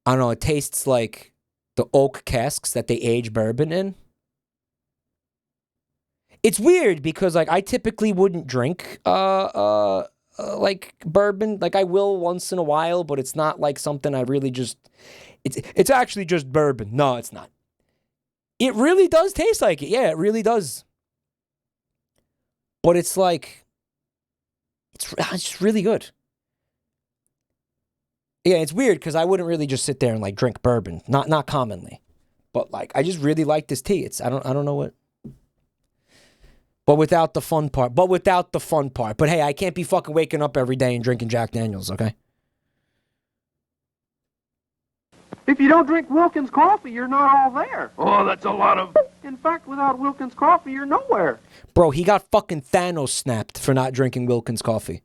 I don't know, it tastes like the oak casks that they age bourbon in. It's weird because, like, I typically wouldn't drink like bourbon. Like, I will once in a while, but it's not like something I really just. It's actually just bourbon. No, it's not. It really does taste like it. Yeah, it really does. But it's like, it's just really good. Yeah, it's weird because I wouldn't really just sit there and like drink bourbon. Not commonly, but like I just really like this tea. I don't know what. But without the fun part. But hey, I can't be fucking waking up every day and drinking Jack Daniels, okay? If you don't drink Wilkins coffee, you're not all there. Oh, that's a lot of... In fact, without Wilkins coffee, you're nowhere. Bro, he got fucking Thanos snapped for not drinking Wilkins coffee.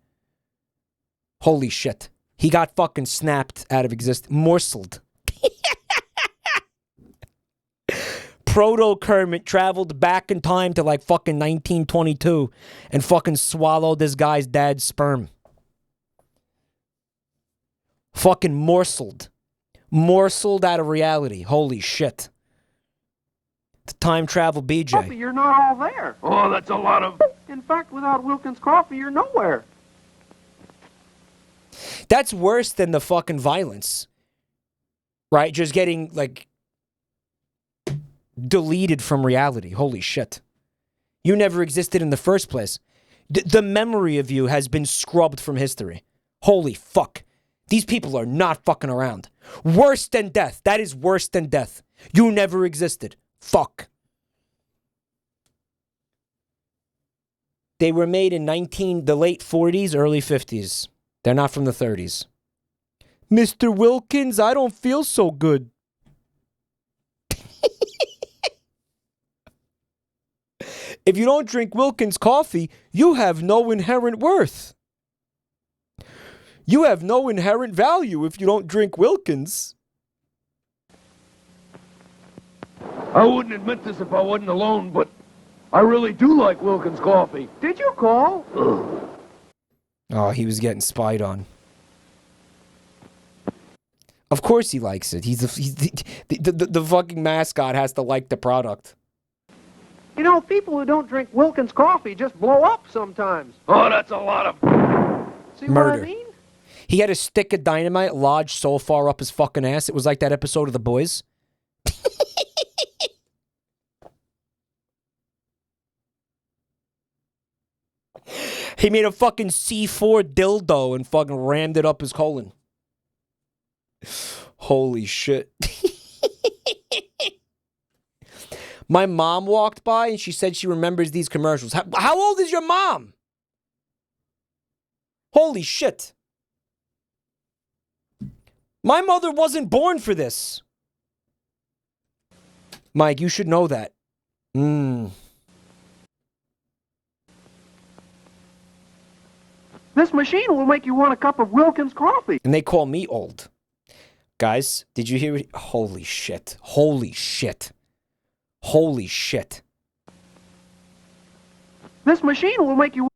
Holy shit. He got fucking snapped out of existence. Morseled. Proto-Kermit traveled back in time to like fucking 1922 and fucking swallowed this guy's dad's sperm. Fucking morseled. Morseled out of reality. Holy shit. The time travel BJ. Coffee, you're not all there. Oh, that's a lot of... In fact, without Wilkins coffee, you're nowhere. That's worse than the fucking violence. Right? Just getting like... deleted from reality. Holy shit. You never existed in the first place. The memory of you has been scrubbed from history. Holy fuck. These people are not fucking around. Worse than death. That is worse than death. You never existed. Fuck. They were made in the late 40s, early 50s. They're not from the 30s. Mr. Wilkins, I don't feel so good. If you don't drink Wilkins coffee, you have no inherent worth. You have no inherent value if you don't drink Wilkins. I wouldn't admit this if I wasn't alone, but I really do like Wilkins coffee. Did you call? Oh, he was getting spied on. Of course he likes it. He's the fucking mascot has to like the product. You know, people who don't drink Wilkins coffee just blow up sometimes. Oh, that's a lot of... See Murder. what I mean? He had a stick of dynamite lodged so far up his fucking ass. It was like that episode of The Boys. He made a fucking C4 dildo and fucking rammed it up his colon. Holy shit. My mom walked by and she said she remembers these commercials. How old is your mom? Holy shit. My mother wasn't born for this. Mike, you should know that. This machine will make you want a cup of Wilkins coffee. And they call me old. Guys, did you hear it? Holy shit. Holy shit. Holy shit. This machine will make you...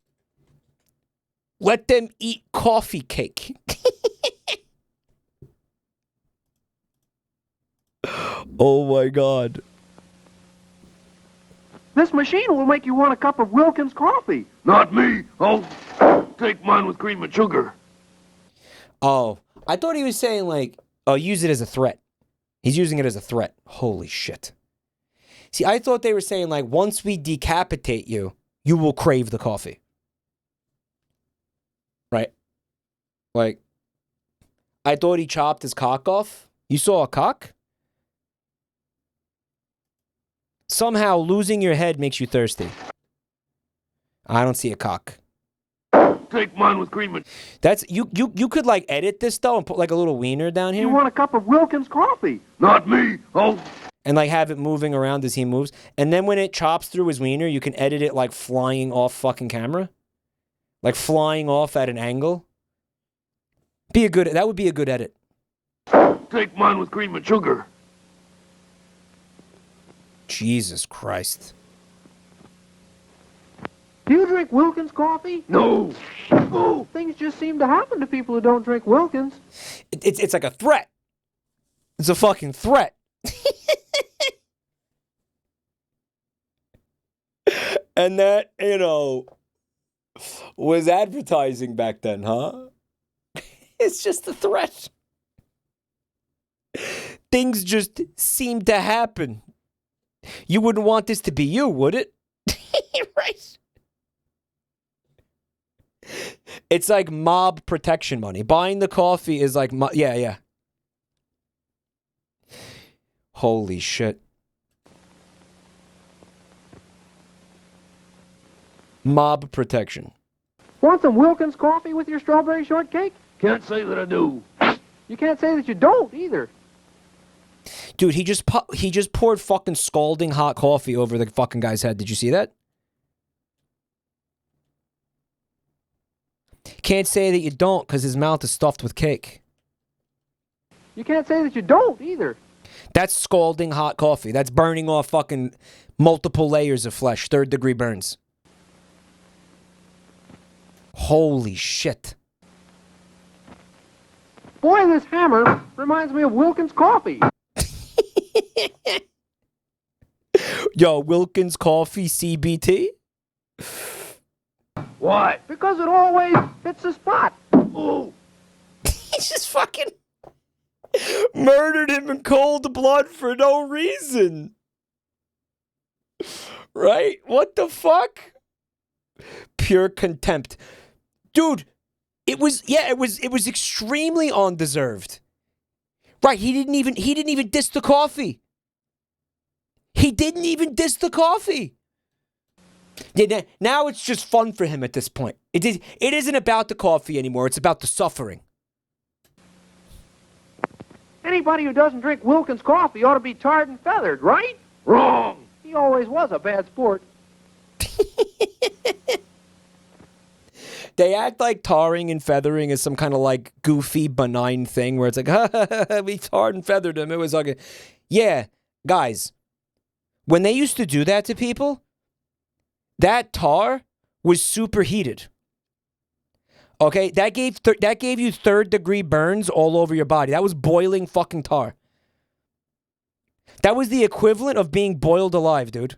Let them eat coffee cake. Oh my God. This machine will make you want a cup of Wilkins coffee. Not me. I'll take mine with cream and sugar. Oh, I thought he was saying like, oh, use it as a threat. He's using it as a threat. Holy shit. See, I thought they were saying like, once we decapitate you, you will crave the coffee. Right? Like, I thought he chopped his cock off. You saw a cock? Somehow losing your head makes you thirsty. I don't see a cock. Take mine with cream and... That's you could like edit this though and put like a little wiener down here. You want a cup of Wilkins coffee? Not me. Oh. And like have it moving around as he moves. And then when it chops through his wiener, you can edit it like flying off fucking camera. Like flying off at an angle. That would be a good edit. Take mine with cream and sugar. Jesus Christ. Do you drink Wilkins coffee? No. Oh, things just seem to happen to people who don't drink Wilkins. It's like a threat. It's a fucking threat. And that, you know, was advertising back then, huh? It's just a threat. Things just seem to happen. You wouldn't want this to be you, would it? Right? It's like mob protection money. Buying the coffee is like, yeah. Holy shit. Mob protection. Want some Wilkins coffee with your strawberry shortcake? Can't say that I do. You can't say that you don't either. Dude, he just poured fucking scalding hot coffee over the fucking guy's head. Did you see that? Can't say that you don't because his mouth is stuffed with cake. You can't say that you don't either. That's scalding hot coffee. That's burning off fucking multiple layers of flesh. 3rd degree burns. Holy shit. Boy, this hammer reminds me of Wilkins coffee. Yo, Wilkins coffee CBT? Why? Because it always hits the spot. Ooh. He just fucking murdered him in cold blood for no reason. Right? What the fuck? Pure contempt. Dude, it was extremely undeserved. Right, he didn't even diss the coffee. He didn't even diss the coffee. Now it's just fun for him at this point. It isn't about the coffee anymore. It's about the suffering. Anybody who doesn't drink Wilkins coffee ought to be tarred and feathered, right? Wrong. He always was a bad sport. They act like tarring and feathering is some kind of like goofy, benign thing where it's like, we tarred and feathered him. It was like, yeah, guys, when they used to do that to people, That tar was superheated. Okay, that gave you third-degree burns all over your body. That was boiling fucking tar. That was the equivalent of being boiled alive, dude.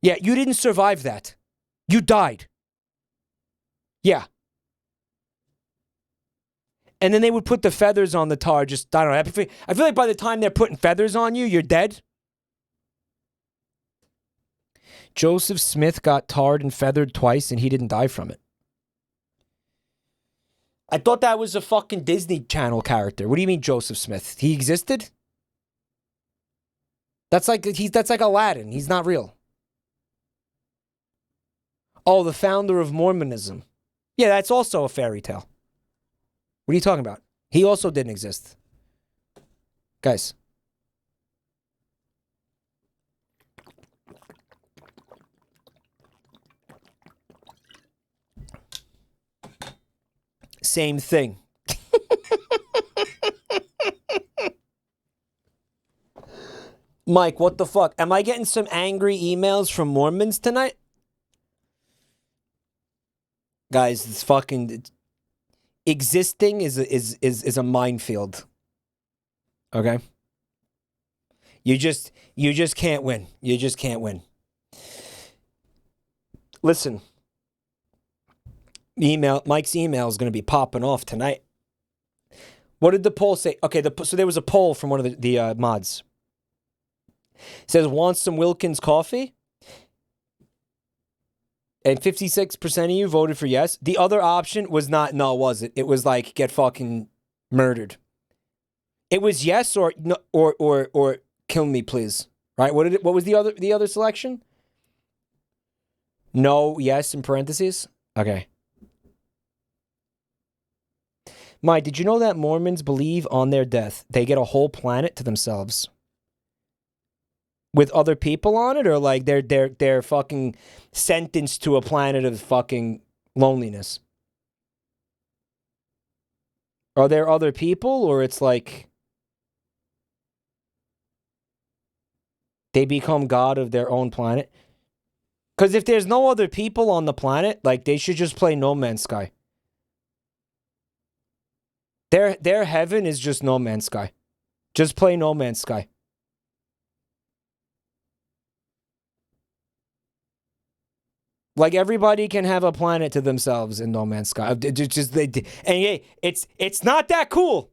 Yeah, you didn't survive that. You died. Yeah. And then they would put the feathers on the tar. Just, I don't know. I feel like by the time they're putting feathers on you, you're dead. Joseph Smith got tarred and feathered twice and he didn't die from it. I thought that was a fucking Disney Channel character. What do you mean Joseph Smith? He existed? That's like Aladdin. He's not real. Oh, the founder of Mormonism. Yeah, that's also a fairy tale. What are you talking about? He also didn't exist. Guys. Same thing. Mike, what the fuck? Am I getting some angry emails from Mormons tonight? Guys, it's fucking... Existing is a minefield. Okay? You just can't win. You just can't win. Listen. Mike's email is going to be popping off tonight. What did the poll say? Okay, so there was a poll from one of the mods. It says, want some Wilkins coffee? And 56% of you voted for yes. The other option was not, no, was it? It was like, get fucking murdered. It was yes or no, or kill me, please. Right? What was the other selection? No, yes, in parentheses? Okay. Mike, did you know that Mormons believe on their death they get a whole planet to themselves? With other people on it, or like they're fucking sentenced to a planet of fucking loneliness? Are there other people, or it's like they become god of their own planet? Because if there's no other people on the planet, like they should just play No Man's Sky. Their heaven is just No Man's Sky. Just play No Man's Sky. Like everybody can have a planet to themselves in No Man's Sky. And hey, it's not that cool.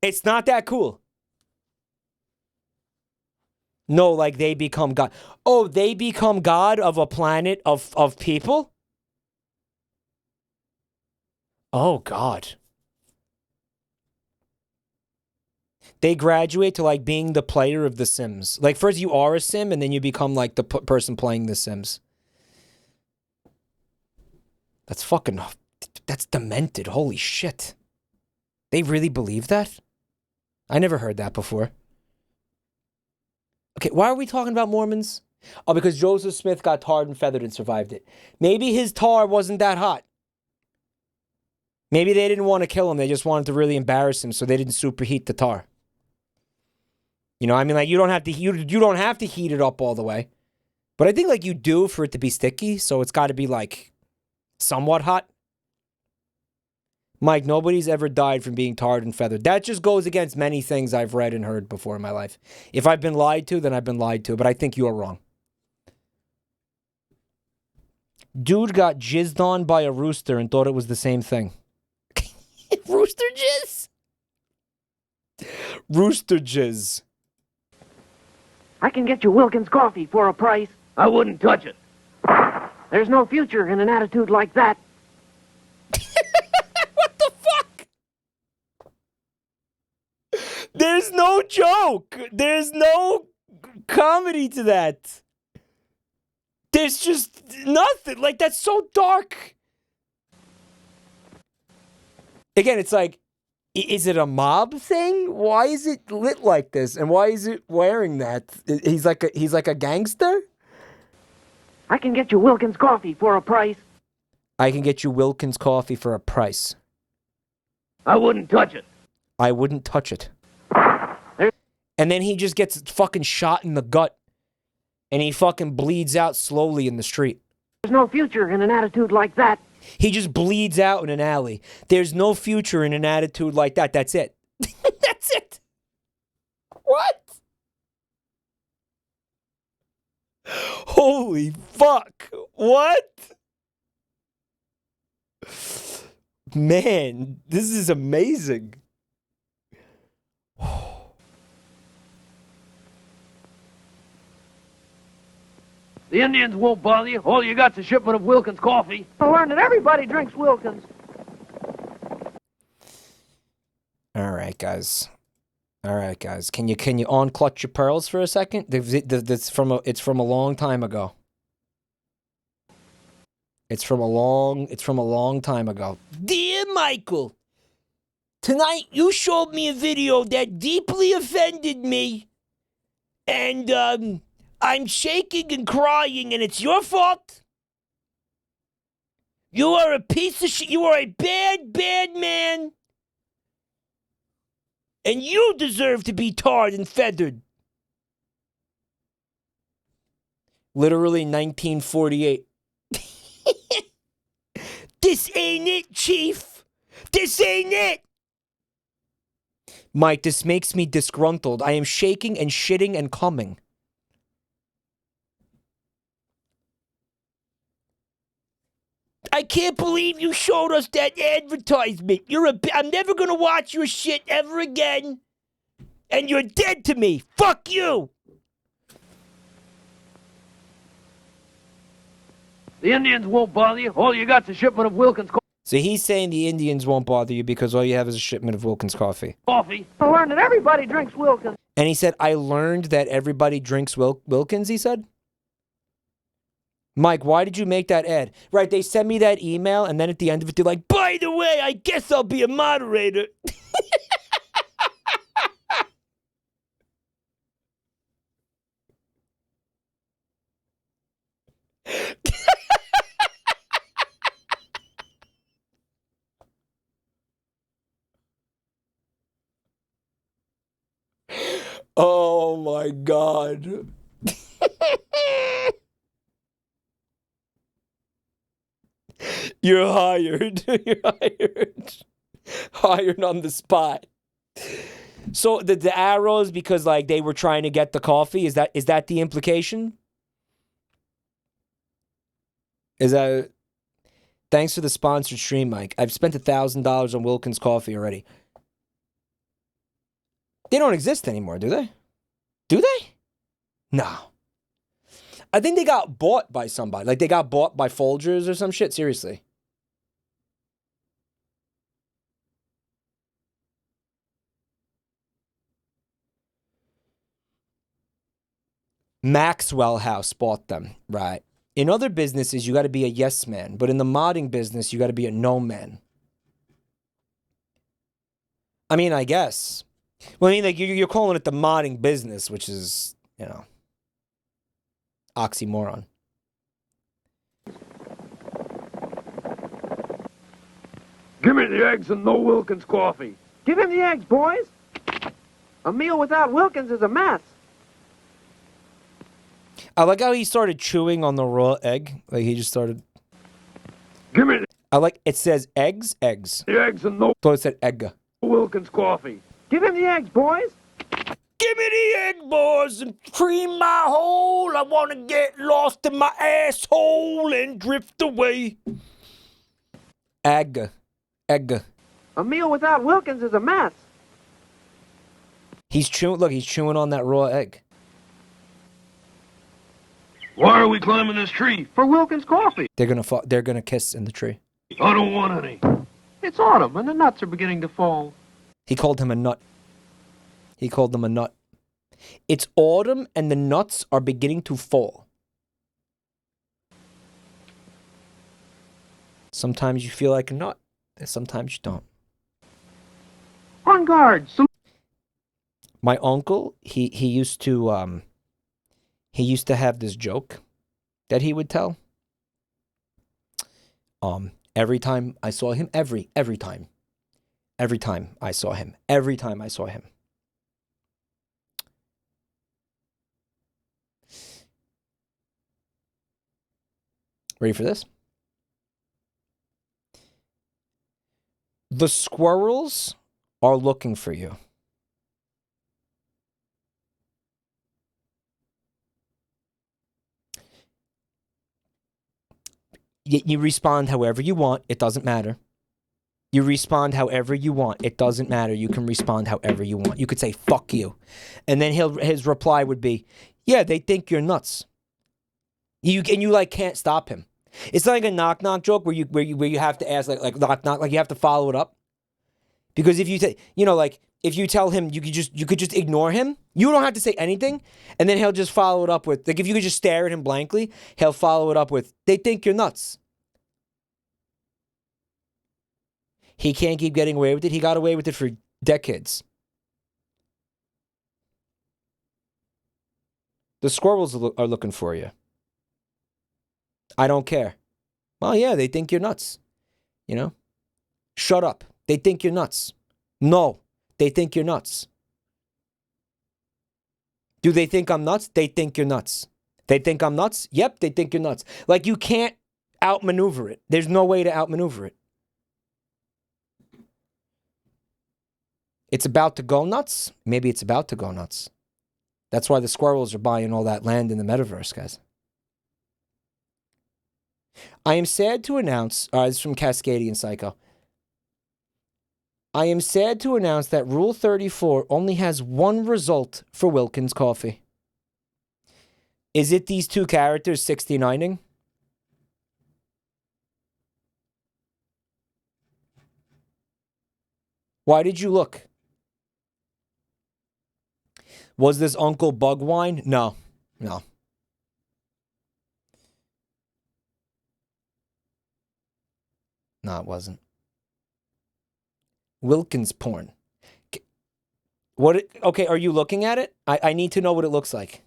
It's not that cool. No, like they become God. Oh, they become God of a planet of people? Oh, God. They graduate to like being the player of The Sims. Like first you are a Sim and then you become like the person playing The Sims. That's demented. Holy shit. They really believe that? I never heard that before. Okay, why are we talking about Mormons? Oh, because Joseph Smith got tarred and feathered and survived it. Maybe his tar wasn't that hot. Maybe they didn't want to kill him. They just wanted to really embarrass him, so they didn't superheat the tar. You know, I mean, like you don't have to heat it up all the way. But I think like you do for it to be sticky, so it's got to be like somewhat hot. Mike, nobody's ever died from being tarred and feathered. That just goes against many things I've read and heard before in my life. If I've been lied to, then I've been lied to, but I think you are wrong. Dude got jizzed on by a rooster and thought it was the same thing. Rooster jizz? Rooster jizz. I can get you Wilkins coffee for a price. I wouldn't touch it. There's no future in an attitude like that. What the fuck? There's no joke. There's no comedy to that. There's just nothing. Like, that's so dark. Again, it's like, is it a mob thing? Why is it lit like this? And why is it wearing that? He's like a gangster? I can get you Wilkins coffee for a price. I can get you Wilkins coffee for a price. I wouldn't touch it. I wouldn't touch it. And then he just gets fucking shot in the gut. And he fucking bleeds out slowly in the street. There's no future in an attitude like that. He just bleeds out in an alley. There's no future in an attitude like that. That's it. That's it. What? Holy fuck. What? Man, this is amazing. The Indians won't bother you. All you got's a shipment of Wilkins coffee. I learned that everybody drinks Wilkins. All right, guys. All right, guys. Can you unclutch your pearls for a second? It's from a long time ago. It's from a long time ago. Dear Michael, tonight you showed me a video that deeply offended me, and I'm shaking and crying, and it's your fault. You are a piece of shit. You are a bad, bad man. And you deserve to be tarred and feathered. Literally 1948. This ain't it, Chief. This ain't it. Mike, this makes me disgruntled. I am shaking and shitting and coming. I can't believe you showed us that advertisement. I'm never gonna watch your shit ever again. And you're dead to me. Fuck you. The Indians won't bother you. All you got's a shipment of Wilkins coffee. So he's saying the Indians won't bother you because all you have is a shipment of Wilkins coffee. I learned that everybody drinks Wilkins. And he said, I learned that everybody drinks Wilkins, he said? Mike, why did you make that ad? Right, they sent me that email, and then at the end of it, they're like, by the way, I guess I'll be a moderator. Oh my God. You're hired. You're hired. Hired on the spot. So the arrows, because like they were trying to get the coffee, is that the implication? Is that... Thanks for the sponsored stream, Mike. I've spent $1,000 on Wilkins coffee already. They don't exist anymore, do they? Do they? No. I think they got bought by somebody. Like, they got bought by Folgers or some shit. Seriously. Maxwell House bought them. Right. In other businesses, you got to be a yes man. But in the modding business, you got to be a no man. I mean, I guess. Well, I mean, like, you're calling it the modding business, which is, you know, oxymoron. Give me the eggs and no Wilkins coffee. Give him the eggs, boys. A meal without Wilkins is a mess. I like how he started chewing on the raw egg. Like, he just started... Give me the... I like... It says eggs, eggs. The eggs and no... So it said egg. Wilkins coffee. Give him the eggs, boys. Give me the egg, boys, and cream my hole. I want to get lost in my asshole and drift away. Egg. Egg. A meal without Wilkins is a mess. He's chewing... Look, he's chewing on that raw egg. Why are we climbing this tree? For Wilkins coffee. They're gonna kiss in the tree. I don't want any. It's autumn and the nuts are beginning to fall. He called him a nut. He called them a nut. It's autumn and the nuts are beginning to fall. Sometimes you feel like a nut, and sometimes you don't. On guard. My uncle, he used to have this joke that he would tell. Every time I saw him, every time I saw him. Ready for this? The squirrels are looking for you. You respond however you want. It doesn't matter. You respond however you want. It doesn't matter. You can respond however you want. You could say, fuck you. And then his reply would be, yeah, they think you're nuts. You like can't stop him. It's not like a knock-knock joke where you have to ask like knock-knock, like you have to follow it up. Because if you say, like if you tell him you could just ignore him, you don't have to say anything, and then he'll just follow it up with, like if you could just stare at him blankly, he'll follow it up with, they think you're nuts. He can't keep getting away with it. He got away with it for decades. The squirrels are looking for you. I don't care. Well, yeah, they think you're nuts. Shut up. They think you're nuts. No, they think you're nuts. Do they think I'm nuts? They think you're nuts. They think I'm nuts? Yep, they think you're nuts. Like, you can't outmaneuver it. There's no way to outmaneuver it. It's about to go nuts? Maybe it's about to go nuts. That's why the squirrels are buying all that land in the metaverse, guys. I am sad to announce, this is from Cascadian Psycho. I am sad to announce that Rule 34 only has one result for Wilkins Coffee. Is it these two characters 69ing? Why did you look? Was this Uncle Bugwine? No. No, it wasn't. Wilkins porn. Okay, are you looking at it? I need to know what it looks like.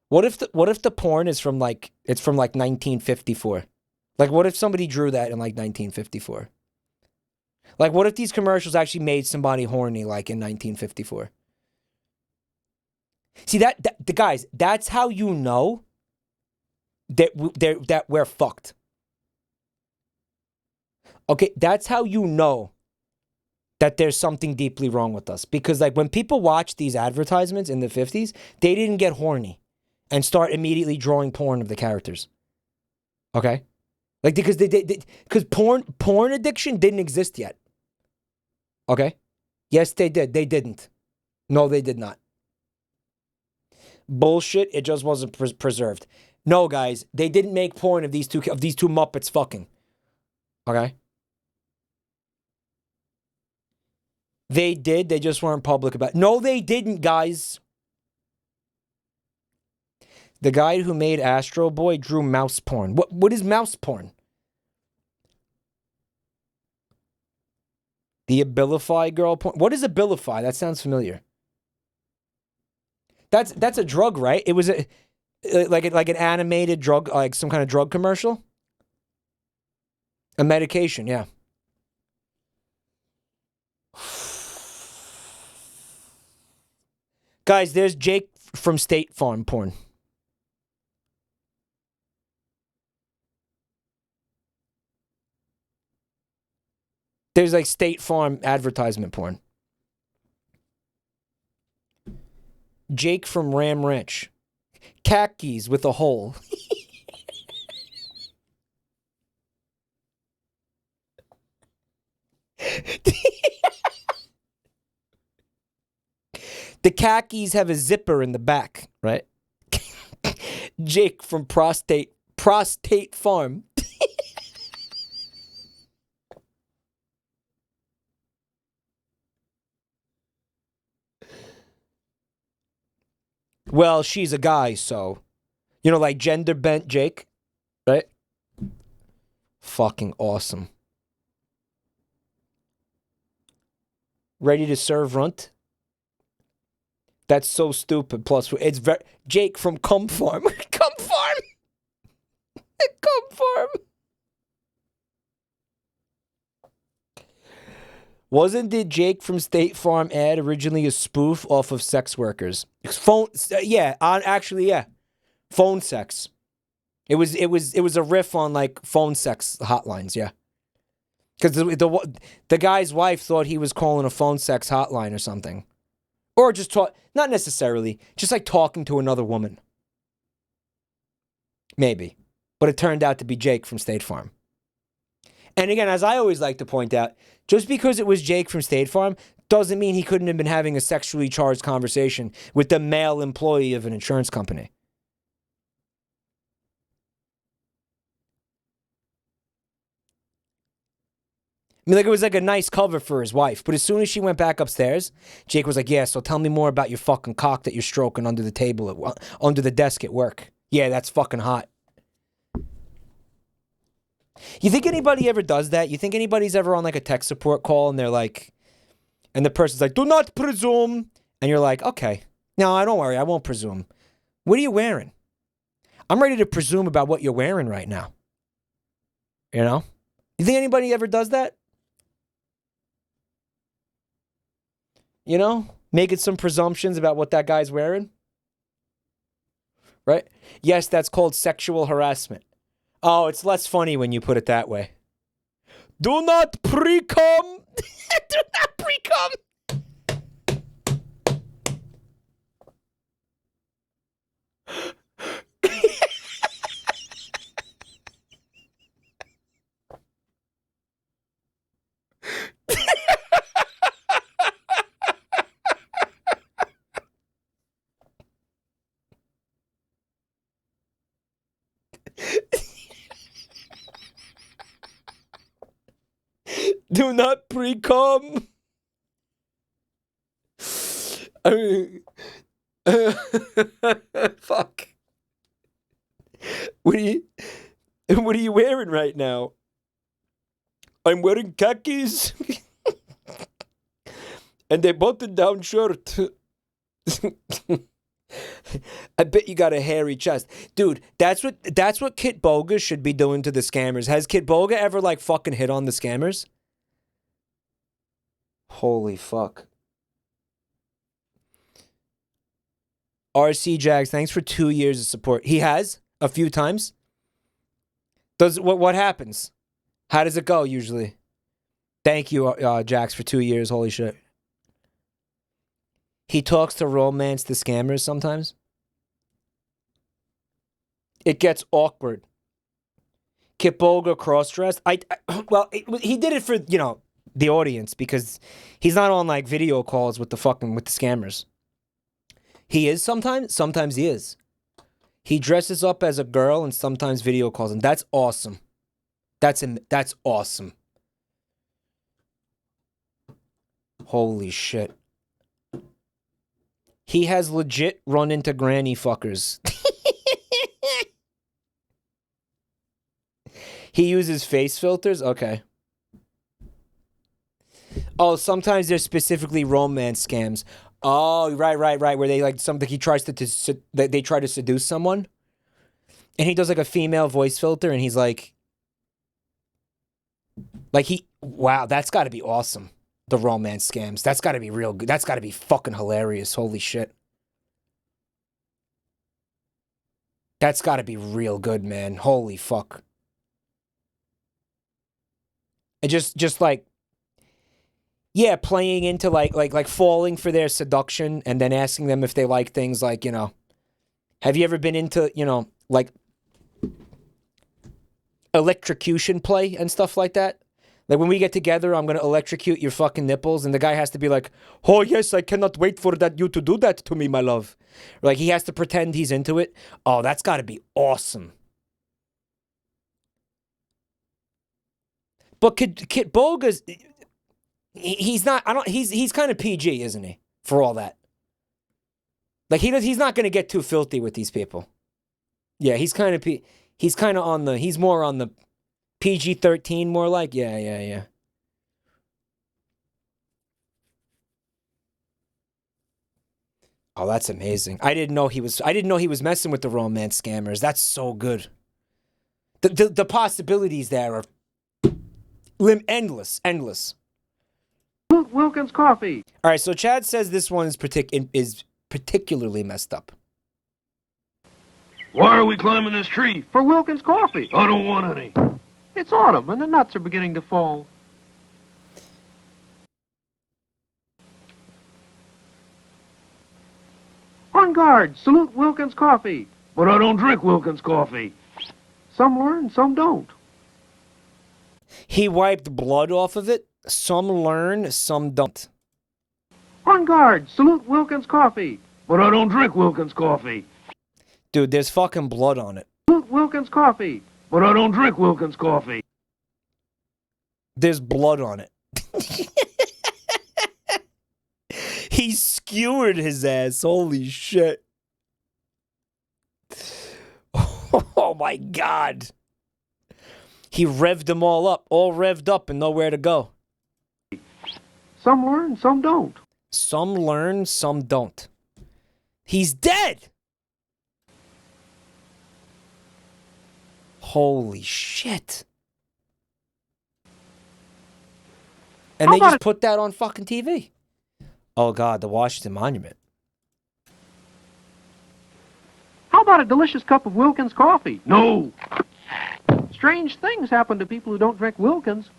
What if the porn is from like 1954? Like, what if somebody drew that in like 1954? Like, what if these commercials actually made somebody horny like in 1954? See, the guys, that's how you know that we're fucked. Okay, that's how you know that there's something deeply wrong with us. Because like when people watch these advertisements in the 50s, they didn't get horny and start immediately drawing porn of the characters. Okay? Like because because porn addiction didn't exist yet. Okay? Yes, they did. They didn't. No, they did not. Bullshit, it just wasn't preserved. No, guys, they didn't make porn of these two Muppets fucking. Okay? They did. They just weren't public about it. No, they didn't, guys. The guy who made Astro Boy drew mouse porn. What is mouse porn? The Abilify girl porn. What is Abilify? That sounds familiar. That's a drug, right? It was like an animated drug, like some kind of drug commercial. A medication, yeah. Guys, there's Jake from State Farm porn. There's like State Farm advertisement porn. Jake from Ram Ranch. Khakis with a hole. The khakis have a zipper in the back, right? Jake from Prostate Farm. Well, she's a guy, so like gender bent Jake, right? Fucking awesome. Ready to serve runt? That's so stupid. Plus, it's Jake from Cum Farm. Cum Farm. Cum Farm. Wasn't the Jake from State Farm ad originally a spoof off of sex workers? Phone, yeah, actually, yeah. Phone sex. It was a riff on like phone sex hotlines, yeah. Because the guy's wife thought he was calling a phone sex hotline or something. Or just not necessarily, just like talking to another woman. Maybe. But it turned out to be Jake from State Farm. And again, as I always like to point out, just because it was Jake from State Farm doesn't mean he couldn't have been having a sexually charged conversation with the male employee of an insurance company. I mean, like, it was like a nice cover for his wife. But as soon as she went back upstairs, Jake was like, yeah, so tell me more about your fucking cock that you're stroking under the table, under the desk at work. Yeah, that's fucking hot. You think anybody ever does that? You think anybody's ever on like a tech support call and they're like, and the person's like, do not presume. And you're like, okay, no, don't worry, I won't presume. What are you wearing? I'm ready to presume about what you're wearing right now. You know? You think anybody ever does that? You know? Making some presumptions about what that guy's wearing? Right? Yes, that's called sexual harassment. Oh, it's less funny when you put it that way. Do not pre-cum. Do not pre-cum. Do not pre-cum. I mean, fuck. What are you wearing right now? I'm wearing khakis and a button-down shirt. I bet you got a hairy chest. Dude, that's what Kit Boga should be doing to the scammers. Has Kit Boga ever like fucking hit on the scammers? Holy fuck. RC Jags, thanks for 2 years of support. He has a few times. What happens? How does it go usually? Thank you, Jax, for 2 years. Holy shit. He talks to romance the scammers sometimes. It gets awkward. Kit Boga cross-dressed. He did it for, the audience because he's not on like video calls with the scammers. He is sometimes he is. He dresses up as a girl and sometimes video calls, and that's awesome. That's awesome. Holy shit. He has legit run into granny fuckers. He uses face filters? Okay. Oh, sometimes there's specifically romance scams. Oh, right. Where they like something he tries they try to seduce someone, and he does like a female voice filter, and he's like, wow, that's got to be awesome. The romance scams. That's got to be real good. That's got to be fucking hilarious. Holy shit. That's got to be real good, man. Holy fuck. And just like, yeah, playing into like falling for their seduction and then asking them if they like things like, have you ever been into, like electrocution play and stuff like that? Like when we get together, I'm going to electrocute your fucking nipples, and the guy has to be like, oh yes, I cannot wait for you to do that to me, my love. Or like he has to pretend he's into it. Oh, that's got to be awesome. But Kit Boga's, he's not, he's kind of PG, isn't he? For all that. Like he's not going to get too filthy with these people. Yeah, he's more on the PG-13, more like. Yeah. Oh, that's amazing. I didn't know he was messing with the romance scammers. That's so good. The possibilities there are endless. Wilkins Coffee. All right, so Chad says this one is particularly messed up. Why are we climbing this tree? For Wilkins coffee. I don't want any. It's autumn and the nuts are beginning to fall. On guard, salute Wilkins coffee. But I don't drink Wilkins coffee. Some learn, some don't. He wiped blood off of it. Some learn, some don't. On guard, salute Wilkins coffee. But I don't drink Wilkins coffee. Dude, there's fucking blood on it. Salute Wilkins coffee. But I don't drink Wilkins coffee. There's blood on it. He skewered his ass. Holy shit. Oh my god. He revved them all up. All revved up and nowhere to go. Some learn, some don't. Some learn, some don't. He's dead! Holy shit. And they just put that on fucking TV. Oh god, the Washington Monument. How about a delicious cup of Wilkins coffee? No! Strange things happen to people who don't drink Wilkins.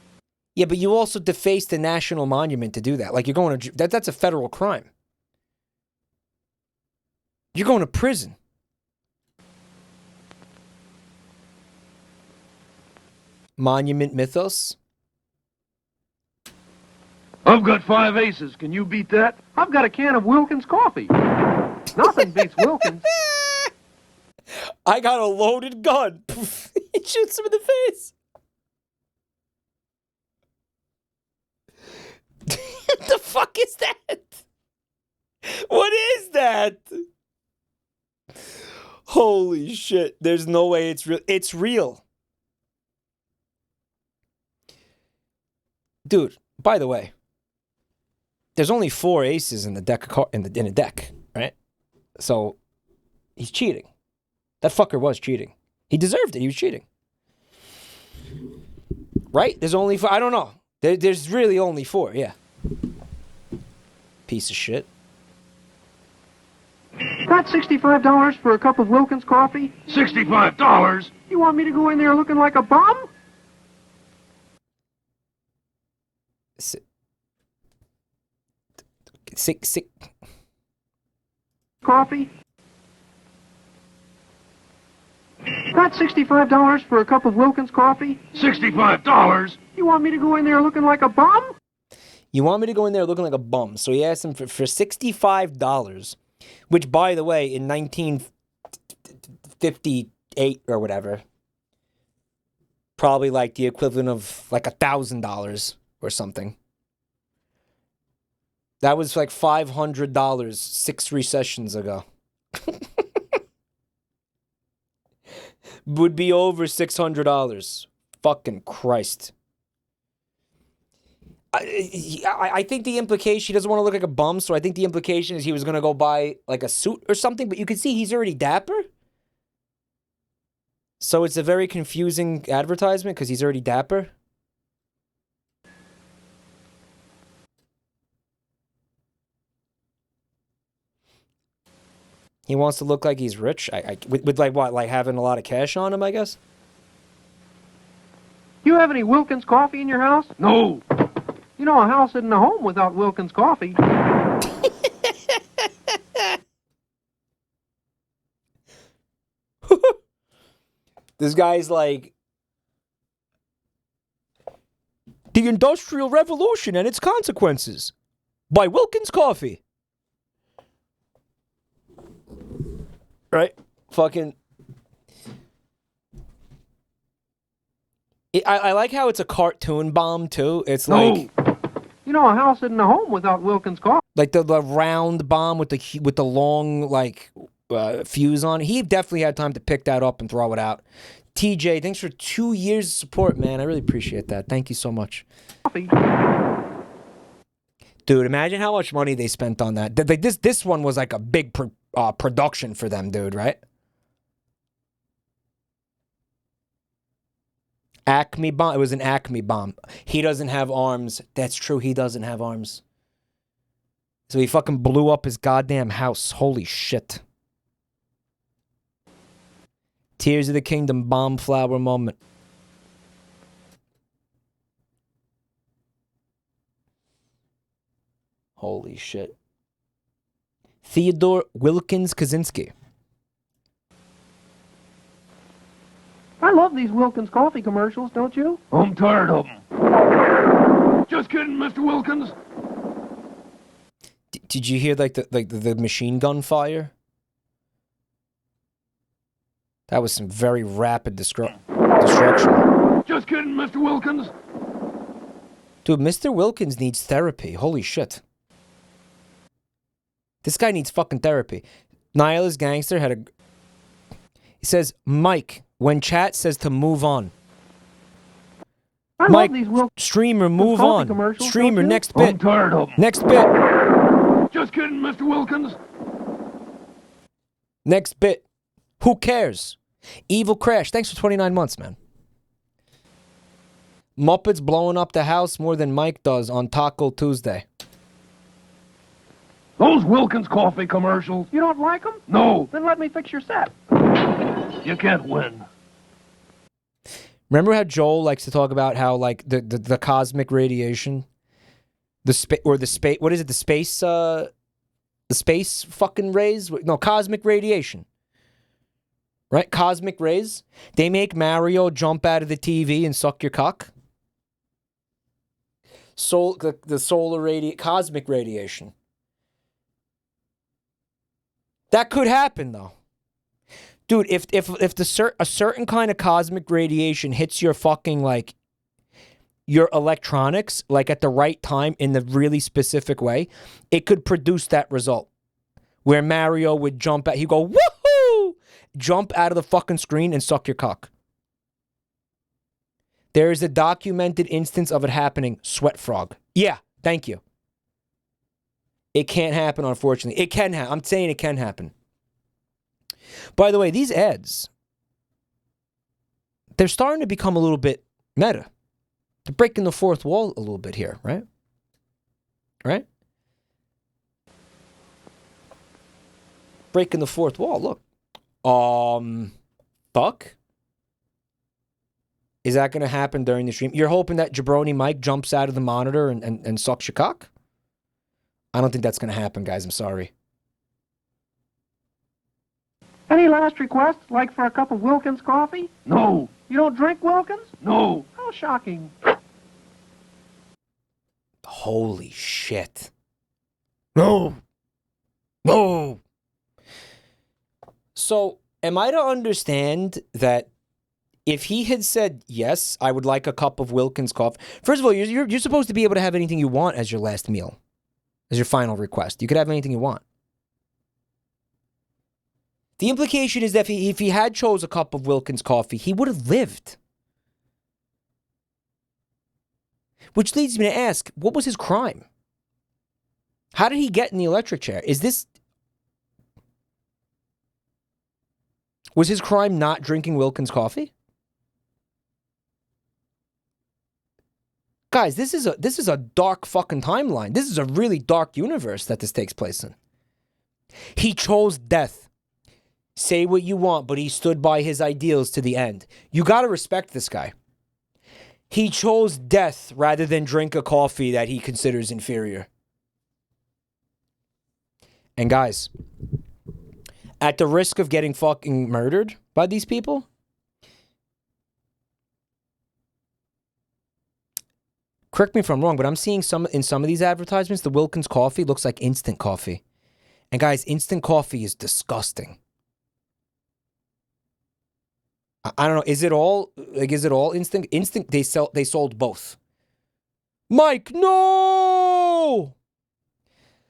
Yeah, but you also defaced the national monument to do that. Like, you're going to... That's a federal crime. You're going to prison. Monument mythos? I've got 5 aces. Can you beat that? I've got a can of Wilkins coffee. Nothing beats Wilkins. I got a loaded gun. It shoots him in the face. What the fuck is that? What is that? Holy shit. There's no way it's real. It's real. Dude, by the way, there's only 4 aces in the deck in a deck, right? So he's cheating. That fucker was cheating. He deserved it. He was cheating. Right? There's only 4. I don't know. There's really only 4, yeah. Piece of shit. Got $65 for a cup of Wilkins coffee? $65? You want me to go in there looking like a bum? Sick. Coffee? Got $65 for a cup of Wilkins coffee? $65? You want me to go in there looking like a bum? You want me to go in there looking like a bum. So he asked him for $65, which, by the way, in 1958 or whatever, probably like the equivalent of like $1,000 or something. That was like $500 6 recessions ago. Would be over $600. Fucking Christ. I think the implication, he doesn't want to look like a bum, so I think the implication is he was going to go buy like a suit or something, but you can see he's already dapper. So it's a very confusing advertisement because he's already dapper. He wants to look like he's rich. With like what? Like having a lot of cash on him, I guess? You have any Wilkins coffee in your house? No. You know, a house isn't a home without Wilkins coffee. This guy's like, The Industrial Revolution and Its Consequences by Wilkins Coffee. Right? Fucking... I like how it's a cartoon bomb, too. It's like... You know, a house isn't a home without Wilkins coffee. Like the round bomb with the long, like, fuse on it. He definitely had time to pick that up and throw it out. TJ, thanks for 2 years of support, man. I really appreciate that. Thank you so much. Dude, imagine how much money they spent on that. Like this one was like a big production for them, dude, right? Acme bomb. It was an Acme bomb. He doesn't have arms. That's true. He doesn't have arms. So he fucking blew up his goddamn house. Holy shit. Tears of the Kingdom bomb flower moment. Holy shit. Theodore Wilkins Kaczynski. I love these Wilkins coffee commercials, don't you? I'm tired of them. Just kidding, Mr. Wilkins. Did you hear like the machine gun fire? That was some very rapid destruction. Just kidding, Mr. Wilkins. Dude, Mr. Wilkins needs therapy. Holy shit. This guy needs fucking therapy. Nihilist Gangster had a... He says, Mike, when chat says to move on. Mike, streamer, move on. Streamer, next bit. I'm tired of them. Next bit. Just kidding, Mr. Wilkins. Next bit. Who cares? Evil Crash, thanks for 29 months, man. Muppets blowing up the house more than Mike does on Taco Tuesday. Those Wilkins coffee commercials. You don't like them? No. Then let me fix your set. You can't win. Remember how Joel likes to talk about how like the cosmic radiation, the space what is it? The space fucking rays? No, cosmic radiation. Right? Cosmic rays. They make Mario jump out of the TV and suck your cock. The solar cosmic radiation. That could happen though. Dude, if a certain kind of cosmic radiation hits your fucking like your electronics like at the right time in the really specific way, it could produce that result. Where Mario would jump out, he'd go, woohoo! Jump out of the fucking screen and suck your cock. There is a documented instance of it happening. Sweat frog. Yeah, thank you. It can't happen, unfortunately. It can happen. I'm saying it can happen. By the way, these ads, they're starting to become a little bit meta. They're breaking the fourth wall a little bit here, right? Right? Breaking the fourth wall, look. Fuck? Is that going to happen during the stream? You're hoping that Jabroni Mike jumps out of the monitor and sucks your cock? I don't think that's going to happen, guys. I'm sorry. Any last requests, like for a cup of Wilkins coffee? No. You don't drink Wilkins? No. How shocking. Holy shit. No. No. So, am I to understand that if he had said, yes, I would like a cup of Wilkins coffee. First of all, you're supposed to be able to have anything you want as your last meal, as your final request. You could have anything you want. The implication is that if he had chose a cup of Wilkins coffee, he would have lived. Which leads me to ask, what was his crime? How did he get in the electric chair? Was his crime not drinking Wilkins coffee? Guys, this is a dark fucking timeline. This is a really dark universe that this takes place in. He chose death. Say what you want, but he stood by his ideals to the end. You gotta respect this guy. He chose death rather than drink a coffee that he considers inferior. And guys, at the risk of getting fucking murdered by these people, correct me if I'm wrong, but I'm seeing in some of these advertisements, the Wilkins coffee looks like instant coffee. And guys, instant coffee is disgusting. I don't know. Is it all instant? Instant. They sold both. Mike, no!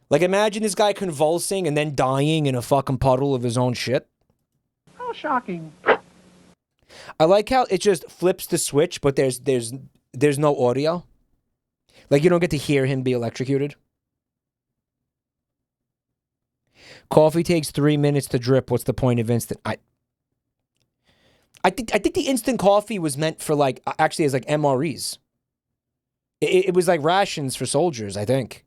Like, imagine this guy convulsing and then dying in a fucking puddle of his own shit. How shocking. I like how it just flips the switch, but there's no audio. Like, you don't get to hear him be electrocuted. Coffee takes 3 minutes to drip. What's the point of instant? I think the instant coffee was meant for like actually as like MREs. It was like rations for soldiers, I think.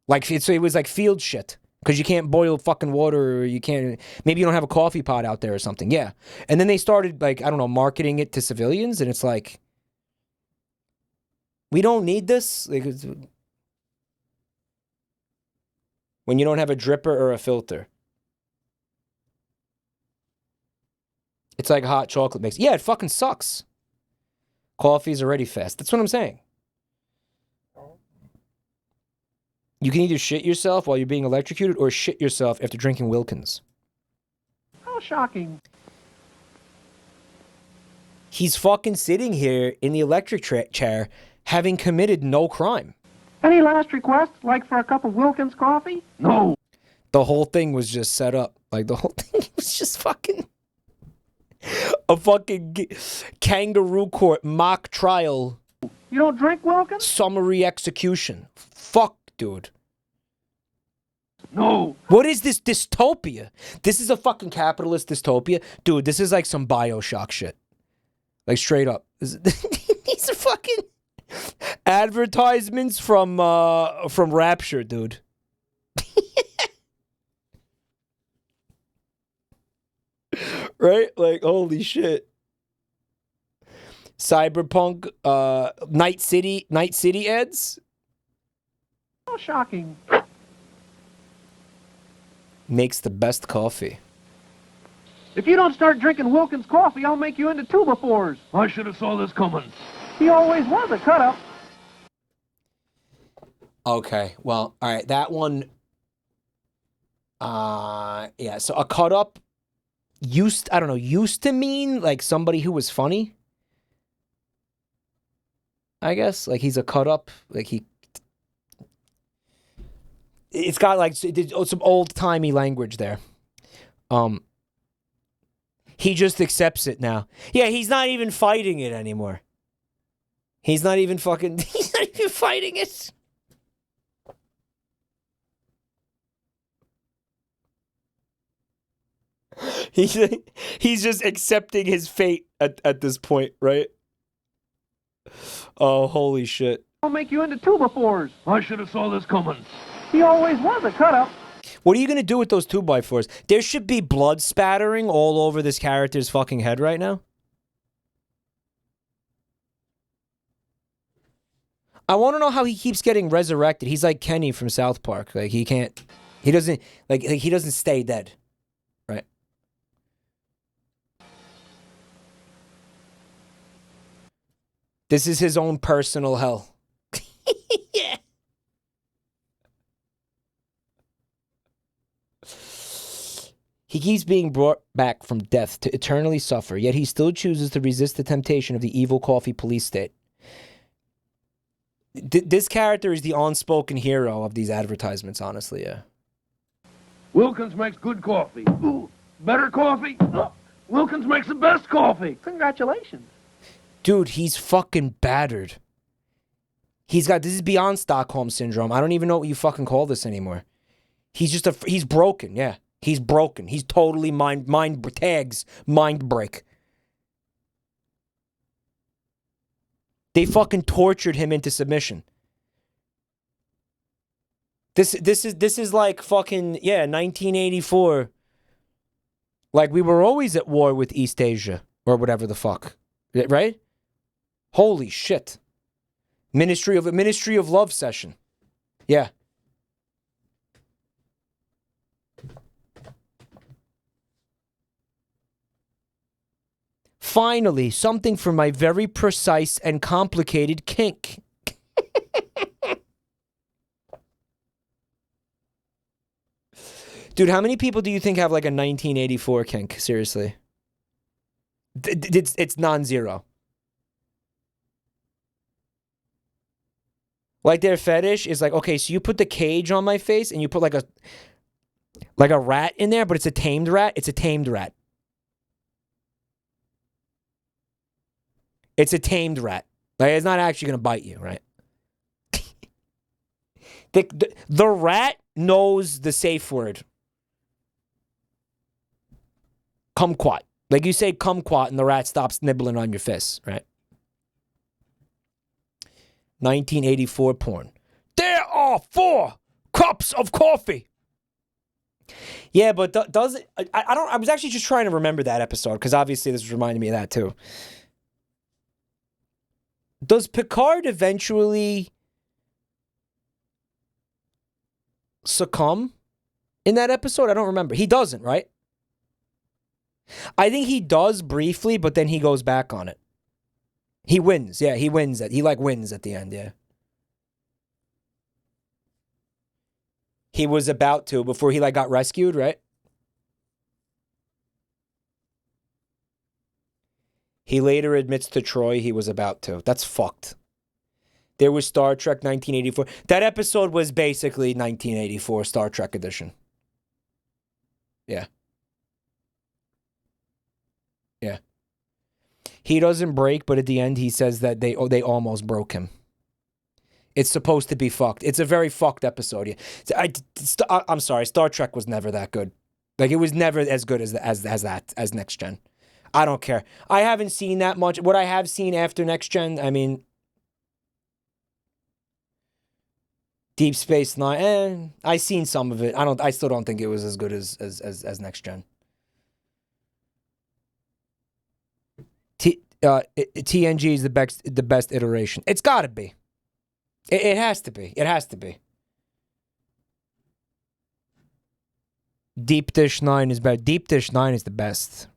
Like it was like field shit. Because you can't boil fucking water, or you can't, maybe you don't have a coffee pot out there or something. Yeah. And then they started, like, I don't know, marketing it to civilians, and it's like, we don't need this. Like, when you don't have a dripper or a filter. It's like hot chocolate mix. Yeah, it fucking sucks. Coffee's already fast. That's what I'm saying. You can either shit yourself while you're being electrocuted or shit yourself after drinking Wilkins. How shocking. He's fucking sitting here in the electric chair having committed no crime. Any last requests, like for a cup of Wilkins coffee? No. The whole thing was just set up. Like, the whole thing was just fucking... a fucking kangaroo court mock trial. You don't drink Wilkins? Summary execution. Fuck, dude. No. What is this dystopia? This is a fucking capitalist dystopia? Dude, this is like some Bioshock shit. Like, straight up. These are fucking advertisements from Rapture, dude. Right? Like, holy shit. Cyberpunk, Night City ads? How shocking. Makes the best coffee. If you don't start drinking Wilkins coffee, I'll make you into Tubefores. I should have saw this coming. He always was a cut-up. Okay, well, all right, that one, yeah, so a cut-up used to mean, like, somebody who was funny, I guess. Like, he's a cut-up, like, it's got, like, some old-timey language there. He just accepts it now. Yeah, he's not even fighting it anymore. He's not even fighting it. He's just accepting his fate at this point, right? Oh, holy shit. I'll make you into Tubefores. I should have saw this coming. He always was a cut-up. What are you going to do with those 2x4s? There should be blood spattering all over this character's fucking head right now. I want to know how he keeps getting resurrected. He's like Kenny from South Park. Like, he doesn't stay dead. Right? This is his own personal hell. Yeah. He keeps being brought back from death to eternally suffer, yet he still chooses to resist the temptation of the evil coffee police state. This character is the unspoken hero of these advertisements, honestly, yeah. Wilkins makes good coffee. Ooh, better coffee? Wilkins makes the best coffee. Congratulations. Dude, he's fucking battered. This is beyond Stockholm Syndrome. I don't even know what you fucking call this anymore. He's broken, yeah. He's broken. He's totally mind break. They fucking tortured him into submission. This is like fucking, yeah, 1984. Like, we were always at war with East Asia or whatever the fuck. Right? Holy Shit. Ministry of Love session. Yeah. Finally, something for my very precise and complicated kink. Dude, how many people do you think have like a 1984 kink? Seriously. It's non-zero. Like, their fetish is like, okay, so you put the cage on my face and you put like a rat in there, but it's a tamed rat. It's a tamed rat. It's a tamed rat. Like, it's not actually going to bite you, right? The rat knows the safe word. Kumquat. Like, you say kumquat and the rat stops nibbling on your fists, right? 1984 porn. There are 4 cups of coffee. Yeah, but does it? I don't. I was actually just trying to remember that episode because obviously this was reminding me of that too. Does Picard eventually succumb in that episode? I don't remember. He doesn't, right? I think he does briefly, but then he goes back on it. He wins. Yeah, he wins. He wins at the end. Yeah. He was about to before he got rescued, right? He later admits to Troy he was about to. That's fucked. There was Star Trek 1984. That episode was basically 1984 Star Trek edition. Yeah. Yeah. He doesn't break, but at the end he says that they almost broke him. It's supposed to be fucked. It's a very fucked episode. I'm sorry. Star Trek was never that good. It was never as good as Next Gen. I don't care. I haven't seen that much. What I have seen after Next Gen, I mean, Deep Space Nine. I seen some of it. I still don't think it was as good as Next Gen. TNG is the best iteration. It's got to be. It has to be. It has to be. Deep Dish 9 is better. Deep Dish 9 is the best.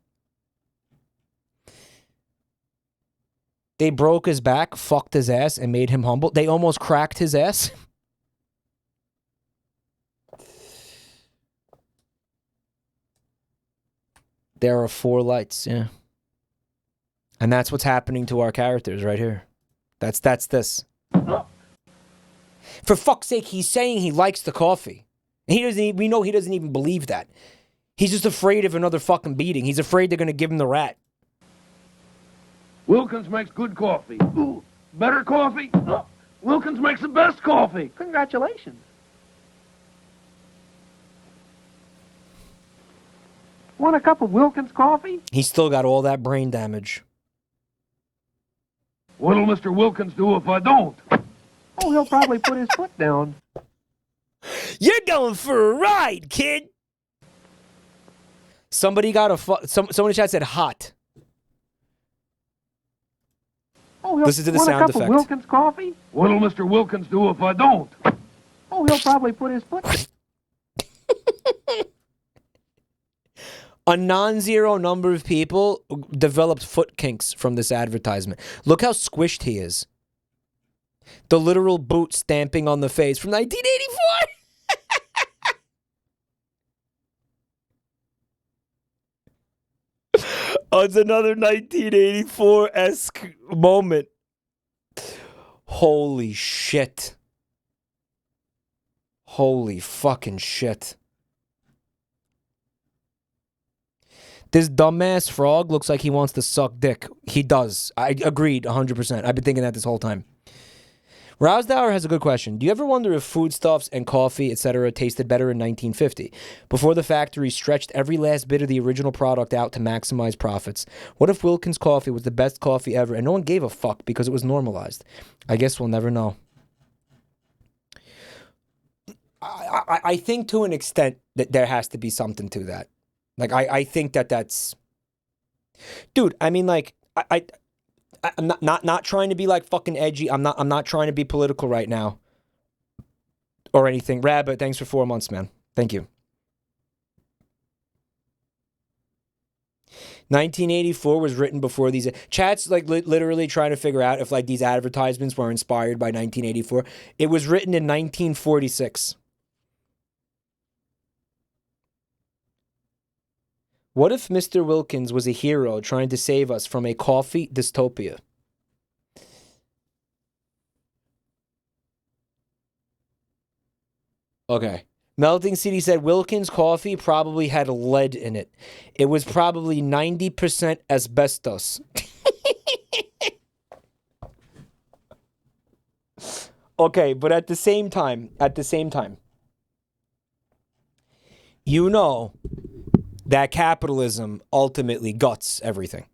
They broke his back, fucked his ass, and made him humble. They almost cracked his ass. There are 4 lights, yeah. And that's what's happening to our characters right here. That's this. For fuck's sake, he's saying he likes the coffee. And we know he doesn't even believe that. He's just afraid of another fucking beating. He's afraid they're going to give him the rat. Wilkins makes good coffee. Ooh, better coffee? Wilkins makes the best coffee. Congratulations. Want a cup of Wilkins coffee? He's still got all that brain damage. What'll Mr. Wilkins do if I don't? Oh, he'll probably put his foot down. You're going for a ride, kid. Somebody got someone in chat said hot. Oh, listen to the sound want a cup effect. Of Wilkins coffee? What'll Mr. Wilkins do if I don't? Oh, he'll probably put his foot down. A non-zero number of people developed foot kinks from this advertisement. Look how squished he is. The literal boot stamping on the face from 1984. Oh, it's another 1984-esque moment. Holy shit. Holy fucking shit. This dumbass frog looks like he wants to suck dick. He does. I agreed 100%. I've been thinking that this whole time. Rousdower has a good question. Do you ever wonder if foodstuffs and coffee, etc., tasted better in 1950? Before the factory stretched every last bit of the original product out to maximize profits. What if Wilkins coffee was the best coffee ever and no one gave a fuck because it was normalized? I guess we'll never know. I think to an extent that there has to be something to that. I think that's... Dude, I mean, I'm not trying to be fucking edgy. I'm not trying to be political right now. Or anything. Rabbit, thanks for 4 months, man. Thank you. 1984 was written before these... Chat's literally trying to figure out if these advertisements were inspired by 1984. It was written in 1946. What if Mr. Wilkins was a hero trying to save us from a coffee dystopia? Okay. Melting City said Wilkins coffee probably had lead in it. It was probably 90% asbestos. Okay, but at the same time, you know that capitalism ultimately guts everything.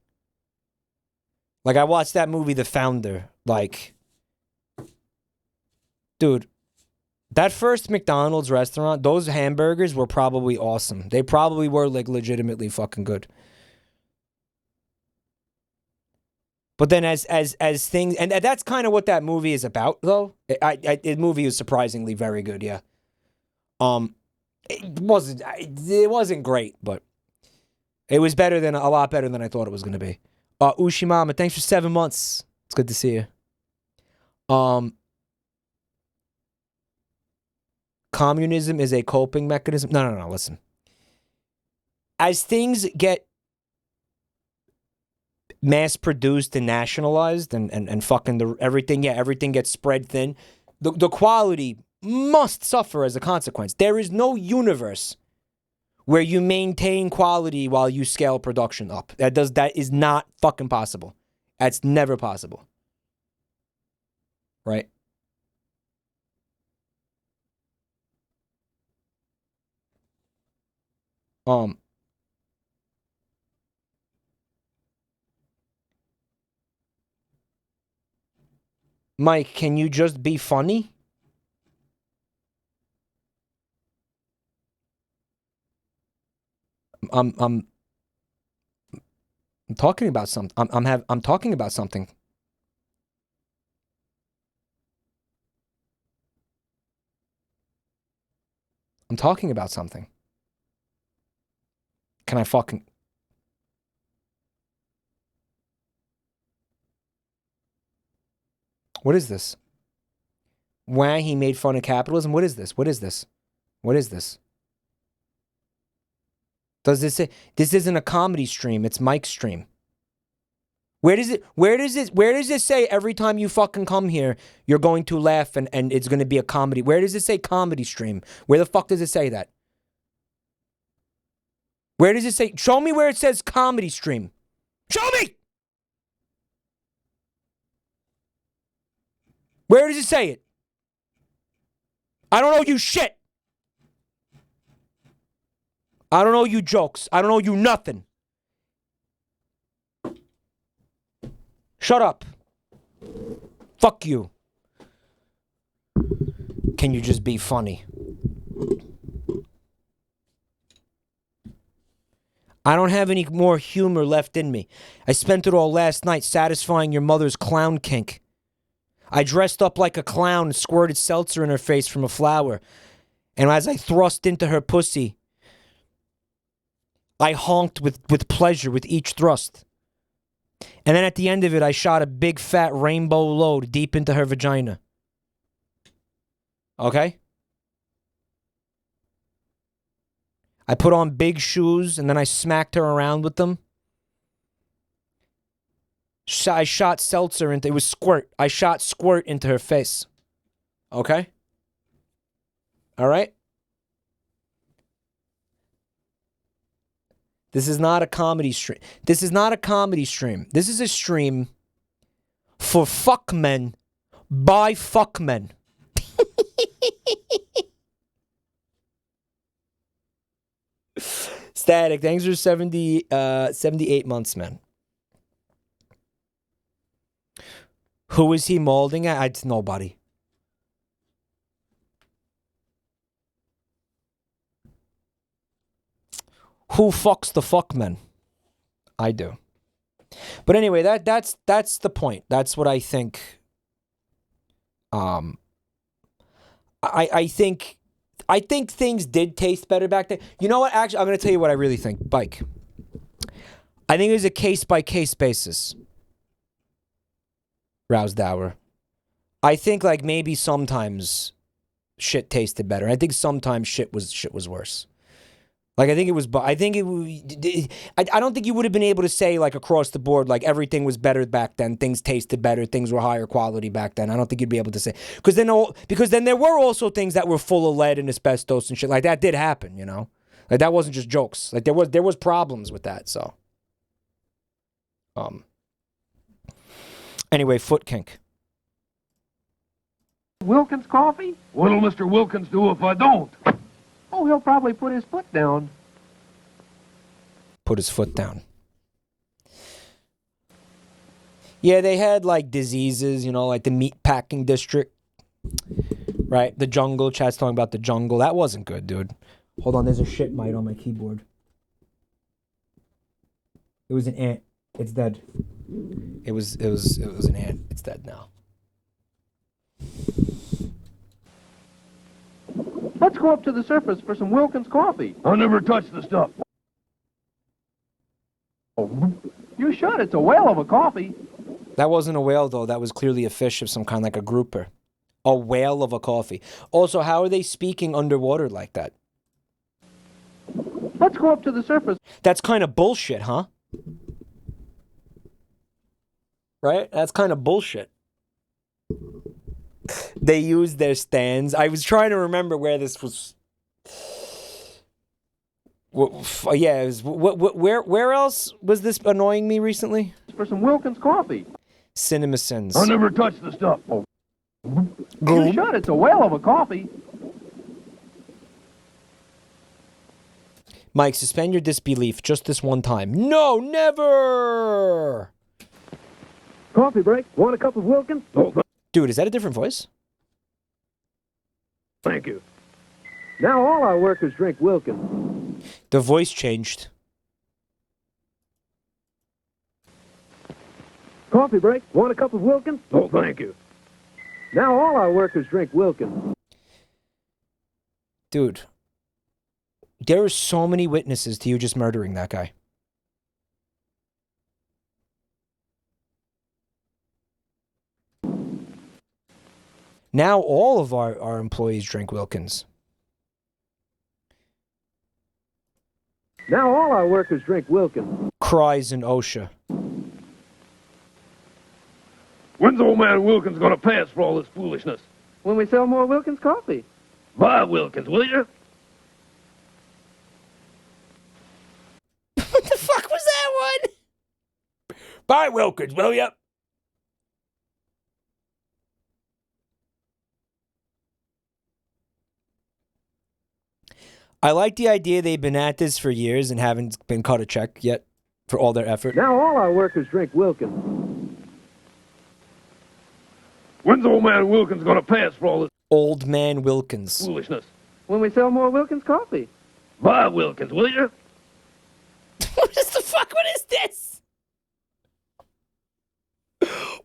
I watched that movie, The Founder. Dude, That first McDonald's restaurant, those hamburgers were probably awesome. They probably were like legitimately fucking good. But then as things, and that's kind of what that movie is about, though. The movie was surprisingly very good, yeah. It wasn't great, but it was a lot better than I thought it was going to be. Ushimama, thanks for 7 months. It's good to see you. Communism is a coping mechanism. No, listen. As things get mass-produced and nationalized and fucking everything gets spread thin, the quality must suffer as a consequence. There is no universe where you maintain quality while you scale production up. That is not fucking possible. That's never possible. Right? Mike, can you just be funny? I'm talking about something. I'm talking about something. I'm talking about something. Can I fucking... What is this? Why he made fun of capitalism? What is this? What is this? What is this? Does this say... This isn't a comedy stream. It's Mike's stream. Where does it say every time you fucking come here, you're going to laugh and it's going to be a comedy? Where does it say comedy stream? Where the fuck does it say that? Where does it say? Show me where it says comedy stream. Show me! Where does it say it? I don't know you shit. I don't know you jokes. I don't know you nothing. Shut up. Fuck you. Can you just be funny? I don't have any more humor left in me. I spent it all last night satisfying your mother's clown kink. I dressed up like a clown and squirted seltzer in her face from a flower. And as I thrust into her pussy, I honked with pleasure with each thrust. And then at the end of it, I shot a big fat rainbow load deep into her vagina. Okay? I put on big shoes and then I smacked her around with them. I shot seltzer into... It was squirt. I shot squirt into her face. Okay? All right? This is not a comedy stream. This is not a comedy stream. This is a stream for fuck men by fuck men. Static, thanks for 78 months, man. Who is he molding at? It's nobody. Who fucks the fuckmen? I do. But anyway, that's the point. That's what I think. I think things did taste better back then. You know what? Actually, I'm going to tell you what I really think. Bike. I think it was a case-by-case basis. Rouse Dower. I think like maybe sometimes shit tasted better. I think sometimes shit was worse. Like I don't think you would have been able to say like across the board like everything was better back then, things tasted better, things were higher quality back then. I don't think you'd be able to say because then there were also things that were full of lead and asbestos and shit like that did happen, you know? Like that wasn't just jokes. Like there was problems with that, so anyway, foot kink. Wilkins coffee? What'll Mr. Wilkins do if I don't? Oh, he'll probably put his foot down. Put his foot down. Yeah, they had like diseases, you know, like the meat packing district. Right? The jungle. Chat's talking about the jungle. That wasn't good, dude. Hold on, there's a shit mite on my keyboard. It was an ant. It's dead. It was an ant. It's dead now. Let's go up to the surface for some Wilkins coffee. I'll never touch the stuff. Oh, you should. It's a whale of a coffee. That wasn't a whale, though. That was clearly a fish of some kind, like a grouper. A whale of a coffee. Also, how are they speaking underwater like that? Let's go up to the surface. That's kind of bullshit, huh? Right? That's kind of bullshit. They used their stands. I was trying to remember where this was. Yeah, it was, where else was this annoying me recently? For some Wilkins coffee. Cinema Sins. I'll never touch the stuff. Oh. You should. It's a whale of a coffee. Mike, suspend your disbelief just this one time. No, never! Coffee break. Want a cup of Wilkins? Oh, dude, is that a different voice? Thank you. Now all our workers drink Wilkins. The voice changed. Coffee break. Want a cup of Wilkins? Oh, thank you. Now all our workers drink Wilkins. Dude, there are so many witnesses to you just murdering that guy. Now all of our employees drink Wilkins. Now all our workers drink Wilkins. Cries in OSHA. When's old man Wilkins gonna pay us for all this foolishness? When we sell more Wilkins coffee. Buy Wilkins, will you? What the fuck was that one? Buy Wilkins, will ya? I like the idea they've been at this for years and haven't been cut a check yet for all their effort. Now all our workers drink Wilkins. When's old man Wilkins gonna pay us for all this Old man Wilkins foolishness? When we sell more Wilkins coffee. Buy Wilkins, will you? What is the fuck? What is this?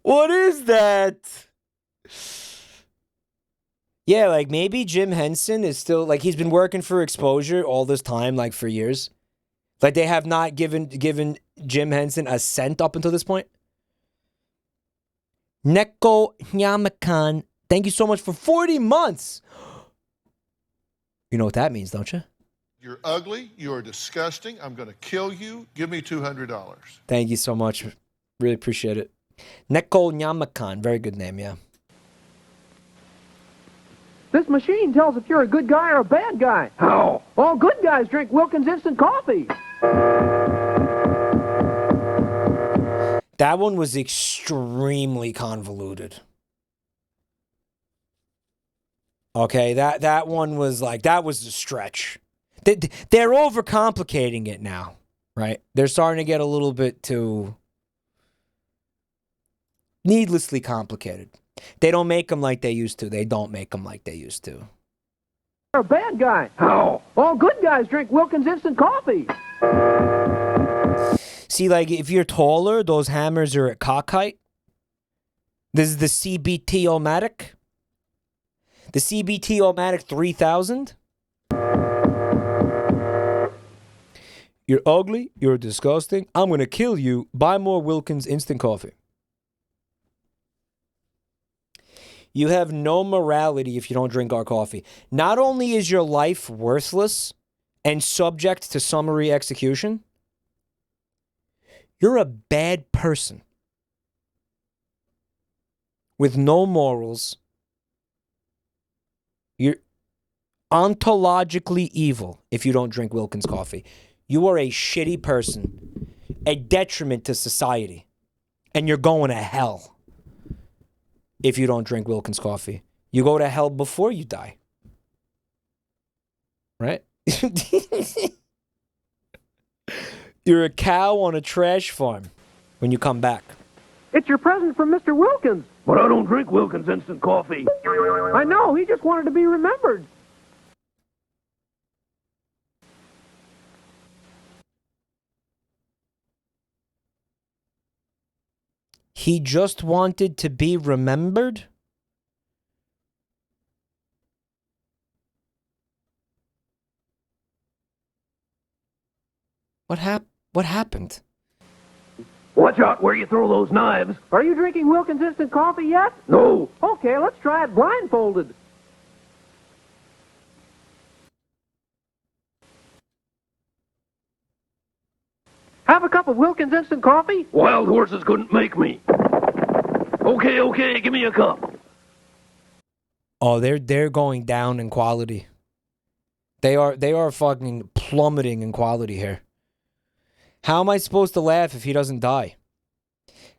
What is that? Yeah, like maybe Jim Henson is still, like, he's been working for Exposure all this time, like for years. Like they have not given Jim Henson a cent up until this point. Neko Nyamakan, thank you so much for 40 months. You know what that means, don't you? You're ugly. You're disgusting. I'm going to kill you. Give me $200. Thank you so much. Really appreciate it. Neko Nyamakan, very good name, yeah. This machine tells if you're a good guy or a bad guy. How? All good guys drink Wilkins instant coffee. That one was extremely convoluted. Okay, that one was like, that was a stretch. They're overcomplicating it now, right? They're starting to get a little bit too needlessly complicated. They don't make them like they used to. They don't make them like they used to. You're a bad guy. How? All good guys drink Wilkins instant coffee. See, like, if you're taller, those hammers are at cock height. This is the CBT-O-Matic. The CBT-O-Matic 3000. You're ugly. You're disgusting. I'm going to kill you. Buy more Wilkins instant coffee. You have no morality if you don't drink our coffee. Not only is your life worthless and subject to summary execution, you're a bad person with no morals. You're ontologically evil if you don't drink Wilkins coffee. You are a shitty person, a detriment to society, and you're going to hell if you don't drink Wilkins coffee. You go to hell before you die. Right? You're a cow on a trash farm when you come back. It's your present from Mr. Wilkins. But I don't drink Wilkins instant coffee. I know, he just wanted to be remembered. He just wanted to be remembered? What happened? Watch out where you throw those knives. Are you drinking Wilkins instant coffee yet? No. Okay, let's try it blindfolded. Have a cup of Wilkins instant coffee? Wild horses couldn't make me. Okay, give me a cup. Oh, they're going down in quality. They are fucking plummeting in quality here. How am I supposed to laugh if he doesn't die?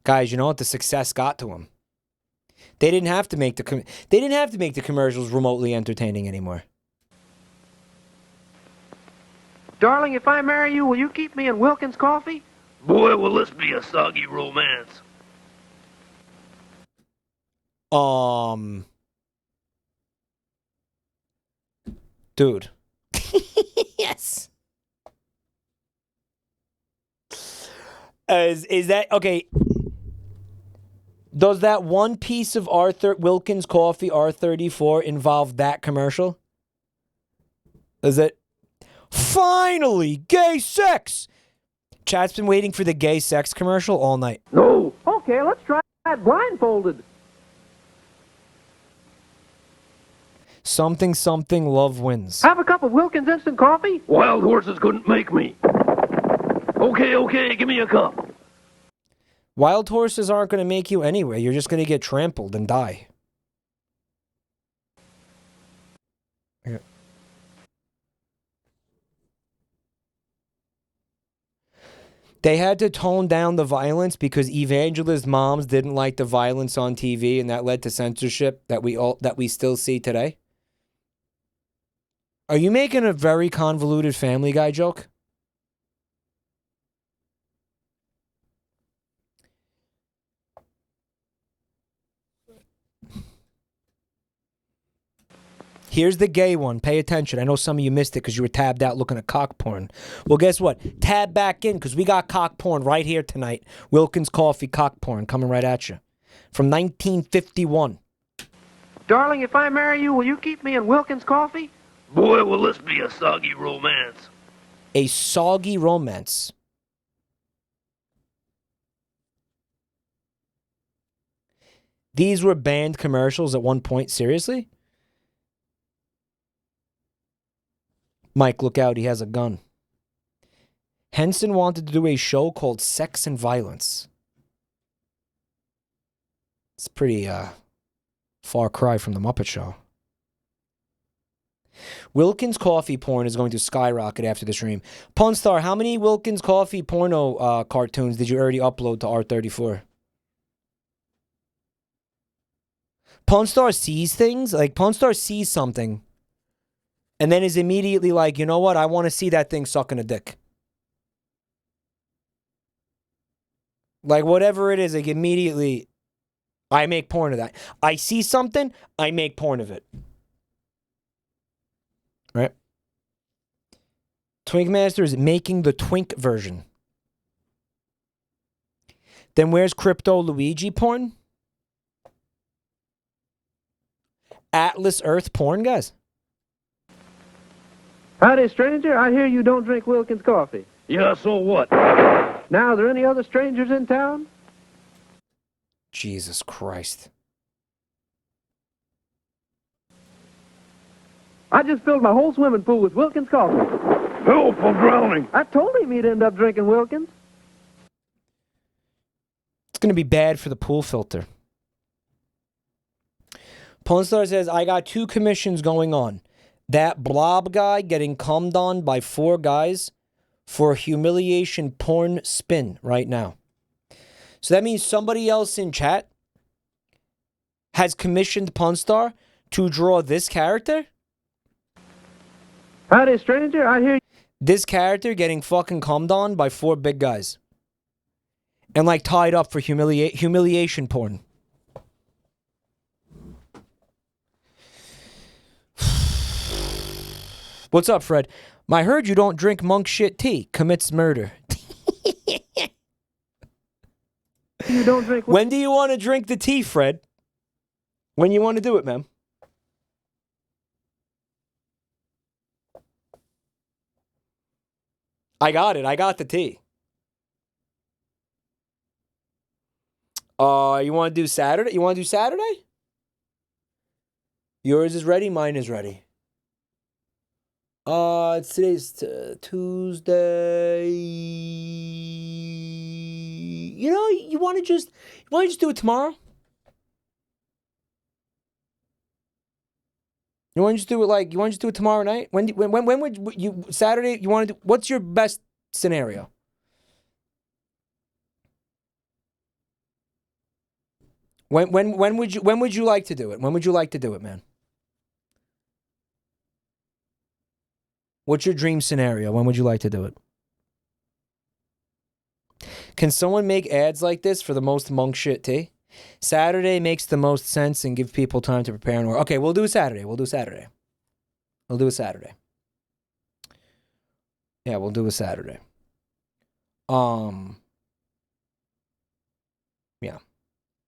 Guys, you know what? The success got to him. They didn't have to make the commercials remotely entertaining anymore. Darling, if I marry you, will you keep me in Wilkins coffee? Boy, will this be a soggy romance. Dude. Yes. Is that okay? Does that one piece of Wilkins coffee R34 involve that commercial? Is it? Finally, gay sex. Chat's been waiting for the gay sex commercial all night. No. Okay, let's try that blindfolded. Something, love wins. Have a cup of Wilkins instant coffee? Wild horses couldn't make me. Okay, give me a cup. Wild horses aren't going to make you anyway. You're just going to get trampled and die. Yeah. They had to tone down the violence because evangelist moms didn't like the violence on TV, and that led to censorship that we still see today. Are you making a very convoluted Family Guy joke? Here's the gay one. Pay attention. I know some of you missed it because you were tabbed out looking at cock porn. Well, guess what? Tab back in because we got cock porn right here tonight. Wilkins Coffee cock porn coming right at you. From 1951. Darling, if I marry you, will you keep me in Wilkins coffee? Boy, will this be a soggy romance. A soggy romance. These were banned commercials at one point. Seriously? Mike, look out. He has a gun. Henson wanted to do a show called Sex and Violence. It's pretty far cry from the Muppet Show. Wilkins Coffee porn is going to skyrocket after the stream. Punstar, how many Wilkins Coffee porno cartoons did you already upload to R34? Punstar sees things. Like, Punstar sees something and then is immediately like, you know what? I want to see that thing sucking a dick. Like, whatever it is, like, immediately, I make porn of that. I see something, I make porn of it. Right? Twink Master is making the twink version. Then where's Crypto Luigi porn? Atlas Earth porn, guys? Howdy, stranger. I hear you don't drink Wilkins coffee. Yeah, so what? Now, are there any other strangers in town? Jesus Christ. I just filled my whole swimming pool with Wilkins coffee. Help, I'm drowning. I told him he'd end up drinking Wilkins. It's going to be bad for the pool filter. Pornstar says, I got 2 commissions going on. That blob guy getting cummed on by 4 guys for a humiliation porn spin right now. So that means somebody else in chat has commissioned Punstar to draw this character? Howdy, stranger. I hear you. This character getting fucking cummed on by 4 big guys. And like tied up for humiliation porn. What's up, Fred? I heard you don't drink monk shit tea. Commits murder. You don't drink. When do you want to drink the tea, Fred? When you want to do it, ma'am? I got it. I got the tea. You want to do Saturday? You want to do Saturday? Yours is ready. Mine is ready. Today's Tuesday. You know, you want to just do it tomorrow? You want to just do it tomorrow night? When would you Saturday? You want to do? What's your best scenario? When would you like to do it? When would you like to do it, man? What's your dream scenario? When would you like to do it? Can someone make ads like this for the most monk shit tea? Saturday makes the most sense and give people time to prepare and work. Okay, we'll do Saturday. We'll do Saturday. We'll do a Saturday. Yeah, we'll do a Saturday. Yeah.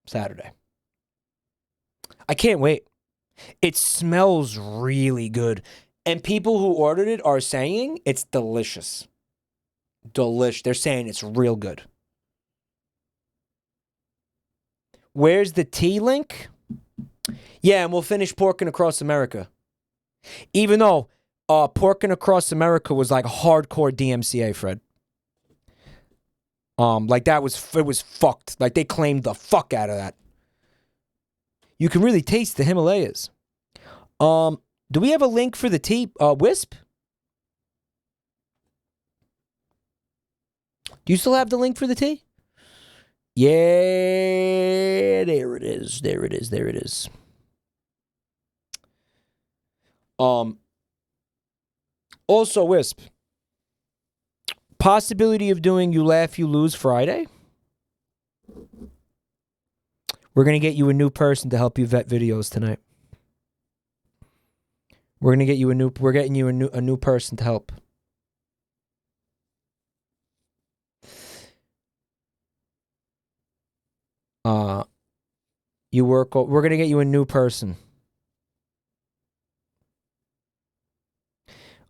Saturday. I can't wait. It smells really good. And people who ordered it are saying it's delicious. They're saying it's real good. Where's the tea link? Yeah, and we'll finish Porkin' Across America. Even though Porkin' Across America was like hardcore DMCA, Fred. Like it was fucked. Like they claimed the fuck out of that. You can really taste the Himalayas. Do we have a link for the tea, Wisp? Do you still have the link for the tea? Yeah, there it is. There it is. There it is. Also, Wisp. Possibility of doing You Laugh, You Lose Friday? We're going to get you a new person to help you vet videos tonight. We're getting you a new person to help. We're going to get you a new person.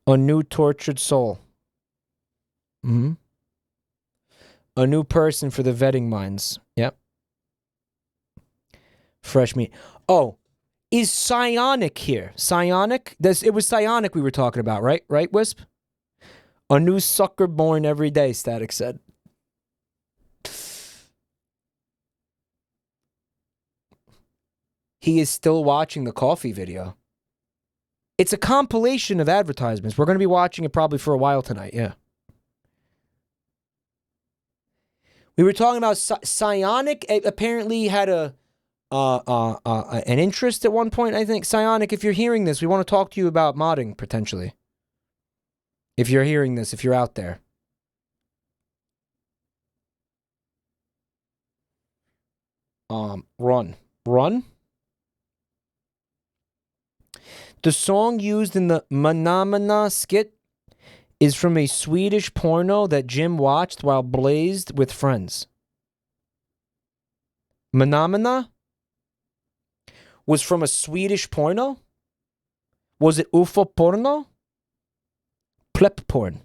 A new tortured soul. Mm-hmm. A new person for the vetting minds. Yep. Fresh meat. Oh, is Psionic here? Psionic? It was Psionic we were talking about, right? Right, Wisp? A new sucker born every day, Static said. He is still watching the coffee video. It's a compilation of advertisements. We're going to be watching it probably for a while tonight, yeah. We were talking about Psionic apparently had an interest at one point, I think. Psionic, if you're hearing this, we want to talk to you about modding, potentially. If you're hearing this, if you're out there. Run. The song used in the Manamana skit is from a Swedish porno that Jim watched while blazed with friends. Manamana was from a Swedish porno? Was it UFO porno? Plep porn.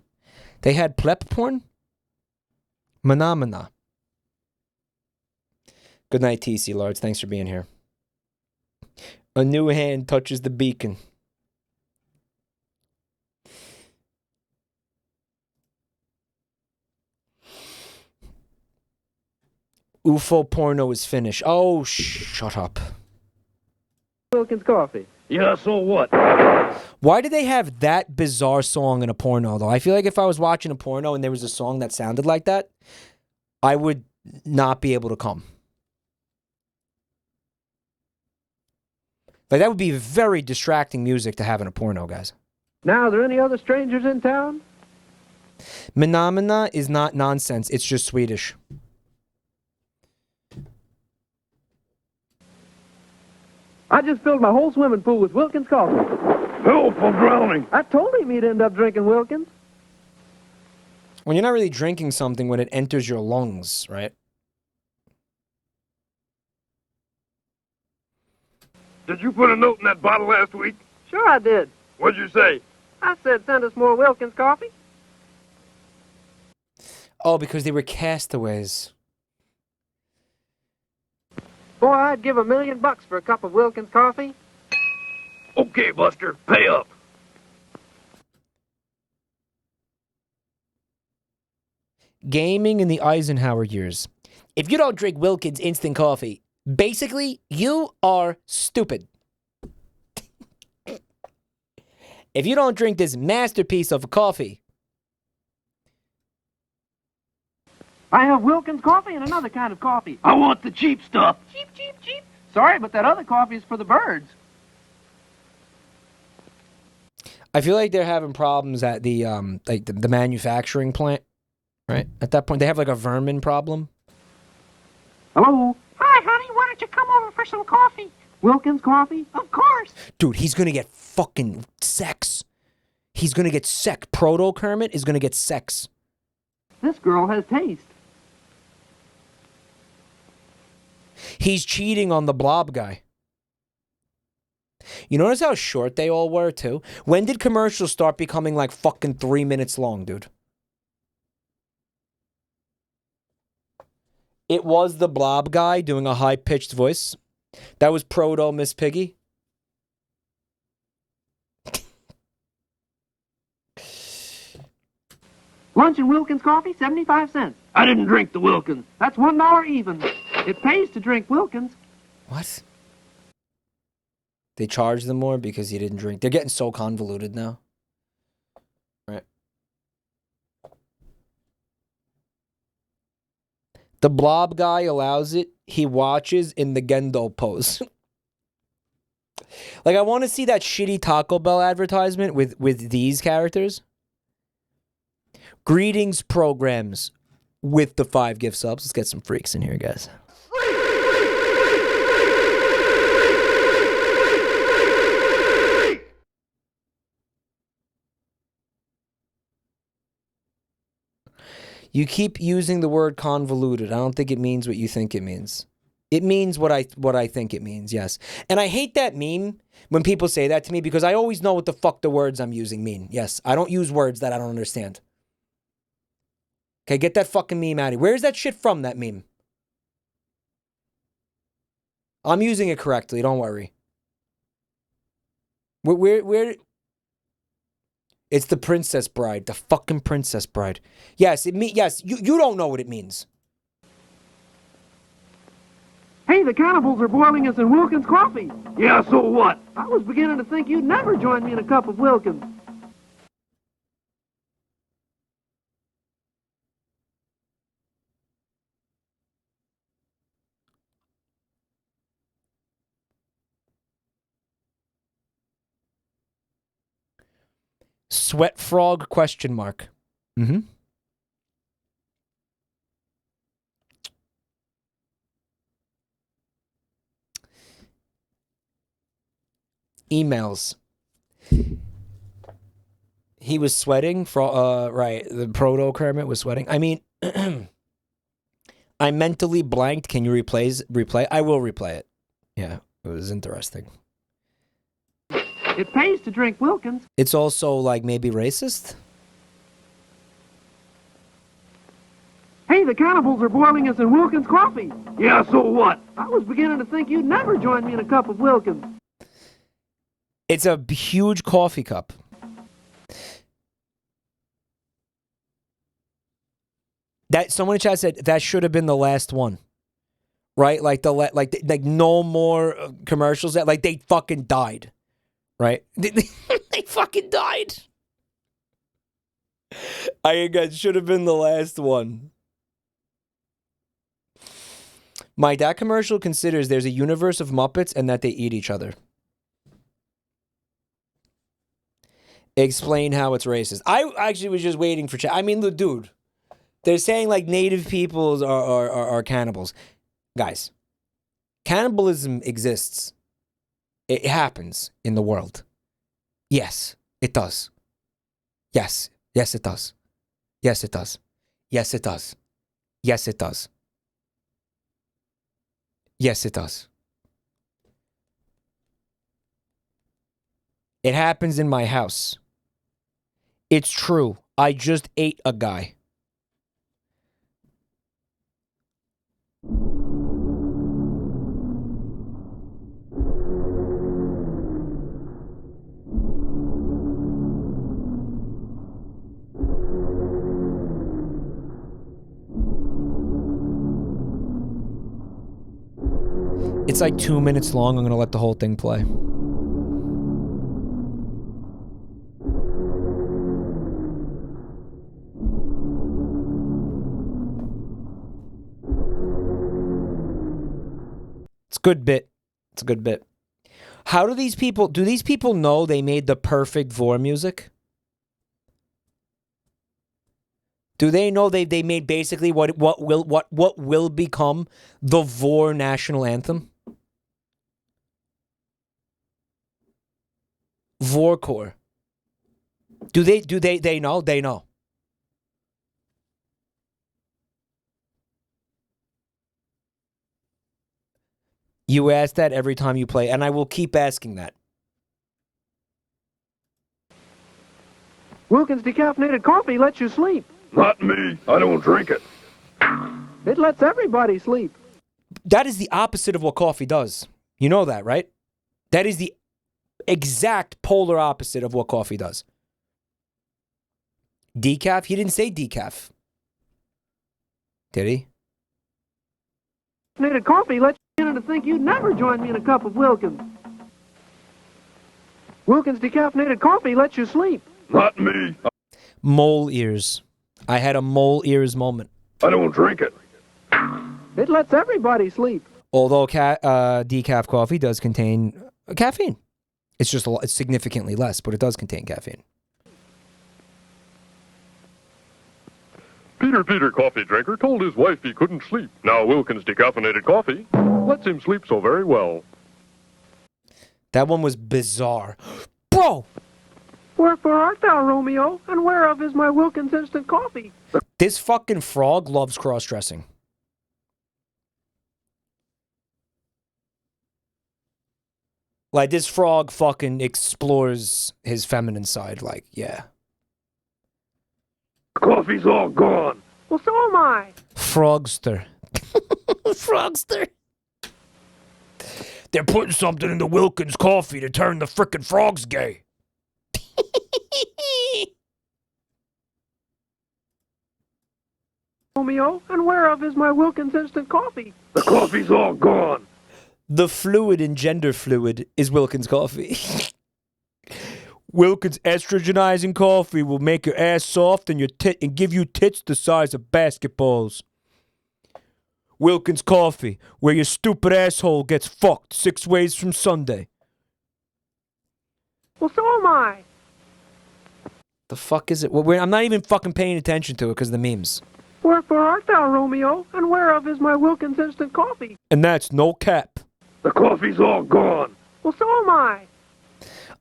They had plep porn? Manamana. Good night, TC Lards. Thanks for being here. A new hand touches the beacon. UFO porno is finished. Oh, shut up. Wilkins coffee. Yeah, so what? Why did they have that bizarre song in a porno, though? I feel like if I was watching a porno and there was a song that sounded like that, I would not be able to come. Like, that would be very distracting music to have in a porno, guys. Now, are there any other strangers in town? Menomina is not nonsense. It's just Swedish. I just filled my whole swimming pool with Wilkins coffee. Help, I'm drowning. I told him he'd end up drinking Wilkins. When you're not really drinking something when it enters your lungs, right? Did you put a note in that bottle last week? Sure I did. What'd you say? I said send us more Wilkins coffee. Oh, because they were castaways. Boy, I'd give $1 million for a cup of Wilkins coffee. Okay, Buster, pay up. Gaming in the Eisenhower years. If you don't drink Wilkins instant coffee, basically, you are stupid. If you don't drink this masterpiece of a coffee. I have Wilkins coffee and another kind of coffee. I want the cheap stuff. Cheap, cheap, cheap. Sorry, but that other coffee is for the birds. I feel like they're having problems at the the manufacturing plant, right? At that point, they have like a vermin problem. Hello? Hi, honey. Why don't you come over for some coffee? Wilkins coffee? Of course. Dude, he's gonna get fucking sex. He's gonna get sex. Proto Kermit is gonna get sex. This girl has taste. He's cheating on the blob guy. You notice how short they all were, too? When did commercials start becoming like fucking 3 minutes long, dude? It was the blob guy doing a high-pitched voice. That was Proto Miss Piggy. Lunch and Wilkins coffee, 75 cents. I didn't drink the Wilkins. That's $1 even. It pays to drink Wilkins. What? They charge them more because you didn't drink. They're getting so convoluted now. Right. The blob guy allows it. He watches in the Gendo pose. Like, I want to see that shitty Taco Bell advertisement with these characters. Greetings programs with the 5 gift subs. Let's get some freaks in here, guys. You keep using the word convoluted. I don't think it means what you think it means. It means what I think it means, yes. And I hate that meme when people say that to me because I always know what the fuck the words I'm using mean. Yes, I don't use words that I don't understand. Okay, get that fucking meme out of here. Where's that shit from, that meme? I'm using it correctly, don't worry. Where It's the Princess Bride, the fucking Princess Bride. Yes, yes, you don't know what it means. Hey, the cannibals are boiling us in Wilkins coffee. Yeah, so what? I was beginning to think you'd never join me in a cup of Wilkins. Sweat frog question mark. Mm-hmm. Emails. He was sweating. Right. The Proto Kermit was sweating. I mean, I mentally blanked. Can you replay? I will replay it. Yeah, it was interesting. It pays to drink Wilkins. It's also like maybe racist. Hey, the cannibals are boiling us in Wilkins coffee. Yeah, so what? I was beginning to think you'd never join me in a cup of Wilkins. It's a huge coffee cup. That someone in chat said that should have been the last one, right? Like like no more commercials. That like they fucking died, right? They fucking died. I guess should have been the last one. Mike, that commercial considers there's a universe of Muppets and that they eat each other. Explain how it's racist. I actually was just waiting for chat. I mean, dude, they're saying like native peoples are cannibals. Guys, cannibalism exists. It happens in the world. Yes, it does. Yes. Yes, it does. Yes, it does. Yes, it does. Yes, it does. Yes, it does. It happens in my house. It's true. I just ate a guy. It's like 2 minutes long. I'm going to let the whole thing play. It's a good bit. It's a good bit. How do these people know they made the perfect Vor music? Do they know they made basically what will become the Vor national anthem? Vorkor. Do they know? They know. You ask that every time you play, and I will keep asking that. Wilkins decaffeinated coffee lets you sleep. Not me. I don't drink it. It lets everybody sleep. That is the opposite of what coffee does. You know that, right? That is the exact polar opposite of what coffee does. Decaf? He didn't say decaf. Did he? Decaffeinated coffee lets you in to think you'd never join me in a cup of Wilkins. Wilkins decaffeinated coffee lets you sleep. Not me. Mole ears. I had a mole ears moment. I don't drink it. It lets everybody sleep. Although decaf coffee does contain caffeine. It's just it's significantly less, but it does contain caffeine. Peter, coffee drinker, told his wife he couldn't sleep. Now Wilkins decaffeinated coffee lets him sleep so very well. That one was bizarre. Bro! Wherefore art thou, Romeo, and whereof is my Wilkins instant coffee? This fucking frog loves cross-dressing. Like, this frog fucking explores his feminine side, like, yeah. Coffee's all gone. Well, so am I. Frogster. Frogster. They're putting something in the Wilkins coffee to turn the frickin' frogs gay. Romeo, and whereof is my Wilkins instant coffee? The coffee's all gone. The fluid in gender fluid is Wilkins coffee. Wilkins estrogenizing coffee will make your ass soft and and give you tits the size of basketballs. Wilkins coffee, where your stupid asshole gets fucked 6 ways from Sunday. Well, so am I. The fuck is it? Well, I'm not even fucking paying attention to it because of the memes. Wherefore art thou, Romeo, and whereof is my Wilkins instant coffee? And that's no cap. The coffee's all gone. Well, so am I.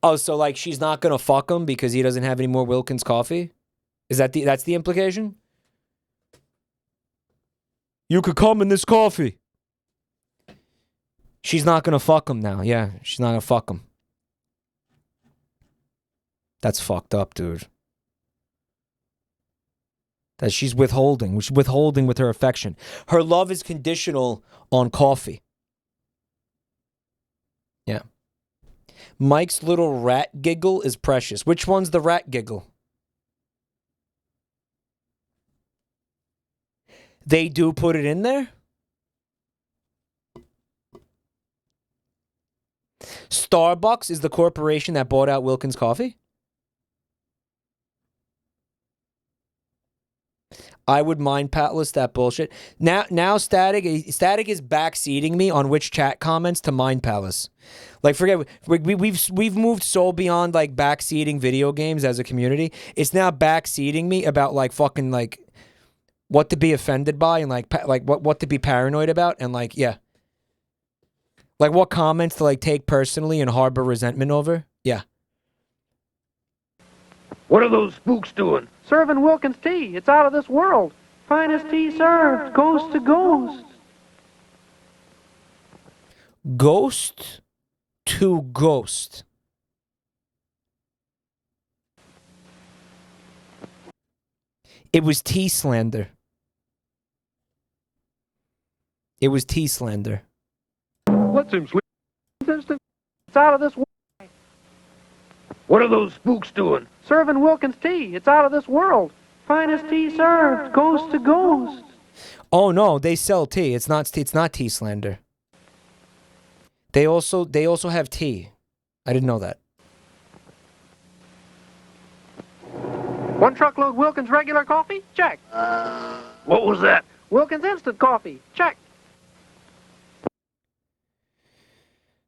Oh, so like she's not gonna fuck him because he doesn't have any more Wilkins coffee? Is that that's the implication? You could come in this coffee. She's not gonna fuck him now. Yeah, she's not gonna fuck him. That's fucked up, dude. That she's withholding. She's withholding with her affection. Her love is conditional on coffee. Yeah. Mike's little rat giggle is precious. Which one's the rat giggle? They do put it in there? Starbucks is the corporation that bought out Wilkins Coffee? I would mind Patless that bullshit. Now Static is backseating me on which chat comments to Mind Palace. Like, forget, we've moved so beyond like backseating video games as a community. It's now backseating me about like fucking like what to be offended by and like what to be paranoid about and like, yeah. Like what comments to like take personally and harbor resentment over? Yeah. What are those spooks doing? Serving Wilkins tea. It's out of this world. Finest tea served. Ghost to ghost. Ghost to ghost. It was tea slander. It was tea slander. Let's him sleep. It's out of this world. What are those spooks doing? Serving Wilkins tea. It's out of this world. Finest tea served. Ghost to ghost. Oh no, they sell tea. It's not tea slander. They also have tea. I didn't know that. One truckload Wilkins regular coffee? Check. What was that? Wilkins instant coffee? Check.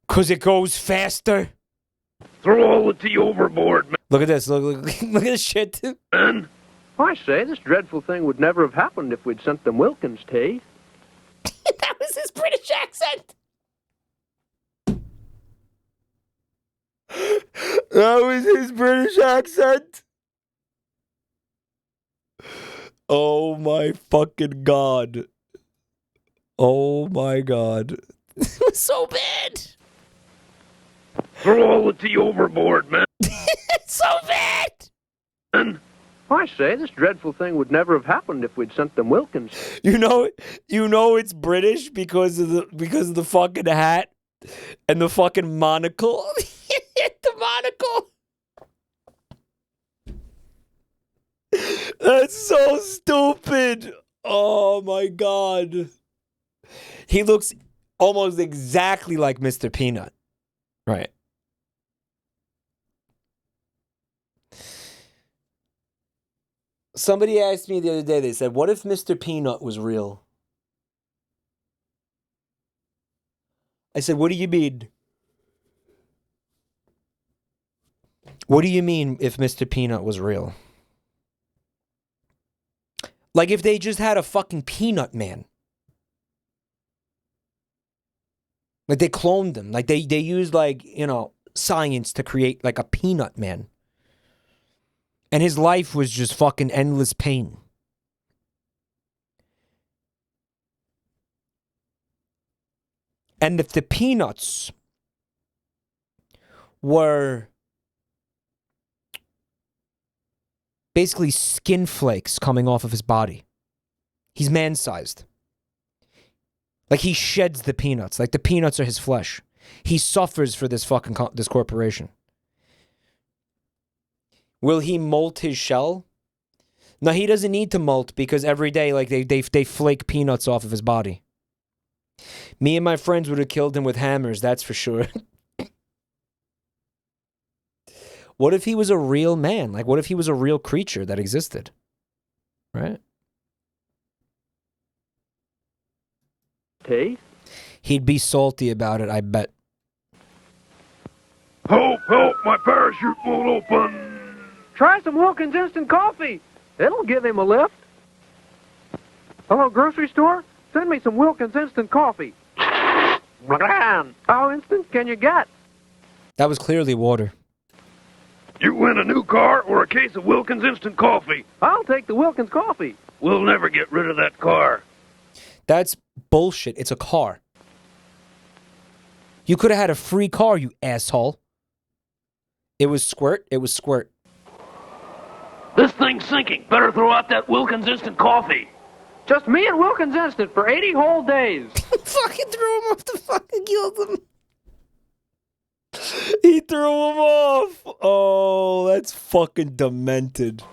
'Cause it goes faster. Throw all the tea overboard, man. Look at this. Look at this shit. Man. I say, this dreadful thing would never have happened if we'd sent them Wilkins tea. That was his British accent. That was his British accent. Oh my fucking god. Oh my god. It was so bad. Throw all the tea overboard, man. It's so bad. Man. I say, this dreadful thing would never have happened if we'd sent them Wilkins. You know it's British because of the fucking hat and the fucking monocle. The monocle. That's so stupid. Oh my god. He looks almost exactly like Mr. Peanut. Right. Somebody asked me the other day, they said, what if Mr. Peanut was real? I said, what do you mean? What do you mean if Mr. Peanut was real? Like if they just had a fucking Peanut Man. Like they cloned him. Like they used like, science to create like a Peanut Man. And his life was just fucking endless pain. And if the peanuts were basically skin flakes coming off of his body, he's man-sized. Like he sheds the peanuts. Like the peanuts are his flesh. He suffers for this fucking this corporation. Will he molt his shell? No, he doesn't need to molt because every day, like they flake peanuts off of his body. Me and my friends would have killed him with hammers, that's for sure. What if he was a real man? Like, what if he was a real creature that existed? Right? Tea? He'd be salty about it, I bet. Help, help, my parachute won't open. Try some Wilkins instant coffee. It'll give him a lift. Hello, grocery store? Send me some Wilkins instant coffee. How instant can you get? That was clearly water. You win a new car or a case of Wilkins instant coffee. I'll take the Wilkins coffee. We'll never get rid of that car. That's bullshit. It's a car. You could have had a free car, you asshole. It was squirt. It was squirt. This thing's sinking. Better throw out that Wilkins instant coffee. Just me and Wilkins instant for 80 whole days. Fucking threw him off the fucking killed him. He threw him off. Oh, that's fucking demented.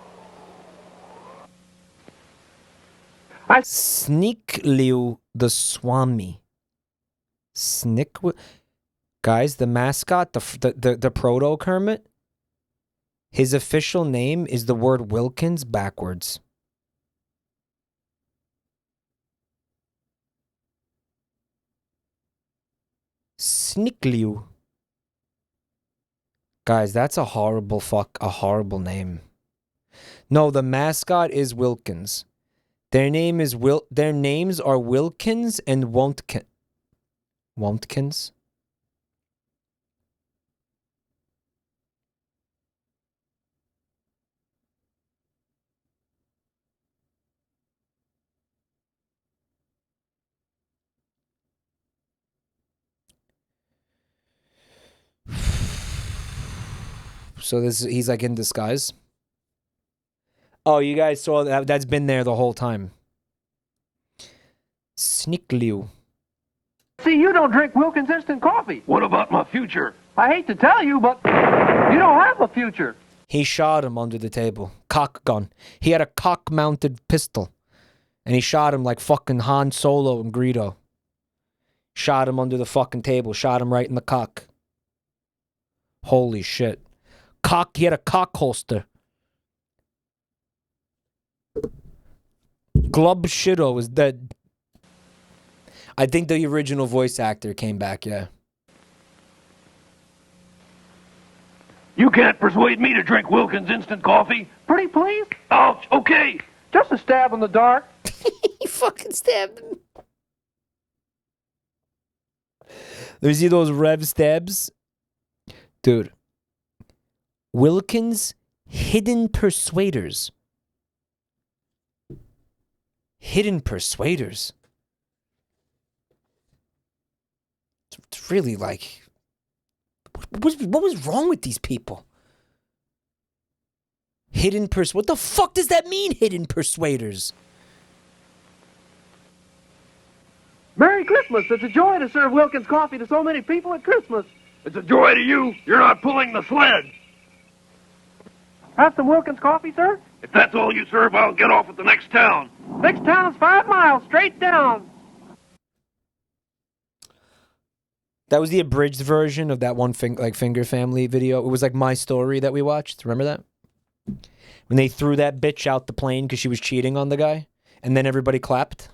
Sneak Liu the Swami. Snick. Guys, the mascot, the proto Kermit. His official name is the word Wilkins backwards. Snickliu. Guys, that's a horrible name. No, the mascot is Wilkins. Their names are Wilkins and Wontkins. Wontkins? so he's like in disguise. Oh, you guys saw that? That's been there the whole time. Snickliu. See, you don't drink Wilkins instant coffee. What about my future? I hate to tell you, but you don't have a future. He shot him under the table. Cock gun. He had a cock-mounted pistol. And he shot him like fucking Han Solo and Greedo. Shot him under the fucking table. Shot him right in the cock. Holy shit. He had a cock holster. Glub Shido is dead. I think the original voice actor came back, yeah. You can't persuade me to drink Wilkins instant coffee. Pretty please? Oh, okay. Just a stab in the dark. He fucking stabbed him. You see those Rev stabs? Dude. Wilkins Hidden Persuaders. Hidden Persuaders. It's really like... What was wrong with these people? What the fuck does that mean, Hidden Persuaders? Merry Christmas. It's a joy to serve Wilkins coffee to so many people at Christmas. It's a joy to you. You're not pulling the sled. Have some Wilkins coffee, sir? If that's all you serve, I'll get off at the next town. Next town is 5 miles, straight down. That was the abridged version of that one Finger Family video. It was like My Story that we watched. Remember that? When they threw that bitch out the plane because she was cheating on the guy, and then everybody clapped.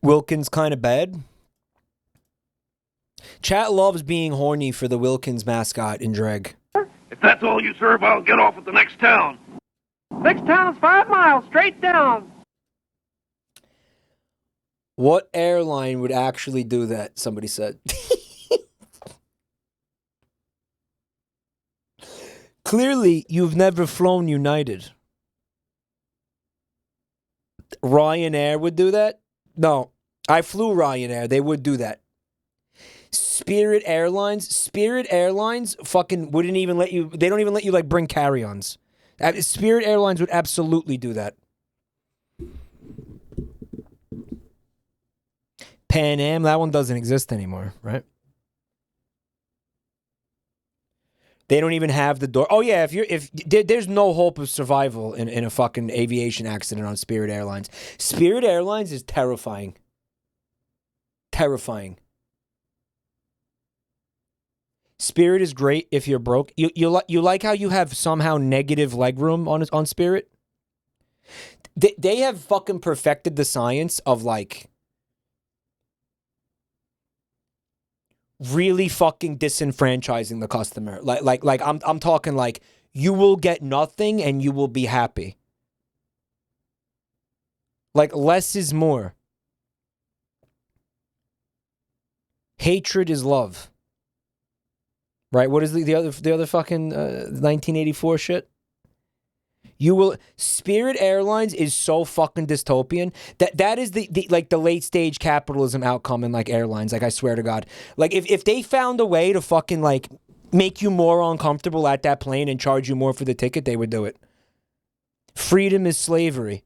Wilkins kind of bad. Chat loves being horny for the Wilkins mascot in Dreg. If that's all you serve, I'll get off at the next town. Next town is 5 miles, straight down. What airline would actually do that? Somebody said. Clearly, you've never flown United. Ryanair would do that? No, I flew Ryanair. They would do that. Spirit Airlines fucking wouldn't even let you, they don't even let you like bring carry-ons. Spirit Airlines would absolutely do that. Pan Am, that one doesn't exist anymore, right? They don't even have the door. Oh yeah, there's no hope of survival in a fucking aviation accident on Spirit Airlines. Spirit Airlines is terrifying. Terrifying. Spirit is great if you're broke. You like how you have somehow negative legroom on Spirit? They have fucking perfected the science of like really fucking disenfranchising the customer. Like I'm talking like you will get nothing and you will be happy. Like less is more. Hatred is love. Right? What is the other fucking 1984 shit? Spirit Airlines is so fucking dystopian that is the late stage capitalism outcome in like airlines. Like I swear to God, like if they found a way to fucking like make you more uncomfortable at that plane and charge you more for the ticket, they would do it. Freedom is slavery.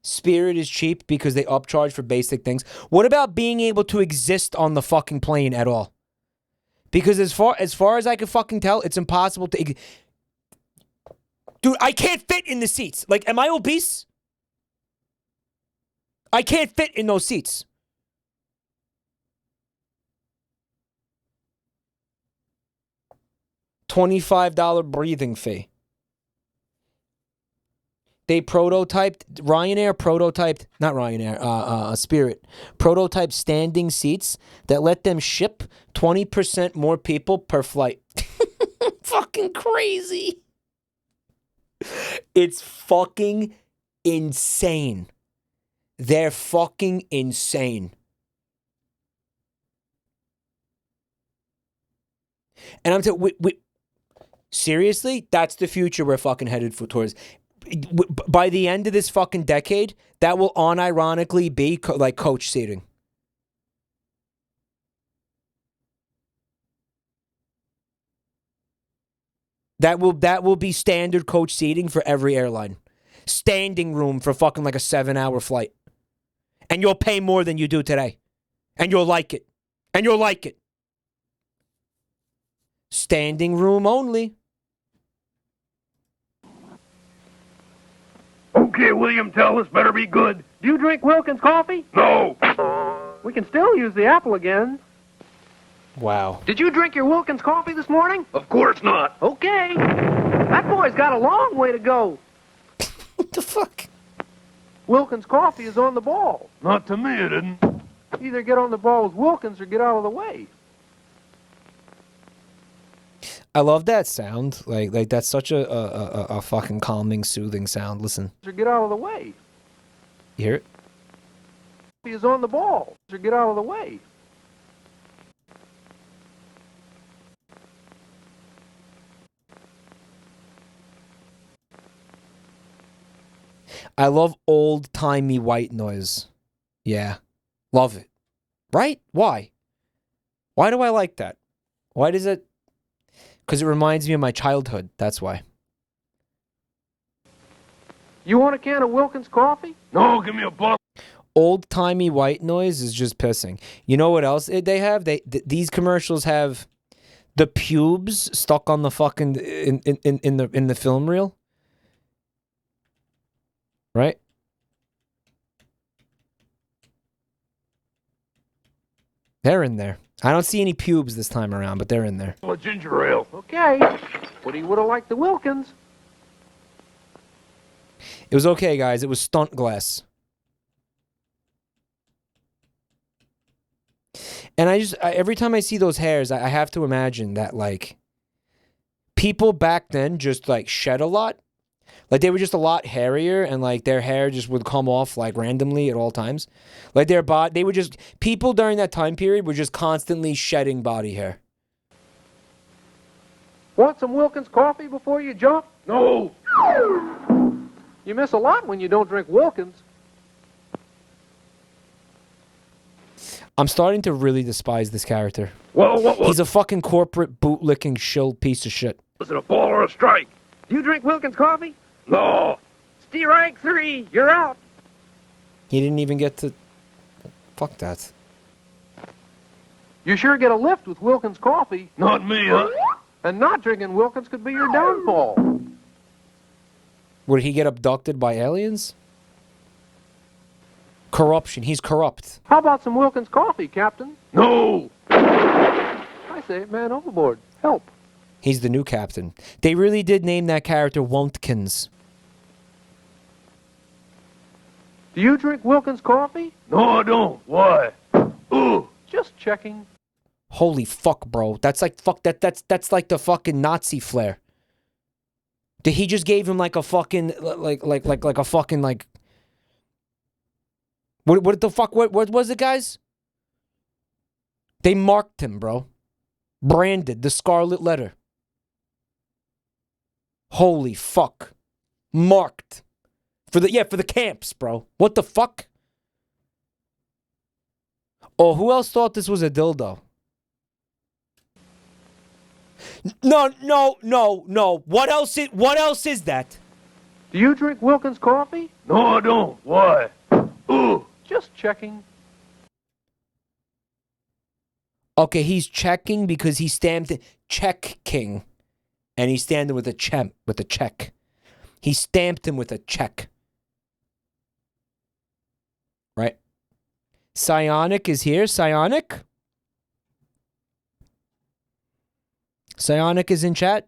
Spirit is cheap because they upcharge for basic things. What about being able to exist on the fucking plane at all? Because as far as I can fucking tell, it's impossible to... Dude, I can't fit in the seats. Like, am I obese? I can't fit in those seats. $25 breathing fee. They prototyped, Spirit prototyped standing seats that let them ship 20% more people per flight. Fucking crazy. It's fucking insane. They're fucking insane. And I'm telling you, seriously, that's the future we're fucking headed towards. by the end of this fucking decade, that will unironically be like coach seating. That will be standard coach seating for every airline. Standing room for fucking like a 7-hour flight. And you'll pay more than you do today. And you'll like it. And you'll like it. Standing room only. Okay, William, tell us. Better be good. Do you drink Wilkins coffee? No. We can still use the apple again. Wow. Did you drink your Wilkins coffee this morning? Of course not. Okay. That boy's got a long way to go. What the fuck? Wilkins coffee is on the ball. Not to me, it isn't. Either get on the ball with Wilkins or get out of the way. I love that sound. Like that's such a fucking calming, soothing sound. Listen. Or get out of the way. You hear it? He is on the ball. Or get out of the way. I love old-timey white noise. Yeah. Love it. Right? Why? Why do I like that? Why does it... Because it reminds me of my childhood. That's why. You want a can of Wilkins coffee? No, give me a bottle. Old-timey white noise is just pissing. You know what else they have? These commercials have the pubes stuck on the fucking... in the film reel. Right? They're in there. I don't see any pubes this time around, but they're in there. A ginger ale. Okay. But he would have liked the Wilkins. It was okay, guys. It was stunt glass. And every time I see those hairs, I have to imagine that, like, people back then just, like, shed a lot. Like, they were just a lot hairier, and, like, their hair just would come off, like, randomly at all times. Like, they were just... People during that time period were just constantly shedding body hair. Want some Wilkins coffee before you jump? No. You miss a lot when you don't drink Wilkins. I'm starting to really despise this character. Well, what was... He's a fucking corporate bootlicking shill piece of shit. Was it a ball or a strike? Do you drink Wilkins coffee? No. Stay rank 3. You're out. He didn't even get to... Fuck that. You sure get a lift with Wilkins coffee. Not me, huh? And not drinking Wilkins could be your downfall. Would he get abducted by aliens? Corruption. He's corrupt. How about some Wilkins coffee, Captain? No. I say, man overboard. Help. He's the new captain. They really did name that character Wontkins. Do you drink Wilkins coffee? No, I don't. Why? Ooh. Just checking. Holy fuck, bro. That's like that's like the fucking Nazi flair. He just gave him like a fucking like a fucking like what the fuck what was it, guys? They marked him, bro. Branded the scarlet letter. Holy fuck. Marked. For the camps, bro. What the fuck? Oh, who else thought this was a dildo? No. What else is that? Do you drink Wilkins coffee? No, I don't. Why? Ooh. Just checking. Okay, he's checking because he stamped it check king. And he's standing with a check. He stamped him with a check. Right? Psionic is here. Psionic? Psionic is in chat.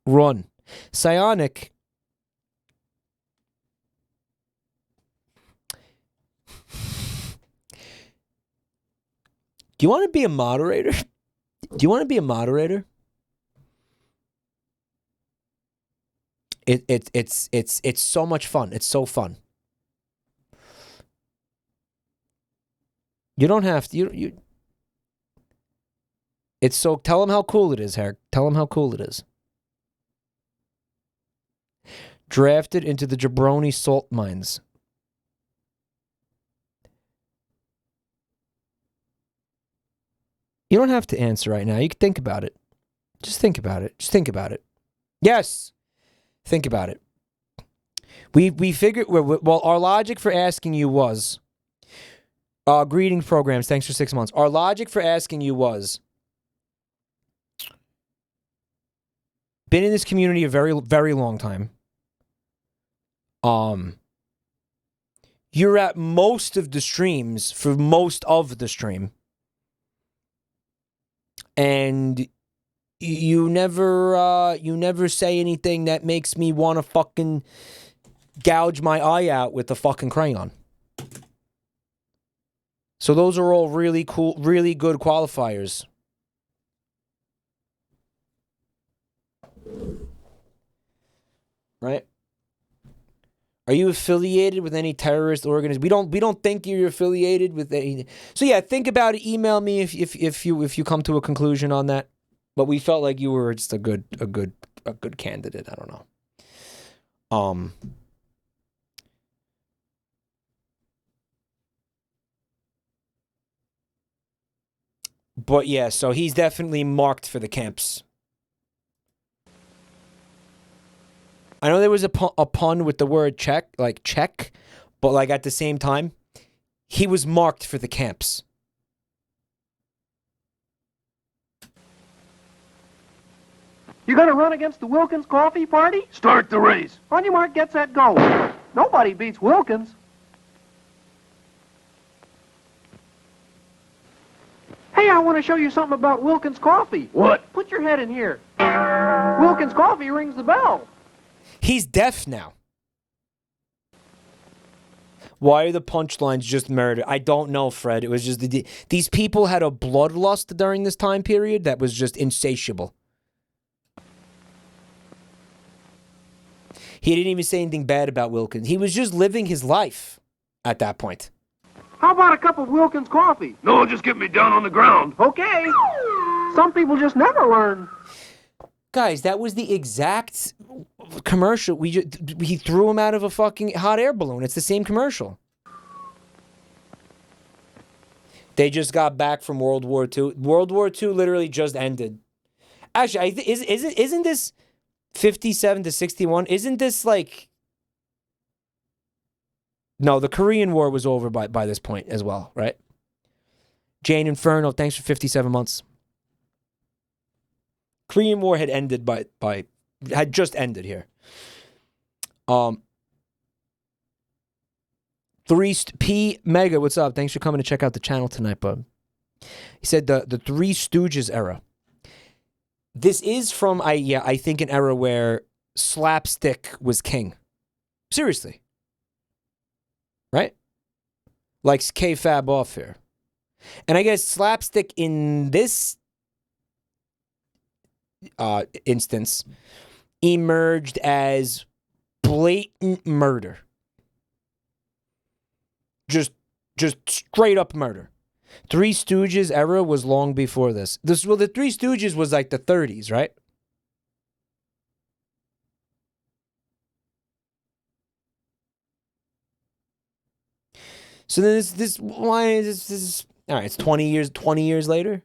Run. Psionic. Do you want to be a moderator? Do you want to be a moderator? It's so much fun. It's so fun. You don't have to. You. It's so. Tell him how cool it is, Herc. Tell him how cool it is. Drafted into the jabroni salt mines. You don't have to answer right now. You can think about it. Just think about it. Just think about it. Yes. Think about it. We figured, well, our logic for asking you was, greeting programs, thanks for 6 months. Our logic for asking you was, been in this community a very, very long time. You're at most of the streams for most of the stream. And you never say anything that makes me want to fucking gouge my eye out with the fucking crayon. So those are all really cool, really good qualifiers. Right? Are you affiliated with any terrorist organization? We don't think you're affiliated with any. So yeah, think about it. Email me if you come to a conclusion on that. But we felt like you were just a good candidate. I don't know. But yeah, so he's definitely marked for the camps. I know there was a pun with the word check, but like at the same time, he was marked for the camps. You gonna run against the Wilkins Coffee Party? Start the race. On your mark, get set, go. Nobody beats Wilkins. Hey, I want to show you something about Wilkins Coffee. What? Put your head in here. Wilkins Coffee rings the bell. He's deaf now. Why are the punchlines just murder? I don't know, Fred. It was just these people had a bloodlust during this time period that was just insatiable. He didn't even say anything bad about Wilkins. He was just living his life at that point. How about a cup of Wilkins coffee? No, just get me down on the ground. Okay. Some people just never learn. Guys, that was the exact commercial. He threw him out of a fucking hot air balloon. It's the same commercial. They just got back from World War II. World War II literally just ended. Actually, isn't this 57 to 61? Isn't this like... No, the Korean War was over by this point as well, right? Jane Inferno, thanks for 57 months. Korean War had ended had just ended here. 3P Mega, what's up? Thanks for coming to check out the channel tonight, bud. He said the Three Stooges era. This is from I think an era where slapstick was king. Seriously. Right? Like K-Fab off here. And I guess slapstick in this instance emerged as blatant murder. Just straight up murder. Three Stooges era was long before this. The Three Stooges was like the 30s, right? So then this why is this all right, it's 20 years later.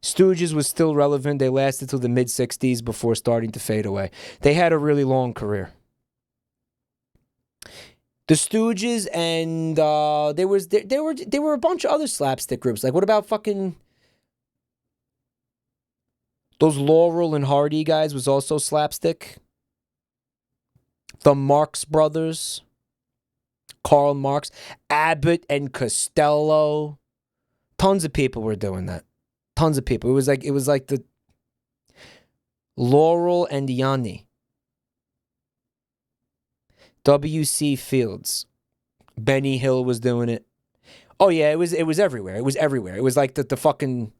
Stooges was still relevant. They lasted till the mid-60s before starting to fade away. They had a really long career. The Stooges and there were a bunch of other slapstick groups. Like what about fucking those Laurel and Hardy guys was also slapstick. The Marx Brothers, Karl Marx, Abbott and Costello. Tons of people were doing that. Tons of people. It was like the Laurel and Yanni. W.C. Fields. Benny Hill was doing it. Oh yeah, it was everywhere. It was everywhere. It was like the fucking...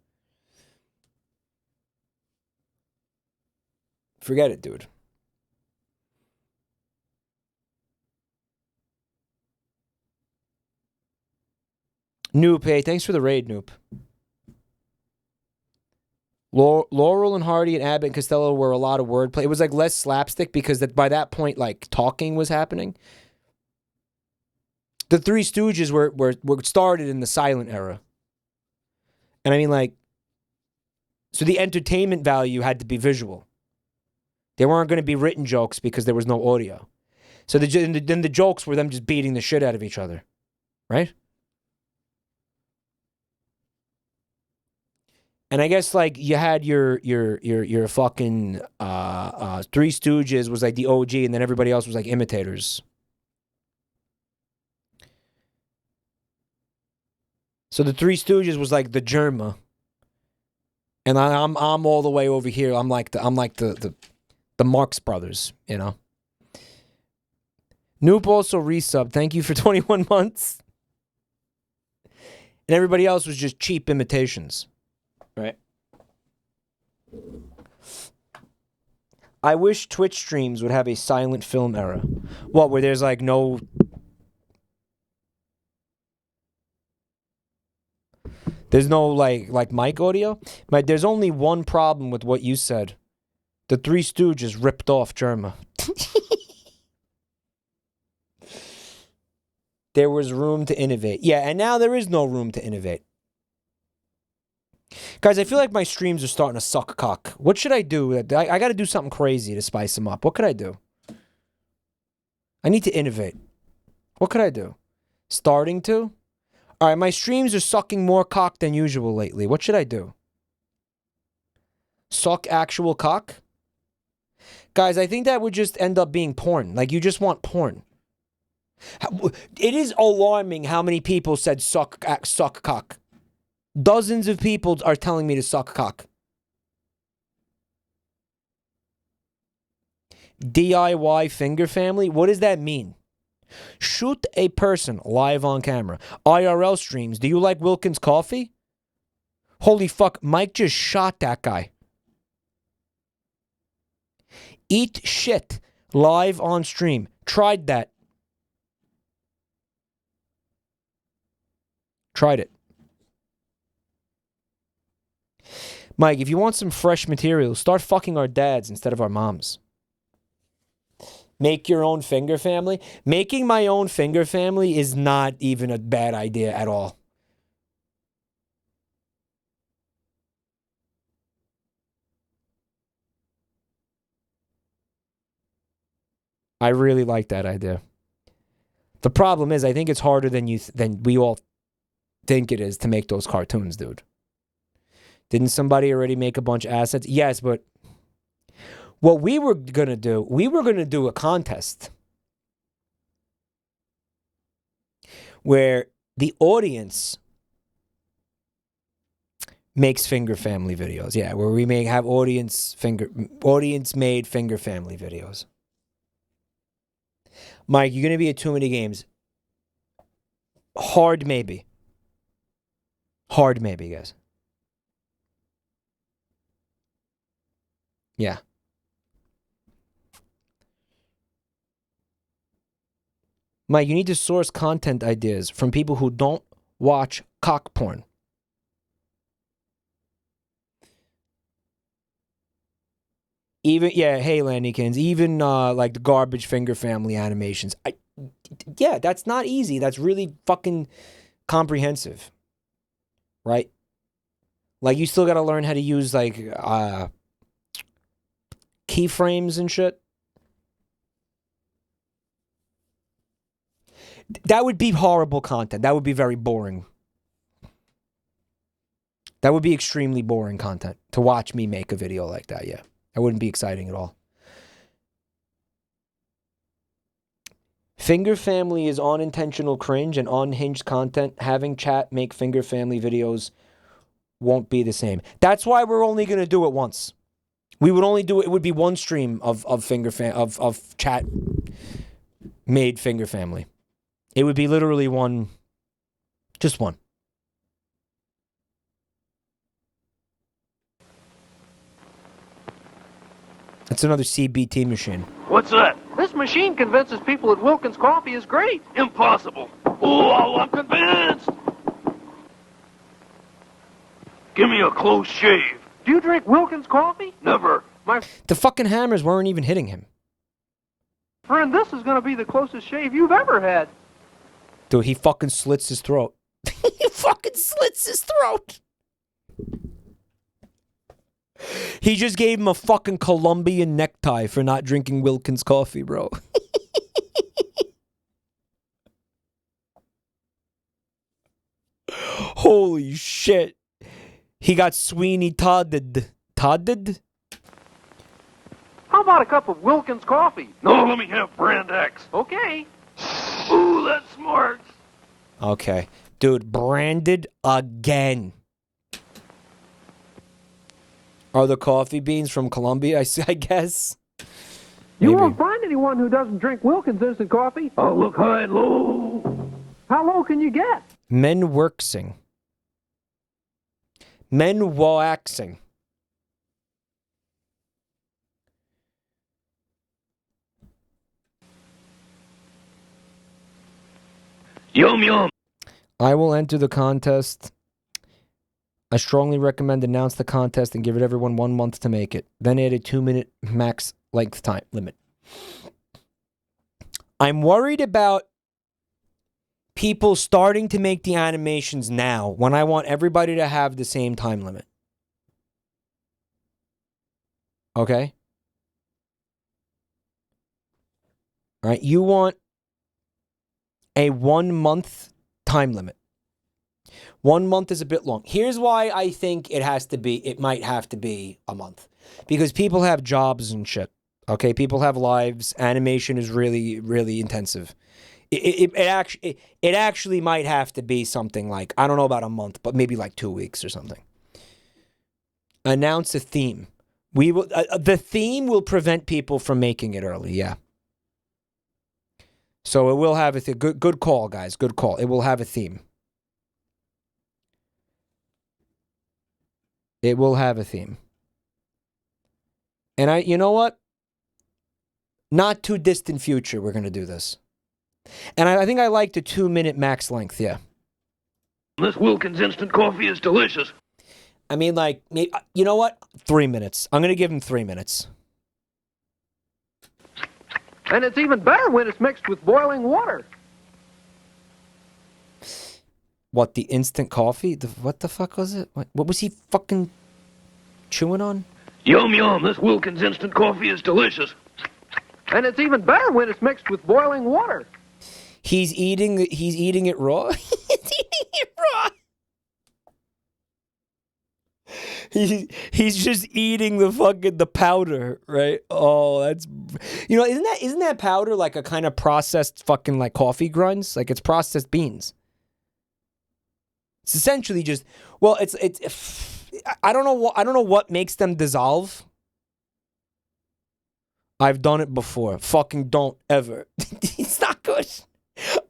Forget it, dude. Noop, hey, thanks for the raid, Noop. Laurel and Hardy and Abbott and Costello were a lot of wordplay. It was like less slapstick because by that point, like, talking was happening. The Three Stooges were started in the silent era. And I mean, like, so the entertainment value had to be visual. They weren't going to be written jokes because there was no audio. So then the jokes were them just beating the shit out of each other. Right? And I guess, like, you had your fucking Three Stooges was like the OG, and then everybody else was like imitators. So the Three Stooges was like the Germa, and I'm all the way over here. I'm like the Marx Brothers, you know. Noop also resub. Thank you for 21 months. And everybody else was just cheap imitations. Right. I wish Twitch streams would have a silent film era. What, where there's like no... There's no like mic audio? There's only one problem with what you said. The Three Stooges ripped off Germa. There was room to innovate. Yeah, and now there is no room to innovate. Guys, I feel like my streams are starting to suck cock. What should I do? I got to do something crazy to spice them up. What could I do? I need to innovate. What could I do? Starting to? All right, my streams are sucking more cock than usual lately. What should I do? Suck actual cock? Guys, I think that would just end up being porn. Like, you just want porn. It is alarming how many people said suck cock. Dozens of people are telling me to suck cock. DIY finger family? What does that mean? Shoot a person live on camera. IRL streams. Do you like Wilkins coffee? Holy fuck, Mike just shot that guy. Eat shit live on stream. Tried that. Tried it. Mike, if you want some fresh material, start fucking our dads instead of our moms. Make your own finger family. Making my own finger family is not even a bad idea at all. I really like that idea. The problem is, I think it's harder than we all think it is to make those cartoons, dude. Didn't somebody already make a bunch of assets? Yes, but what we were going to do a contest where the audience makes finger family videos. Yeah, where we may have audience-made finger family videos. Mike, you're going to be at too many games. Hard maybe. Hard maybe, guys. Yeah. Mike, you need to source content ideas from people who don't watch cock porn. Even, yeah, hey, Landykins, even like the garbage finger family animations. Yeah, that's not easy. That's really fucking comprehensive. Right? Like, you still got to learn how to use, like, keyframes and shit. That would be horrible content. That would be very boring. That would be extremely boring content to watch me make a video like that, yeah. That wouldn't be exciting at all. Finger family is unintentional cringe and unhinged content. Having chat make finger family videos won't be the same. That's why we're only going to do it once. We would only do it. It would be one stream of chat made finger family. It would be literally one, just one. That's another CBT machine. What's that? This machine convinces people that Wilkins coffee is great. Impossible. Oh, I'm convinced. Give me a close shave. Do you drink Wilkins coffee? Never. My The fucking hammers weren't even hitting him. friend, this is going to be the closest shave you've ever had. Dude, he fucking slits his throat. He fucking slits his throat. He just gave him a fucking Colombian necktie for not drinking Wilkins coffee, bro. Holy shit. He got Sweeney Todded. Todded? How about a cup of Wilkins coffee? No, let me have brand X. Okay. Ooh, that's smart. Okay. Dude, branded again. Are the coffee beans from Colombia, I guess? You won't find anyone who doesn't drink Wilkins instant coffee. I'll look high and low. How low can you get? Men worksing. Men waxing. Yum yum. I will enter the contest. I strongly recommend announce the contest and give it everyone 1 month to make it. Then add a 2-minute max length time limit. I'm worried about people starting to make the animations now when I want everybody to have the same time limit. Okay? All right, you want a 1 month time limit. 1 month is a bit long. Here's why I think it might have to be a month. Because people have jobs and shit. Okay, people have lives. Animation is really, really intensive. It actually might have to be something like, I don't know about a month, but maybe like 2 weeks or something. Announce a theme. We will. The theme will prevent people from making it early. Yeah. So it will have a good call, guys. Good call. It will have a theme. It will have a theme. And you know what? Not too distant future, we're going to do this. And I think I like the 2-minute max length, yeah. This Wilkins instant coffee is delicious. I mean, like, you know what? 3 minutes. I'm going to give him 3 minutes. And it's even better when it's mixed with boiling water. What, the instant coffee? What the fuck was it? What was he fucking chewing on? Yum yum, this Wilkins instant coffee is delicious. And it's even better when it's mixed with boiling water. He's eating it raw? He's eating it raw. He's just eating the powder, right? Oh, that's, isn't that powder like a kind of processed fucking like coffee grinds? Like it's processed beans. It's essentially just, well, it's I don't know what makes them dissolve. I've done it before. Fucking don't ever. It's not good.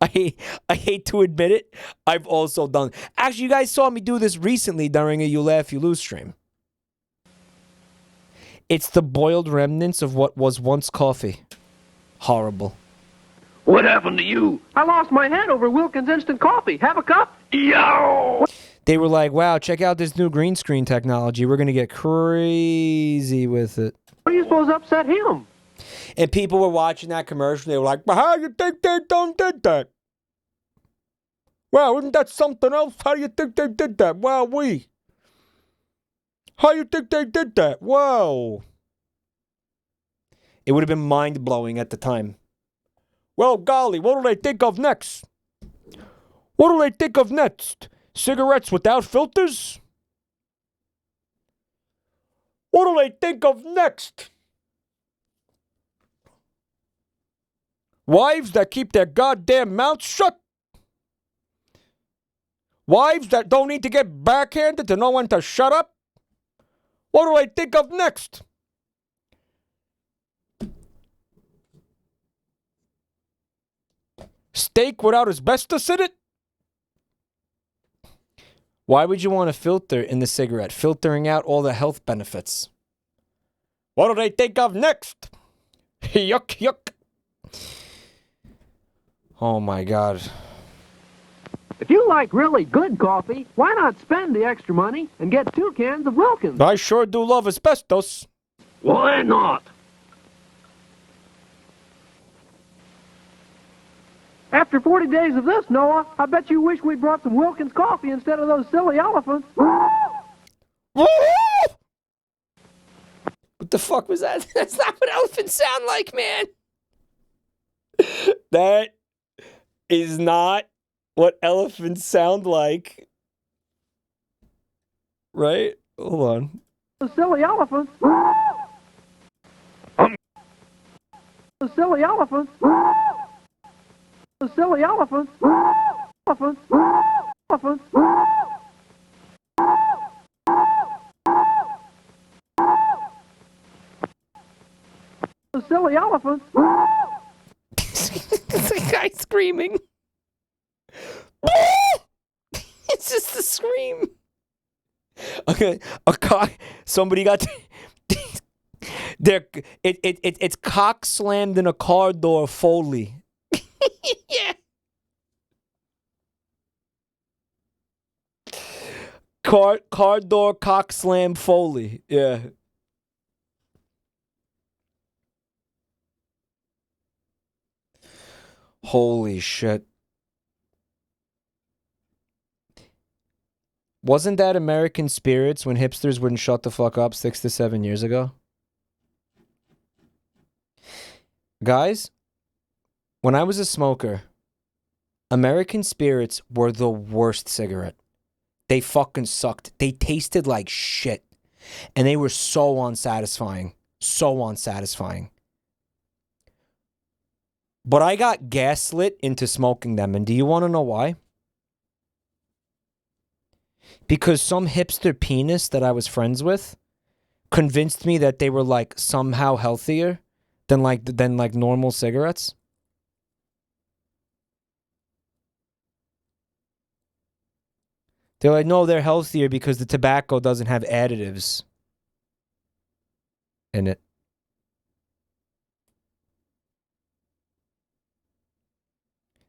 I hate to admit it. I've also done. Actually, you guys saw me do this recently during a You Laugh, You Lose stream. It's the boiled remnants of what was once coffee. Horrible. What happened to you? I lost my head over Wilkins instant coffee. Have a cup? Yow! They were like, wow, check out this new green screen technology. We're going to get crazy with it. What do you suppose upset him? And people were watching that commercial. They were like, but how do you think they done did that? Wow, isn't that something else? How do you think they did that? Wow, how you think they did that? Wow. It would have been mind-blowing at the time. Well, golly, what do they think of next? What do they think of next? Cigarettes without filters? What do they think of next? Wives that keep their goddamn mouths shut? Wives that don't need to get backhanded to know when to shut up? What do they think of next? Steak without asbestos in it? Why would you want a filter in the cigarette? Filtering out all the health benefits. What do they think of next? Yuck, yuck. Oh my God. If you like really good coffee, why not spend the extra money and get 2 cans of Wilkins? I sure do love asbestos. Why not? After 40 days of this, Noah, I bet you wish we'd brought some Wilkins coffee instead of those silly elephants. What the fuck was that? That's not what elephants sound like, man. That is not what elephants sound like. Right? Hold on. The silly elephants. The silly elephants. The silly elephants. Elephants. Elephants. The silly elephants. It's a guy screaming. It's just a scream. Okay, somebody got it's cock slammed in a car door Foley. Yeah. Car door cock slam Foley. Yeah. Holy shit. Wasn't that American Spirits when hipsters wouldn't shut the fuck up 6 to 7 years ago? Guys, when I was a smoker, American Spirits were the worst cigarette. They fucking sucked. They tasted like shit. And they were so unsatisfying. So unsatisfying. But I got gaslit into smoking them. And do you want to know why? Because some hipster penis that I was friends with convinced me that they were like somehow healthier than like normal cigarettes. They're like, no, they're healthier because the tobacco doesn't have additives in it.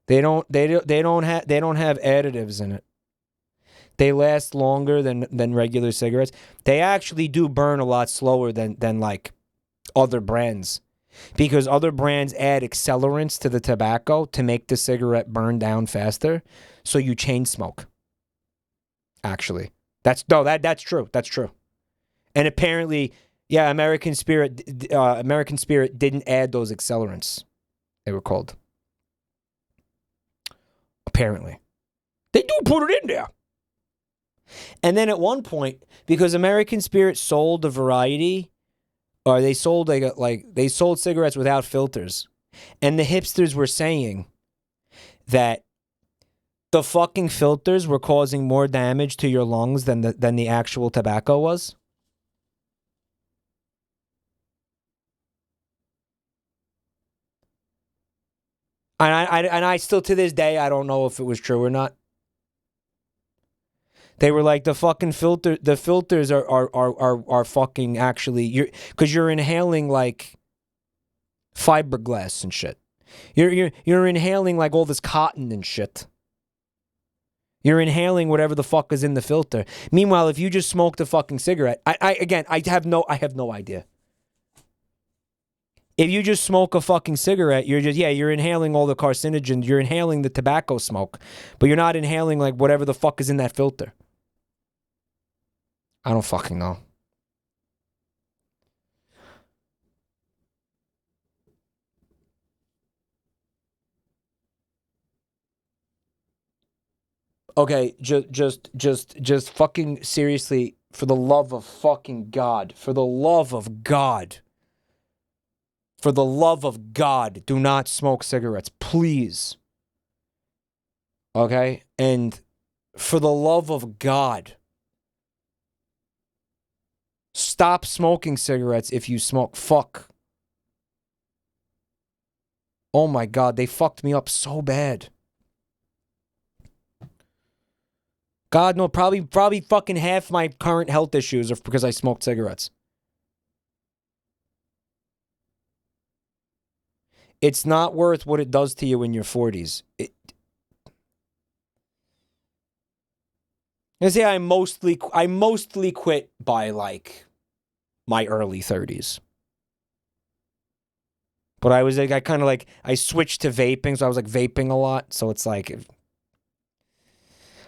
They don't have additives in it. They last longer than regular cigarettes. They actually do burn a lot slower than like other brands. Because other brands add accelerants to the tobacco to make the cigarette burn down faster. So you chain smoke. Actually. That's true. That's true. And apparently, yeah, American Spirit didn't add those accelerants. They were called. Apparently. They do put it in there. And then at one point, because American Spirit sold a variety, or they sold they sold cigarettes without filters, and the hipsters were saying that the fucking filters were causing more damage to your lungs than the actual tobacco was. And I still to this day I don't know if it was true or not. They were like the filters are fucking actually because you're inhaling like fiberglass and shit. You're inhaling like all this cotton and shit. You're inhaling whatever the fuck is in the filter. Meanwhile, if you just smoked a fucking cigarette, I have no idea. If you just smoke a fucking cigarette, you're inhaling all the carcinogens, you're inhaling the tobacco smoke, but you're not inhaling like whatever the fuck is in that filter. I don't fucking know. Okay, just fucking seriously, for the love of fucking God, for the love of God, do not smoke cigarettes, please. Okay? And for the love of God, stop smoking cigarettes if you smoke. Fuck. Oh my God, they fucked me up so bad. God, no, probably fucking half my current health issues are because I smoked cigarettes. It's not worth what it does to you in your 40s. I say I mostly quit by like my early 30s. But I was like, I switched to vaping, so I was like vaping a lot. So it's like,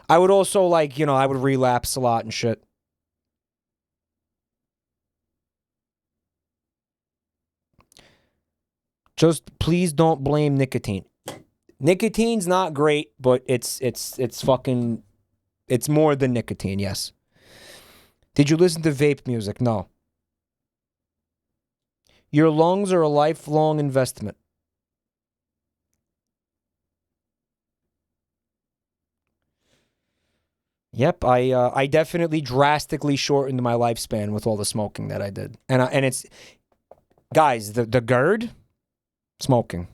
I would also like, I would relapse a lot and shit. Just please don't blame nicotine. Nicotine's not great, but it's more than nicotine, yes. Did you listen to vape music? No. Your lungs are a lifelong investment. Yep, I definitely drastically shortened my lifespan with all the smoking that I did. And it's, guys, the GERD, smoking.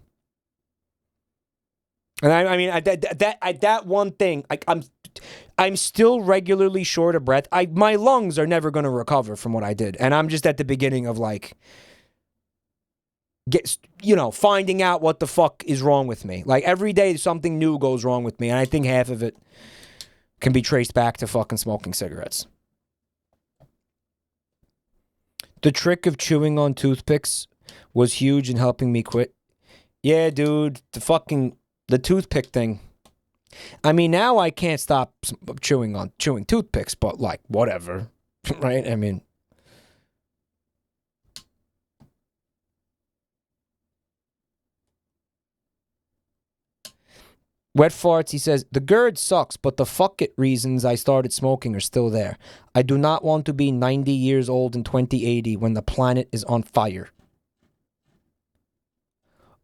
And I mean, that one thing, I'm still regularly short of breath. My lungs are never going to recover from what I did. And I'm just at the beginning of like, finding out what the fuck is wrong with me. Like every day something new goes wrong with me. And I think half of it can be traced back to fucking smoking cigarettes. The trick of chewing on toothpicks was huge in helping me quit. Yeah, dude, the toothpick thing. I mean, now I can't stop chewing toothpicks, but like, whatever, right? I mean, Wet Farts, he says, the GERD sucks, but the fuck it reasons I started smoking are still there. I do not want to be 90 years old in 2080 when the planet is on fire.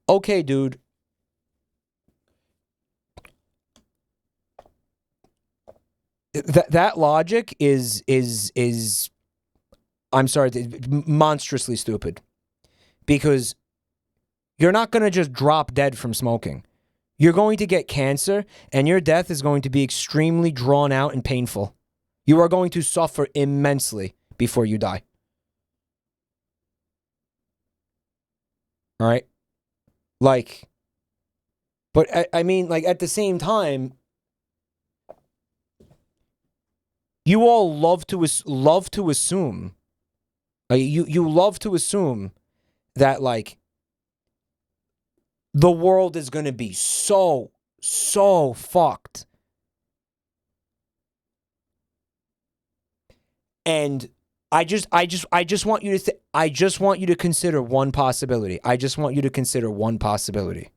Okay, dude. That logic is I'm sorry, monstrously stupid. Because you're not going to just drop dead from smoking. You're going to get cancer, and your death is going to be extremely drawn out and painful. You are going to suffer immensely before you die. All right? Like, but I mean, like, at the same time, you all love to assume, you love to assume that, like, the world is going to be so fucked. And I just want you to I just want you to consider one possibility. I just want you to consider one possibility.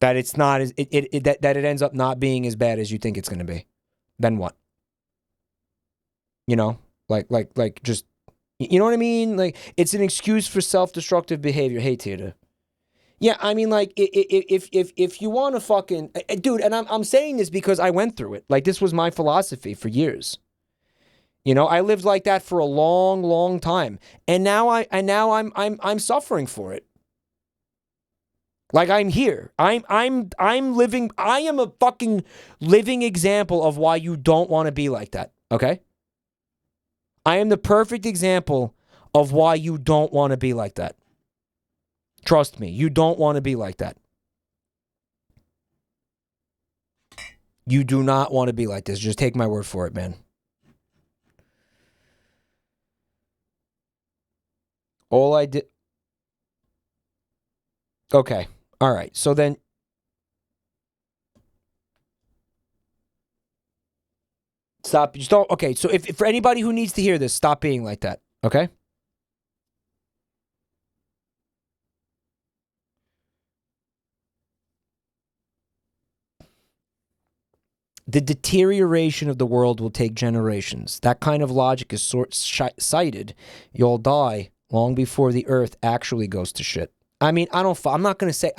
That it's not as that it ends up not being as bad as you think it's going to be. Then what? Like just, you know what I mean? Like, it's an excuse for self-destructive behavior. Hey, Tita. Yeah, I mean, like, if you want to fucking, dude, and I'm saying this because I went through it. Like, this was my philosophy for years. I lived like that for a long time, and now I'm suffering for it. Like, I'm here. I'm living. I am a fucking living example of why you don't want to be like that. Okay. I am the perfect example of why you don't want to be like that. Trust me, you don't want to be like that. You do not want to be like this. Just take my word for it, man. All I did... Okay. All right. So then... Stop. Just don't... Okay. So if for anybody who needs to hear this, stop being like that. Okay? The deterioration of the world will take generations. That kind of logic is short-sighted. You'll die long before the earth actually goes to shit. I mean, I'm not going to say...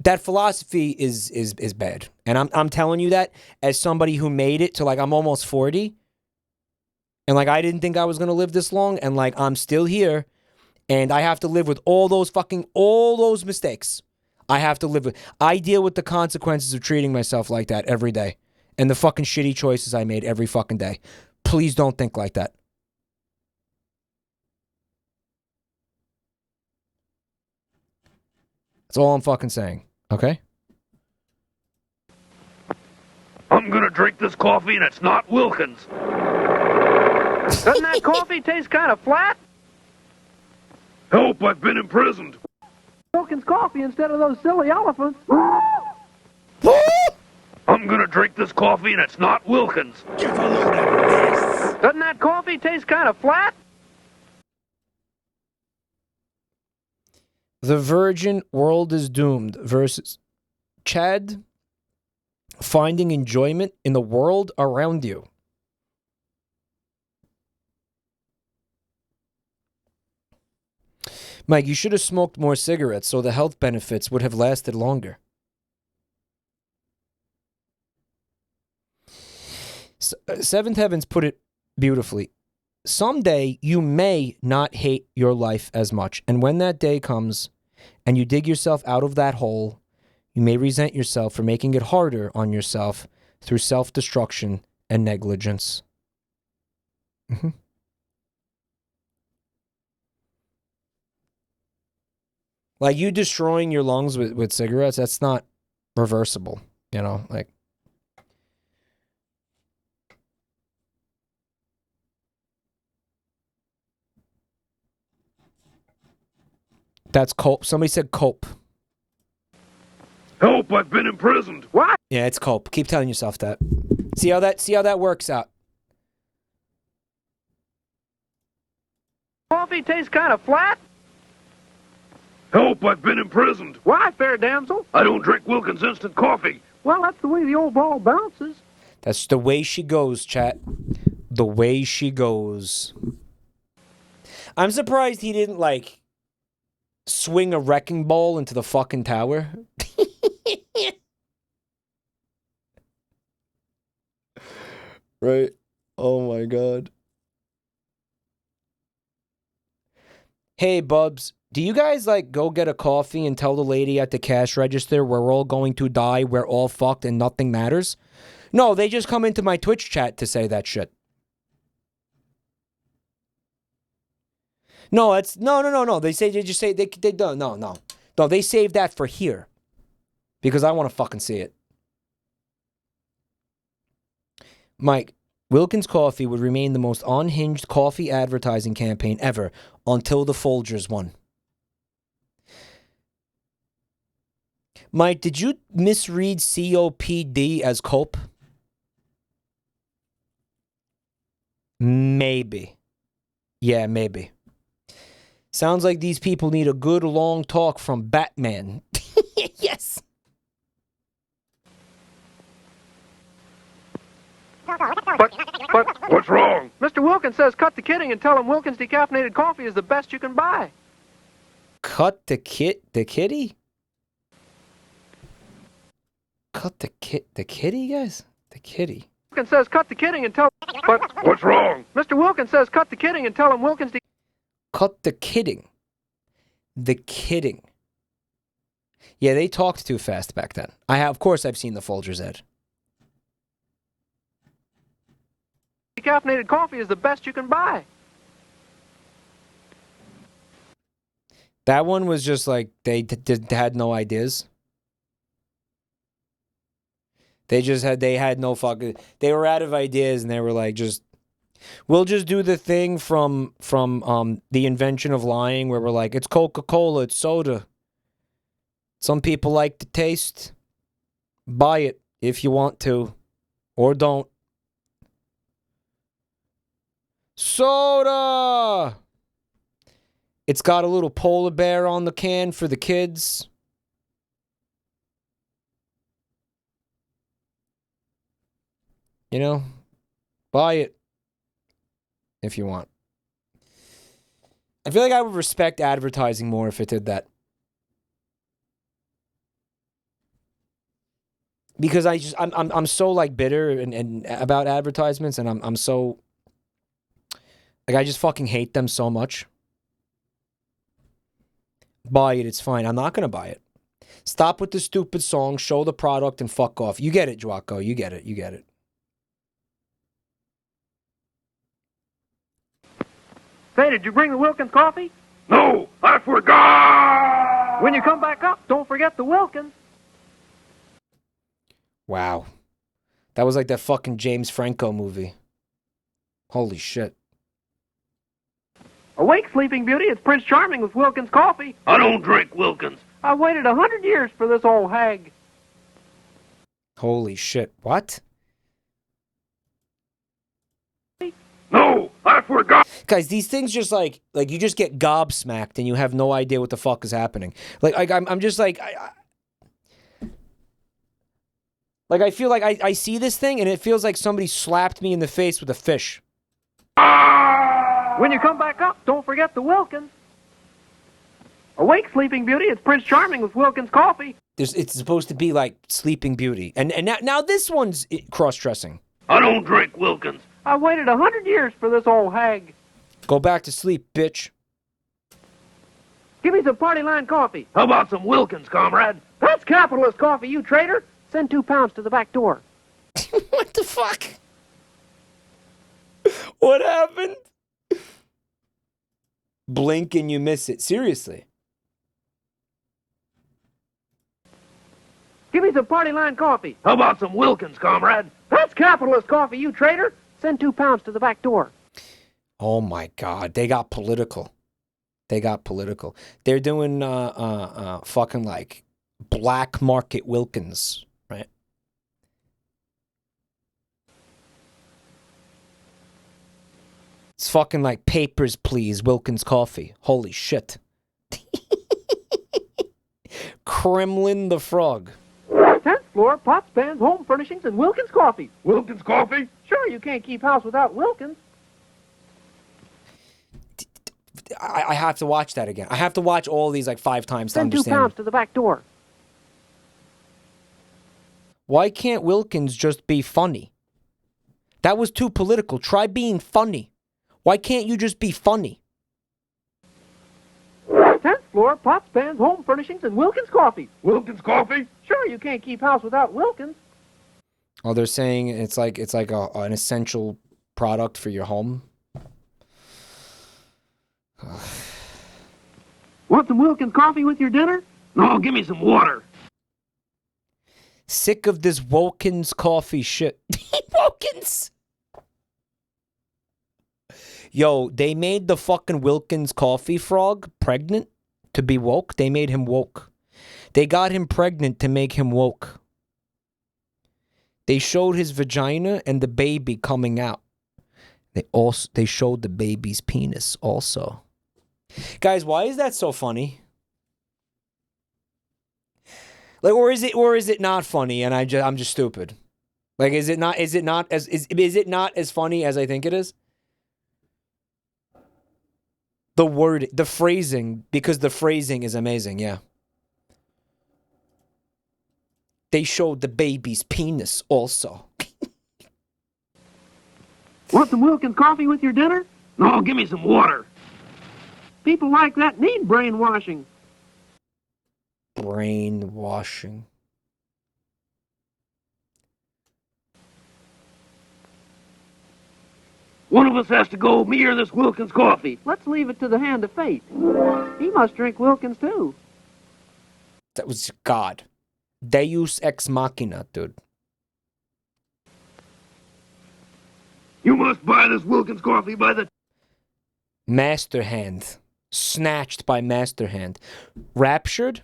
that philosophy is bad. And I'm telling you that as somebody who made it to, like, I'm almost 40. And, like, I didn't think I was going to live this long. And, like, I'm still here. And I have to live with all those mistakes. I have to live with... I deal with the consequences of treating myself like that every day. And the fucking shitty choices I made every fucking day. Please don't think like that. That's all I'm fucking saying. Okay? I'm gonna drink this coffee and it's not Wilkins. Doesn't that coffee taste kind of flat? Help, I've been imprisoned. Wilkins coffee instead of those silly elephants. I'm gonna drink this coffee and it's not Wilkins. Give a load of this. Doesn't that coffee taste kind of flat? The Virgin World is Doomed versus Chad finding enjoyment in the world around you. Mike, you should have smoked more cigarettes so the health benefits would have lasted longer. Seventh Heavens put it beautifully. Someday you may not hate your life as much, and when that day comes and you dig yourself out of that hole, you may resent yourself for making it harder on yourself through self-destruction and negligence. Like, you destroying your lungs with cigarettes, that's not reversible, you know? Like, that's cope. Somebody said cope. Help, I've been imprisoned. What? Yeah, it's cope. Keep telling yourself that. See how that works out. Coffee tastes kind of flat? Help, I've been imprisoned. Why, fair damsel? I don't drink Wilkins instant coffee. Well, that's the way the old ball bounces. That's the way she goes, chat. The way she goes. I'm surprised he didn't, like, swing a wrecking ball into the fucking tower. Right? Oh my god. Hey, Bubs. Do you guys, like, go get a coffee and tell the lady at the cash register we're all going to die, we're all fucked, and nothing matters? No, they just come into my Twitch chat to say that shit. No, it's... No. They just say... They don't... No. No, they save that for here. Because I want to fucking see it. Mike, Wilkins Coffee would remain the most unhinged coffee advertising campaign ever until the Folgers won. Mike, did you misread COPD as cope? Maybe. Yeah, maybe. Sounds like these people need a good long talk from Batman. Yes. But what's wrong? Mr. Wilkins says cut the kidding and tell him Wilkins decaffeinated coffee is the best you can buy. Cut the kitty? Cut the kitty, guys? The kitty. Wilkins says cut the kidding and tell... But what's wrong? Mr. Wilkins says cut the kidding and tell him Wilkins... Cut the kidding. The kidding. Yeah, they talked too fast back then. Of course I've seen the Folgers ad. Decaffeinated coffee is the best you can buy. That one was just like, they had no ideas. They had no fucking... They were out of ideas, and they were like, we'll just do the thing from The Invention of Lying, where we're like, it's Coca-Cola, it's soda. Some people like the taste. Buy it if you want to. Or don't. Soda! It's got a little polar bear on the can for the kids. You know, buy it if you want. I feel like I would respect advertising more if it did that. Because I'm so like bitter and about advertisements, and I'm so like, I just fucking hate them so much. Buy it, it's fine. I'm not gonna buy it. Stop with the stupid song, show the product, and fuck off. You get it, Jwako. You get it. Say, did you bring the Wilkins coffee? No, I forgot! When you come back up, don't forget the Wilkins. Wow. That was like that fucking James Franco movie. Holy shit. Awake, Sleeping Beauty. It's Prince Charming with Wilkins Coffee. I don't drink Wilkins. I waited 100 years for this old hag. Holy shit. What? No, I forgot. Guys, these things just like you just get gobsmacked and you have no idea what the fuck is happening. Like I'm just like I feel like I see this thing and it feels like somebody slapped me in the face with a fish. When you come back up, don't forget the Wilkins. Awake, Sleeping Beauty. It's Prince Charming with Wilkins Coffee. It's supposed to be like Sleeping Beauty. And now this one's cross-dressing. I don't drink Wilkins. I waited 100 years for this old hag. Go back to sleep, bitch. Give me some Party Line coffee. How about some Wilkins, comrade? That's capitalist coffee, you traitor. Send 2 pounds to the back door. What the fuck? What happened? Blink and you miss it. Seriously. Give me some Party Line coffee. How about some Wilkins, comrade? That's capitalist coffee, you traitor. Send 2 pounds to the back door. Oh my God, they got political. They got political. They're doing fucking like black market Wilkins, right? It's fucking like Papers, Please, Wilkins Coffee. Holy shit. Kremlin the Frog. 10th floor, pots, pans, home furnishings, and Wilkins Coffee. Wilkins Coffee? Sure, you can't keep house without Wilkins. I have to watch that again. I have to watch all these like 5 times to Send 2 understand. pounds to the back door. Why can't Wilkins just be funny? That was too political. Try being funny. Why can't you just be funny? 10th floor, pots, pans, home furnishings, and Wilkins Coffee. Wilkins Coffee? Sure, you can't keep house without Wilkins. Oh, they're saying it's like an essential product for your home. Want some Wilkins Coffee with your dinner? No, give me some water. Sick of this Wilkins coffee shit. Wilkins! Yo, they made the fucking Wilkins coffee frog pregnant to be woke. They made him woke. They got him pregnant to make him woke. They showed his vagina and the baby coming out. They showed the baby's penis also. Guys, why is that so funny? Like, or is it not funny and I'm just stupid? Like, is it not as funny as I think it is? The word, the phrasing, because the phrasing is amazing, yeah. They showed the baby's penis also. Want some Wilkins Coffee with your dinner? No, give me some water. People like that need brainwashing. Brainwashing. One of us has to go, me or this Wilkins Coffee. Let's leave it to the hand of fate. He must drink Wilkins too. That was God. Deus ex machina, dude. You must buy this Wilkins Coffee by the... Master Hand. Snatched by Master Hand. Raptured?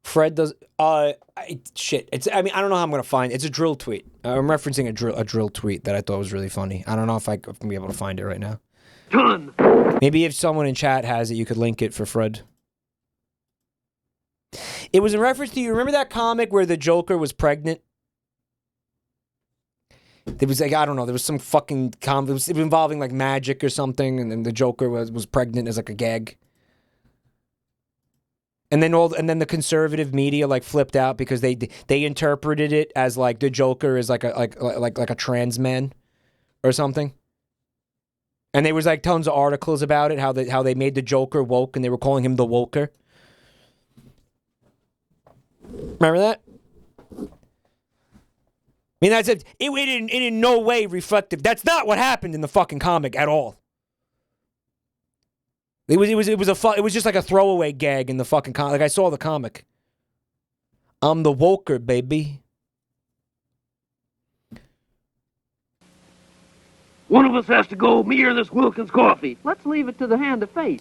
Fred does... shit. I mean, I don't know how I'm going to find it. It's a drill tweet. I'm referencing a drill tweet that I thought was really funny. I don't know if I'm going to be able to find it right now. Done. Maybe if someone in chat has it, you could link it for Fred. It was in reference to, you remember that comic where the Joker was pregnant? There was like, I don't know, there was some fucking comic, it was involving like magic or something, and then the Joker was pregnant as like a gag. And then the conservative media like flipped out because they interpreted it as like the Joker is like a trans man or something. And there was like tons of articles about it, how they made the Joker woke and they were calling him the Woker. Remember that? mean, that's it. It in no way reflective. That's not what happened in the fucking comic at all. It was just like a throwaway gag in the fucking comic. Like I saw the comic. I'm the woker, baby. One of us has to go, me or this Wilkins coffee. Let's leave it to the hand of fate.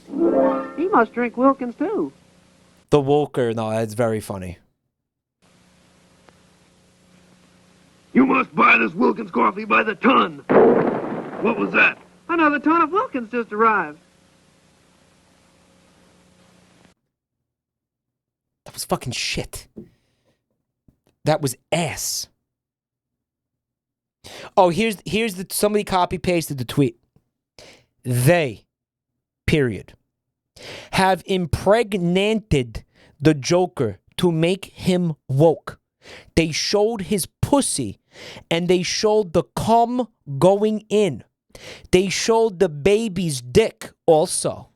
He must drink Wilkins, too. The woker, no, that's very funny. You must buy this Wilkins coffee by the ton. What was that? Another ton of Wilkins just arrived. That was fucking shit. That was ass. Oh, here's the somebody copy pasted the tweet. They, period, have impregnated the Joker to make him woke. They showed his pussy and they showed the cum going in. They showed the baby's dick also.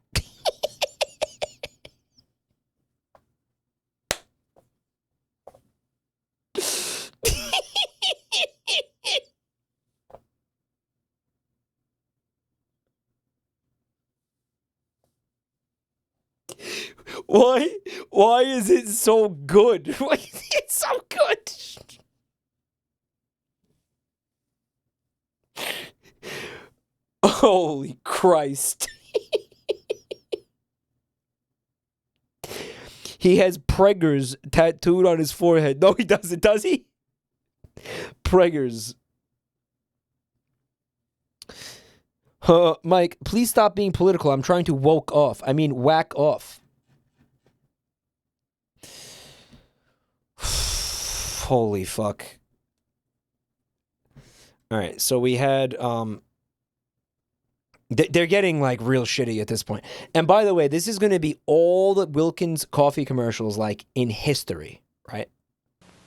Why is it so good? Why is it so good? Holy Christ. He has preggers tattooed on his forehead. No, he doesn't, does he? Preggers. Mike, please stop being political. I'm trying to whack off. Holy fuck. Alright, so we had, they're getting, like, real shitty at this point. And by the way, this is going to be all the Wilkins coffee commercials, like, in history, right?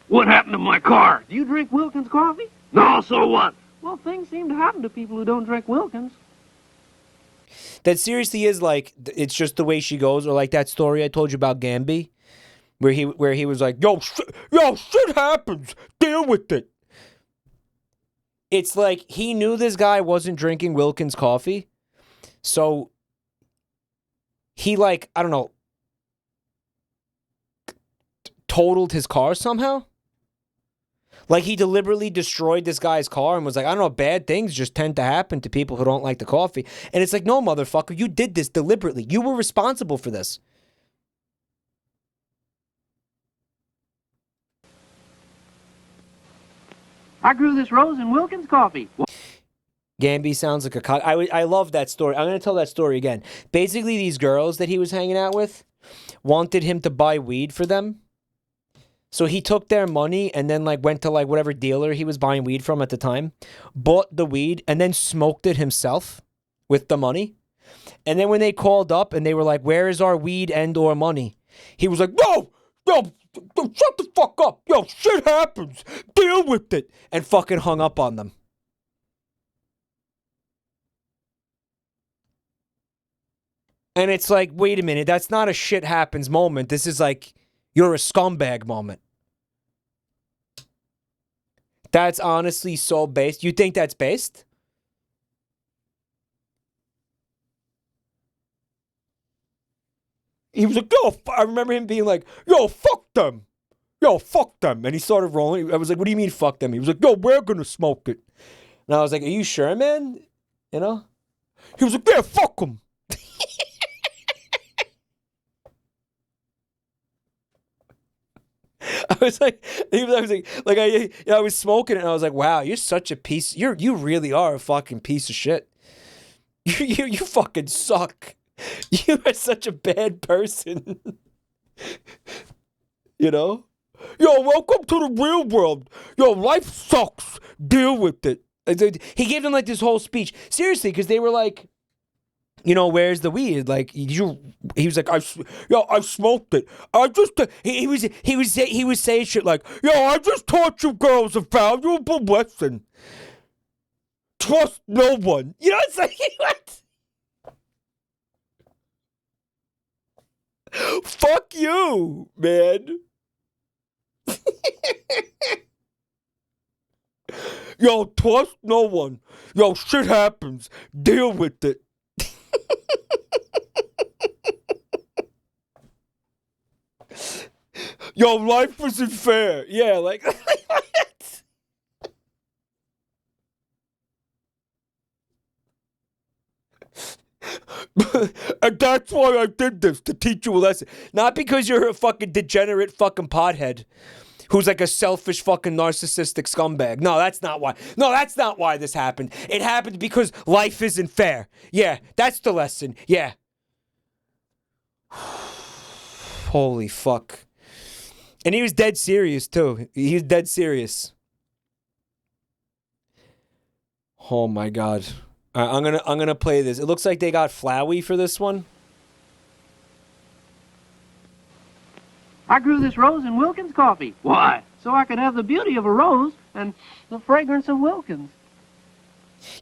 What happened to my car? Do you drink Wilkins coffee? No, so what? Well, things seem to happen to people who don't drink Wilkins. That seriously is, like, it's just the way she goes, or like that story I told you about Gamby, where he was like, yo, shit happens, deal with it. It's like he knew this guy wasn't drinking Wilkins coffee, so he, like, I don't know, totaled his car somehow. Like, he deliberately destroyed this guy's car and was like, I don't know, bad things just tend to happen to people who don't like the coffee. And it's like, no, motherfucker, you did this deliberately. You were responsible for this. I grew this rose in Wilkins coffee. Gamby sounds like a cock. I love that story. I'm going to tell that story again. Basically, these girls that he was hanging out with wanted him to buy weed for them. So he took their money and then, like, went to, like, whatever dealer he was buying weed from at the time, bought the weed, and then smoked it himself with the money. And then when they called up and they were like, where is our weed and or money? He was like, yo, shut the fuck up. Yo, shit happens. Deal with it. And fucking hung up on them. And it's like, wait a minute, that's not a shit happens moment. This is like, you're a scumbag moment. That's honestly so based. You think that's based? He was like, yo, I remember him being like, yo, fuck them. Yo, fuck them. And he started rolling. I was like, what do you mean fuck them? He was like, yo, we're going to smoke it. And I was like, are you sure, man? You know? He was like, yeah, fuck them. I was like, I was smoking it, and I was like, wow, you're such a piece. You really are a fucking piece of shit. You fucking suck. You are such a bad person. You know? Yo, welcome to the real world. Yo, life sucks. Deal with it. He gave them like this whole speech. Seriously, because they were like, you know, where's the weed? Like, he was like, I smoked it. He was saying shit like, yo, I just taught you girls a valuable lesson. Trust no one. You know what I'm saying? What? Fuck you, man. Yo, trust no one. Yo, shit happens. Deal with it. Yo, life isn't fair. Yeah, like... And that's why I did this, to teach you a lesson. Not because you're a fucking degenerate fucking pothead who's like a selfish fucking narcissistic scumbag. No, that's not why. No, that's not why this happened. It happened because life isn't fair. Yeah, that's the lesson. Yeah. Holy fuck. And he was dead serious, too. He was dead serious. Oh, my God. All right, I'm gonna play this. It looks like they got Flowey for this one. I grew this rose in Wilkins coffee. Why? So I could have the beauty of a rose and the fragrance of Wilkins.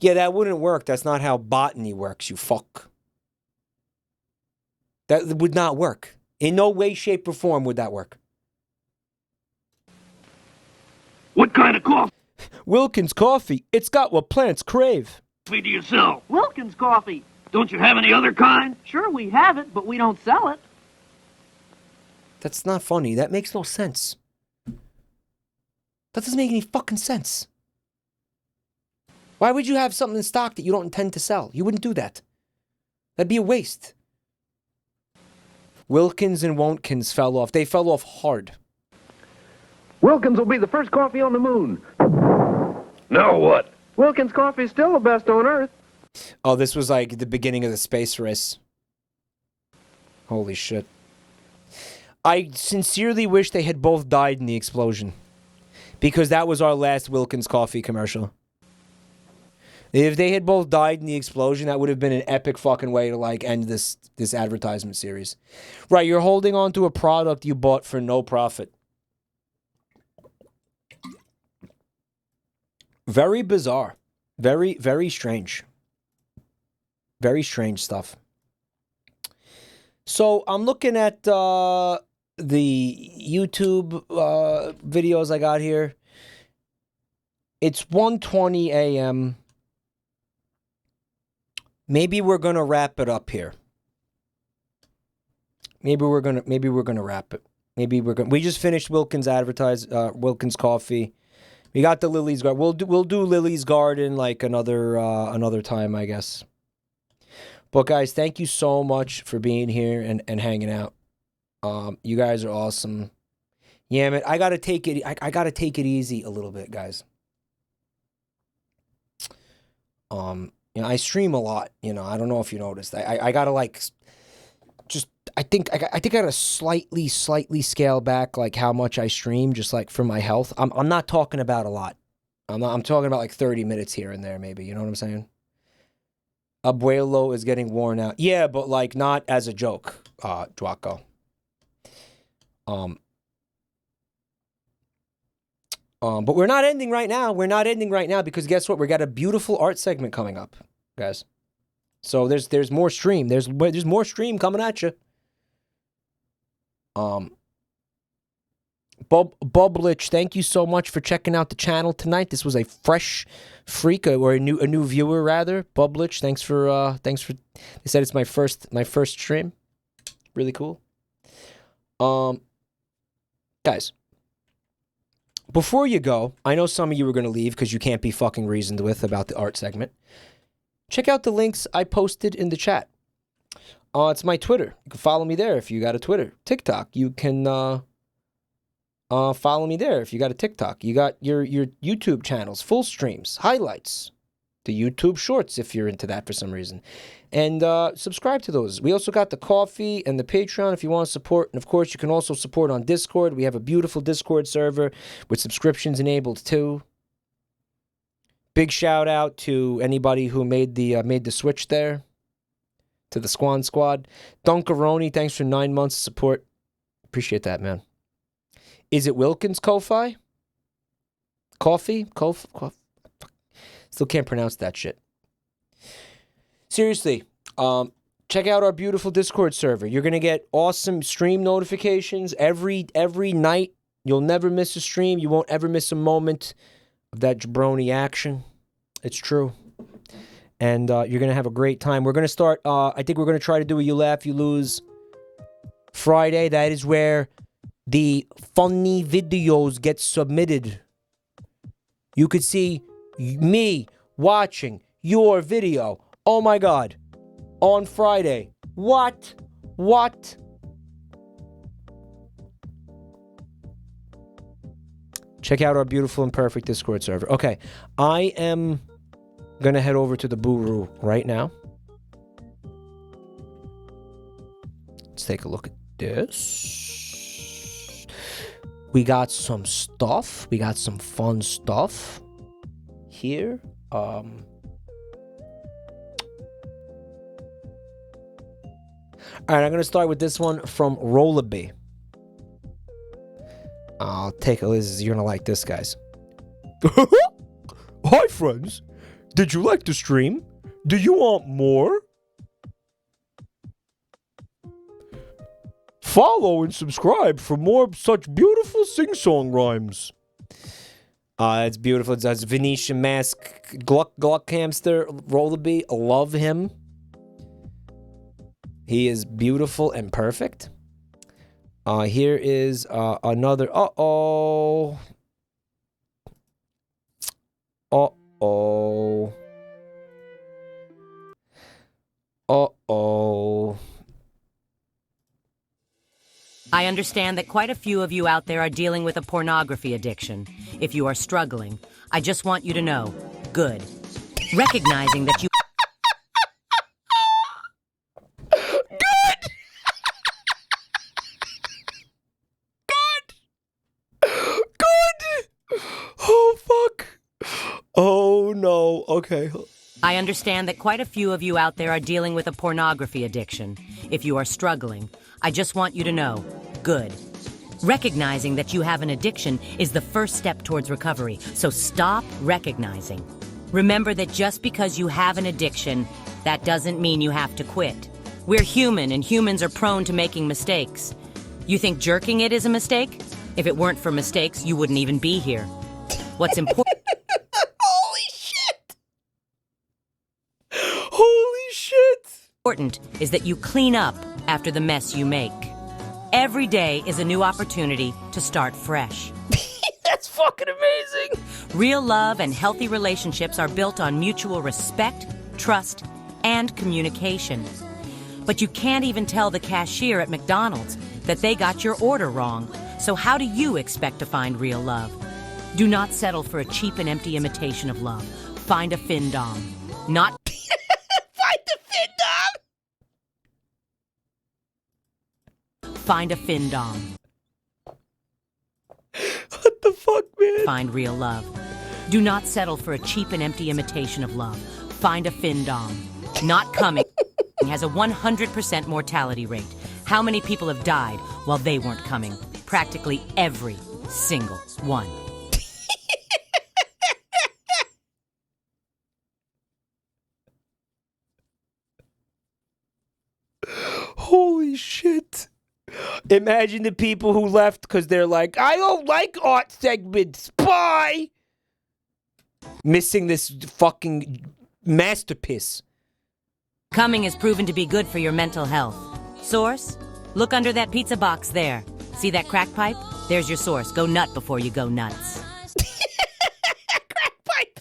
Yeah, that wouldn't work. That's not how botany works, you fuck. That would not work. In no way, shape, or form would that work. What kind of coffee Wilkins coffee. It's got what plants crave. do you sell? Wilkins coffee. Don't you have any other kind? Sure, we have it, but we don't sell it. That's not funny. That makes no sense. That doesn't make any fucking sense. Why would you have something in stock that you don't intend to sell? You wouldn't do that. That'd be a waste. Wilkins and Wontkins fell off. They fell off hard. Wilkins will be the first coffee on the moon. Now what? Wilkins coffee is still the best on Earth. Oh, this was like the beginning of the space race. Holy shit. I sincerely wish they had both died in the explosion. Because that was our last Wilkins coffee commercial. If they had both died in the explosion, that would have been an epic fucking way to like end this advertisement series. Right, you're holding on to a product you bought for no profit. Very bizarre. Very, very strange. Very strange stuff. So I'm looking at the YouTube videos I got here. It's 1:20 a.m. Maybe we're gonna wrap it up here. Maybe we're gonna wrap it. We just finished Wilkins Wilkins coffee. We got the Lily's Garden. We'll do Lily's Garden like another time, I guess. But guys, thank you so much for being here and hanging out. You guys are awesome. Yeah, man, I gotta take it. I gotta take it easy a little bit, guys. I stream a lot. I don't know if you noticed. I gotta like just. I think I gotta slightly scale back like how much I stream, just like for my health. I'm not talking about a lot. I'm talking about like 30 minutes here and there, maybe. You know what I'm saying? Abuelo is getting worn out. Yeah, but like not as a joke, Dwako. But we're not ending right now. We're not ending right now because guess what? We got a beautiful art segment coming up, guys. So there's more stream. There's more stream coming at you. Bublich, thank you so much for checking out the channel tonight. This was a fresh freak or a new viewer rather. Bublich, thanks for they said it's my first stream. Really cool. Guys, before you go, I know some of you are going to leave because you can't be fucking reasoned with about the art segment. Check out the links I posted in the chat. It's my Twitter. You can follow me there if you got a Twitter. TikTok, you can follow me there if you got a TikTok. You got your YouTube channels, full streams, highlights, the YouTube shorts if you're into that for some reason. And subscribe to those. We also got the coffee and the Patreon if you want to support. And of course, you can also support on Discord. We have a beautiful Discord server with subscriptions enabled too. Big shout out to anybody who made the switch there. To the Squan Squad. Dunkaroni, thanks for 9 months of support. Appreciate that, man. Is it Wilkins Ko-Fi? Coffee? Still can't pronounce that shit. Seriously, check out our beautiful Discord server. You're going to get awesome stream notifications every night. You'll never miss a stream. You won't ever miss a moment. of that jabroni action. It's true. And you're going to have a great time. We're going to start, I think we're going to try to do a You Laugh, You Lose Friday. That is where the funny videos get submitted. You could see me watching your video. Oh my God. On Friday. What? Check out our beautiful and perfect Discord server. Okay. I am gonna head over to the Boo-Roo right now. Let's take a look at this. We got some stuff. We got some fun stuff here. All right, I'm gonna start with this one from Rollaby. I'll take a listen. You're gonna like this, guys. Hi, friends. Did you like the stream? Do you want more? Follow and subscribe for more such beautiful sing-song rhymes. It's beautiful. It's Venetian Mask, Gluck Hamster, Rollaby. Love him. He is beautiful and perfect. Here is another. Uh-oh. I understand that quite a few of you out there are dealing with a pornography addiction. If you are struggling, I just want you to know, good. Recognizing that you... Oh, fuck. Oh, no. Okay. I understand that quite a few of you out there are dealing with a pornography addiction. If you are struggling, I just want you to know, good. Recognizing that you have an addiction is the first step towards recovery, so stop recognizing. Remember that just because you have an addiction, that doesn't mean you have to quit. We're human, and humans are prone to making mistakes. You think jerking it is a mistake? If it weren't for mistakes, you wouldn't even be here. What's important... Holy shit! Holy shit! Important is that you clean up after the mess you make. Every day is a new opportunity to start fresh. That's fucking amazing! Real love and healthy relationships are built on mutual respect, trust, and communication. But you can't even tell the cashier at McDonald's that they got your order wrong. So how do you expect to find real love? Do not settle for a cheap and empty imitation of love. Find a findom. Not... Find a findom! Find a findom. What the fuck, man? Find real love. Do not settle for a cheap and empty imitation of love. Find a findom. Not coming has a 100% mortality rate. How many people have died while they weren't coming? Practically every single one. Holy shit. Imagine the people who left because they're like, I don't like art segments. Bye. Missing this fucking masterpiece. Coming has proven to be good for your mental health. Source? Look under that pizza box there. See that crack pipe? There's your source. Go nut before you go nuts. Crack pipe.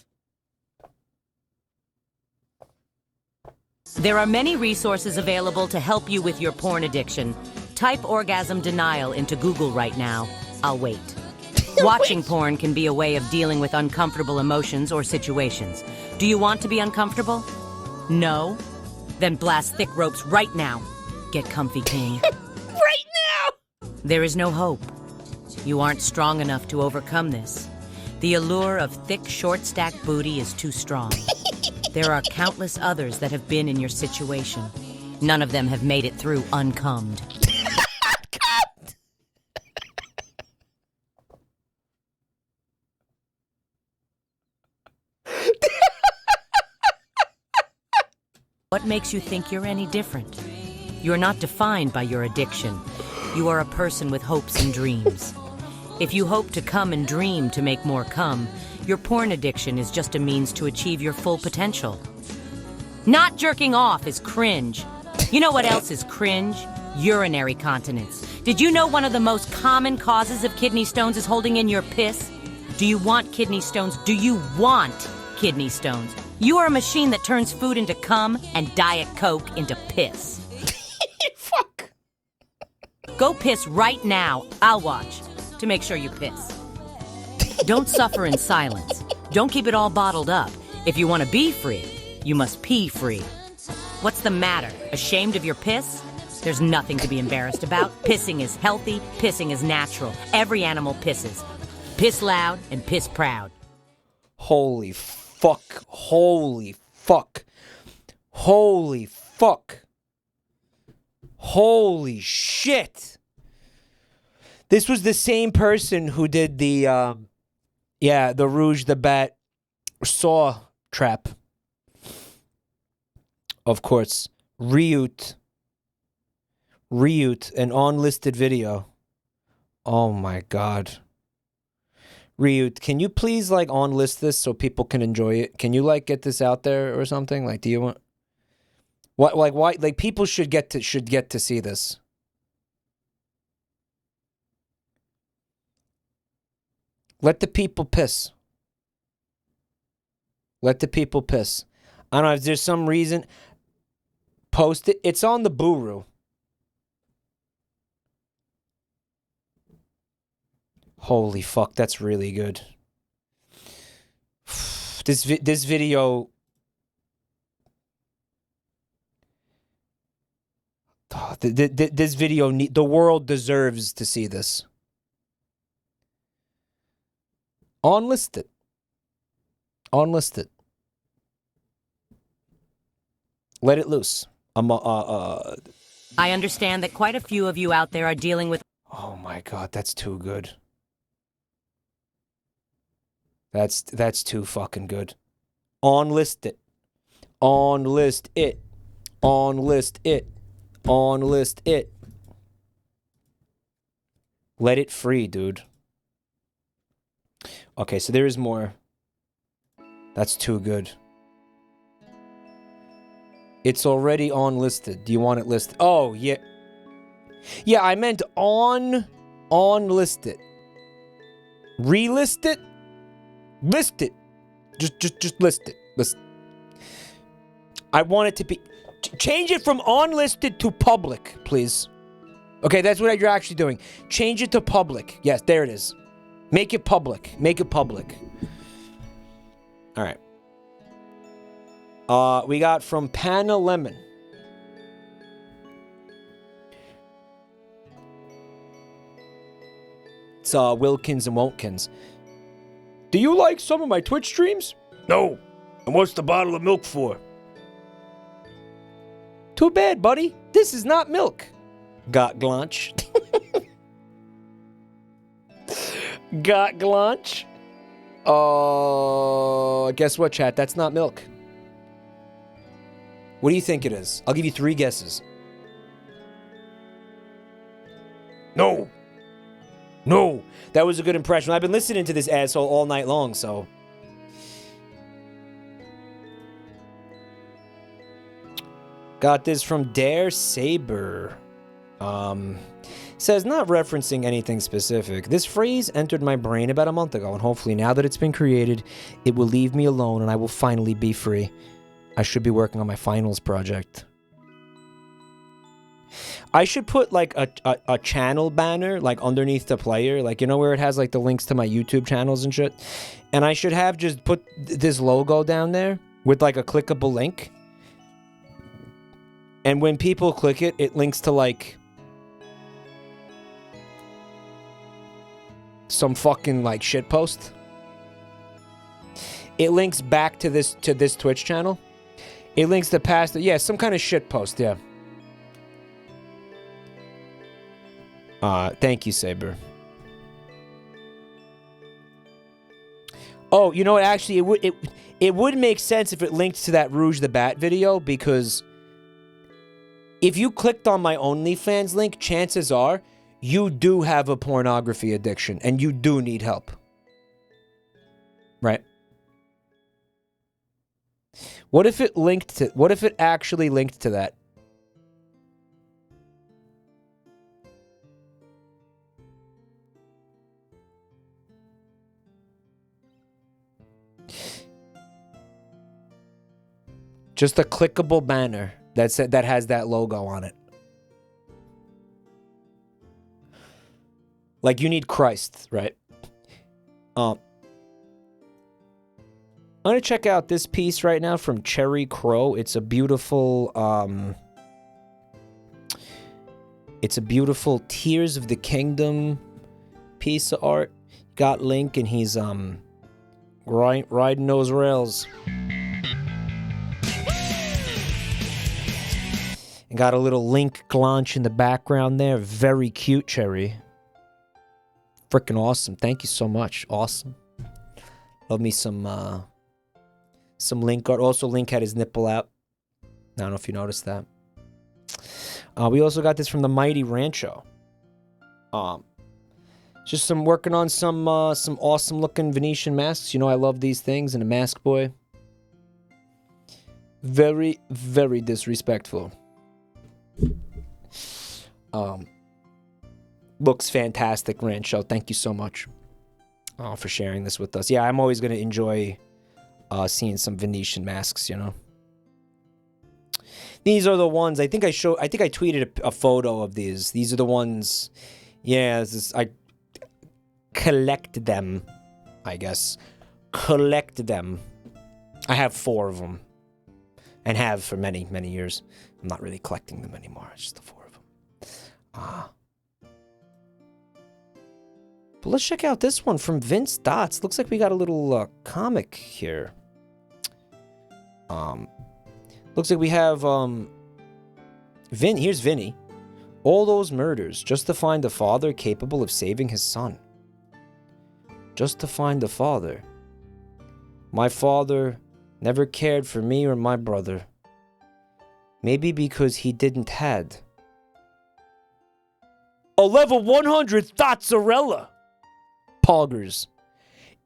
There are many resources available to help you with your porn addiction. Type orgasm denial into Google right now. I'll wait. Watching porn can be a way of dealing with uncomfortable emotions or situations. Do you want to be uncomfortable? No? Then blast thick ropes right now. Get comfy, king. Right now! There is no hope. You aren't strong enough to overcome this. The allure of thick, short-stacked booty is too strong. There are countless others that have been in your situation. None of them have made it through uncummed. What makes you think you're any different? You're not defined by your addiction. You are a person with hopes and dreams. If you hope to come and dream to make more come, Your porn addiction is just a means to achieve your full potential. Not jerking off is cringe. You know what else is cringe? Urinary continence. Did you know one of the most common causes of kidney stones is holding in your piss? Do you want kidney stones? Do you want kidney stones? You are a machine that turns food into cum and Diet Coke into piss. Fuck. Go piss right now. I'll watch to make sure you piss. Don't suffer in silence. Don't keep it all bottled up. If you want to be free, you must pee free. What's the matter? Ashamed of your piss? There's nothing to be embarrassed about. Pissing is healthy. Pissing is natural. Every animal pisses. Piss loud and piss proud. Holy fuck. Holy fuck. Holy fuck. Holy shit. This was the same person who did the, the Rouge the Bat saw trap. Of course, Ryut, an unlisted video. Oh my god. Ryut, can you please like unlist this so people can enjoy it? Can you like get this out there or something? Like, do you want what? Like, why? Like, people should get to see this. Let the people piss. Let the people piss. I don't know if there's some reason. Post it. It's on the Buru. Holy fuck, that's really good. This video. This video. The world deserves to see this. Unlisted. Unlisted. Let it loose. I understand that quite a few of you out there are dealing with... Oh my god, that's too good. That's too fucking good. Unlist it. Unlist it. Unlist it. Unlist it. Let it free, dude. Okay, so there is more. That's too good. It's already unlisted. Do you want it listed? Oh, yeah. Yeah, I meant unlist it. Relist it? List it. Just list it. List. I want it to be... Change it from unlisted to public, please. Okay, that's what you're actually doing. Change it to public. Yes, there it is. Make it public. Make it public. All right. We got from Panna Lemon. It's Wilkins and Wontkins. Do you like some of my Twitch streams? No. And what's the bottle of milk for? Too bad, buddy. This is not milk. Got glunch. Got glunch. Guess what, chat? That's not milk. What do you think it is? I'll give you 3 guesses. No. No. That was a good impression. I've been listening to this asshole all night long, so... Got this from Dare Saber. Says, not referencing anything specific. This phrase entered my brain about a month ago, and hopefully now that it's been created, it will leave me alone and I will finally be free. I should be working on my finals project. I should put like a channel banner like underneath the player, like, you know, where it has like the links to my YouTube channels and shit. And I should have just put this logo down there with like a clickable link. And when people click it, it links to like some fucking like shit post. It links back to this Twitch channel. It links to past, yeah, some kind of shit post, yeah. Thank you, Saber. Oh, you know what? Actually, it would make sense if it linked to that Rouge the Bat video, because if you clicked on my OnlyFans link, chances are you do have a pornography addiction and you do need help. Right. What if it actually linked to that? Just a clickable banner that has that logo on it. Like you need Christ, right? I'm gonna check out this piece right now from Cherry Crow. It's a beautiful Tears of the Kingdom piece of art. Got Link and he's riding those rails. And got a little Link glaunch in the background there. Very cute, Cherry. Freaking awesome. Thank you so much. Awesome. Love me some Link art. Also, Link had his nipple out. I don't know if you noticed that. We also got this from the Mighty Rancho. Just working on some awesome looking Venetian masks. You know I love these things, and a mask boy. Very, very disrespectful. Looks fantastic, Rancho. Thank you so much for sharing this with us. Yeah, I'm always going to enjoy seeing some Venetian masks, you know. These are the ones, I think I tweeted a photo of these. These are the ones, yeah, I collect them, I guess. Collect them. I have 4 of them. And have for many, many years. I'm not really collecting them anymore. It's just the 4 of them. But let's check out this one from Vince Dots. Looks like we got a little comic here. Looks like we have here's Vinny. All those murders just to find a father capable of saving his son. Just to find a father. My father never cared for me or my brother. Maybe because he didn't had a level 100 Thotzarella. Poggers.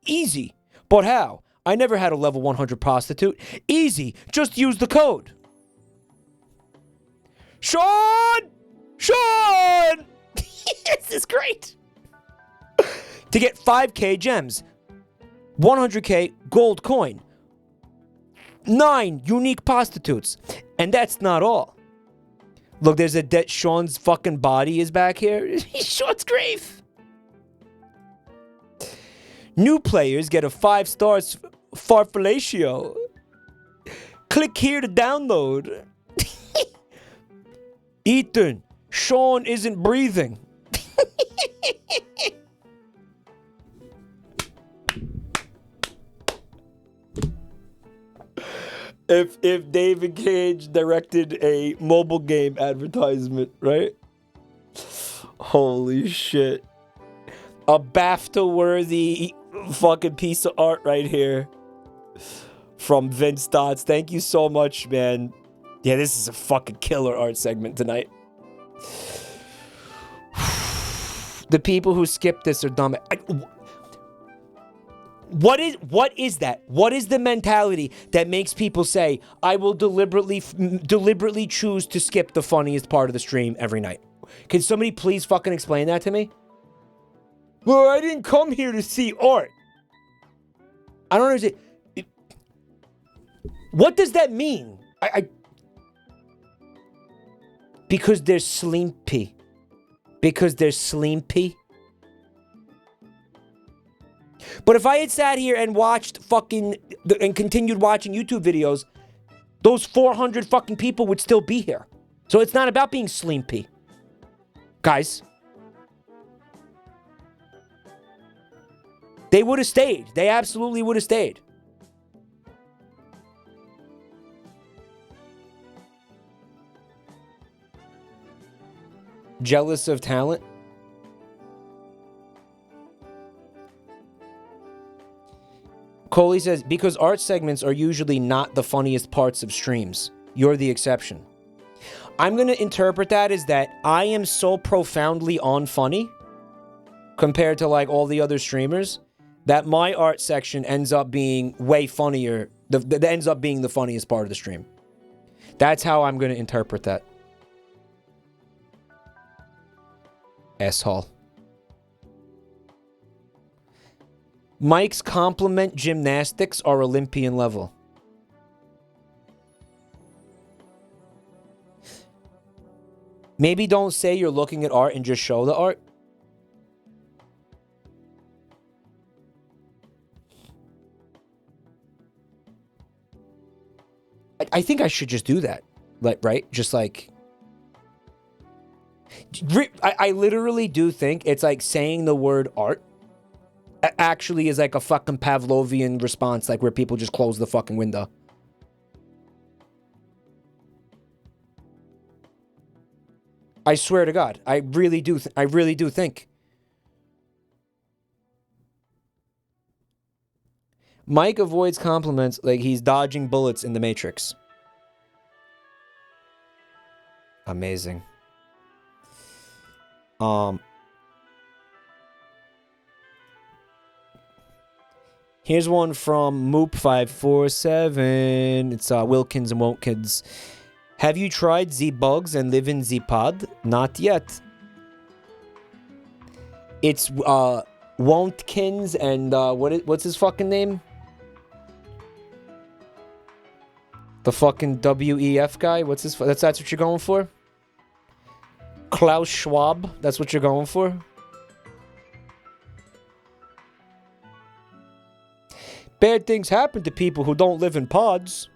Easy. But how? I never had a level 100 prostitute. Easy. Just use the code. Sean! Sean! This is great. To get 5k gems, 100k gold coin, 9 unique prostitutes. And that's not all. Look, there's a dead Sean's fucking body is back here. Sean's grave. New players get a 5-star farfellatio. Click here to download. Ethan, Sean isn't breathing. If David Cage directed a mobile game advertisement, right? Holy shit. A BAFTA-worthy fucking piece of art right here. From Vince Dots. Thank you so much, man. Yeah, this is a fucking killer art segment tonight. The people who skip this are dumb. What is that? What is the mentality that makes people say, I will deliberately choose to skip the funniest part of the stream every night? Can somebody please fucking explain that to me? Well, I didn't come here to see art. I don't understand. What does that mean? Because they're sleepy. Because they're sleepy. But if I had sat here and watched and continued watching YouTube videos, those 400 fucking people would still be here. So it's not about being sleepy. Guys. They would have stayed. They absolutely would have stayed. Jealous of talent? Coley says, because art segments are usually not the funniest parts of streams. You're the exception. I'm going to interpret that as that I am so profoundly unfunny compared to like all the other streamers that my art section ends up being way funnier. That ends up being the funniest part of the stream. That's how I'm going to interpret that. Asshole. Mike's compliment gymnastics are Olympian level. Maybe don't say you're looking at art and just show the art. I think I should just do that. Like, right? Just like... I literally do think it's like saying the word art actually is like a fucking Pavlovian response, like where people just close the fucking window. I swear to God, I really do think. Mike avoids compliments like he's dodging bullets in the Matrix. Amazing. Here's one from Moop547. It's Wilkins and Wonkins. Have you tried Z-Bugs and live in Z-Pod? Not yet. It's Wontkins and what's his fucking name? The fucking WEF guy? What's his? That's what you're going for? Klaus Schwab? That's what you're going for? Bad things happen to people who don't live in pods.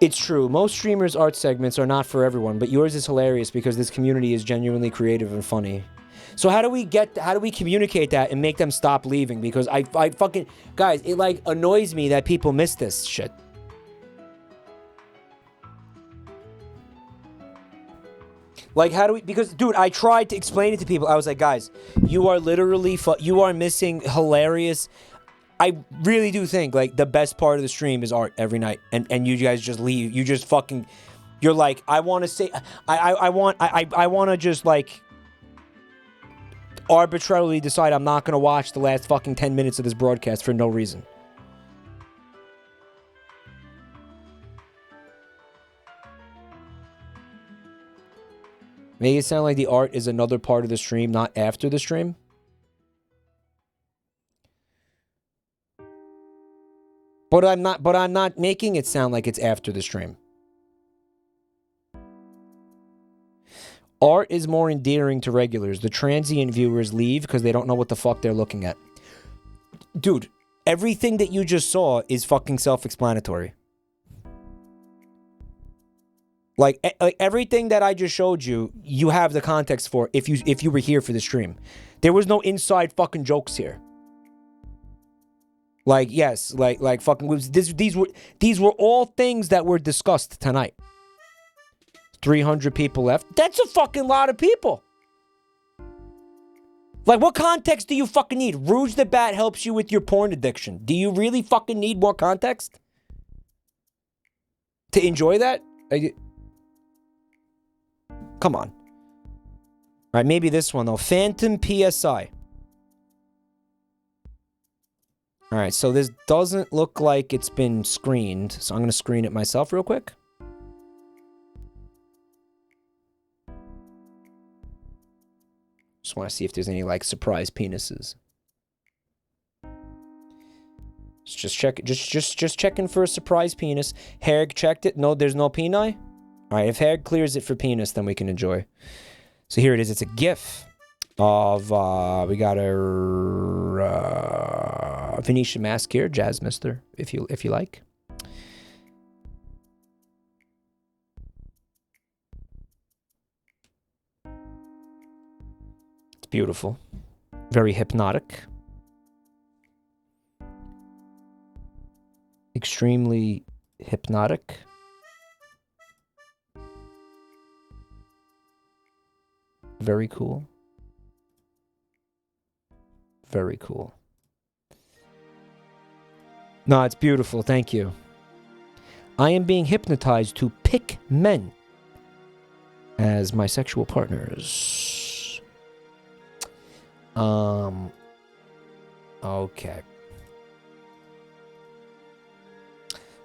It's true. Most streamers' art segments are not for everyone, but yours is hilarious because this community is genuinely creative and funny. So how do we communicate that and make them stop leaving? Because I fucking... Guys, it like annoys me that people miss this shit. Like, how do we... Because, dude, I tried to explain it to people. I was like, guys, you are literally... You are missing hilarious... I really do think, like, the best part of the stream is art every night. And you guys just leave. You just fucking... You're like, I want to say... I want to just, like... arbitrarily decide I'm not going to watch the last fucking 10 minutes of this broadcast for no reason. Make it sound like the art is another part of the stream, not after the stream. But I'm not making it sound like it's after the stream. Art is more endearing to regulars. The transient viewers leave because they don't know what the fuck they're looking at. Dude, everything that you just saw is fucking self-explanatory. Like everything that I just showed you, you have the context for if you were here for the stream. There was no inside fucking jokes here. Like, yes, like fucking these were all things that were discussed tonight. 300 people left. That's a fucking lot of people. Like, what context do you fucking need? Rouge the Bat helps you with your porn addiction. Do you really fucking need more context to enjoy that? Come on. All right, maybe this one, though. Phantom PSI. All right, so this doesn't look like it's been screened, so I'm going to screen it myself real quick. Just want to see if there's any, like, surprise penises. Just check, just checking for a surprise penis. Herg checked it. No, there's no peni. All right, if Herg clears it for penis, then we can enjoy. So here it is. It's a GIF of we got a Venetian mask here, Jazz Mister, if you like. It's beautiful, very hypnotic, extremely hypnotic. Very cool. Very cool. No, it's beautiful. Thank you. I am being hypnotized to pick men as my sexual partners. Okay.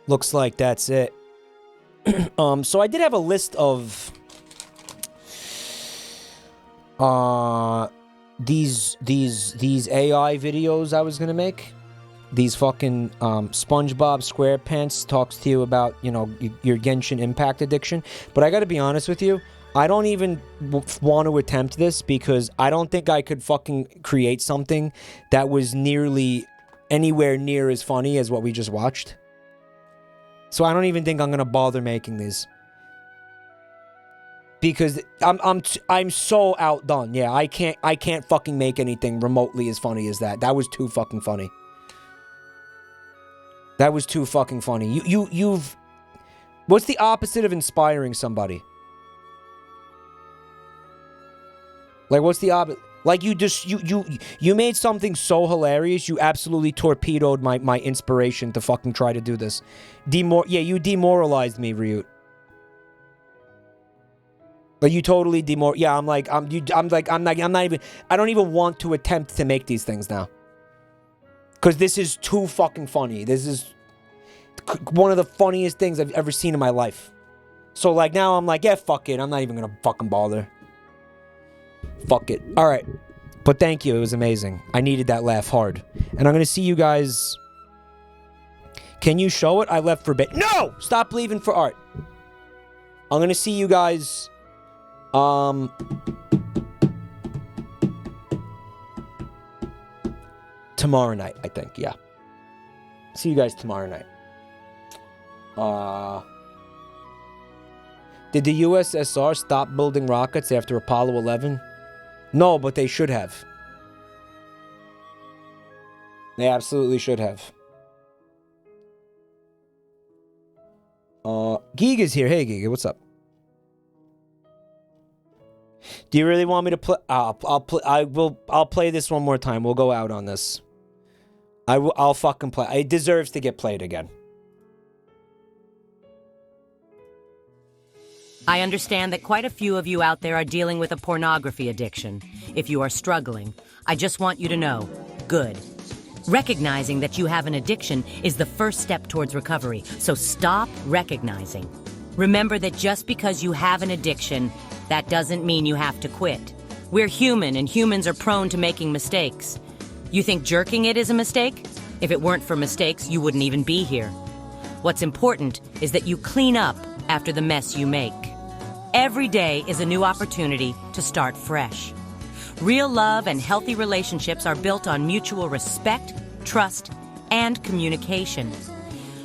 Looks like that's it. So I did have a list of these AI videos I was gonna make. These fucking SpongeBob SquarePants talks to you about, you know, your Genshin Impact addiction. But I gotta be honest with you, I don't even want to attempt this because I don't think I could fucking create something that was nearly anywhere near as funny as what we just watched. So I don't even think I'm gonna bother making these. Because I'm so outdone. Yeah, I can't fucking make anything remotely as funny as that. That was too fucking funny. That was too fucking funny. You've... What's the opposite of inspiring somebody? Like, what's the opposite? Like, you just... You made something so hilarious, you absolutely torpedoed my inspiration to fucking try to do this. Yeah, you demoralized me, Ryut. Like, you totally yeah, I'm not even... I don't even want to attempt to make these things now. Because this is too fucking funny. This is one of the funniest things I've ever seen in my life. So, like, now I'm like, yeah, fuck it. I'm not even gonna fucking bother. Fuck it. Alright. But thank you. It was amazing. I needed that laugh hard. And I'm gonna see you guys... Can you show it? I left for bit. No! Stop leaving for art. I'm gonna see you guys... tomorrow night, I think, yeah. See you guys tomorrow night. Did the USSR stop building rockets after Apollo 11? No, but they should have. They absolutely should have. Giga's here. Hey, Giga, what's up? Do you really want me to play? I'll play this one more time. We'll go out on this. I'll fucking play. It deserves to get played again. I understand that quite a few of you out there are dealing with a pornography addiction. If you are struggling, I just want you to know, good. Recognizing that you have an addiction is the first step towards recovery, so stop recognizing. Remember that just because you have an addiction, that doesn't mean you have to quit. We're human, and humans are prone to making mistakes. You think jerking it is a mistake? If it weren't for mistakes, you wouldn't even be here. What's important is that you clean up after the mess you make. Every day is a new opportunity to start fresh. Real love and healthy relationships are built on mutual respect, trust, and communication.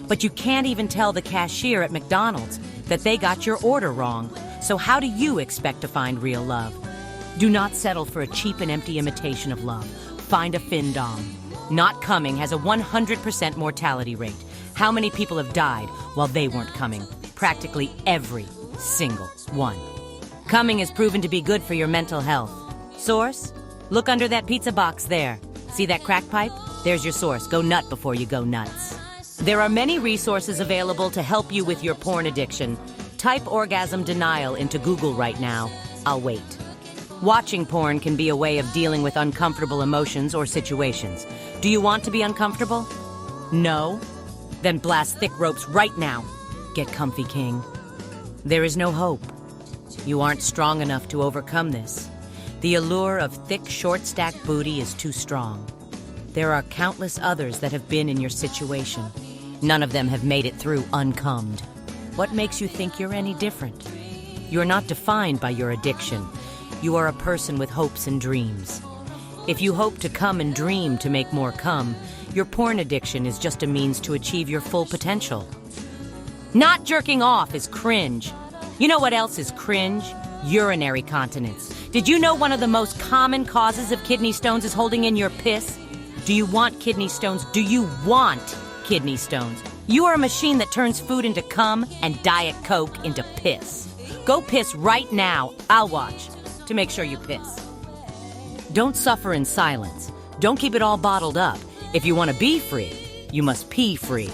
But you can't even tell the cashier at McDonald's that they got your order wrong. So how do you expect to find real love? Do not settle for a cheap and empty imitation of love. Find a FinDom. Not coming has a 100% mortality rate. How many people have died while they weren't coming? Practically every single one. Coming is proven to be good for your mental health. Source? Look under that pizza box there. See that crack pipe? There's your source. Go nut before you go nuts. There are many resources available to help you with your porn addiction. Type orgasm denial into Google right now. I'll wait. Watching porn can be a way of dealing with uncomfortable emotions or situations. Do you want to be uncomfortable? No? Then blast thick ropes right now. Get comfy, King. There is no hope. You aren't strong enough to overcome this. The allure of thick, short-stacked booty is too strong. There are countless others that have been in your situation. None of them have made it through uncummed. What makes you think you're any different? You're not defined by your addiction. You are a person with hopes and dreams. If you hope to come and dream to make more come, your porn addiction is just a means to achieve your full potential. Not jerking off is cringe. You know what else is cringe? Urinary continence. Did you know one of the most common causes of kidney stones is holding in your piss? Do you want kidney stones? Do you want kidney stones? You are a machine that turns food into cum and Diet Coke into piss. Go piss right now. I'll watch to make sure you piss. Don't suffer in silence. Don't keep it all bottled up. If you want to be free, you must pee free.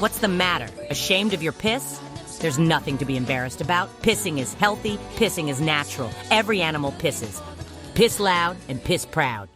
What's the matter? Ashamed of your piss? There's nothing to be embarrassed about. Pissing is healthy. Pissing is natural. Every animal pisses. Piss loud and piss proud.